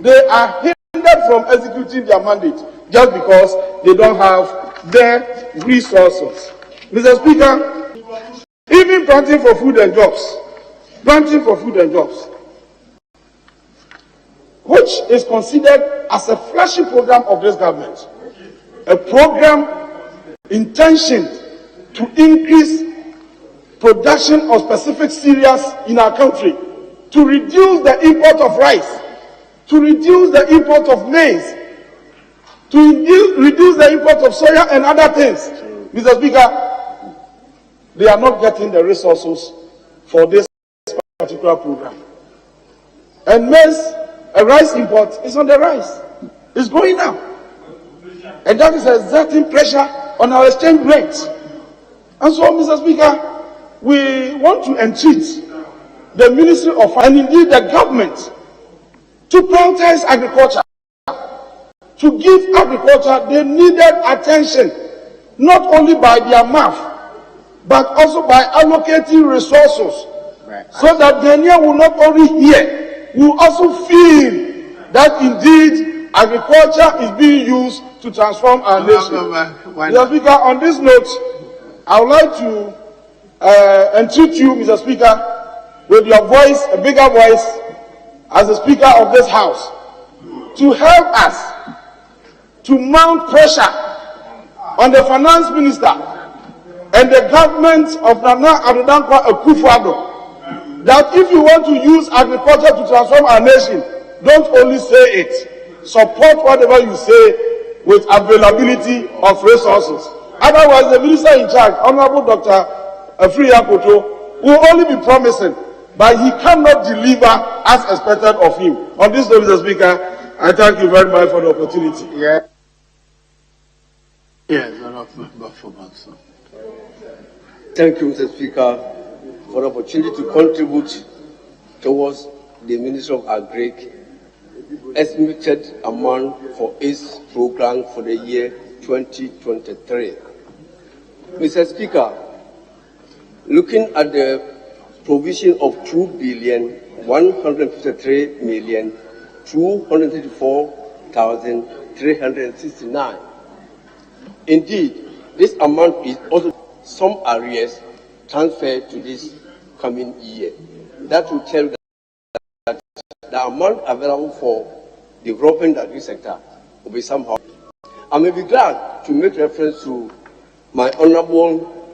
A: They are hindered from executing their mandate just because they don't have the resources. Mr. Speaker, even planting for food and jobs, which is considered as a flagship program of this government, a program intentioned to increase production of specific cereals in our country, to reduce the import of rice, to reduce the import of maize, to reduce the import of soya and other things. Mr. Speaker, they are not getting the resources for this particular program. And maize, a rice import is on the rise. It's going up. And that is exerting pressure on our exchange rates. And so, Mr. Speaker, we want to entreat the Ministry of Finance and indeed the government to prioritize agriculture, to give agriculture the needed attention, not only by their mouth, but also by allocating resources, so that Ghanaian will not only hear, will also feel that indeed agriculture is being used to transform our nation. Mr. Speaker, on this note, I would like to entreat you, Mr. Speaker, with your voice, a bigger voice, as the Speaker of this House, to help us to mount pressure on the Finance Minister and the government of Nana Addo Dankwa Akufo-Addo that if you want to use agriculture to transform our nation, don't only say it. Support whatever you say with availability of resources. Otherwise, the minister in charge, Honorable Dr. Afriya Koto, will only be promising, but he cannot deliver as expected of him. On this note, Mr. Speaker, I thank you very much for the opportunity.
N: Thank you, Mr. Speaker, for the opportunity to contribute towards the Ministry of Agric estimated amount for its program for the year 2023. Mr. Speaker, looking at the provision of 2,153,234,369. Indeed, This amount is also some arrears transferred to this coming year. That will tell you that the amount available for developing the agri sector will be somehow. I may be glad to make reference to my honorable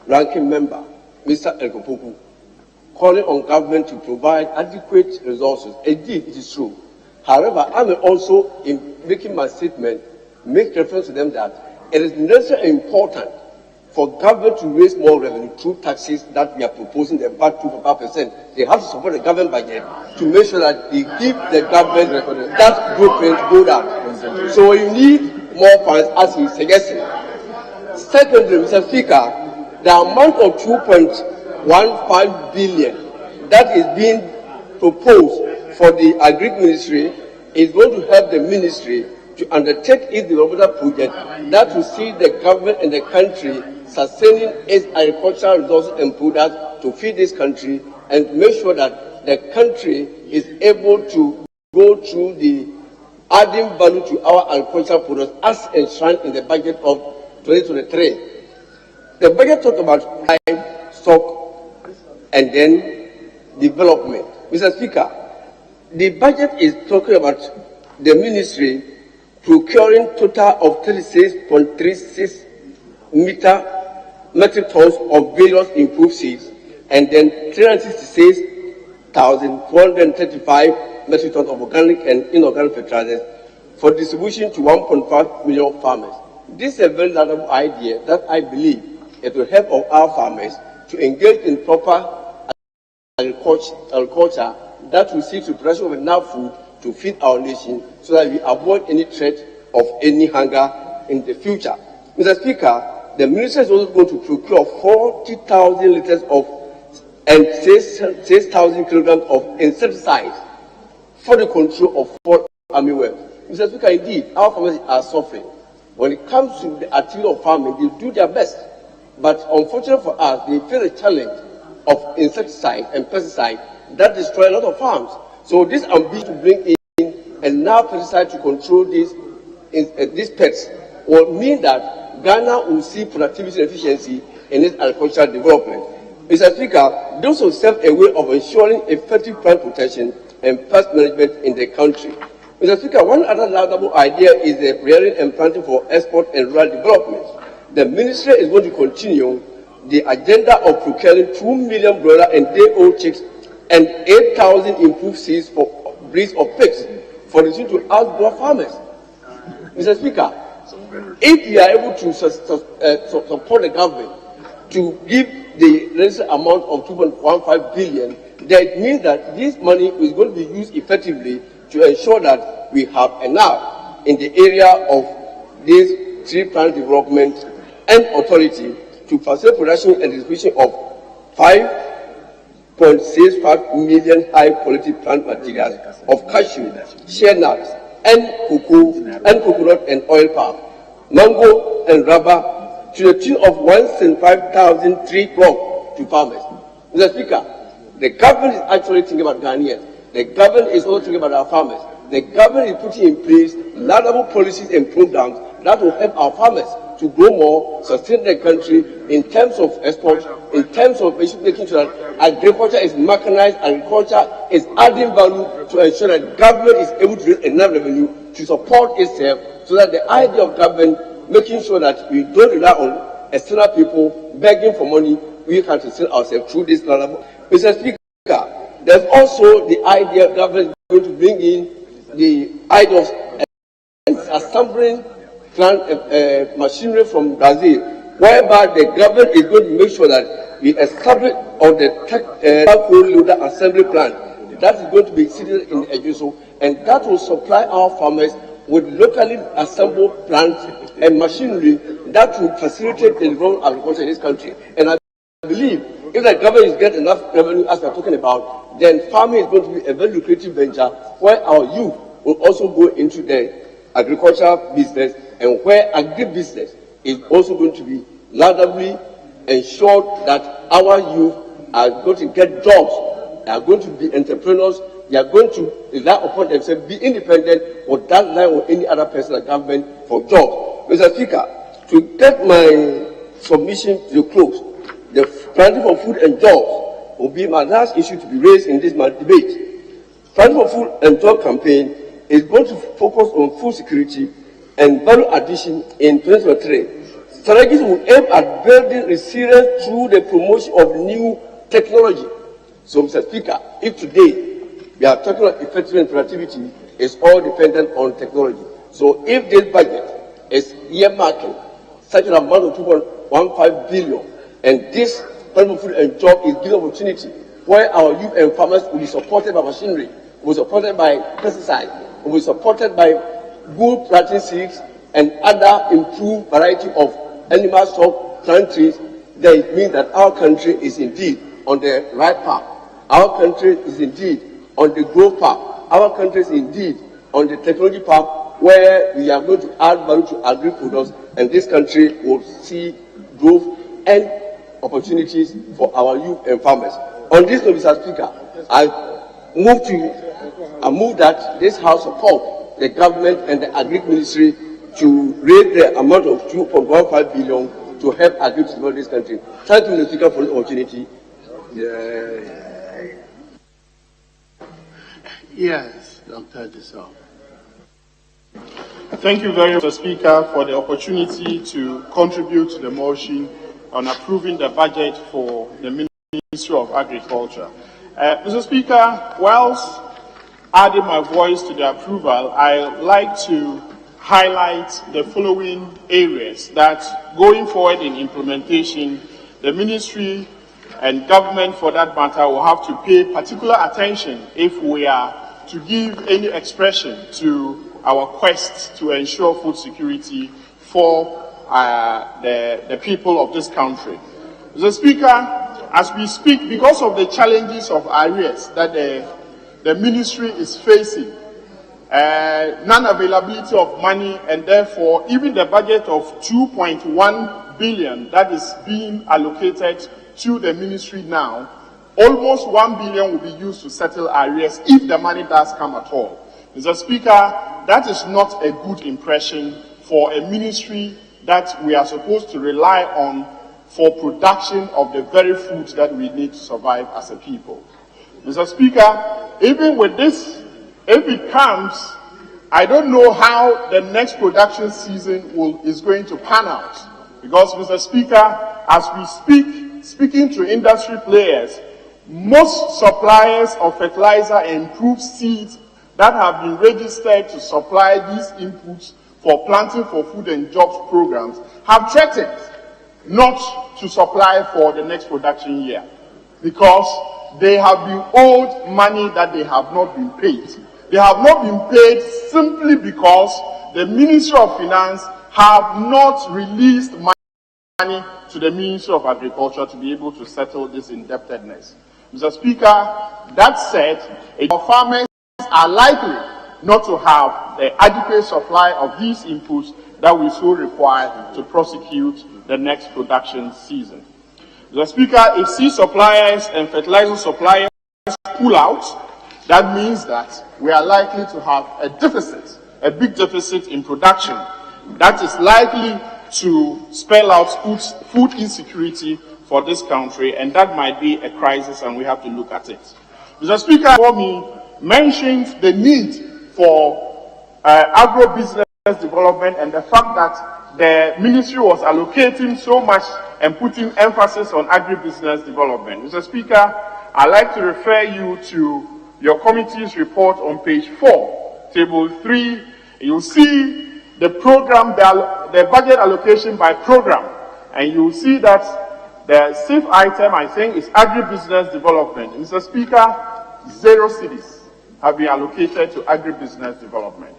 N: ranking member, Mr. Elkopoku, calling on government to provide adequate resources. Indeed, it is true. However, I may also, in making my statement, make reference to them that it is necessarily important for government to raise more revenue through taxes that we are proposing, the VAT 2.5%. They have to support the government budget to make sure that they give the government that blueprint go down. So you need more funds, as he suggested. Secondly, Mr. Speaker, the amount of 2.15 billion that is being proposed for the Agri Ministry is going to help the ministry to undertake its development project that will see the government and the country sustaining its agricultural resources and products to feed this country and make sure that the country is able to go through the adding value to our agricultural products as enshrined in the budget of 2023. The budget talked about livestock and then development. Mr. Speaker, the budget is talking about the ministry procuring total of 36.36 metric tons of various improved seeds and then 366,435 metric tons of organic and inorganic fertilizers for distribution to 1.5 million farmers. This is a very laudable idea that I believe it will help our farmers to engage in proper agriculture that will see to production of enough food to feed our nation so that we avoid any threat of any hunger in the future. Mr. Speaker, the minister is also going to procure 40,000 liters of and 6,000 kilograms of insecticides for the control of fall armyworm. Mr. Speaker, indeed, our farmers are suffering. When it comes to the activity of farming, they do their best. But unfortunately for us, they face the challenge of insecticide and pesticide that destroy a lot of farms. So this ambition to bring in enough pesticide to control these pests will mean that Ghana will see productivity and efficiency in its agricultural development. Mr. Speaker, this will serve a way of ensuring effective plant protection and pest management in the country. Mr. Speaker, one other laudable idea is the rearing and planting for export and rural development. The ministry is going to continue the agenda of procuring 2 million broiler and day-old chicks and 8,000 improved seeds for breeds of pigs for the to outdoor farmers. Mr. Speaker, if we are able to support the government to give the necessary amount of 2.15 billion, that means that this money is going to be used effectively to ensure that we have enough in the area of this tree plant development and authority to facilitate production and distribution of 5.65 million high-quality plant materials of cashew, shea nuts, and coconut and oil palm, mango and rubber to the tune of 175,000 tree crop to farmers. Mr. Speaker, the government is actually thinking about Ghanaians. The government is also thinking about our farmers. The government is putting in place laudable policies and programs that will help our farmers to grow more, sustain the country in terms of export, in terms of making sure that agriculture is mechanized, agriculture is adding value to ensure that government is able to raise enough revenue to support itself, so that the idea of government making sure that we don't rely on external people begging for money, we can sustain ourselves through this laudable. Mr. Speaker, there's also the idea government is going to bring in the idea of assembling plant machinery from Brazil, whereby the government is going to make sure that we establish on the coal loader assembly plant that is going to be situated in Ejuso, and that will supply our farmers with locally assembled plants and machinery that will facilitate the development of agriculture in this country. And I believe if the government is getting enough revenue, as we are talking about, then farming is going to be a very lucrative venture where our youth will also go into the agricultural business, and where agribusiness is also going to be laudably ensured that our youth are going to get jobs, they are going to be entrepreneurs, they are going to rely upon themselves, be independent, or that line or any other person in the government for jobs. Mr. Speaker, To get my submission to the close, the planting for food and jobs will be my last issue to be raised in this debate. Planting for Food and Job campaign is going to focus on food security and value addition in 2023. Strategies will aim at building resilience through the promotion of new technology. So, Mr. Speaker, if today we are talking about effectiveness and productivity, it's all dependent on technology. So, if this budget is earmarking such an amount of 2.15 billion, and this Planting for Food and Job is given opportunity where our youth and farmers will be supported by machinery, will be supported by pesticides, will be supported by good planting seeds and other improved variety of animal stock plant trees, then it means that our country is indeed on the right path. Our country is indeed on the growth path. Our country is indeed on the technology path where we are going to add value to agri-products, and this country will see growth and opportunities for our youth and farmers. On this note, Mr. Speaker, I move that this House support the government and the Agri Ministry to raise the amount of 2.15 billion to help agri to develop this country. Thank you, Mr. Speaker, for the opportunity.
H: Yes, Dr. Dissolve. Thank you very much, Mr. Speaker, for the opportunity to contribute to the motion on approving the budget for the Ministry of Agriculture. Mr. Speaker, whilst adding my voice to the approval, I would like to highlight the following areas that, going forward in implementation, the Ministry and government, for that matter, will have to pay particular attention if we are to give any expression to our quest to ensure food security for the people of this country. Mr. Speaker, as we speak, because of the challenges of arrears that the ministry is facing, non-availability of money, and therefore even the budget of 2.1 billion that is being allocated to the ministry now, almost 1 billion will be used to settle arrears if the money does come at all. Mr. Speaker, that is not a good impression for a ministry that we are supposed to rely on for production of the very food that we need to survive as a people. Mr. Speaker, even with this, if it comes, I don't know how the next production season is going to pan out. Because, Mr. Speaker, as we speaking to industry players, most suppliers of fertilizer and improved seeds that have been registered to supply these inputs for Planting for Food and Jobs programs have threatened not to supply for the next production year because they have been owed money that they have not been paid. They have not been paid simply because the Ministry of Finance have not released money to the Ministry of Agriculture to be able to settle this indebtedness. Mr. Speaker, that said, our farmers are likely not to have the adequate supply of these inputs that we so require to prosecute the next production season. Mr. Speaker, if seed suppliers and fertilizer suppliers pull out, that means that we are likely to have a deficit, a big deficit in production. That is likely to spell out food insecurity for this country, and that might be a crisis, and we have to look at it. Mr. Speaker, for me, mentioned the need for agro-business development and the fact that the ministry was allocating so much and putting emphasis on agribusiness development. Mr. Speaker, I'd like to refer you to your committee's report on page 4, table 3. You'll see the program, the budget allocation by program, and you'll see that the safe item, I think, is agribusiness development. Mr. Speaker, 0 cities have been allocated to agribusiness development.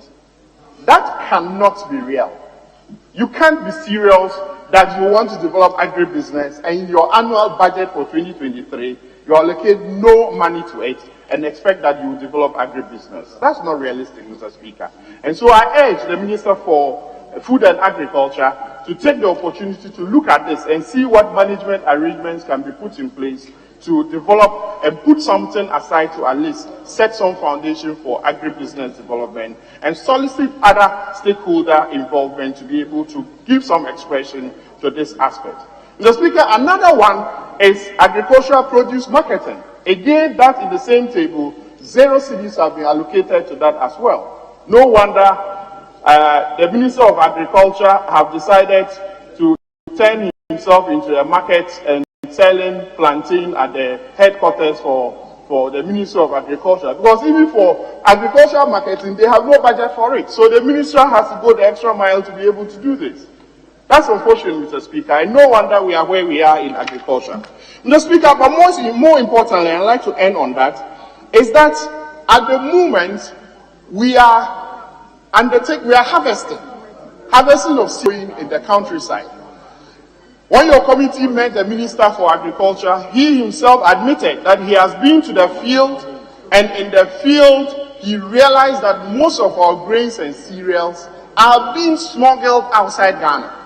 H: That cannot be real. You can't be serious that you want to develop agribusiness and in your annual budget for 2023, you allocate no money to it and expect that you will develop agribusiness. That's not realistic, Mr. Speaker. And so I urge the Minister for Food and Agriculture to take the opportunity to look at this and see what management arrangements can be put in place
V: to develop and put something aside to at least set some foundation for agribusiness development and solicit other stakeholder involvement to be able to give some expression to this aspect. Mr. Speaker, another one is agricultural produce marketing. Again, that in the same table, 0 cedis have been allocated to that as well. No wonder the Minister of Agriculture have decided to turn himself into a market and selling plantain at the headquarters for the Ministry of Agriculture. Because even for agricultural marketing, they have no budget for it. So the minister has to go the extra mile to be able to do this. That's unfortunate, Mr. Speaker. And no wonder we are where we are in agriculture. Mr. Speaker, but more importantly, I'd like to end on that, is that at the moment, we are harvesting of seed in the countryside. When your committee met the Minister for Agriculture, he himself admitted that he has been to the field, and in the field, he realized that most of our grains and cereals are being smuggled outside Ghana.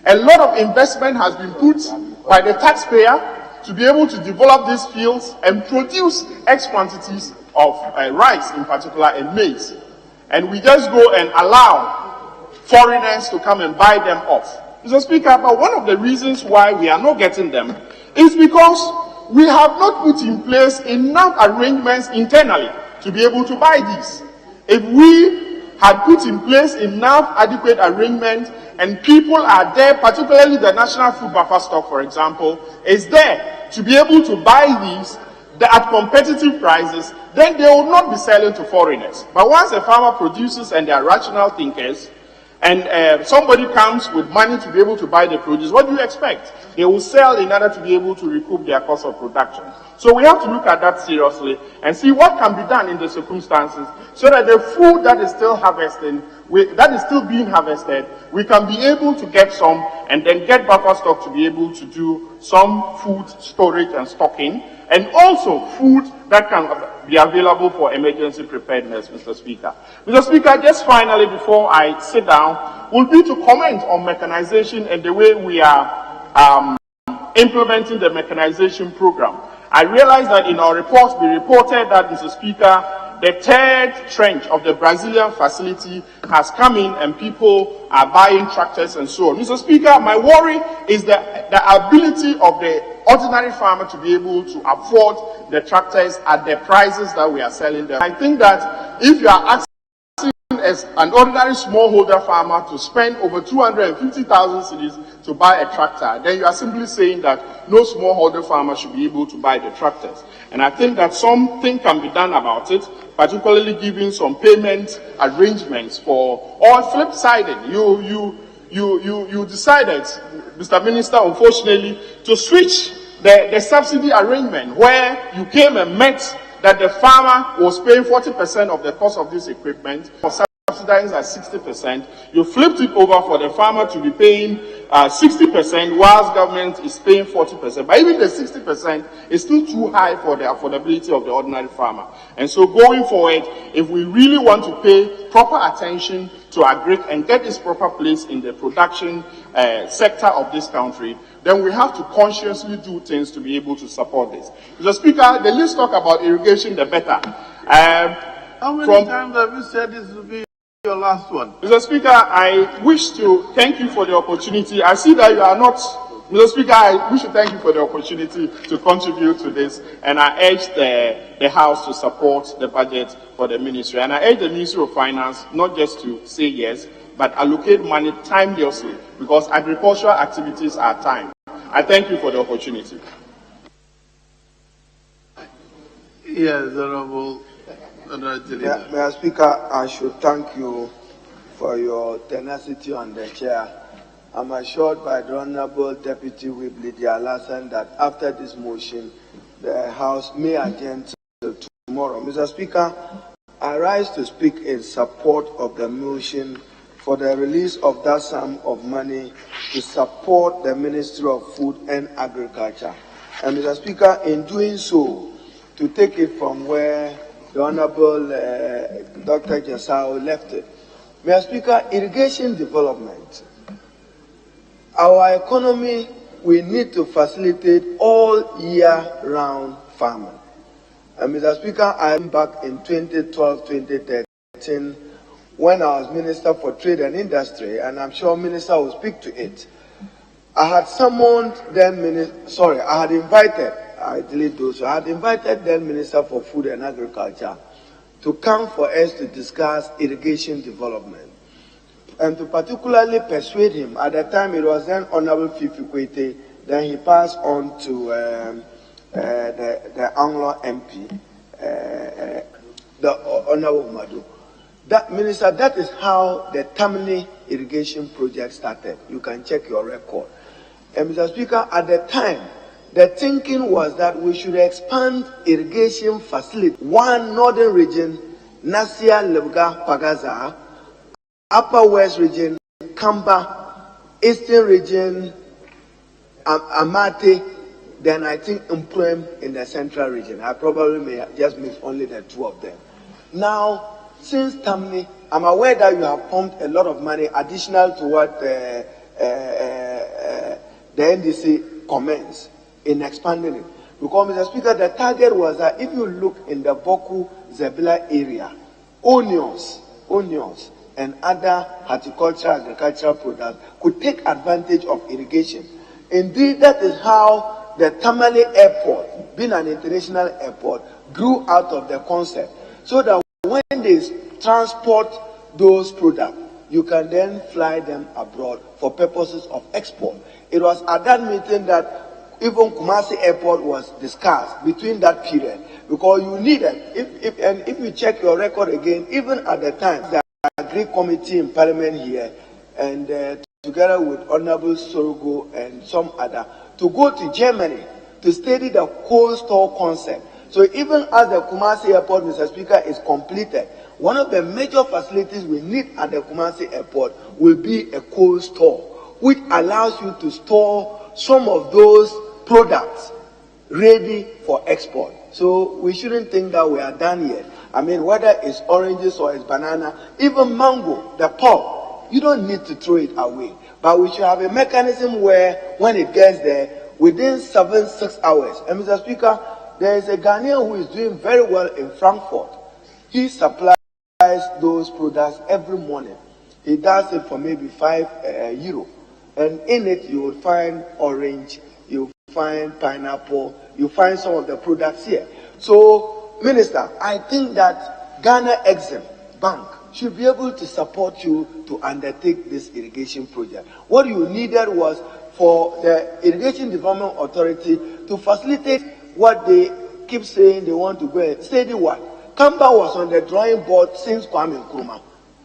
V: A lot of investment has been put by the taxpayer to be able to develop these fields and produce X quantities of rice in particular and maize. And we just go and allow foreigners to come and buy them off. Mr. Speaker, but one of the reasons why we are not getting them is because we have not put in place enough arrangements internally to be able to buy these. If we had put in place enough adequate arrangements and people are there, particularly the National Food Buffer Stock, for example, is there to be able to buy these at competitive prices, then they will not be selling to foreigners. But once a farmer produces and they are rational thinkers, and somebody comes with money to be able to buy the produce, what do you expect? They will sell in order to be able to recoup their cost of production. So we have to look at that seriously and see what can be done in the circumstances so that the food that is still being harvested, we can be able to get some and then get buffer stock to be able to do some food storage and stocking, and also food that can be available for emergency preparedness, Mr. Speaker. Mr. Speaker, just finally, before I sit down, will be to comment on mechanization and the way we are implementing the mechanization program. I realize that in our reports, we reported that, Mr. Speaker, the third trench of the Brazilian facility has come in and people are buying tractors and so on. Mr. Speaker, my worry is the ability of the ordinary farmer to be able to afford the tractors at the prices that we are selling them. I think that if you are asking as an ordinary smallholder farmer to spend over 250,000 cedis to buy a tractor, then you are simply saying that no smallholder farmer should be able to buy the tractors. And I think that something can be done about it, particularly giving some payment arrangements for, or flip-sided. You decided, Mr. Minister, unfortunately, to switch the subsidy arrangement where you came and met that the farmer was paying 40% of the cost of this equipment, subsidized at 60%. You flipped it over for the farmer to be paying 60%, whilst government is paying 40%. But even the 60% is still too high for the affordability of the ordinary farmer. And so going forward, if we really want to pay proper attention to agric and get its proper place in the production sector of this country, then we have to consciously do things to be able to support this. Mr. Speaker, the least talk about irrigation, the better.
E: How many times have you said this will be your last one?
V: Mr. Speaker, I wish to thank you for the opportunity. I see that you are not, Mr. Speaker, I wish to thank you for the opportunity to contribute to this, and I urge the House to support the budget for the ministry. And I urge the Ministry of Finance not just to say yes, but allocate money timelessly, because agricultural activities are time. I thank you for the opportunity.
E: Yes, Honorable.
G: Mr. Speaker, I should thank you for your tenacity on the chair. I'm assured by the Honorable Deputy Whip Lydia Alassane that after this motion, the House may adjourn till tomorrow. Mr. Speaker, I rise to speak in support of the motion for the release of that sum of money to support the Ministry of Food and Agriculture. And Mr. Speaker, in doing so, to take it from where the Honorable Dr. Jasao left it. Mr. Speaker, irrigation development. Our economy we need to facilitate all year-round farming. And Mr. Speaker, I'm back in 2012, 2013, when I was Minister for Trade and Industry, and I'm sure Minister will speak to it. I had summoned then Minister, I had invited then Minister for Food and Agriculture to come for us to discuss irrigation development and to particularly persuade him. At the time, it was then Honorable Fifi Kwesi, then he passed on to the Anglo MP, the Honorable Madu. That, Minister, that is how the Tammany irrigation project started. You can check your record. And Mr. Speaker, at the time, the thinking was that we should expand irrigation facility. One northern region, Nasia, Lebga, Pagaza, Upper West region, Kamba, Eastern region, Amate, then I think Umprem in the central region. I probably may just miss only the two of them. Now, since Tammany, I'm aware that you have pumped a lot of money additional to what the NDC comments in expanding it. Because, Mr. Speaker, the target was that if you look in the Boku Zebila area, onions, and other horticultural, agricultural products could take advantage of irrigation. Indeed, that is how the Tamale Airport, being an international airport, grew out of the concept. So that when they transport those products, you can then fly them abroad for purposes of export. It was at that meeting that even Kumasi Airport was discussed between that period, because you needed, if you check your record again, even at the time, the Agri Committee in Parliament here, and together with Honorable Sorogo and some other, to go to Germany to study the cold store concept. So even as the Kumasi Airport, Mr. Speaker, is completed, one of the major facilities we need at the Kumasi Airport will be a cold store, which allows you to store some of those products ready for export. So we shouldn't think that we are done yet. I mean, whether it's oranges or it's banana, even mango, the pulp, you don't need to throw it away. But we should have a mechanism where when it gets there, within 6 hours. And Mr. Speaker, there is a Ghanaian who is doing very well in Frankfurt. He supplies those products every morning. He does it for maybe €5. And in it, you will find orange, you will find pineapple, you find some of the products here. So, Minister, I think that Ghana Exim Bank should be able to support you to undertake this irrigation project. What you needed was for the Irrigation Development Authority to facilitate what they keep saying they want to go and study what? Kamba was on the drawing board since Kwame Nkrumah.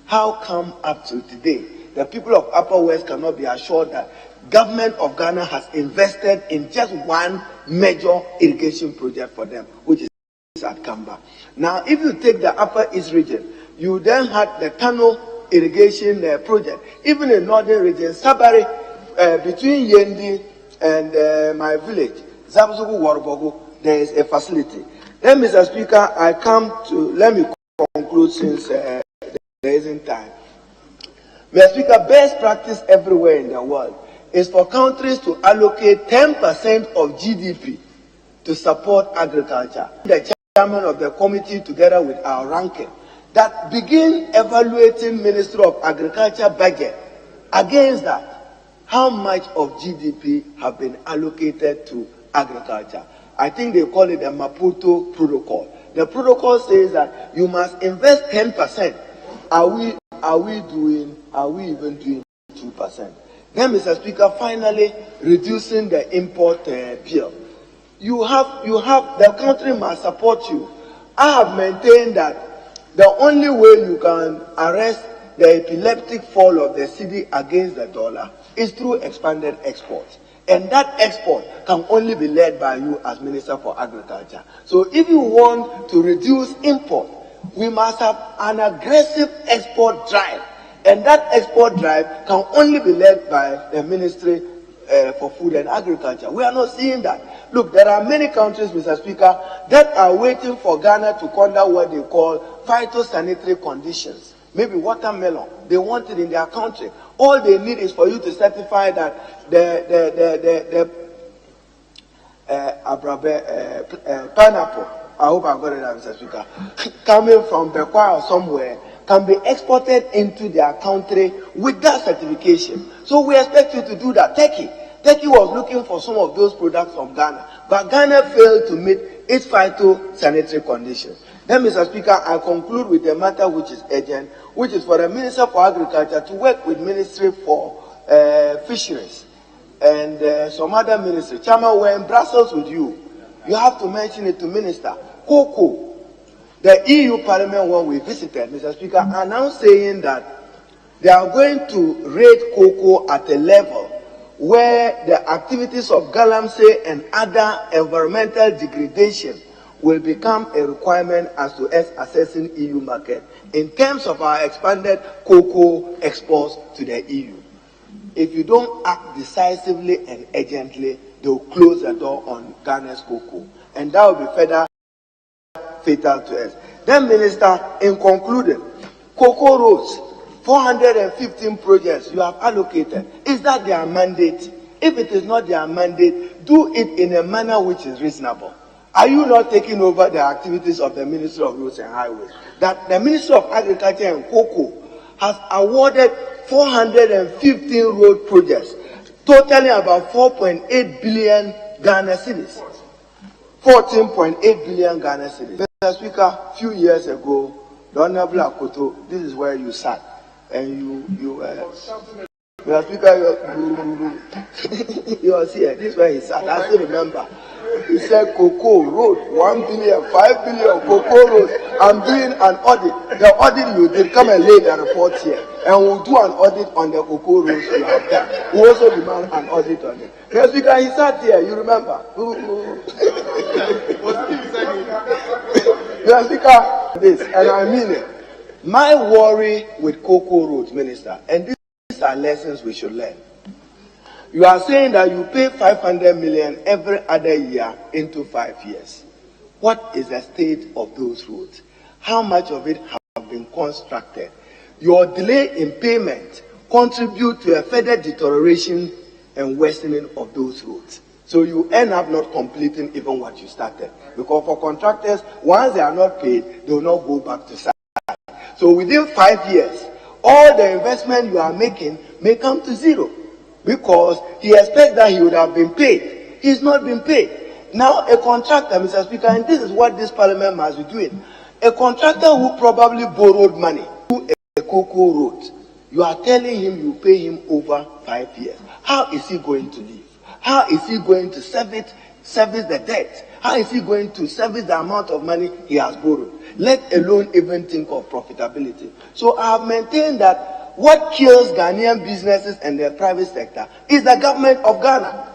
G: How come up to today, the people of Upper West cannot be assured that government of Ghana has invested in just one major irrigation project for them, which is at Kamba. Now, if you take the Upper East region, you then had the Kano irrigation project. Even in Northern region, Sabari, between Yendi and my village, Zabzugu Warbogu, there is a facility. Then, Mr. Speaker, let me conclude since there isn't time. Mr. Speaker, best practice everywhere in the world is for countries to allocate 10% of GDP to support agriculture. The chairman of the committee, together with our ranking, that begin evaluating Ministry of Agriculture budget against that. How much of GDP have been allocated to agriculture? I think they call it the Maputo Protocol. The protocol says that you must invest 10%. Are we even doing 2%? Then, Mr. Speaker, finally, reducing the import bill. You have the country must support you. I have maintained that the only way you can arrest the epileptic fall of the cedi against the dollar is through expanded exports. And that export can only be led by you as Minister for Agriculture. So if you want to reduce import, we must have an aggressive export drive. And that export drive can only be led by the Ministry for Food and Agriculture. We are not seeing that. Look, there are many countries, Mr. Speaker, that are waiting for Ghana to conduct what they call phytosanitary conditions. Maybe watermelon, they want it in their country. All they need is for you to certify that the pineapple, I hope I got it out, Mr. Speaker, coming from Bekwa or somewhere, can be exported into their country with that certification. So we expect you to do that. Turkey was looking for some of those products from Ghana, but Ghana failed to meet its phytosanitary conditions. Then, Mr. Speaker, I conclude with a matter which is urgent, which is for the Minister for Agriculture to work with Ministry for Fisheries and some other ministry. Chairman, we're in Brussels with you. You have to mention it to Minister. Cocoa. The EU Parliament, when we visited, Mr. Speaker, are now saying that they are going to rate cocoa at a level where the activities of galamsey and other environmental degradation will become a requirement as to us assessing EU market in terms of our expanded cocoa exports to the EU. If you don't act decisively and urgently, they will close the door on Ghana's cocoa, and that will be further fatal to us. Then, Minister, in concluding, cocoa roads, 415 projects you have allocated. Is that their mandate? If it is not their mandate, do it in a manner which is reasonable. Are you not taking over the activities of the Ministry of Roads and Highways? That the Ministry of Agriculture and Cocoa has awarded 415 road projects, totaling about 4.8 billion Ghana cedis. 14.8 billion Ghana cedis. Mr. Speaker, a few years ago, the Honorable Akoto, this is where you sat, and Mr. Speaker, you was here. This is where he sat. I still remember. He said, Cocoa Road, 1 billion, 5 billion, Cocoa Road. I'm doing an audit. The audit you did, come and lay the report here. And we'll do an audit on the Cocoa Roads you have done. We also demand an audit on it. Mr. Speaker, he sat here, you remember. Mr. Speaker, this, and I mean it. My worry with Cocoa Roads, Minister, and these are lessons we should learn. You are saying that you pay 500 million every other year into 5 years. What is the state of those roads? How much of it have been constructed? Your delay in payment contribute to a further deterioration and worsening of those roads. So you end up not completing even what you started. Because for contractors, once they are not paid, they will not go back to site. So within 5 years, all the investment you are making may come to zero. Because he expects that he would have been paid. He's not been paid. Now a contractor, Mr. Speaker, and this is what this parliament must be doing. A contractor who probably borrowed money to a cocoa road, you are telling him you pay him over 5 years. How is he going to live? How is he going to service the debt? How is he going to service the amount of money he has borrowed? Let alone even think of profitability. So I have maintained that what kills Ghanaian businesses and the private sector is the government of Ghana.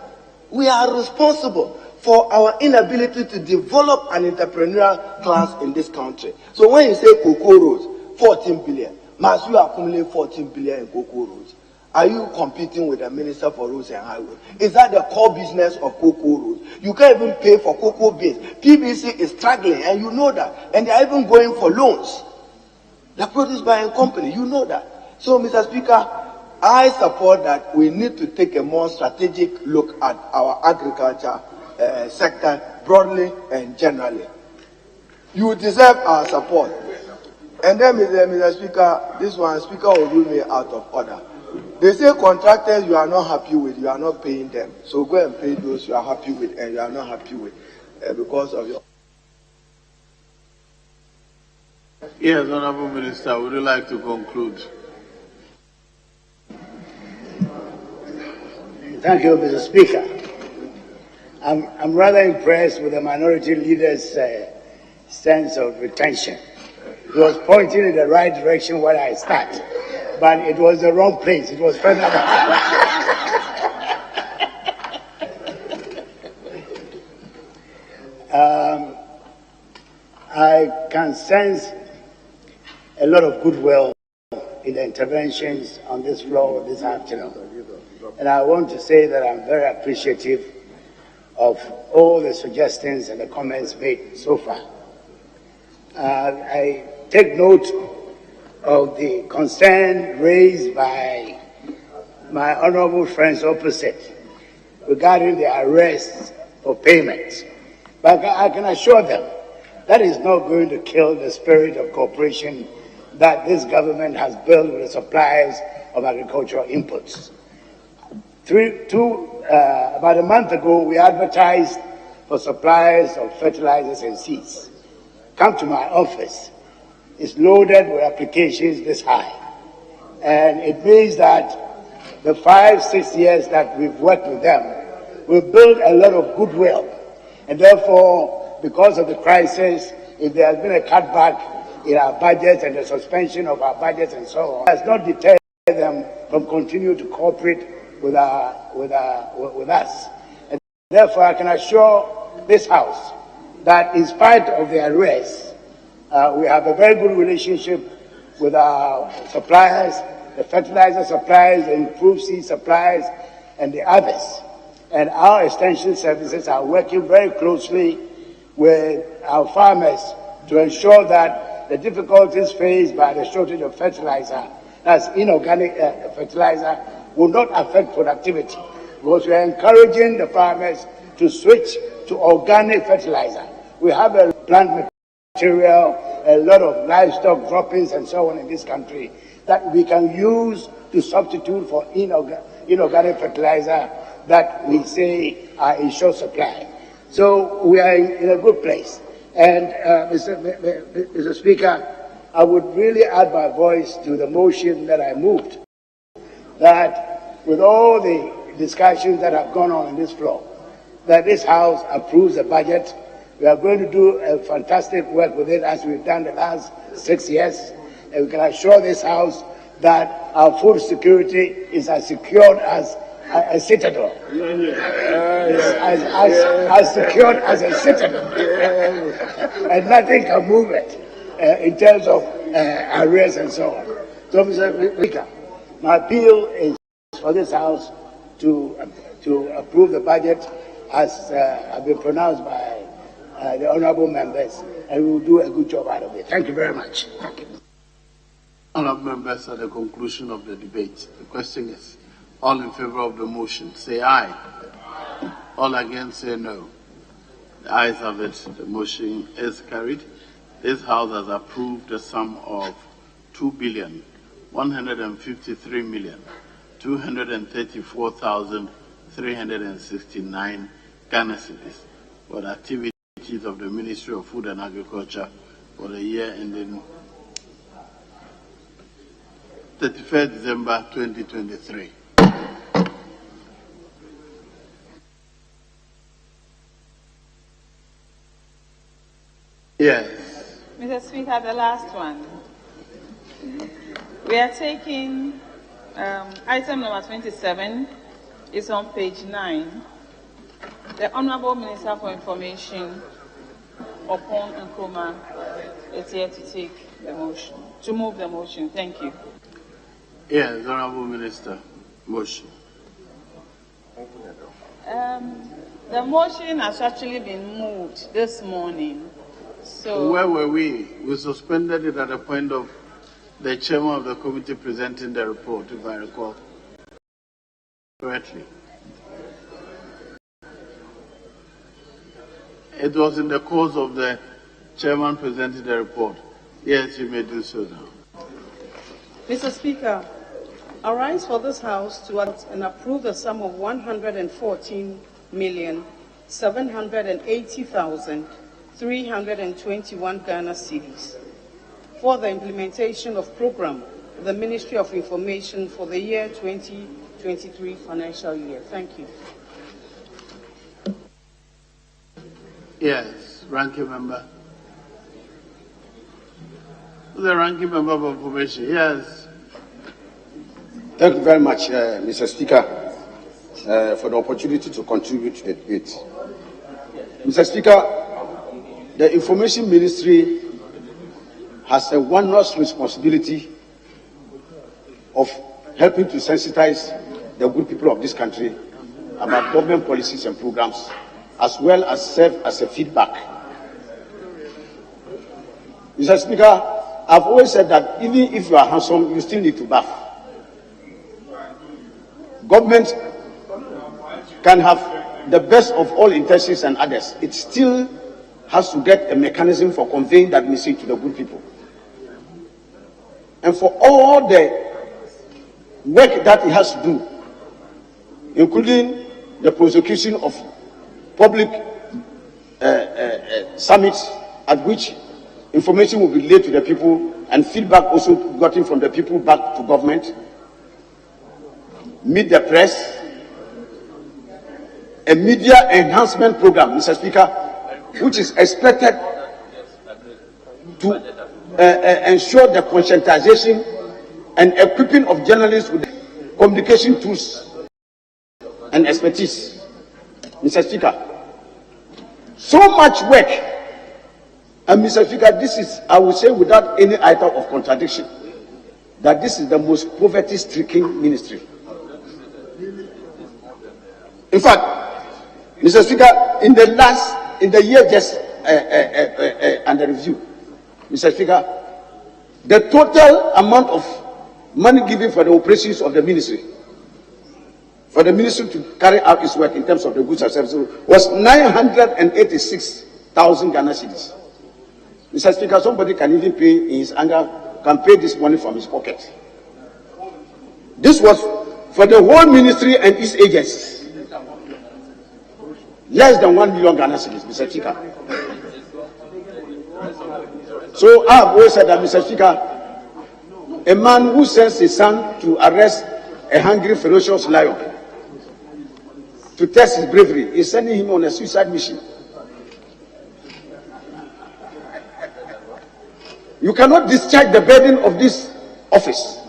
G: We are responsible for our inability to develop an entrepreneurial class in this country. So when you say cocoa roads, 14 billion, must you accumulate 14 billion in cocoa roads? Are you competing with the Minister for Roads and Highways? Is that the core business of cocoa roads? You can't even pay for cocoa beans. PBC is struggling, and you know that. And they are even going for loans. The produce buying company, you know that. So, Mr. Speaker, I support that we need to take a more strategic look at our agriculture sector broadly and generally. You deserve our support. And then, Mr. Speaker, this one, Speaker will rule me out of order. They say contractors you are not happy with, you are not paying them. So go and pay those you are happy with and you are not happy with because of your...
I: Yes, Honorable Minister, would you like to conclude?
C: Thank you, Mr. Speaker. I'm rather impressed with the minority leader's sense of retention. He was pointing in the right direction when I started, but it was the wrong place. It was further back. I can sense a lot of goodwill in the interventions on this floor this afternoon. And I want to say that I'm very appreciative of all the suggestions and the comments made so far. I take note of the concern raised by my honorable friends opposite regarding the arrests for payments. But I can assure them that is not going to kill the spirit of cooperation that this government has built with the suppliers of agricultural inputs. About a month ago, we advertised for suppliers of fertilizers and seeds. Come to my office. It's loaded with applications this high. And it means that the 5-6 years that we've worked with them, we've built a lot of goodwill. And therefore, because of the crisis, if there has been a cutback in our budgets and the suspension of our budgets and so on, it has not deterred them from continuing to cooperate with us. And therefore, I can assure this House that in spite of the arrests, we have a very good relationship with our suppliers, the fertilizer suppliers, the improved seed suppliers, and the others. And our extension services are working very closely with our farmers to ensure that the difficulties faced by the shortage of fertilizer, that's inorganic fertilizer, will not affect productivity. Because we are encouraging the farmers to switch to organic fertilizer. We have a plant material, a lot of livestock droppings and so on in this country that we can use to substitute for inorganic fertilizer that we say are in short supply. So we are in a good place. And Mr. Speaker, I would really add my voice to the motion that I moved, that with all the discussions that have gone on in this floor, that this House approves the budget. We are going to do a fantastic work with it as we've done the last 6 years. And we can assure this House that our food security is as secured as a citadel. As secured as a citadel. And nothing can move it in terms of arrears and so on. So, Mr. Speaker, my appeal is for this House to approve the budget as have been pronounced by the honorable members, and we will do a good job out of it. Thank you very much. Thank you.
I: Honorable members, at the conclusion of the debate, the question is, all in favor of the motion, say aye. All against, say no. The ayes have it. The motion is carried. This House has approved the sum of 2,153,234,369 Ghana cedis for the activities of the Ministry of Food and Agriculture for the year ending 31st December 2023. Yes.
J: Mr. Speaker, the last one. We are taking item number 27. It's on page 9. The Honorable Minister for Information, Opon Nkrumah, is here to take the motion, to move the motion. Thank you.
I: Yes, Honorable Minister, motion.
J: The motion has actually been moved this morning. So
I: where were we? We suspended it at the point of the chairman of the committee presenting the report, if I recall correctly. It was in the course of the chairman presenting the report. Yes, you may do so now.
O: Mr. Speaker, I rise for this House to adopt and approve the sum of 114,780,321 Ghana cedis for the implementation of program of the Ministry of Information for the year 2023 financial year. Thank you.
I: Yes, ranking member. The ranking member for information. Yes.
F: Thank you very much, Mr. Speaker, for the opportunity to contribute to the debate. Mr. Speaker, the Information Ministry has a wondrous responsibility of helping to sensitize the good people of this country about government policies and programs, as well as serve as a feedback. Mr. Speaker, I've always said that even if you are handsome, you still need to bath.
C: government can have the best of all intentions and others, it still has to get a mechanism for conveying that message to the good people. And for all the work that it has to do, including the prosecution of public summits at which information will be laid to the people and feedback also gotten from the people back to government, meet the press, a media enhancement program, Mr. Speaker, which is expected to ensure the conscientization and equipping of journalists with communication tools and expertise. Mr. Speaker, so much work, and Mr. Speaker, this is, I will say without any item of contradiction, that this is the most poverty-stricken ministry. In fact, Mr. Speaker, in the year just under review, Mr. Speaker, the total amount of money given for the operations of the ministry, for the ministry to carry out its work in terms of the goods and services, was 986,000 Ghana cedis. Mr. Speaker, somebody can even pay in his anger, can pay this money from his pocket. This was for the whole ministry and its agencies. Less than 1 million Ghana cedis, Mr. Speaker. So I have always said that, Mr. Speaker, a man who sends his son to arrest a hungry, ferocious lion to test his bravery is sending him on a suicide mission. You cannot discharge the burden of this office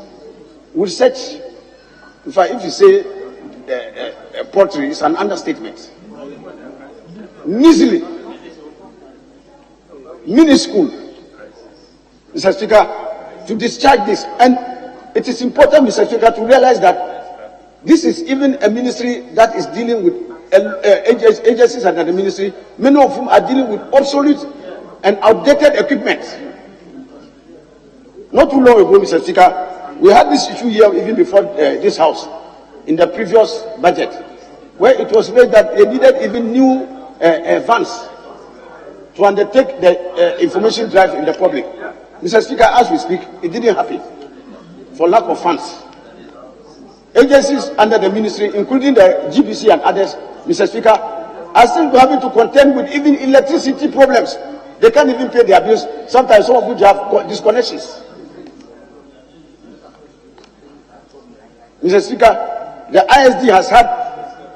C: with such, if you say poetry, it's an understatement. Measly, minuscule, Mr. Speaker, to discharge this. And it is important, Mr. Speaker, to realize that this is even a ministry that is dealing with agencies under the ministry, many of whom are dealing with obsolete and outdated equipment. Not too long ago, Mr. Speaker, we had this issue here even before this house, in the previous budget, where it was made that they needed even new vans to undertake the information drive in the public. Mr. Speaker, as we speak, it didn't happen for lack of funds. Agencies under the ministry, including the GBC and others, Mr. Speaker, are still having to contend with even electricity problems. They can't even pay their bills. Sometimes some of which have disconnections. Mr. Speaker, the ISD has had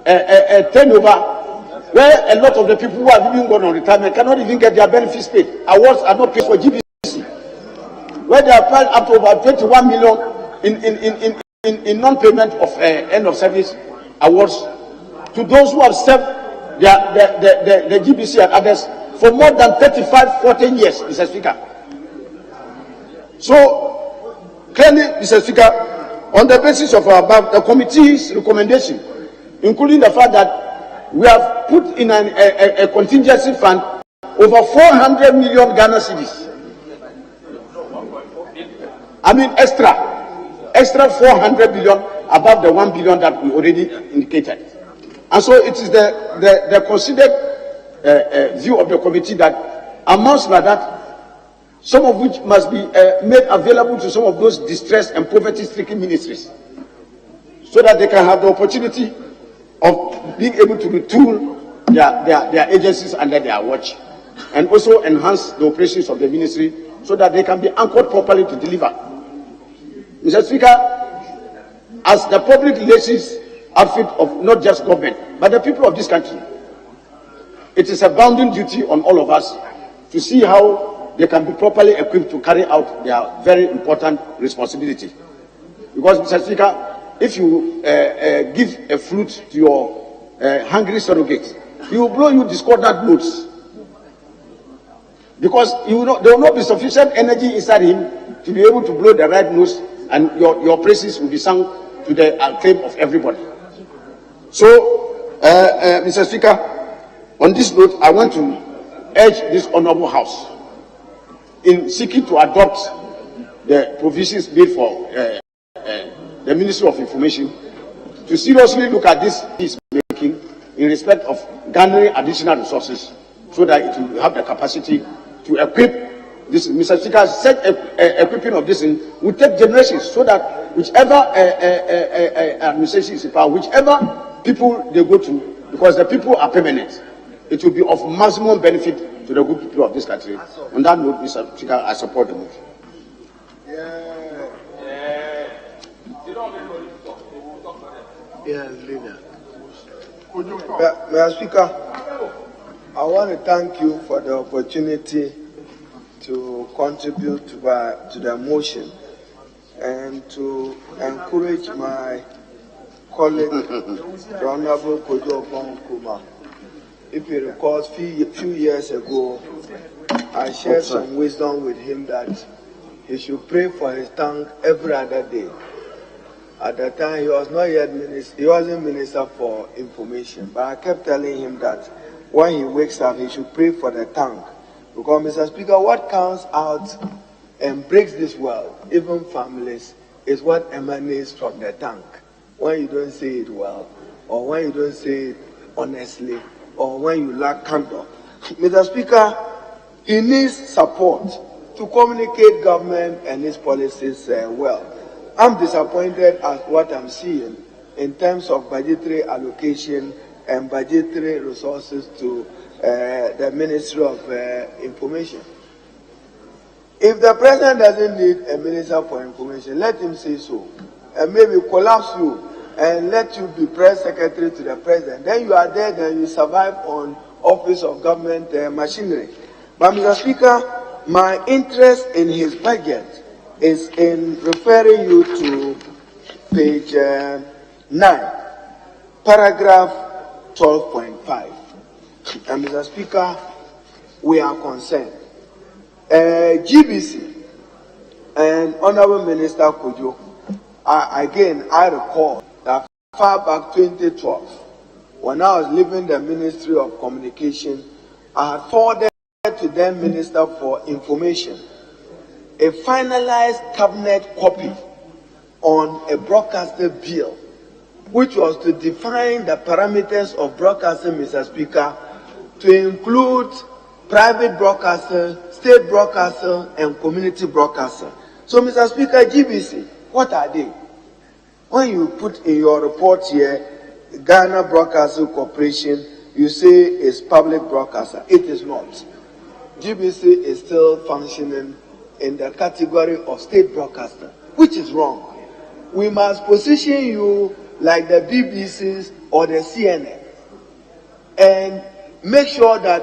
C: a turnover where a lot of the people who have even gone on retirement cannot even get their benefits paid. Awards are not paid for GBC, where they have paid up to about 21 million in non-payment of end of service awards to those who have served the GBC and others for more than 35-40 years, Mr. Speaker. So, clearly, Mr. Speaker, on the basis of the committee's recommendation, including the fact that we have put in a contingency fund over 400 million Ghana cedis. I mean, extra 400 billion above the 1 billion that we already indicated. And so it is the considered view of the committee that amounts like that, some of which must be made available to some of those distressed and poverty-stricken ministries, so that they can have the opportunity of being able to retool their agencies under their watch, and also enhance the operations of the ministry so that they can be anchored properly to deliver. Mr. Speaker, as the public relations outfit of not just government, but the people of this country, it is a bounden duty on all of us to see how they can be properly equipped to carry out their very important responsibility. Because, Mr. Speaker, if you give a fruit to your hungry surrogate, he will blow you discordant notes. Because there will not be sufficient energy inside him to be able to blow the right notes, and your praises will be sung to the acclaim of everybody. So, Mr. Speaker, on this note, I want to urge this honorable House in seeking to adopt the provisions made for the Ministry of Information to seriously look at this he's making in respect of garnering additional resources so that it will have the capacity to equip this. Mr. Speaker, such equipping of this will take generations so that whichever administration is in power, whichever people they go to, because the people are permanent, it will be of maximum benefit to the good people of this country. On that note, Mr. Speaker, I support the motion.
G: Yes, leader. Mr. Speaker, I want to thank you for the opportunity to contribute to the motion and to encourage my colleague, the Honorable Kojo Kuma. If he recalls, a few years ago, I shared some wisdom with him that he should pray for his tongue every other day. At that time, he was not yet minister. He wasn't minister for information, but I kept telling him that when he wakes up, he should pray for the tongue. Because, Mr. Speaker, what comes out and breaks this world, even families, is what emanates from the tongue. When you don't say it well, or when you don't say it honestly, or when you lack candor. Mr. Speaker, he needs support to communicate government and its policies well. I'm disappointed at what I'm seeing in terms of budgetary allocation and budgetary resources to the Ministry of Information. If the president doesn't need a minister for information, let him say so, and maybe collapse you and let you be press secretary to the president. Then you are there, then you survive on office of government machinery. But Mr. Speaker, my interest in his budget is in referring you to page 9, paragraph 12.5. And Mr. Speaker, we are concerned. GBC and Honorable Minister Kojo, I recall that far back 2012, when I was leaving the Ministry of Communication, I had forwarded to then Minister for Information a finalized cabinet copy on a broadcaster bill, which was to define the parameters of broadcasting, Mr. Speaker, to include private broadcaster, state broadcaster, and community broadcaster. So, Mr. Speaker, GBC, what are they? When you put in your report here, Ghana Broadcasting Corporation, you say it's public broadcaster. It is not. GBC is still functioning in the category of state broadcaster, which is wrong. We must position you like the BBCs or the CNN and make sure that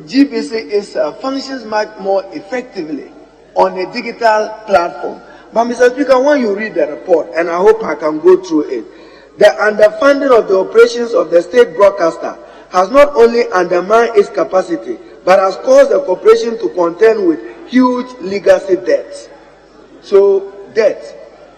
G: GBC functions much more effectively on a digital platform. But Mr. Speaker, when you read the report, and I hope I can go through it, the underfunding of the operations of the state broadcaster has not only undermined its capacity, but has caused the corporation to contend with huge legacy debts. So, debt,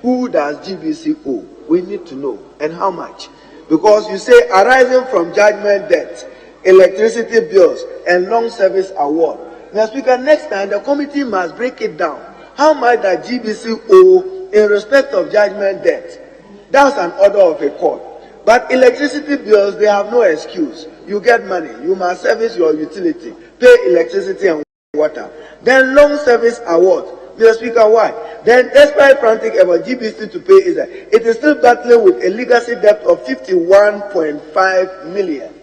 G: who does GBC owe? We need to know, and how much. Because you say arising from judgment debts, electricity bills, and long service award. Mr. Speaker, next time the committee must break it down. How much does GBC owe in respect of judgment debt? That's an order of a court. But electricity bills, they have no excuse. You get money, you must service your utility, pay electricity and water. Then long service award. Mr. Speaker, why? Then despite frantic effort GBC to pay it is still battling with a legacy debt of 51.5 million.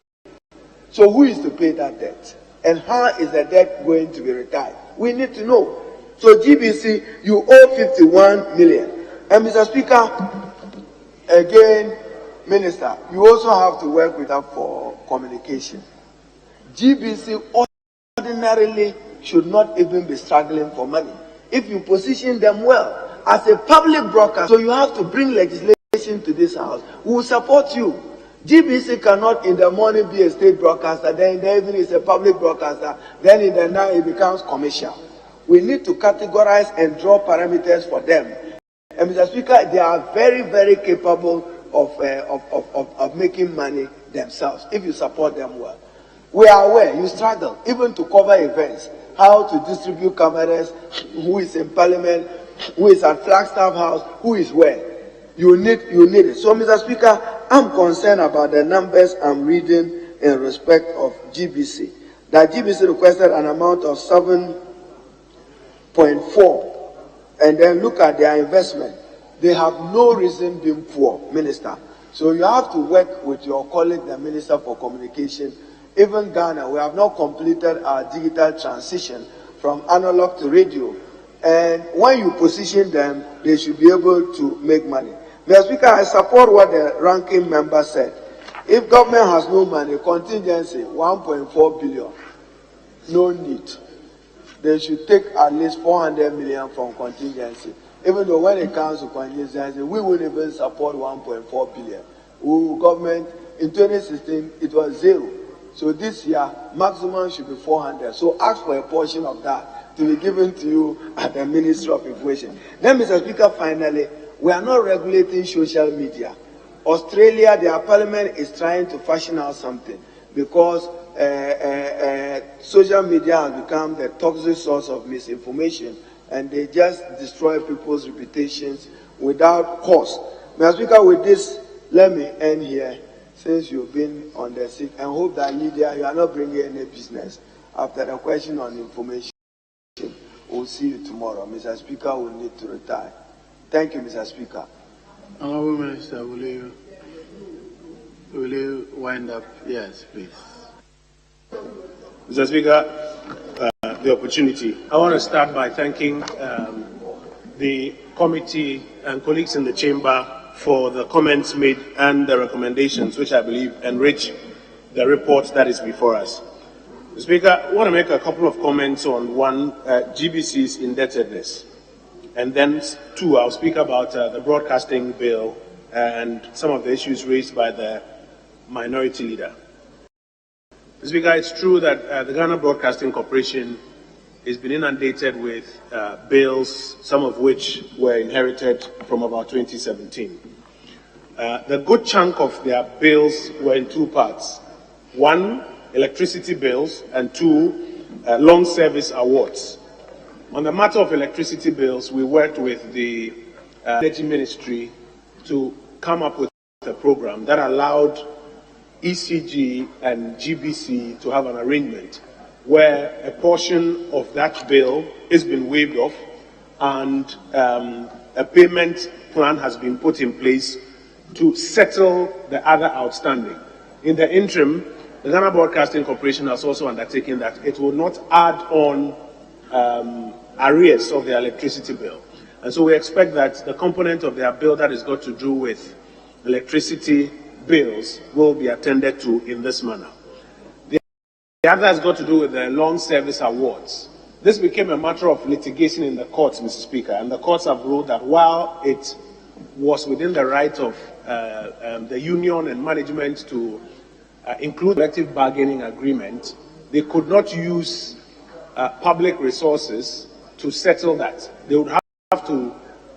G: So who is to pay that debt? And how is the debt going to be retired? We need to know. So GBC, you owe 51 million. And Mr. Speaker, again, Minister, you also have to work with us for communication. GBC ordinarily should not even be struggling for money if you position them well as a public broadcaster. So you have to bring legislation to this house. We will support you. GBC cannot in the morning be a state broadcaster, then in the evening is a public broadcaster, then in the night it becomes commercial. We need to categorize and draw parameters for them. And Mr. Speaker, they are very, very capable of making money themselves if you support them well. We are aware you struggle even to cover events, how to distribute cameras, who is in Parliament, who is at Flagstaff House, who is where. You need it. So, Mr. Speaker, I'm concerned about the numbers I'm reading in respect of GBC. That GBC requested an amount of 7.4, and then look at their investment. They have no reason being poor, Minister. So you have to work with your colleague, the Minister for Communication. Even Ghana, we have not completed our digital transition from analog to radio. And when you position them, they should be able to make money. Mr. Speaker, I support what the ranking member said. If government has no money, contingency, 1.4 billion, no need. They should take at least 400 million from contingency. Even though when it comes to contingency, we wouldn't even support 1.4 billion. Government, in 2016, it was 0. So this year, maximum should be 400. So ask for a portion of that to be given to you at the Ministry of Information. Then, Mr. Speaker, finally, we are not regulating social media. Australia, their parliament is trying to fashion out something because social media has become the toxic source of misinformation, and they just destroy people's reputations without cause. Mr. Speaker, with this, let me end here, since you've been on the seat, and hope that Lydia, you are not bringing any business. After the question on information, we'll see you tomorrow. Mr. Speaker will need to retire. Thank you, Mr. Speaker.
I: Honourable Minister, will you wind up? Yes, please.
D: Mr. Speaker, the opportunity. I want to start by thanking the committee and colleagues in the chamber for the comments made and the recommendations, which I believe enrich the report that is before us. Mr. Speaker, I want to make a couple of comments on one, GBC's indebtedness. And then, two, I'll speak about the broadcasting bill and some of the issues raised by the minority leader. Mr. Speaker, it's true that the Ghana Broadcasting Corporation has been inundated with bills, some of which were inherited from about 2017. The good chunk of their bills were in two parts. One, electricity bills, and two, long service awards. On the matter of electricity bills, we worked with the Energy Ministry to come up with a program that allowed ECG and GBC to have an arrangement where a portion of that bill has been waived off and a payment plan has been put in place to settle the other outstanding. In the interim, the Ghana Broadcasting Corporation has also undertaken that it will not add on arrears of the electricity bill. And so we expect that the component of their bill that has got to do with electricity bills will be attended to in this manner. The other has got to do with the long service awards. This became a matter of litigation in the courts, Mr. Speaker, and the courts have ruled that while it was within the right of the union and management to include collective bargaining agreement, they could not use public resources to settle that. They would have to,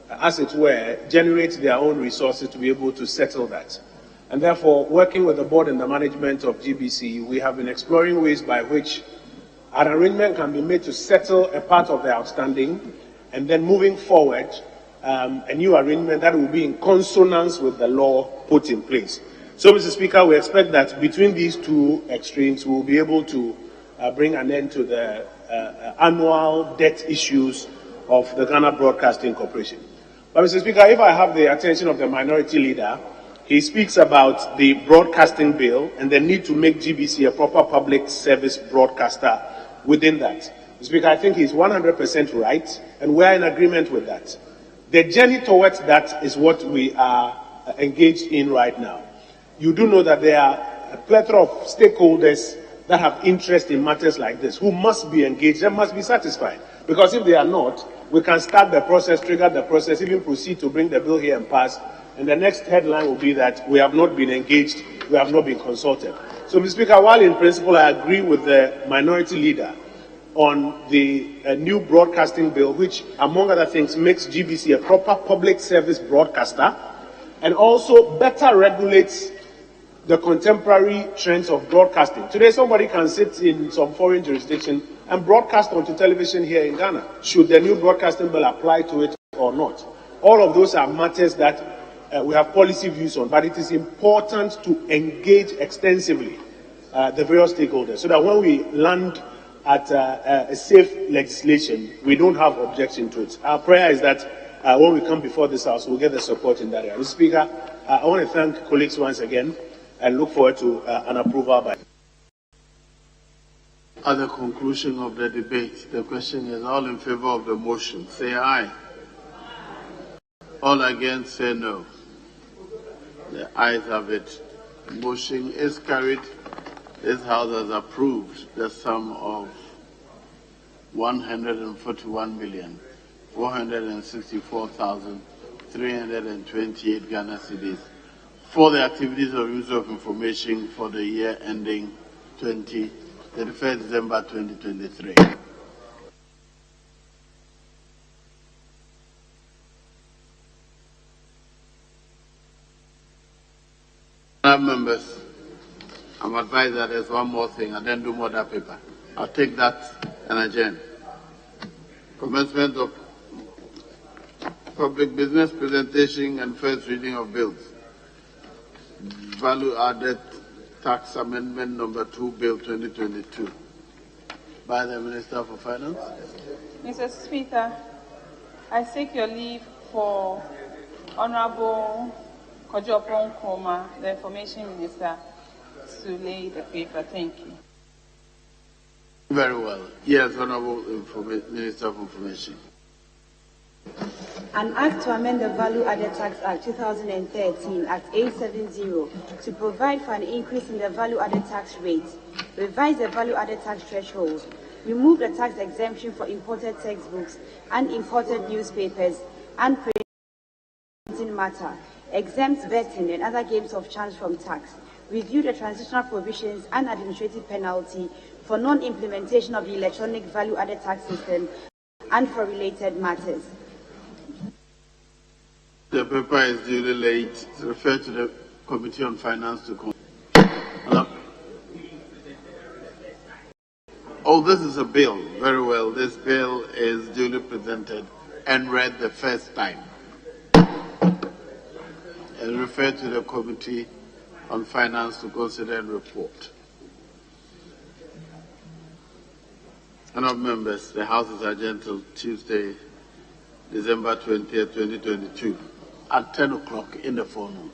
D: as it were, generate their own resources to be able to settle that. And therefore, working with the board and the management of GBC, we have been exploring ways by which an arrangement can be made to settle a part of the outstanding, and then moving forward, a new arrangement that will be in consonance with the law put in place. So, Mr. Speaker, we expect that between these two extremes, we will be able to bring an end to the annual debt issues of the Ghana Broadcasting Corporation. But, Mr. Speaker, if I have the attention of the minority leader, he speaks about the broadcasting bill and the need to make GBC a proper public service broadcaster within that. Mr. Speaker, I think he's 100% right, and we're in agreement with that. The journey towards that is what we are engaged in right now. You do know that there are a plethora of stakeholders that have interest in matters like this, who must be engaged and must be satisfied. Because if they are not, we can start the process, trigger the process, even proceed to bring the bill here and pass, and the next headline will be that we have not been engaged, we have not been consulted. So, Mr. Speaker, while in principle I agree with the minority leader on the new broadcasting bill, which, among other things, makes GBC a proper public service broadcaster and also better regulates the contemporary trends of broadcasting. Today, somebody can sit in some foreign jurisdiction and broadcast onto television here in Ghana. Should the new broadcasting bill apply to it or not? All of those are matters that we have policy views on, but it is important to engage extensively the various stakeholders so that when we land at a safe legislation, we don't have objection to it. Our prayer is that when we come before this House, we'll get the support in that area. Mr. Speaker, I want to thank colleagues once again and look forward to an approval by.
I: At the conclusion of the debate, the question is all in favor of the motion, say aye. All against, say no. The ayes have it. Motion is carried. This House has approved the sum of 141,464,328 Ghana cedis for the activities of use of information for the year ending 31st December 2023. Members, I'm advised that there's one more thing and then do more that paper. I'll take that and adjourn. Commencement of public business presentation and first reading of bills. Value added tax amendment number 2 bill 2022 by the Minister for Finance.
J: Mr. Speaker, I seek your leave for Honorable Kojopon Koma, the Information Minister, to lay the paper. Thank you.
I: Very well. Yes, Honorable Minister of Information.
R: An Act to amend the Value Added Tax Act 2013, Act 870, to provide for an increase in the value added tax rate, revise the value added tax threshold, remove the tax exemption for imported textbooks and imported newspapers and printing matter, exempt betting and other games of chance from tax, review the transitional provisions and administrative penalty for non-implementation of the electronic value-added tax system and for related matters.
I: The paper is duly laid. It's referred to the Committee on Finance to Oh, this is a bill. Very well. This bill is duly presented and read the first time. And referred to the Committee on Finance to consider and report. Honourable members, the House is adjourned till Tuesday, December 20th, 2022, at 10 o'clock in the forenoon.